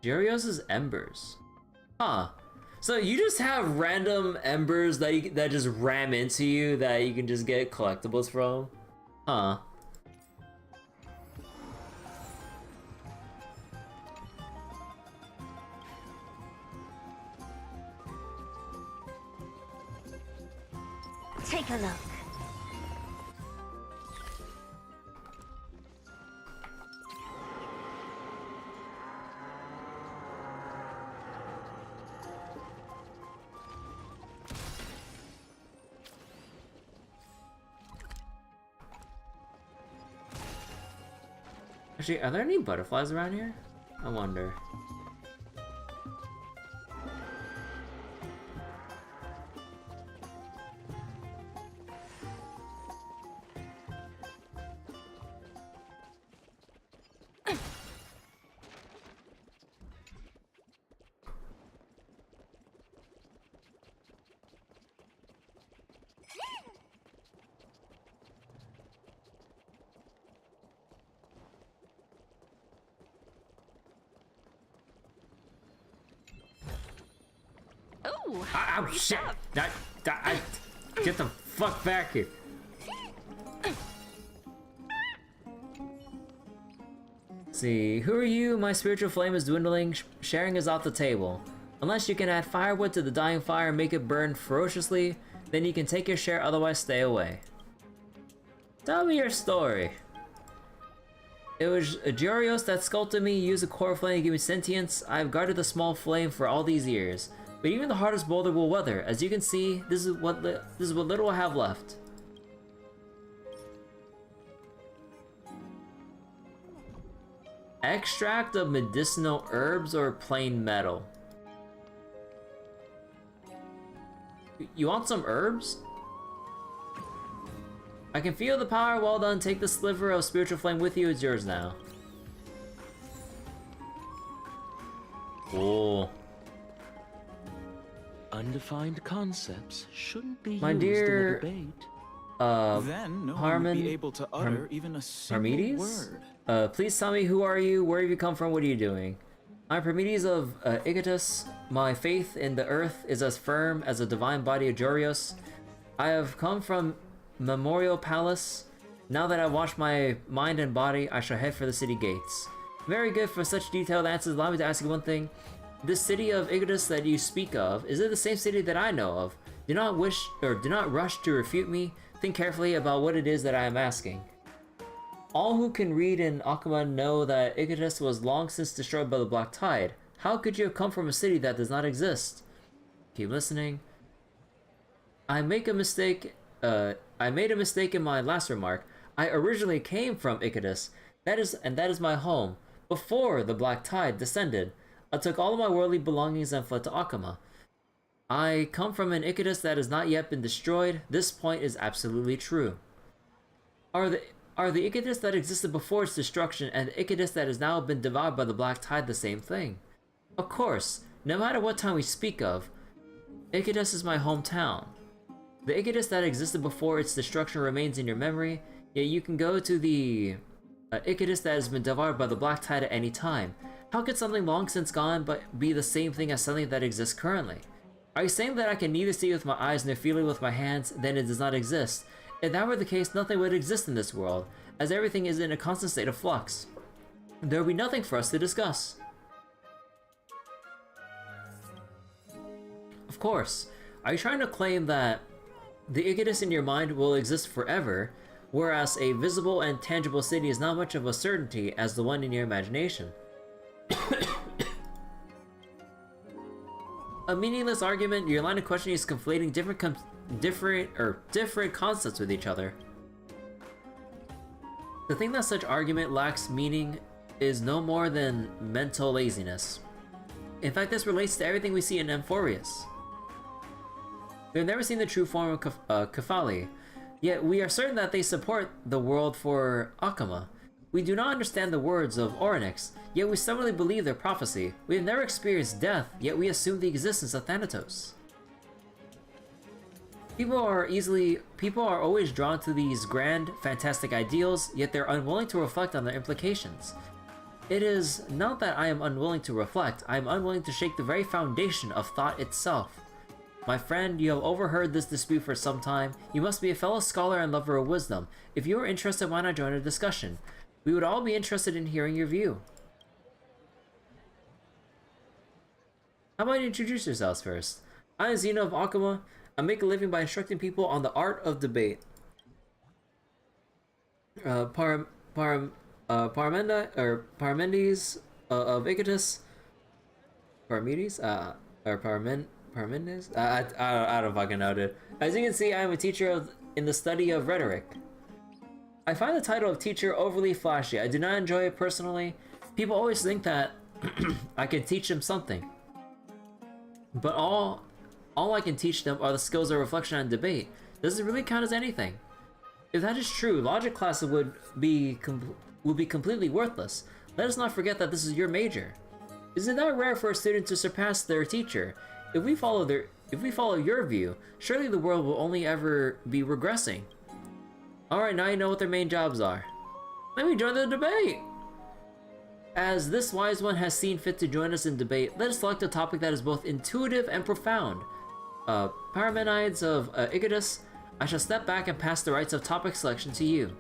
Jurios' embers. Huh. So you just have random embers that just ram into you that you can just get collectibles from? Huh. Take a look. Actually, are there any butterflies around here? I wonder. Oh shit! Get the fuck back here! See, who are you? My spiritual flame is dwindling. Sharing is off the table. Unless you can add firewood to the dying fire and make it burn ferociously, then you can take your share, otherwise stay away. Tell me your story. It was Jurios that sculpted me, used a core flame to give me sentience. I've guarded the small flame for all these years. But even the hardest boulder will weather. As you can see, this is what little I have left. Extract of medicinal herbs or plain metal? You want some herbs? I can feel the power. Well done. Take the sliver of spiritual flame with you. It's yours now. Cool. Undefined concepts shouldn't be My used dear, in a debate. Then no one would be able to utter even a single word. Please tell me, who are you? Where have you come from? What are you doing? I'm Parmenides of Igitus. My faith in the earth is as firm as the divine body of Jurios. I have come from Memorial Palace. Now that I wash my mind and body, I shall head for the city gates. Very good. For such detailed answers, allow me to ask you one thing. This city of Igitus that you speak of, is it the same city that I know of? Do not rush to refute me. Think carefully about what it is that I am asking. All who can read in Akuma know that Igitus was long since destroyed by the Black Tide. How could you have come from a city that does not exist? Keep listening. I made a mistake in my last remark. I originally came from Icatus. That is my home. Before the Black Tide descended, I took all of my worldly belongings and fled to Akama. I come from an Icatus that has not yet been destroyed. This point is absolutely true. Are the Icatus that existed before its destruction and the Icatus that has now been devoured by the Black Tide the same thing? Of course, no matter what time we speak of, Icatus is my hometown. The Icatus that existed before its destruction remains in your memory, yet you can go to the Icatus that has been devoured by the Black Tide at any time. How could something long since gone but be the same thing as something that exists currently? Are you saying that I can neither see with my eyes nor feel it with my hands? Then it does not exist. If that were the case, nothing would exist in this world, as everything is in a constant state of flux. There would be nothing for us to discuss. Of course. Are you trying to claim that the Icatus in your mind will exist forever, whereas a visible and tangible city is not much of a certainty as the one in your imagination? A meaningless argument. Your line of questioning is conflating different concepts with each other. The thing that such argument lacks meaning is no more than mental laziness. In fact, this relates to everything we see in Amphoreus. We have never seen the true form of Kefali, yet we are certain that they support the world for Akama. We do not understand the words of Orynyx, yet we stubbornly believe their prophecy. We have never experienced death, yet we assume the existence of Thanatos. People are always drawn to these grand, fantastic ideals, yet they're unwilling to reflect on their implications. It is not that I am unwilling to reflect, I am unwilling to shake the very foundation of thought itself. My friend, you have overheard this dispute for some time. You must be a fellow scholar and lover of wisdom. If you are interested, why not join a discussion? We would all be interested in hearing your view. How about you introduce yourselves first? I am Zeno of Akama. I make a living by instructing people on the art of debate. Parmenides of Icatus. Parmenides? Parmenides? I don't fucking know, dude. As you can see, I am a teacher in the study of rhetoric. I find the title of teacher overly flashy. I do not enjoy it personally. People always think that I can teach them something. But all I can teach them are the skills of reflection and debate. Does it really count as anything? If that is true, logic classes would be completely worthless. Let us not forget that this is your major. Is it not rare for a student to surpass their teacher? If we follow your view, surely the world will only ever be regressing. Alright, now you know what their main jobs are. Let me join the debate! As this wise one has seen fit to join us in debate, let us select a topic that is both intuitive and profound. Parmenides of Icatus, I shall step back and pass the rights of topic selection to you.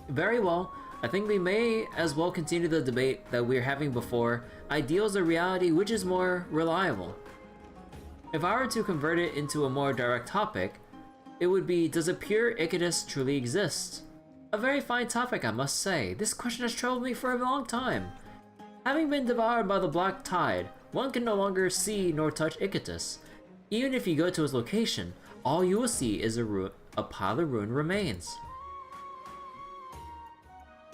Very well, I think we may as well continue the debate that we were having before. Ideals or reality, which is more reliable? If I were to convert it into a more direct topic, it would be, does a pure Icatus truly exist? A very fine topic, I must say. This question has troubled me for a long time. Having been devoured by the Black Tide, one can no longer see nor touch Icatus. Even if you go to its location, all you will see is a pile of ruined remains.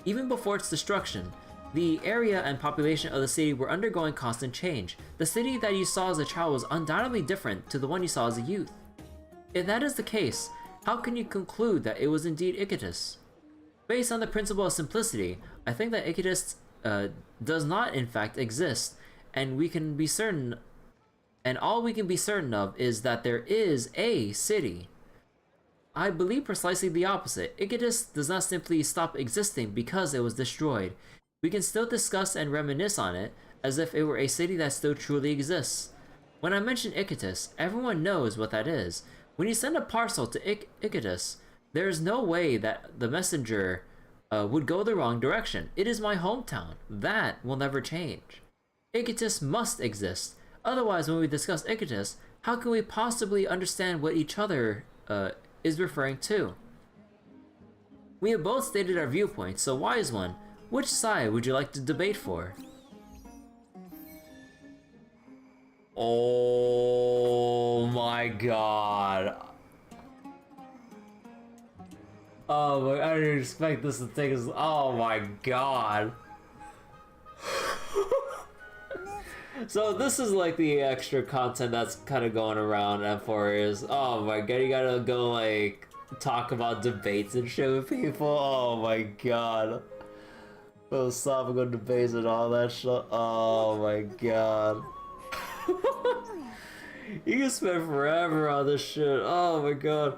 Even before its destruction, the area and population of the city were undergoing constant change. The city that you saw as a child was undoubtedly different to the one you saw as a youth. If that is the case, how can you conclude that it was indeed Icatus? Based on the principle of simplicity, I think that Icatus does not in fact exist, and all we can be certain of is that there is a city. I believe precisely the opposite. Icatus does not simply stop existing because it was destroyed. We can still discuss and reminisce on it as if it were a city that still truly exists. When I mention Icatus, everyone knows what that is. When you send a parcel to Icatus, there is no way that the messenger would go the wrong direction. It is my hometown. That will never change. Icatus must exist. Otherwise, when we discuss Icatus, how can we possibly understand what each other is referring to? We have both stated our viewpoints, so wise one, which side would you like to debate for? Oh my god. Oh my, I didn't expect this to take us. Oh my god. So this is like the extra content that's kind of going around Amphoreus. Oh my god, you gotta go like talk about debates and shit with people. Oh my god. Philosophical debates and all that shit. Oh my god. You can spend forever on this shit. Oh my god.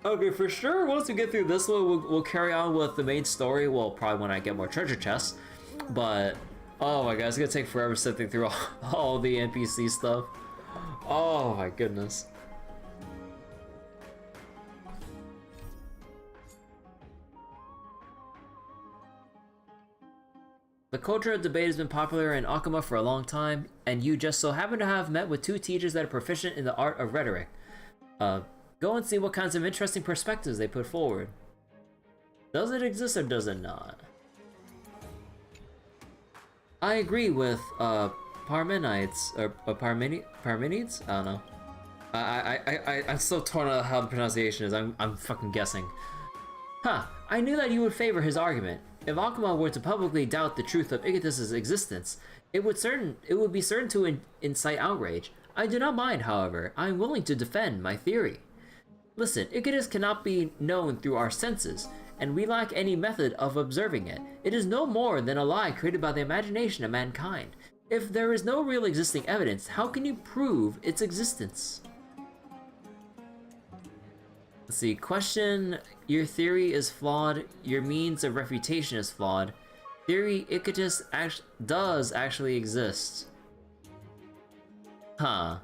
Okay, for sure, once we get through this one, we'll carry on with the main story. Well, probably when I get more treasure chests. But, oh my god, it's gonna take forever sifting through all the NPC stuff. Oh my goodness. The culture of debate has been popular in Akuma for a long time, and you just so happen to have met with 2 teachers that are proficient in the art of rhetoric. Go and see what kinds of interesting perspectives they put forward. Does it exist or does it not? I agree with Parmenides or Parmenides? I don't know. I'm so torn on how the pronunciation is. I'm fucking guessing. Huh, I knew that you would favor his argument. If Akuma were to publicly doubt the truth of Icatus' existence, it would be certain to incite outrage. I do not mind, however. I am willing to defend my theory. Listen, Icatus cannot be known through our senses, and we lack any method of observing it. It is no more than a lie created by the imagination of mankind. If there is no real existing evidence, how can you prove its existence? Let's see, question, your theory is flawed, your means of refutation is flawed. Theory Icatus does actually exist. Huh.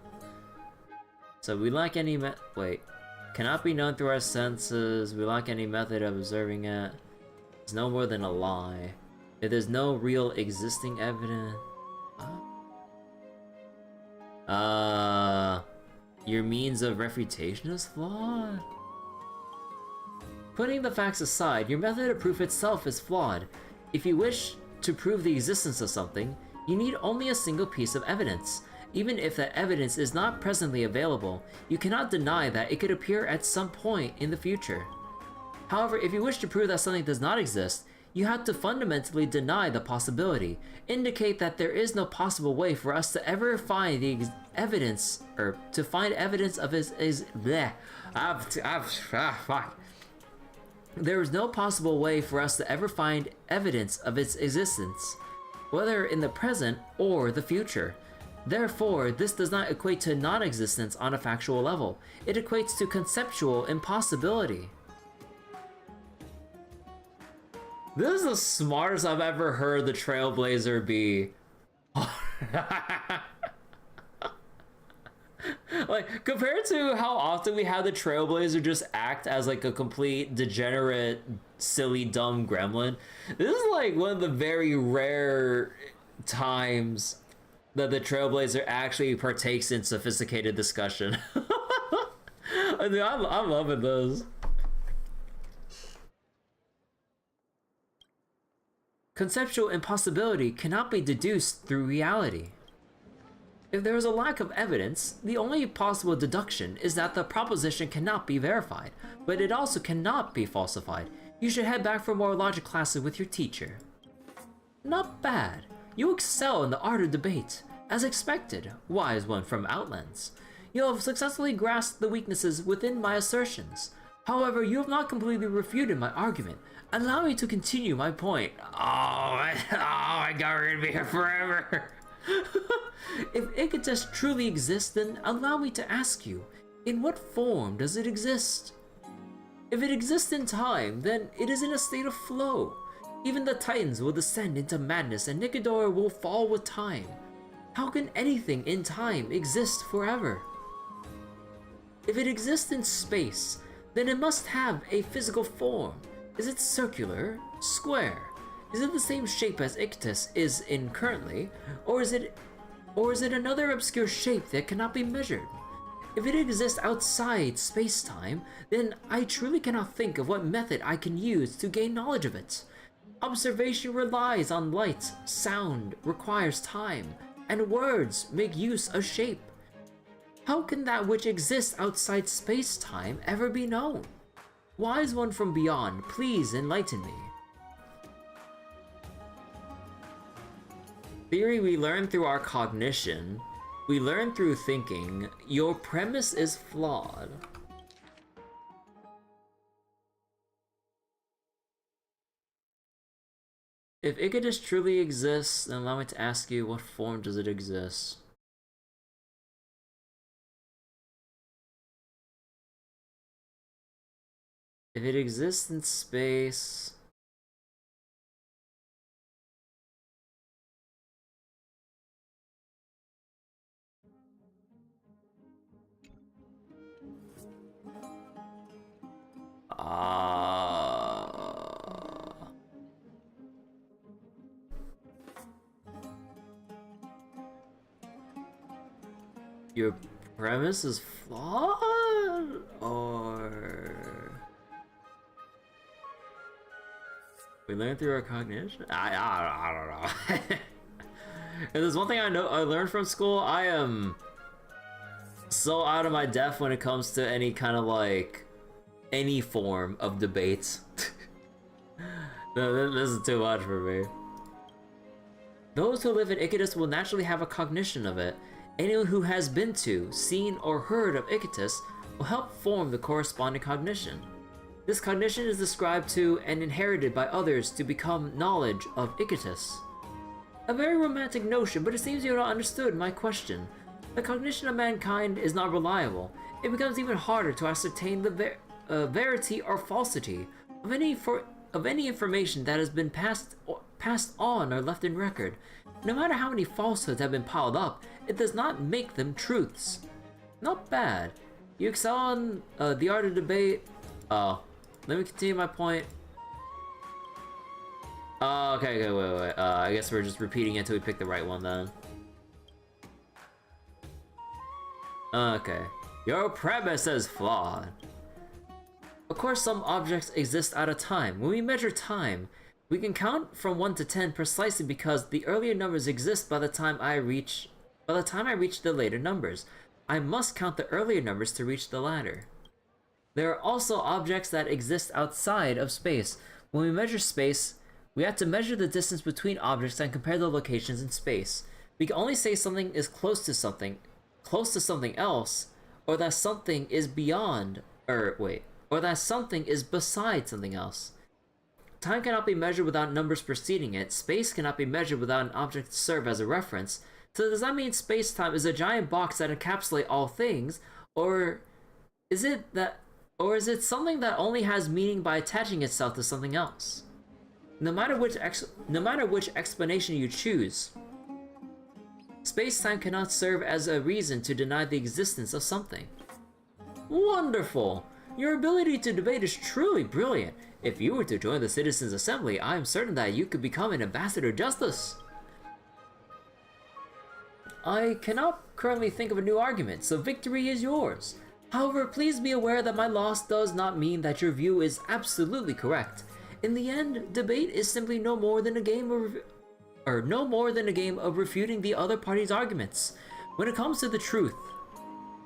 So we lack any wait. Cannot be known through our senses, we lack any method of observing it. It's no more than a lie. If there's no real existing evidence... your means of refutation is flawed? Putting the facts aside, your method of proof itself is flawed. If you wish to prove the existence of something, you need only a single piece of evidence. Even if that evidence is not presently available, you cannot deny that it could appear at some point in the future. However, if you wish to prove that something does not exist, you have to fundamentally deny the possibility, indicate that there is no possible way for us to ever find the evidence, or to find evidence of fuck. There is no possible way for us to ever find evidence of its existence, whether in the present or the future. Therefore, this does not equate to non-existence on a factual level. It equates to conceptual impossibility. This is the smartest I've ever heard the Trailblazer be. Like, compared to how often we have the Trailblazer just act as like a complete degenerate, silly, dumb gremlin, this is like one of the very rare times that the Trailblazer actually partakes in sophisticated discussion. I mean, I'm loving this. Conceptual impossibility cannot be deduced through reality. If there is a lack of evidence, the only possible deduction is that the proposition cannot be verified, but it also cannot be falsified. You should head back for more logic classes with your teacher. Not bad. You excel in the art of debate. As expected, wise one from Outlands. You have successfully grasped the weaknesses within my assertions. However, you have not completely refuted my argument. Allow me to continue my point. Oh my god, we're gonna be here forever. If Icatus truly exists, then allow me to ask you, in what form does it exist? If it exists in time, then it is in a state of flow. Even the Titans will descend into madness and Nicator will fall with time. How can anything in time exist forever? If it exists in space, then it must have a physical form. Is it circular, square? Is it the same shape as Icatus is in currently, or is it another obscure shape that cannot be measured? If it exists outside space-time, then I truly cannot think of what method I can use to gain knowledge of it. Observation relies on light, sound requires time. and words make use of shape. How can that which exists outside space-time ever be known? Wise one from beyond, please enlighten me. Theory we learn through our cognition. We learn through thinking. Your premise is flawed. If Icatus truly exists, then allow me to ask you, what form does it exist? If it exists in space... Your premise is flawed, or we learn through our cognition? I don't know. If there's one thing I learned from school, I am so out of my depth when it comes to any kind of like any form of debate. No, this is too much for me. Those who live in Icatus will naturally have a cognition of it. Anyone who has been to, seen, or heard of Icatus will help form the corresponding cognition. This cognition is described to and inherited by others to become knowledge of Icatus. A very romantic notion, but it seems you have not understood my question. The cognition of mankind is not reliable. It becomes even harder to ascertain the verity or falsity of any information that has been passed on or left in record. No matter how many falsehoods have been piled up, it does not make them truths. Not bad. You excel on the art of debate. Oh, let me continue my point. Okay, wait. I guess we're just repeating it until we pick the right one then. Okay. Your premise is flawed. Of course, some objects exist out of time. When we measure time, we can count from 1 to 10 precisely because the earlier numbers exist by the time I reach the later numbers. I must count the earlier numbers to reach the latter. There are also objects that exist outside of space. When we measure space, we have to measure the distance between objects and compare the locations in space. We can only say something is close to something else, or that something is or that something is beside something else. Time cannot be measured without numbers preceding it. Space cannot be measured without an object to serve as a reference. So does that mean space-time is a giant box that encapsulates all things, or is it something that only has meaning by attaching itself to something else? No matter which explanation you choose, space-time cannot serve as a reason to deny the existence of something. Wonderful! Your ability to debate is truly brilliant. If you were to join the Citizens' Assembly, I am certain that you could become an ambassador of justice. I cannot currently think of a new argument, so victory is yours. However, please be aware that my loss does not mean that your view is absolutely correct. In the end, debate is simply no more than a game of refuting the other party's arguments. When it comes to the truth,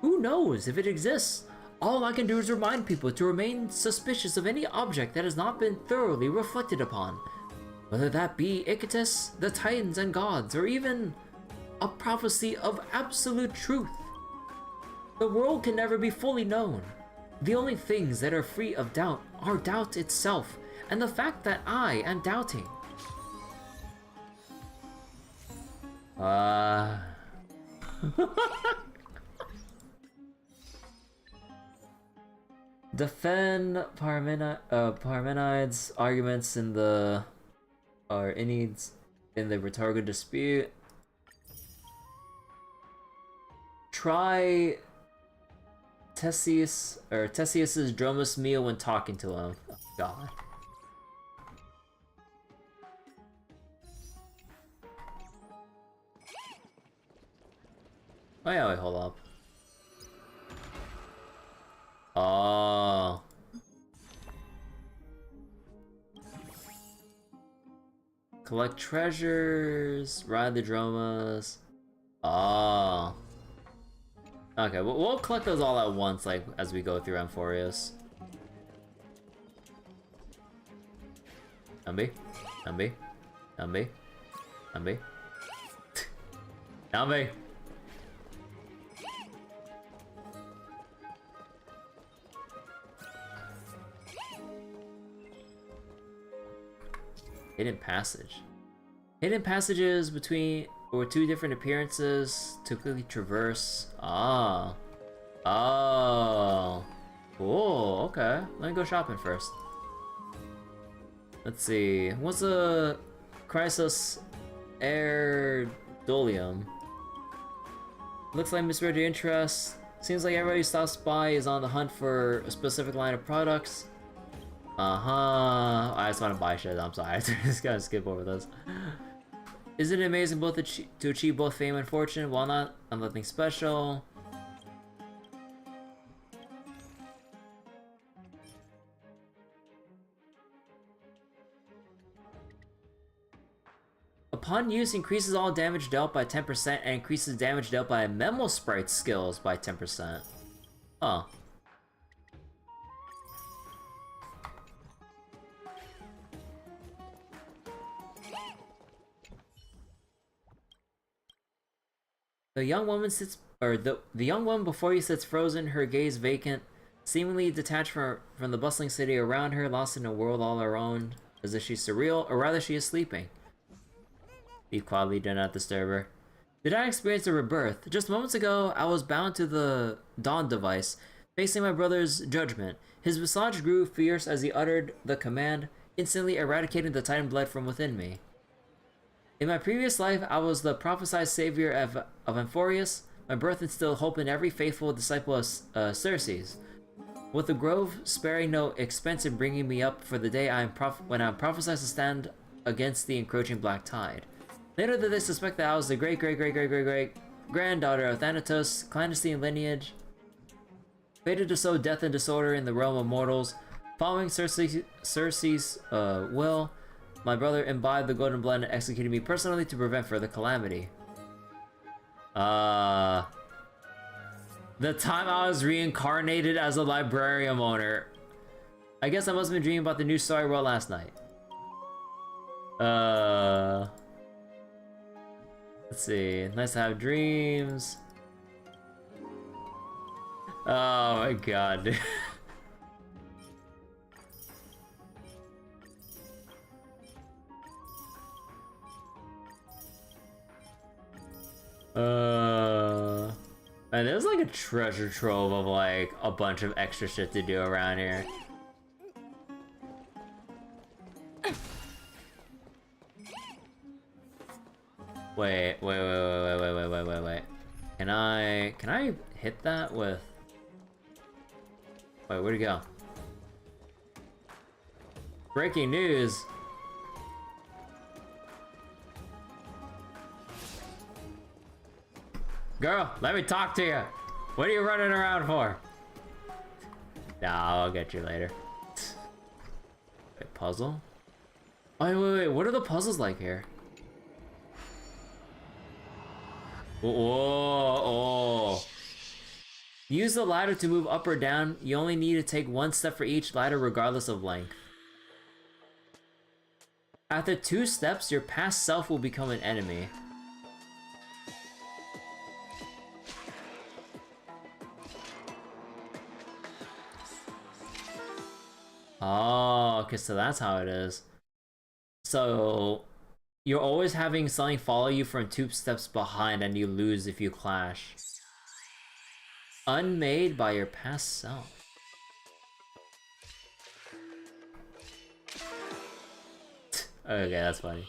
who knows if it exists? All I can do is remind people to remain suspicious of any object that has not been thoroughly reflected upon. Whether that be Icatus, the Titans and gods, or even a prophecy of absolute truth. The world can never be fully known. The only things that are free of doubt are doubt itself, and the fact that I am doubting. Defend Parmenides' arguments in the rhetorical dispute. Try Theseus's Dromus meal when talking to him. Oh, God. Oh yeah, wait, hold up. Oh. Collect treasures, ride the Dromas. Oh. Okay, we'll collect those all at once, like, as we go through Amphoreus. Numby. Numby. Numby. Numby. Numby. Hidden passage. Hidden passages between or two different appearances to quickly traverse. Ah. Oh. Cool, okay. Let me go shopping first. Let's see. What's a Chrysos Erdolium? Looks like misread your interest. Seems like everybody who stops by is on the hunt for a specific line of products. I just want to buy shit. I'm sorry. I just gotta skip over this. Isn't it amazing both to achieve both fame and fortune while not on nothing special? Upon use, increases all damage dealt by 10% and increases damage dealt by Memo Sprite skills by 10%. Oh. The young woman sits, or the young woman before you sits frozen, her gaze vacant, seemingly detached from the bustling city around her, lost in a world all her own, as if she's surreal, or rather she is sleeping. Leave quietly, do not disturb her. Did I experience a rebirth? Just moments ago, I was bound to the Dawn device, facing my brother's judgment. His visage grew fierce as he uttered the command, instantly eradicating the Titan blood from within me. In my previous life, I was the prophesied savior of Amphoreus. My birth instilled hope in every faithful disciple of Circe's. With the grove sparing no expense in bringing me up for the day when I'm prophesied to stand against the encroaching black tide. Later did they suspect that I was the great-great-great-great-great-granddaughter of Thanatos, clandestine lineage, fated to sow death and disorder in the realm of mortals. Following Circe's will, my brother imbibed the golden blood and executed me personally to prevent further calamity. The time I was reincarnated as a librarium owner. I guess I must have been dreaming about the new story world last night. Let's see. Nice to have dreams. Oh my god. And there's like a treasure trove of like a bunch of extra shit to do around here. Wait. Can I hit that with... Wait, where'd he go? Breaking news! Girl, let me talk to you! What are you running around for? Nah, I'll get you later. Wait, puzzle? Oh, wait, what are the puzzles like here? Whoa. Use the ladder to move up or down. You only need to take one step for each ladder regardless of length. After 2 steps, your past self will become an enemy. Oh, okay, so that's how it is. So, you're always having something follow you from 2 steps behind and you lose if you clash. Unmade by your past self. Okay, that's funny.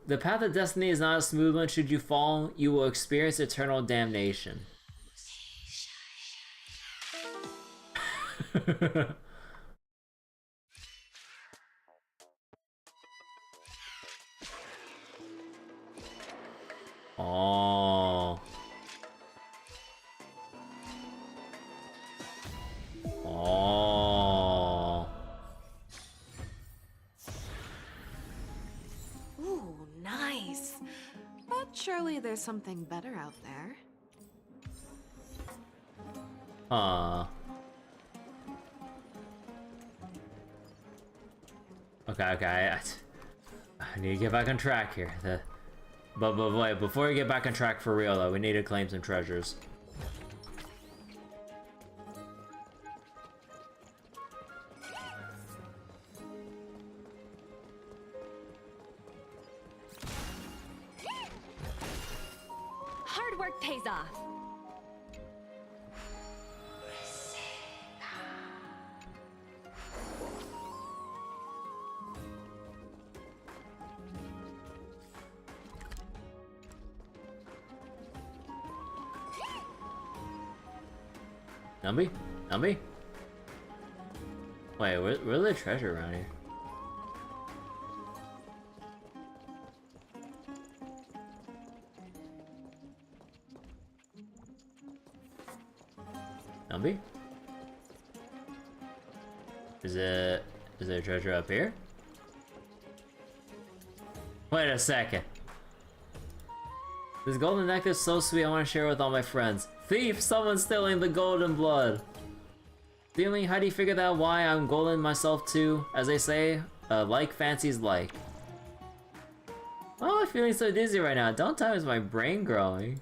The path of destiny is not a smooth one. Should you fall, you will experience eternal damnation. Oh. there's something better out there. Okay. I need to get back on track here. But wait, before we get back on track for real though, we need to claim some treasures. Hard work pays off. Numby? Numby? Wait, where's the treasure around here? Numby? Is there treasure up here? Wait a second. This golden necklace is so sweet, I want to share it with all my friends. Thief! Someone's stealing the golden blood! Stealing? How do you figure that? Why I'm golden myself too? As they say, like fancies like. Oh, I'm feeling so dizzy right now. Don't tell me it's my brain growing.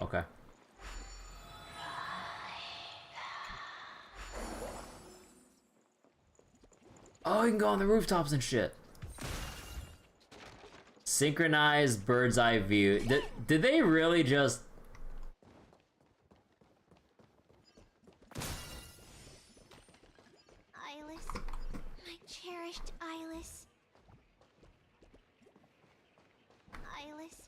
Okay. Oh, you can go on the rooftops and shit. Synchronized bird's eye view. Did they really just... Eyeless, my cherished Eyeless. Eyeless,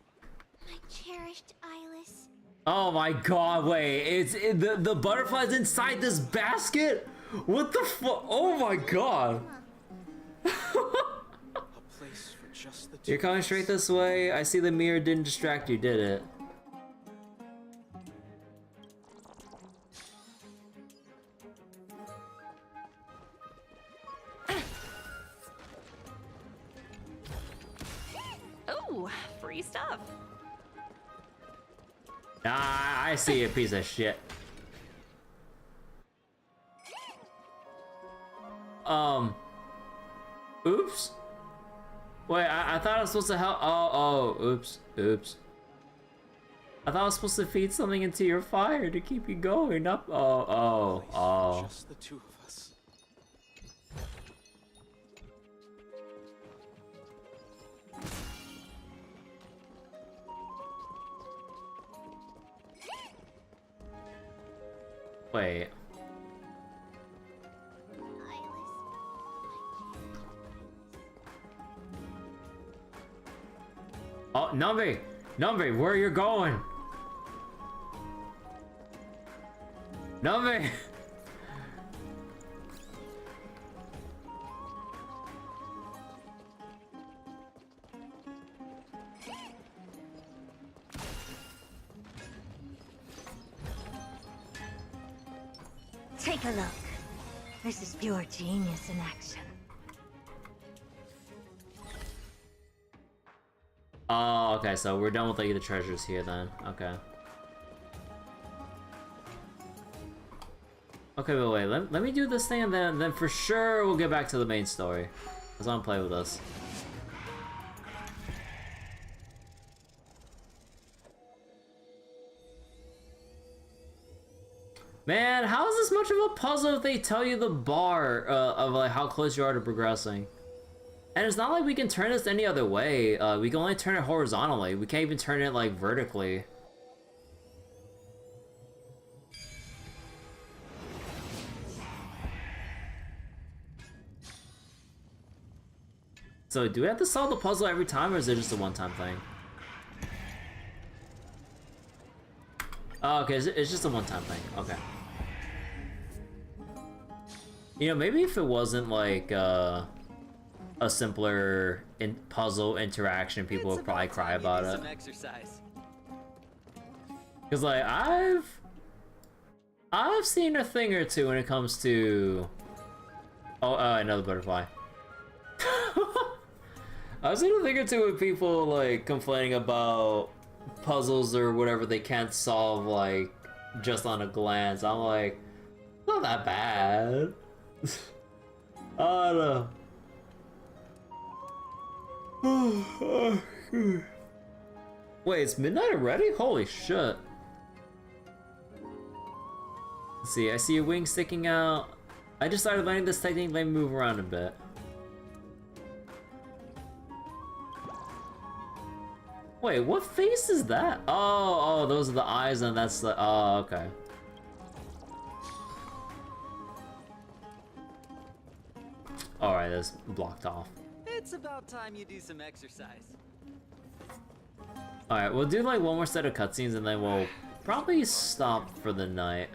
my cherished Eyeless. Oh my god, wait, the butterfly's inside this basket? What the fuck? Oh my god. You're coming straight this way. I see the mirror didn't distract you, did it? Oh, free stuff. Ah, I see a piece of shit. Oops. Wait, I thought I was supposed to help. Oh, oops. I thought I was supposed to feed something into your fire to keep you going up. Oh. Just the two of us. Wait. Oh, Numby, where are you going? Numby. Take a look. This is pure genius in action. Oh, okay, so we're done with like the treasures here then. Okay. Okay, but wait, let me do this thing and then for sure we'll get back to the main story. Let's on play with us. Man, how is this much of a puzzle if they tell you the bar of like how close you are to progressing? And it's not like we can turn this any other way. We can only turn it horizontally. We can't even turn it like vertically. So do we have to solve the puzzle every time, or is it just a one-time thing? Oh, okay, it's just a one-time thing. Okay. You know, maybe if it wasn't like a simpler puzzle interaction, people would probably cry about it. Cause like I've seen a thing or two when it comes to another butterfly. I was gonna think or two with people like complaining about puzzles or whatever they can't solve like just on a glance. I'm like, not that bad. I don't know. Wait, it's midnight already? Holy shit. Let's see, I see a wing sticking out. I just started letting this technique let me move around a bit. Wait, what face is that? Oh, those are the eyes and that's the, oh, okay. Alright, that's blocked off. It's about time you do some exercise. Alright, we'll do like one more set of cutscenes and then we'll probably stop for the night.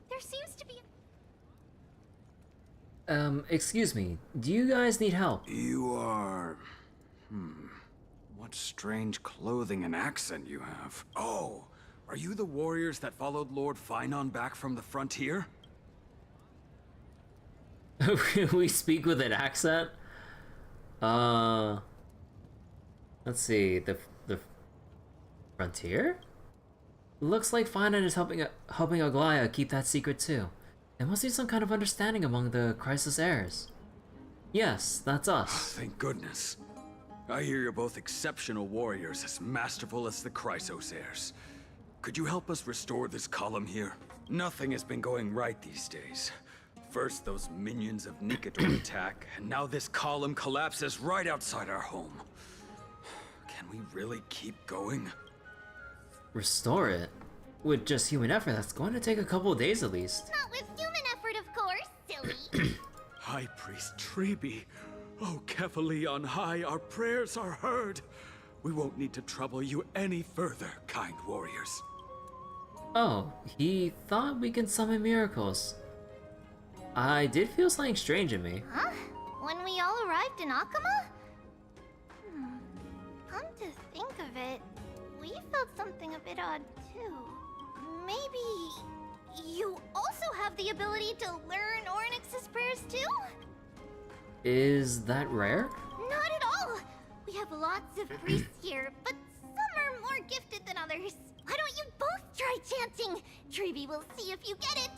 There seems to be Excuse me, do you guys need help? You are... What strange clothing and accent you have. Oh, are you the warriors that followed Lord Finon back from the frontier? We speak with an accent? Let's see, the frontier? Looks like Finon is helping Aglaya keep that secret too. There must be some kind of understanding among the Crisis heirs. Yes, that's us. Thank goodness. I hear you're both exceptional warriors, as masterful as the Chrysos heirs. Could you help us restore this column here? Nothing has been going right these days. First those minions of Nicator attack, and now this column collapses right outside our home. Can we really keep going? Restore it? With just human effort, that's going to take a couple of days at least. not with human effort, of course, silly. High Priest Treeby. Oh, Kefali on high, our prayers are heard. We won't need to trouble you any further, kind warriors. Oh, he thought we can summon miracles. I did feel something strange in me. Huh? When we all arrived in Akama? Come to think of it, we felt something a bit odd too. Maybe you also have the ability to learn Ornyx's prayers too? Is that rare? Not at all! We have lots of priests here, but some are more gifted than others. Why don't you both try chanting? Treeby will see if you get it.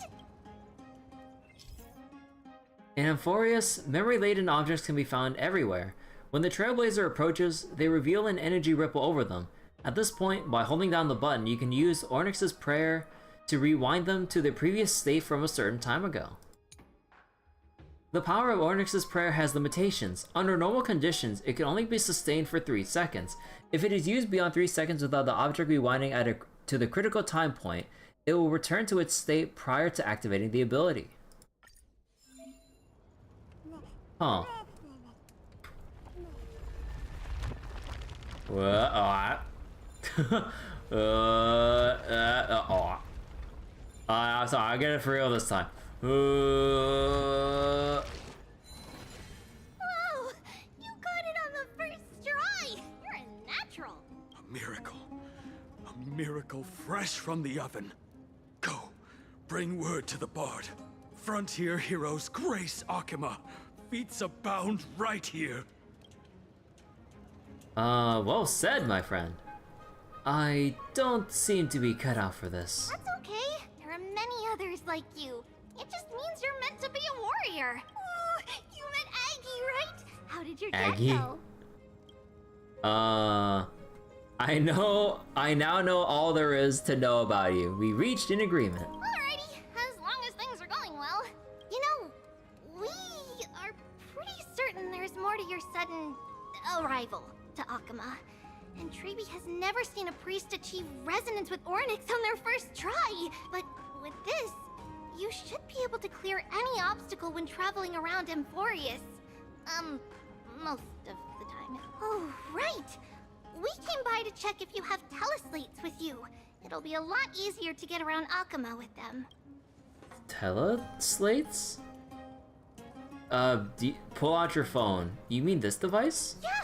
In Amphoreus, memory-laden objects can be found everywhere. When the Trailblazer approaches, they reveal an energy ripple over them. At this point, by holding down the button, you can use Ornyx's prayer to rewind them to their previous state from a certain time ago. The power of Ornyx's prayer has limitations. Under normal conditions, it can only be sustained for 3 seconds. If it is used beyond 3 seconds without the object rewinding to the critical time point, it will return to its state prior to activating the ability. Huh. I'm sorry, I'll get it for real this time. Whoa! You got it on the first try! You're a natural! A miracle. A miracle fresh from the oven. Go, bring word to the Bard. Frontier heroes grace Akama. Feats abound right here. Well said, my friend. I don't seem to be cut out for this. That's okay. There are many others like you. It just means you're meant to be a warrior. Oh, you met Aggie, right? How did your dad Aggie? know? I now know all there is to know about you. We reached an agreement. Alrighty, as long as things are going well. You know, we are pretty certain there's more to your sudden arrival to Akama. And Treeby has never seen a priest achieve resonance with Ornyx on their first try. But with this, You should be able to clear any obstacle when traveling around Amphoreus. Most of the time. Oh, right! We came by to check if you have teleslates with you. It'll be a lot easier to get around Akama with them. Teleslates? Pull out your phone. You mean this device? Yeah!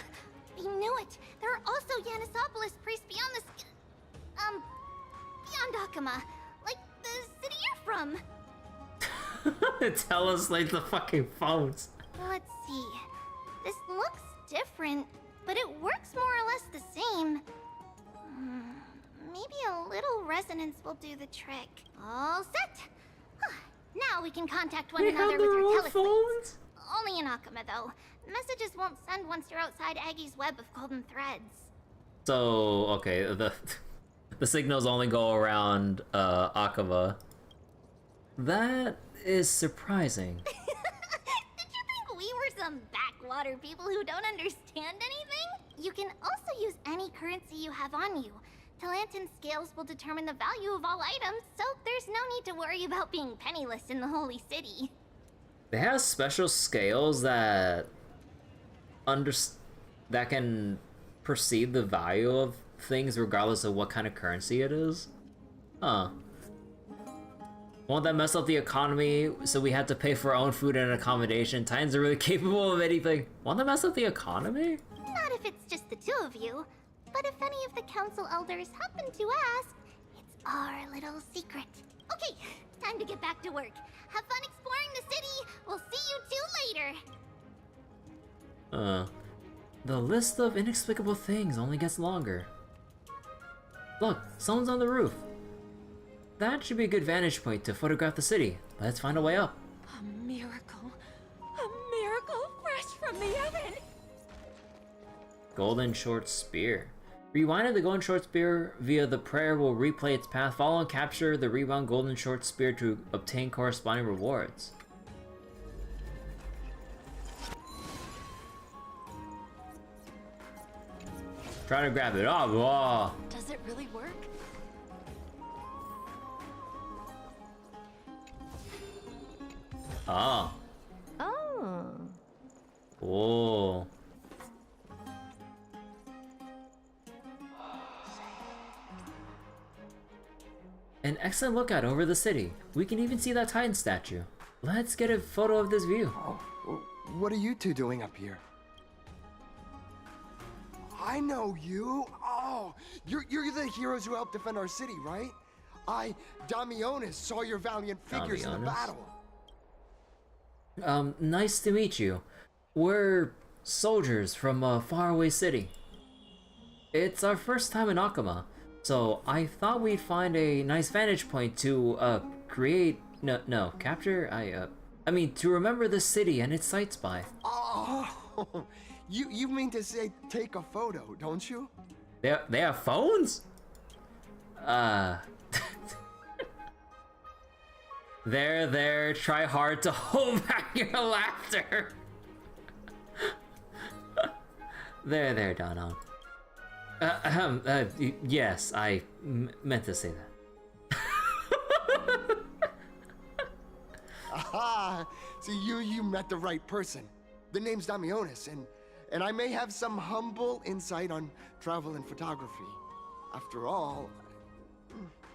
We knew it! There are also Yanisopolis priests beyond the beyond Akama. Like the city you're from. Teleslate the fucking phones. Let's see. This looks different, but it works more or less the same. Maybe a little resonance will do the trick. All set! Now we can contact one another with our teleslates. Only in Akama, though. Messages won't send once you're outside Aggie's web of golden threads. So, okay, the signals only go around Akama. That is surprising. Did you think we were some backwater people who don't understand anything? You can also use any currency you have on you. Talantan scales will determine the value of all items, so there's no need to worry about being penniless in the Holy City. They have special scales that can perceive the value of things regardless of what kind of currency it is. Huh. Won't that mess up the economy so we had to pay for our own food and accommodation? Titans are really capable of anything. Won't that mess up the economy? Not if it's just the two of you. But if any of the council elders happen to ask, it's our little secret. Okay, time to get back to work. Have fun exploring the city. We'll see you two later. The list of inexplicable things only gets longer. Look, someone's on the roof. That should be a good vantage point to photograph the city. Let's find a way up. A miracle fresh from the oven. Golden Short Spear. Rewinding the Golden Short Spear via the prayer will replay its path. Follow and capture the rewound Golden Short Spear to obtain corresponding rewards. Try to grab it. Oh, whoa. Does it really work? Oh. Oh. Whoa. An excellent lookout over the city. We can even see that Titan statue. Let's get a photo of this view. Oh, what are you two doing up here? I know you. Oh, you're the heroes who helped defend our city, right? Damionis, saw your valiant figures in the battle. Nice to meet you. We're soldiers from a faraway city. It's our first time in Akama, so I thought we'd find a nice vantage point to, capture? To remember the city and its sights by. Oh, you mean to say take a photo, don't you? They have phones? There, try hard to hold back your laughter. There, Dono. Yes, I meant to say that. Aha! See, you met the right person. The name's Damionis, and I may have some humble insight on travel and photography. After all,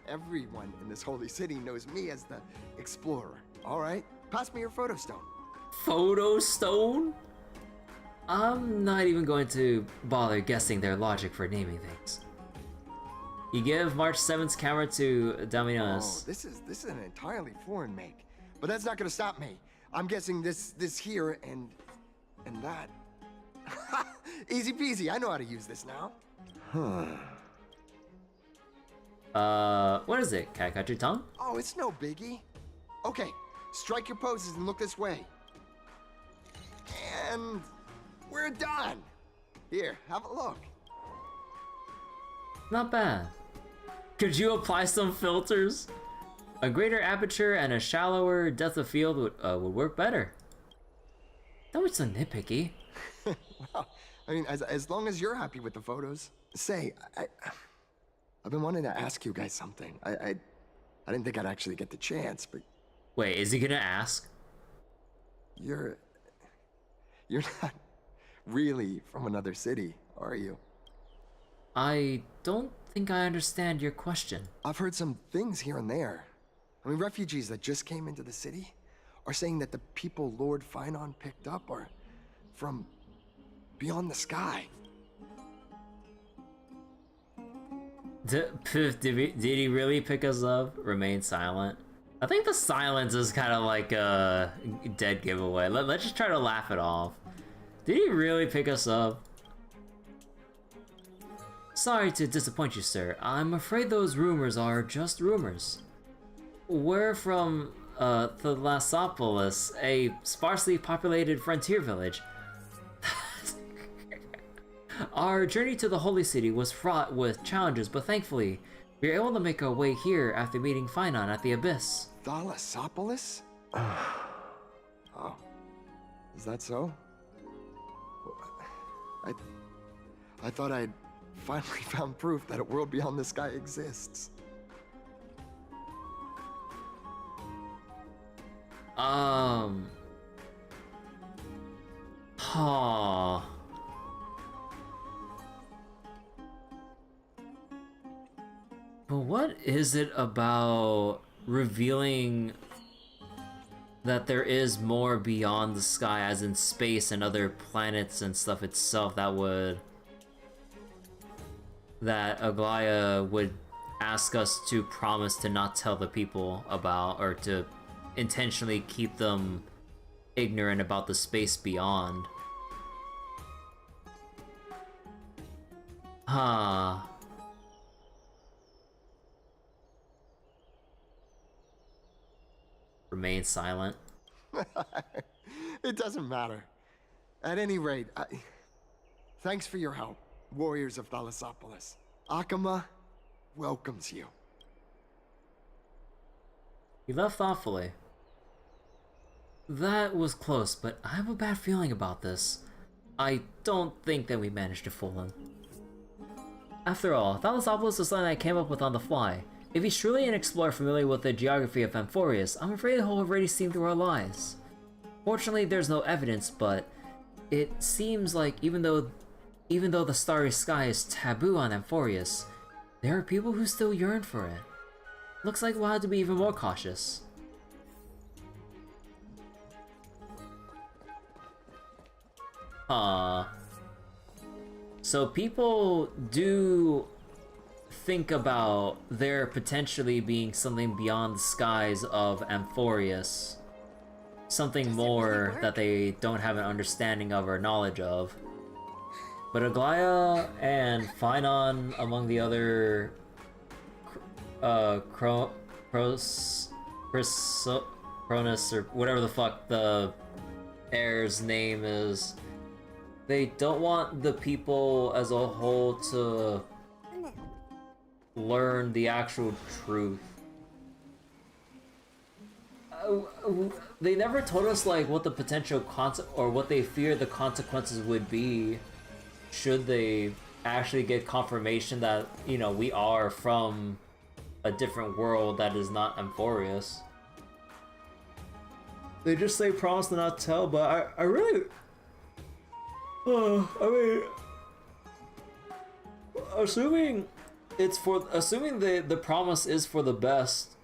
everyone in this holy city knows me as the explorer. All right, pass me your photo stone. Photo stone? I'm not even going to bother guessing their logic for naming things. You give March 7th's camera to Damionis. Oh, this is an entirely foreign make, but that's not gonna stop me. I'm guessing this here and that. Easy peasy. I know how to use this now. What is it? Can I cut your tongue? Oh, it's no biggie. Okay, strike your poses and look this way. And we're done. Here, have a look. Not bad. Could you apply some filters? A greater aperture and a shallower depth of field would work better. That was so nitpicky. Well, I mean, as long as you're happy with the photos. Say, I've been wanting to ask you guys something. I didn't think I'd actually get the chance, but Wait, is he gonna ask? You're not really from another city, are you? I don't think I understand your question. I've heard some things here and there. I mean, refugees that just came into the city are saying that the people Lord Finon picked up are from beyond the sky. Did he really pick us up? Remain silent. I think the silence is kind of like a dead giveaway. Let's just try to laugh it off. Did he really pick us up? Sorry to disappoint you, sir. I'm afraid those rumors are just rumors. We're from Thalassopolis, a sparsely populated frontier village. Our journey to the Holy City was fraught with challenges, but thankfully, we were able to make our way here after meeting Finon at the Abyss. Thalassopolis? Oh. Is that so? I thought I'd finally found proof that a world beyond the sky exists. But what is it about revealing that there is more beyond the sky, as in space and other planets and stuff itself, that Aglaya would ask us to promise to not tell the people about, or to intentionally keep them ignorant about the space beyond? Huh. Remain silent. It doesn't matter. At any rate, thanks for your help, warriors of Thalassopolis. Akama welcomes you. He left thoughtfully. That was close, but I have a bad feeling about this. I don't think that we managed to fool him. After all, Thalassopolis is something I came up with on the fly. If he's truly an explorer familiar with the geography of Amphoreus, I'm afraid he'll already seen through our lies. Fortunately, there's no evidence, but it seems like even though the starry sky is taboo on Amphoreus, there are people who still yearn for it. Looks like we'll have to be even more cautious. So people do think about there potentially being something beyond the skies of Amphoreus. Something more that they don't have an understanding of or knowledge of. But Aglaya and Finon, among the other Cronus, or whatever the fuck the heir's name is, they don't want the people as a whole to learn the actual truth. They never told us like what the potential or what they fear the consequences would be should they actually get confirmation that, you know, we are from a different world that is not Amphoreus. They just say promise to not tell, but I really I mean, assuming the promise is for the best,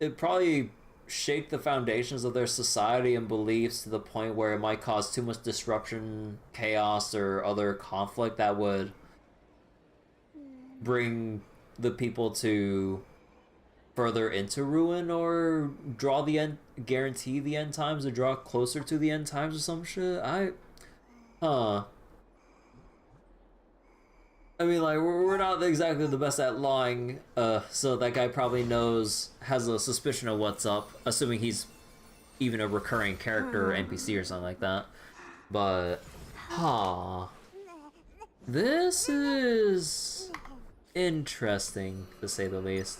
it probably shake the foundations of their society and beliefs to the point where it might cause too much disruption, chaos, or other conflict that would bring the people to further into ruin, or guarantee the end times, or draw closer to the end times or some shit. I mean, like, we're not exactly the best at lying, so that guy probably has a suspicion of what's up, assuming he's even a recurring character or NPC or something like that. But, this is interesting, to say the least.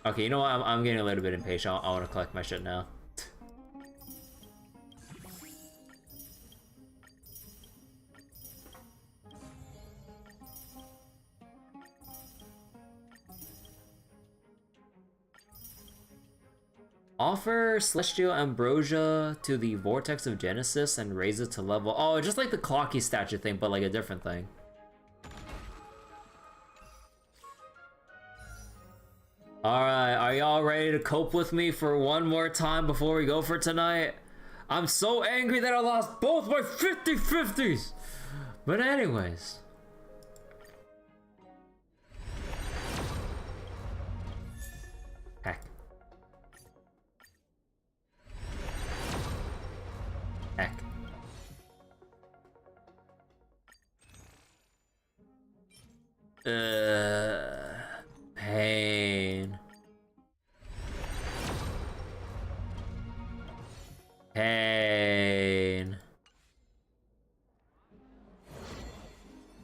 Okay, you know what? I'm getting a little bit impatient. I want to collect my shit now. Offer Celestial Ambrosia to the Vortex of Genesis and raise it to level... Oh, just like the Clocky statue thing, but like a different thing. Alright, are y'all ready to cope with me for one more time before we go for tonight? I'm so angry that I lost both my 50-50s! But anyways... Heck. Heck. Pain. Pain.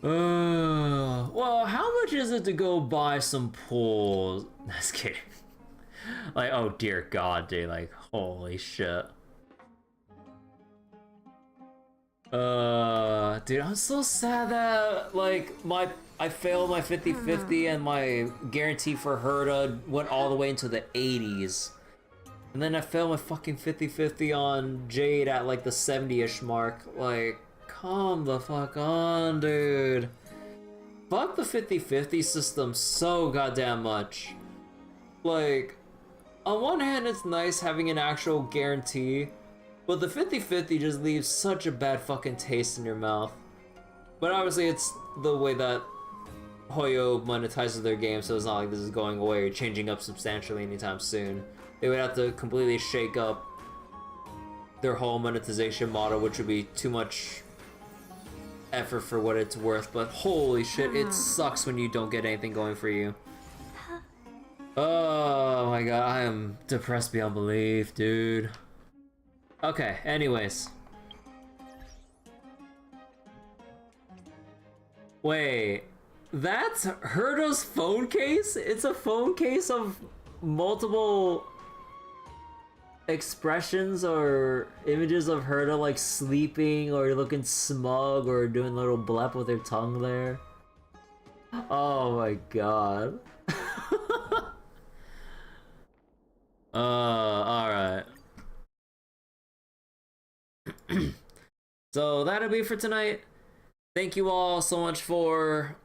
Well, how much is it to go buy some pools? Just kidding. Like, oh dear God, dude, like, holy shit. Dude, I'm so sad that, like, I failed my 50-50 and my guarantee for Herta went all the way into the 80s. And then I failed my fucking 50-50 on Jade at, like, the 70-ish mark. Like, come the fuck on, dude. Fuck the 50-50 system so goddamn much. Like, on one hand, it's nice having an actual guarantee, but the 50-50 just leaves such a bad fucking taste in your mouth. But obviously it's the way that Hoyo monetizes their game, so it's not like this is going away or changing up substantially anytime soon. They would have to completely shake up their whole monetization model, which would be too much effort for what it's worth, but holy shit, it sucks when you don't get anything going for you. Oh my god, I am depressed beyond belief, dude. Okay, anyways. Wait, that's Herta's phone case? It's a phone case of multiple expressions or images of Herta like sleeping or looking smug or doing a little blep with her tongue there. Oh my god. Alright. So that'll be for tonight. Thank you all so much for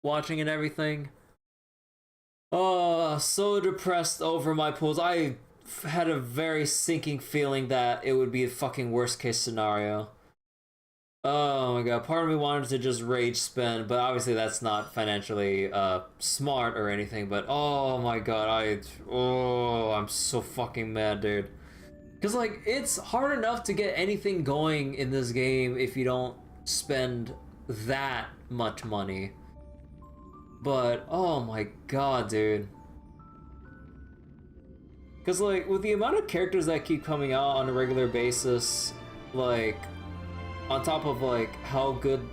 watching and everything. Oh, so depressed over my pools. I had a very sinking feeling that it would be a fucking worst case scenario. Oh my god, part of me wanted to just rage spend, but obviously that's not financially smart or anything, but oh my god, I'm so fucking mad, dude. Because like, it's hard enough to get anything going in this game if you don't spend that much money. But oh my god, dude. Because like, with the amount of characters that keep coming out on a regular basis, like, on top of like how good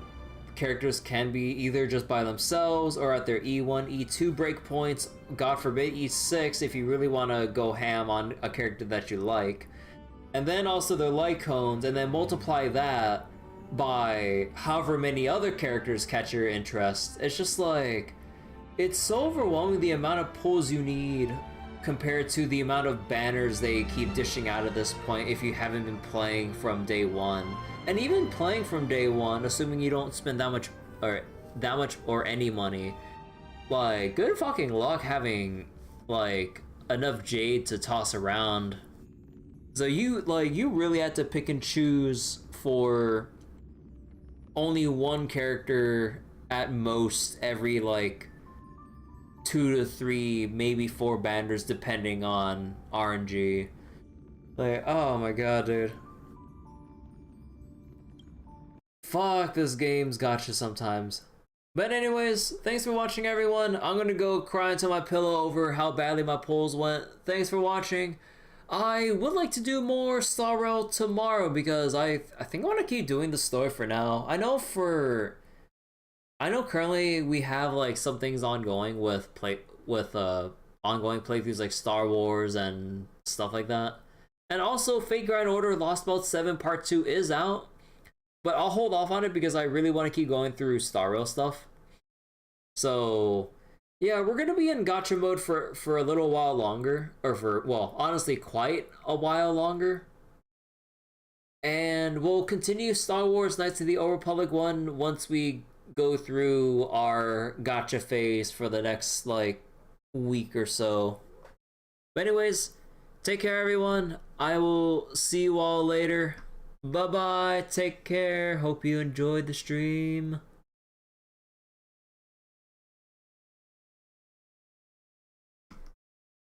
characters can be either just by themselves or at their E1, E2 breakpoints, god forbid E6 if you really want to go ham on a character that you like. And then also their Lycones, and then multiply that by however many other characters catch your interest. It's just like, it's so overwhelming the amount of pulls you need compared to the amount of banners they keep dishing out at this point if you haven't been playing from day one. And even playing from day one, assuming you don't spend that much or any money, like, good fucking luck having like enough jade to toss around. So you really had to pick and choose for only one character at most every like 2 to 3, maybe 4 banners depending on RNG. Like, oh my god, dude. Fuck, this game's gotcha sometimes. But anyways, thanks for watching, everyone. I'm gonna go cry into my pillow over how badly my polls went. Thanks for watching. I would like to do more Star Rail tomorrow because I think I want to keep doing the story for now. I know currently we have like some things ongoing with ongoing playthroughs like Star Wars and stuff like that. And also Fate Grand Order Lost Belt 7 Part 2 is out. But I'll hold off on it because I really want to keep going through Star Rail stuff. So Yeah, we're gonna be in gacha mode for a little while longer, or for, well, honestly, quite a while longer. And we'll continue Star Wars Knights of the Old Republic 1 once we go through our gacha phase for the next, like, week or so. But anyways, take care, everyone. I will see you all later. Bye-bye. Take care. Hope you enjoyed the stream.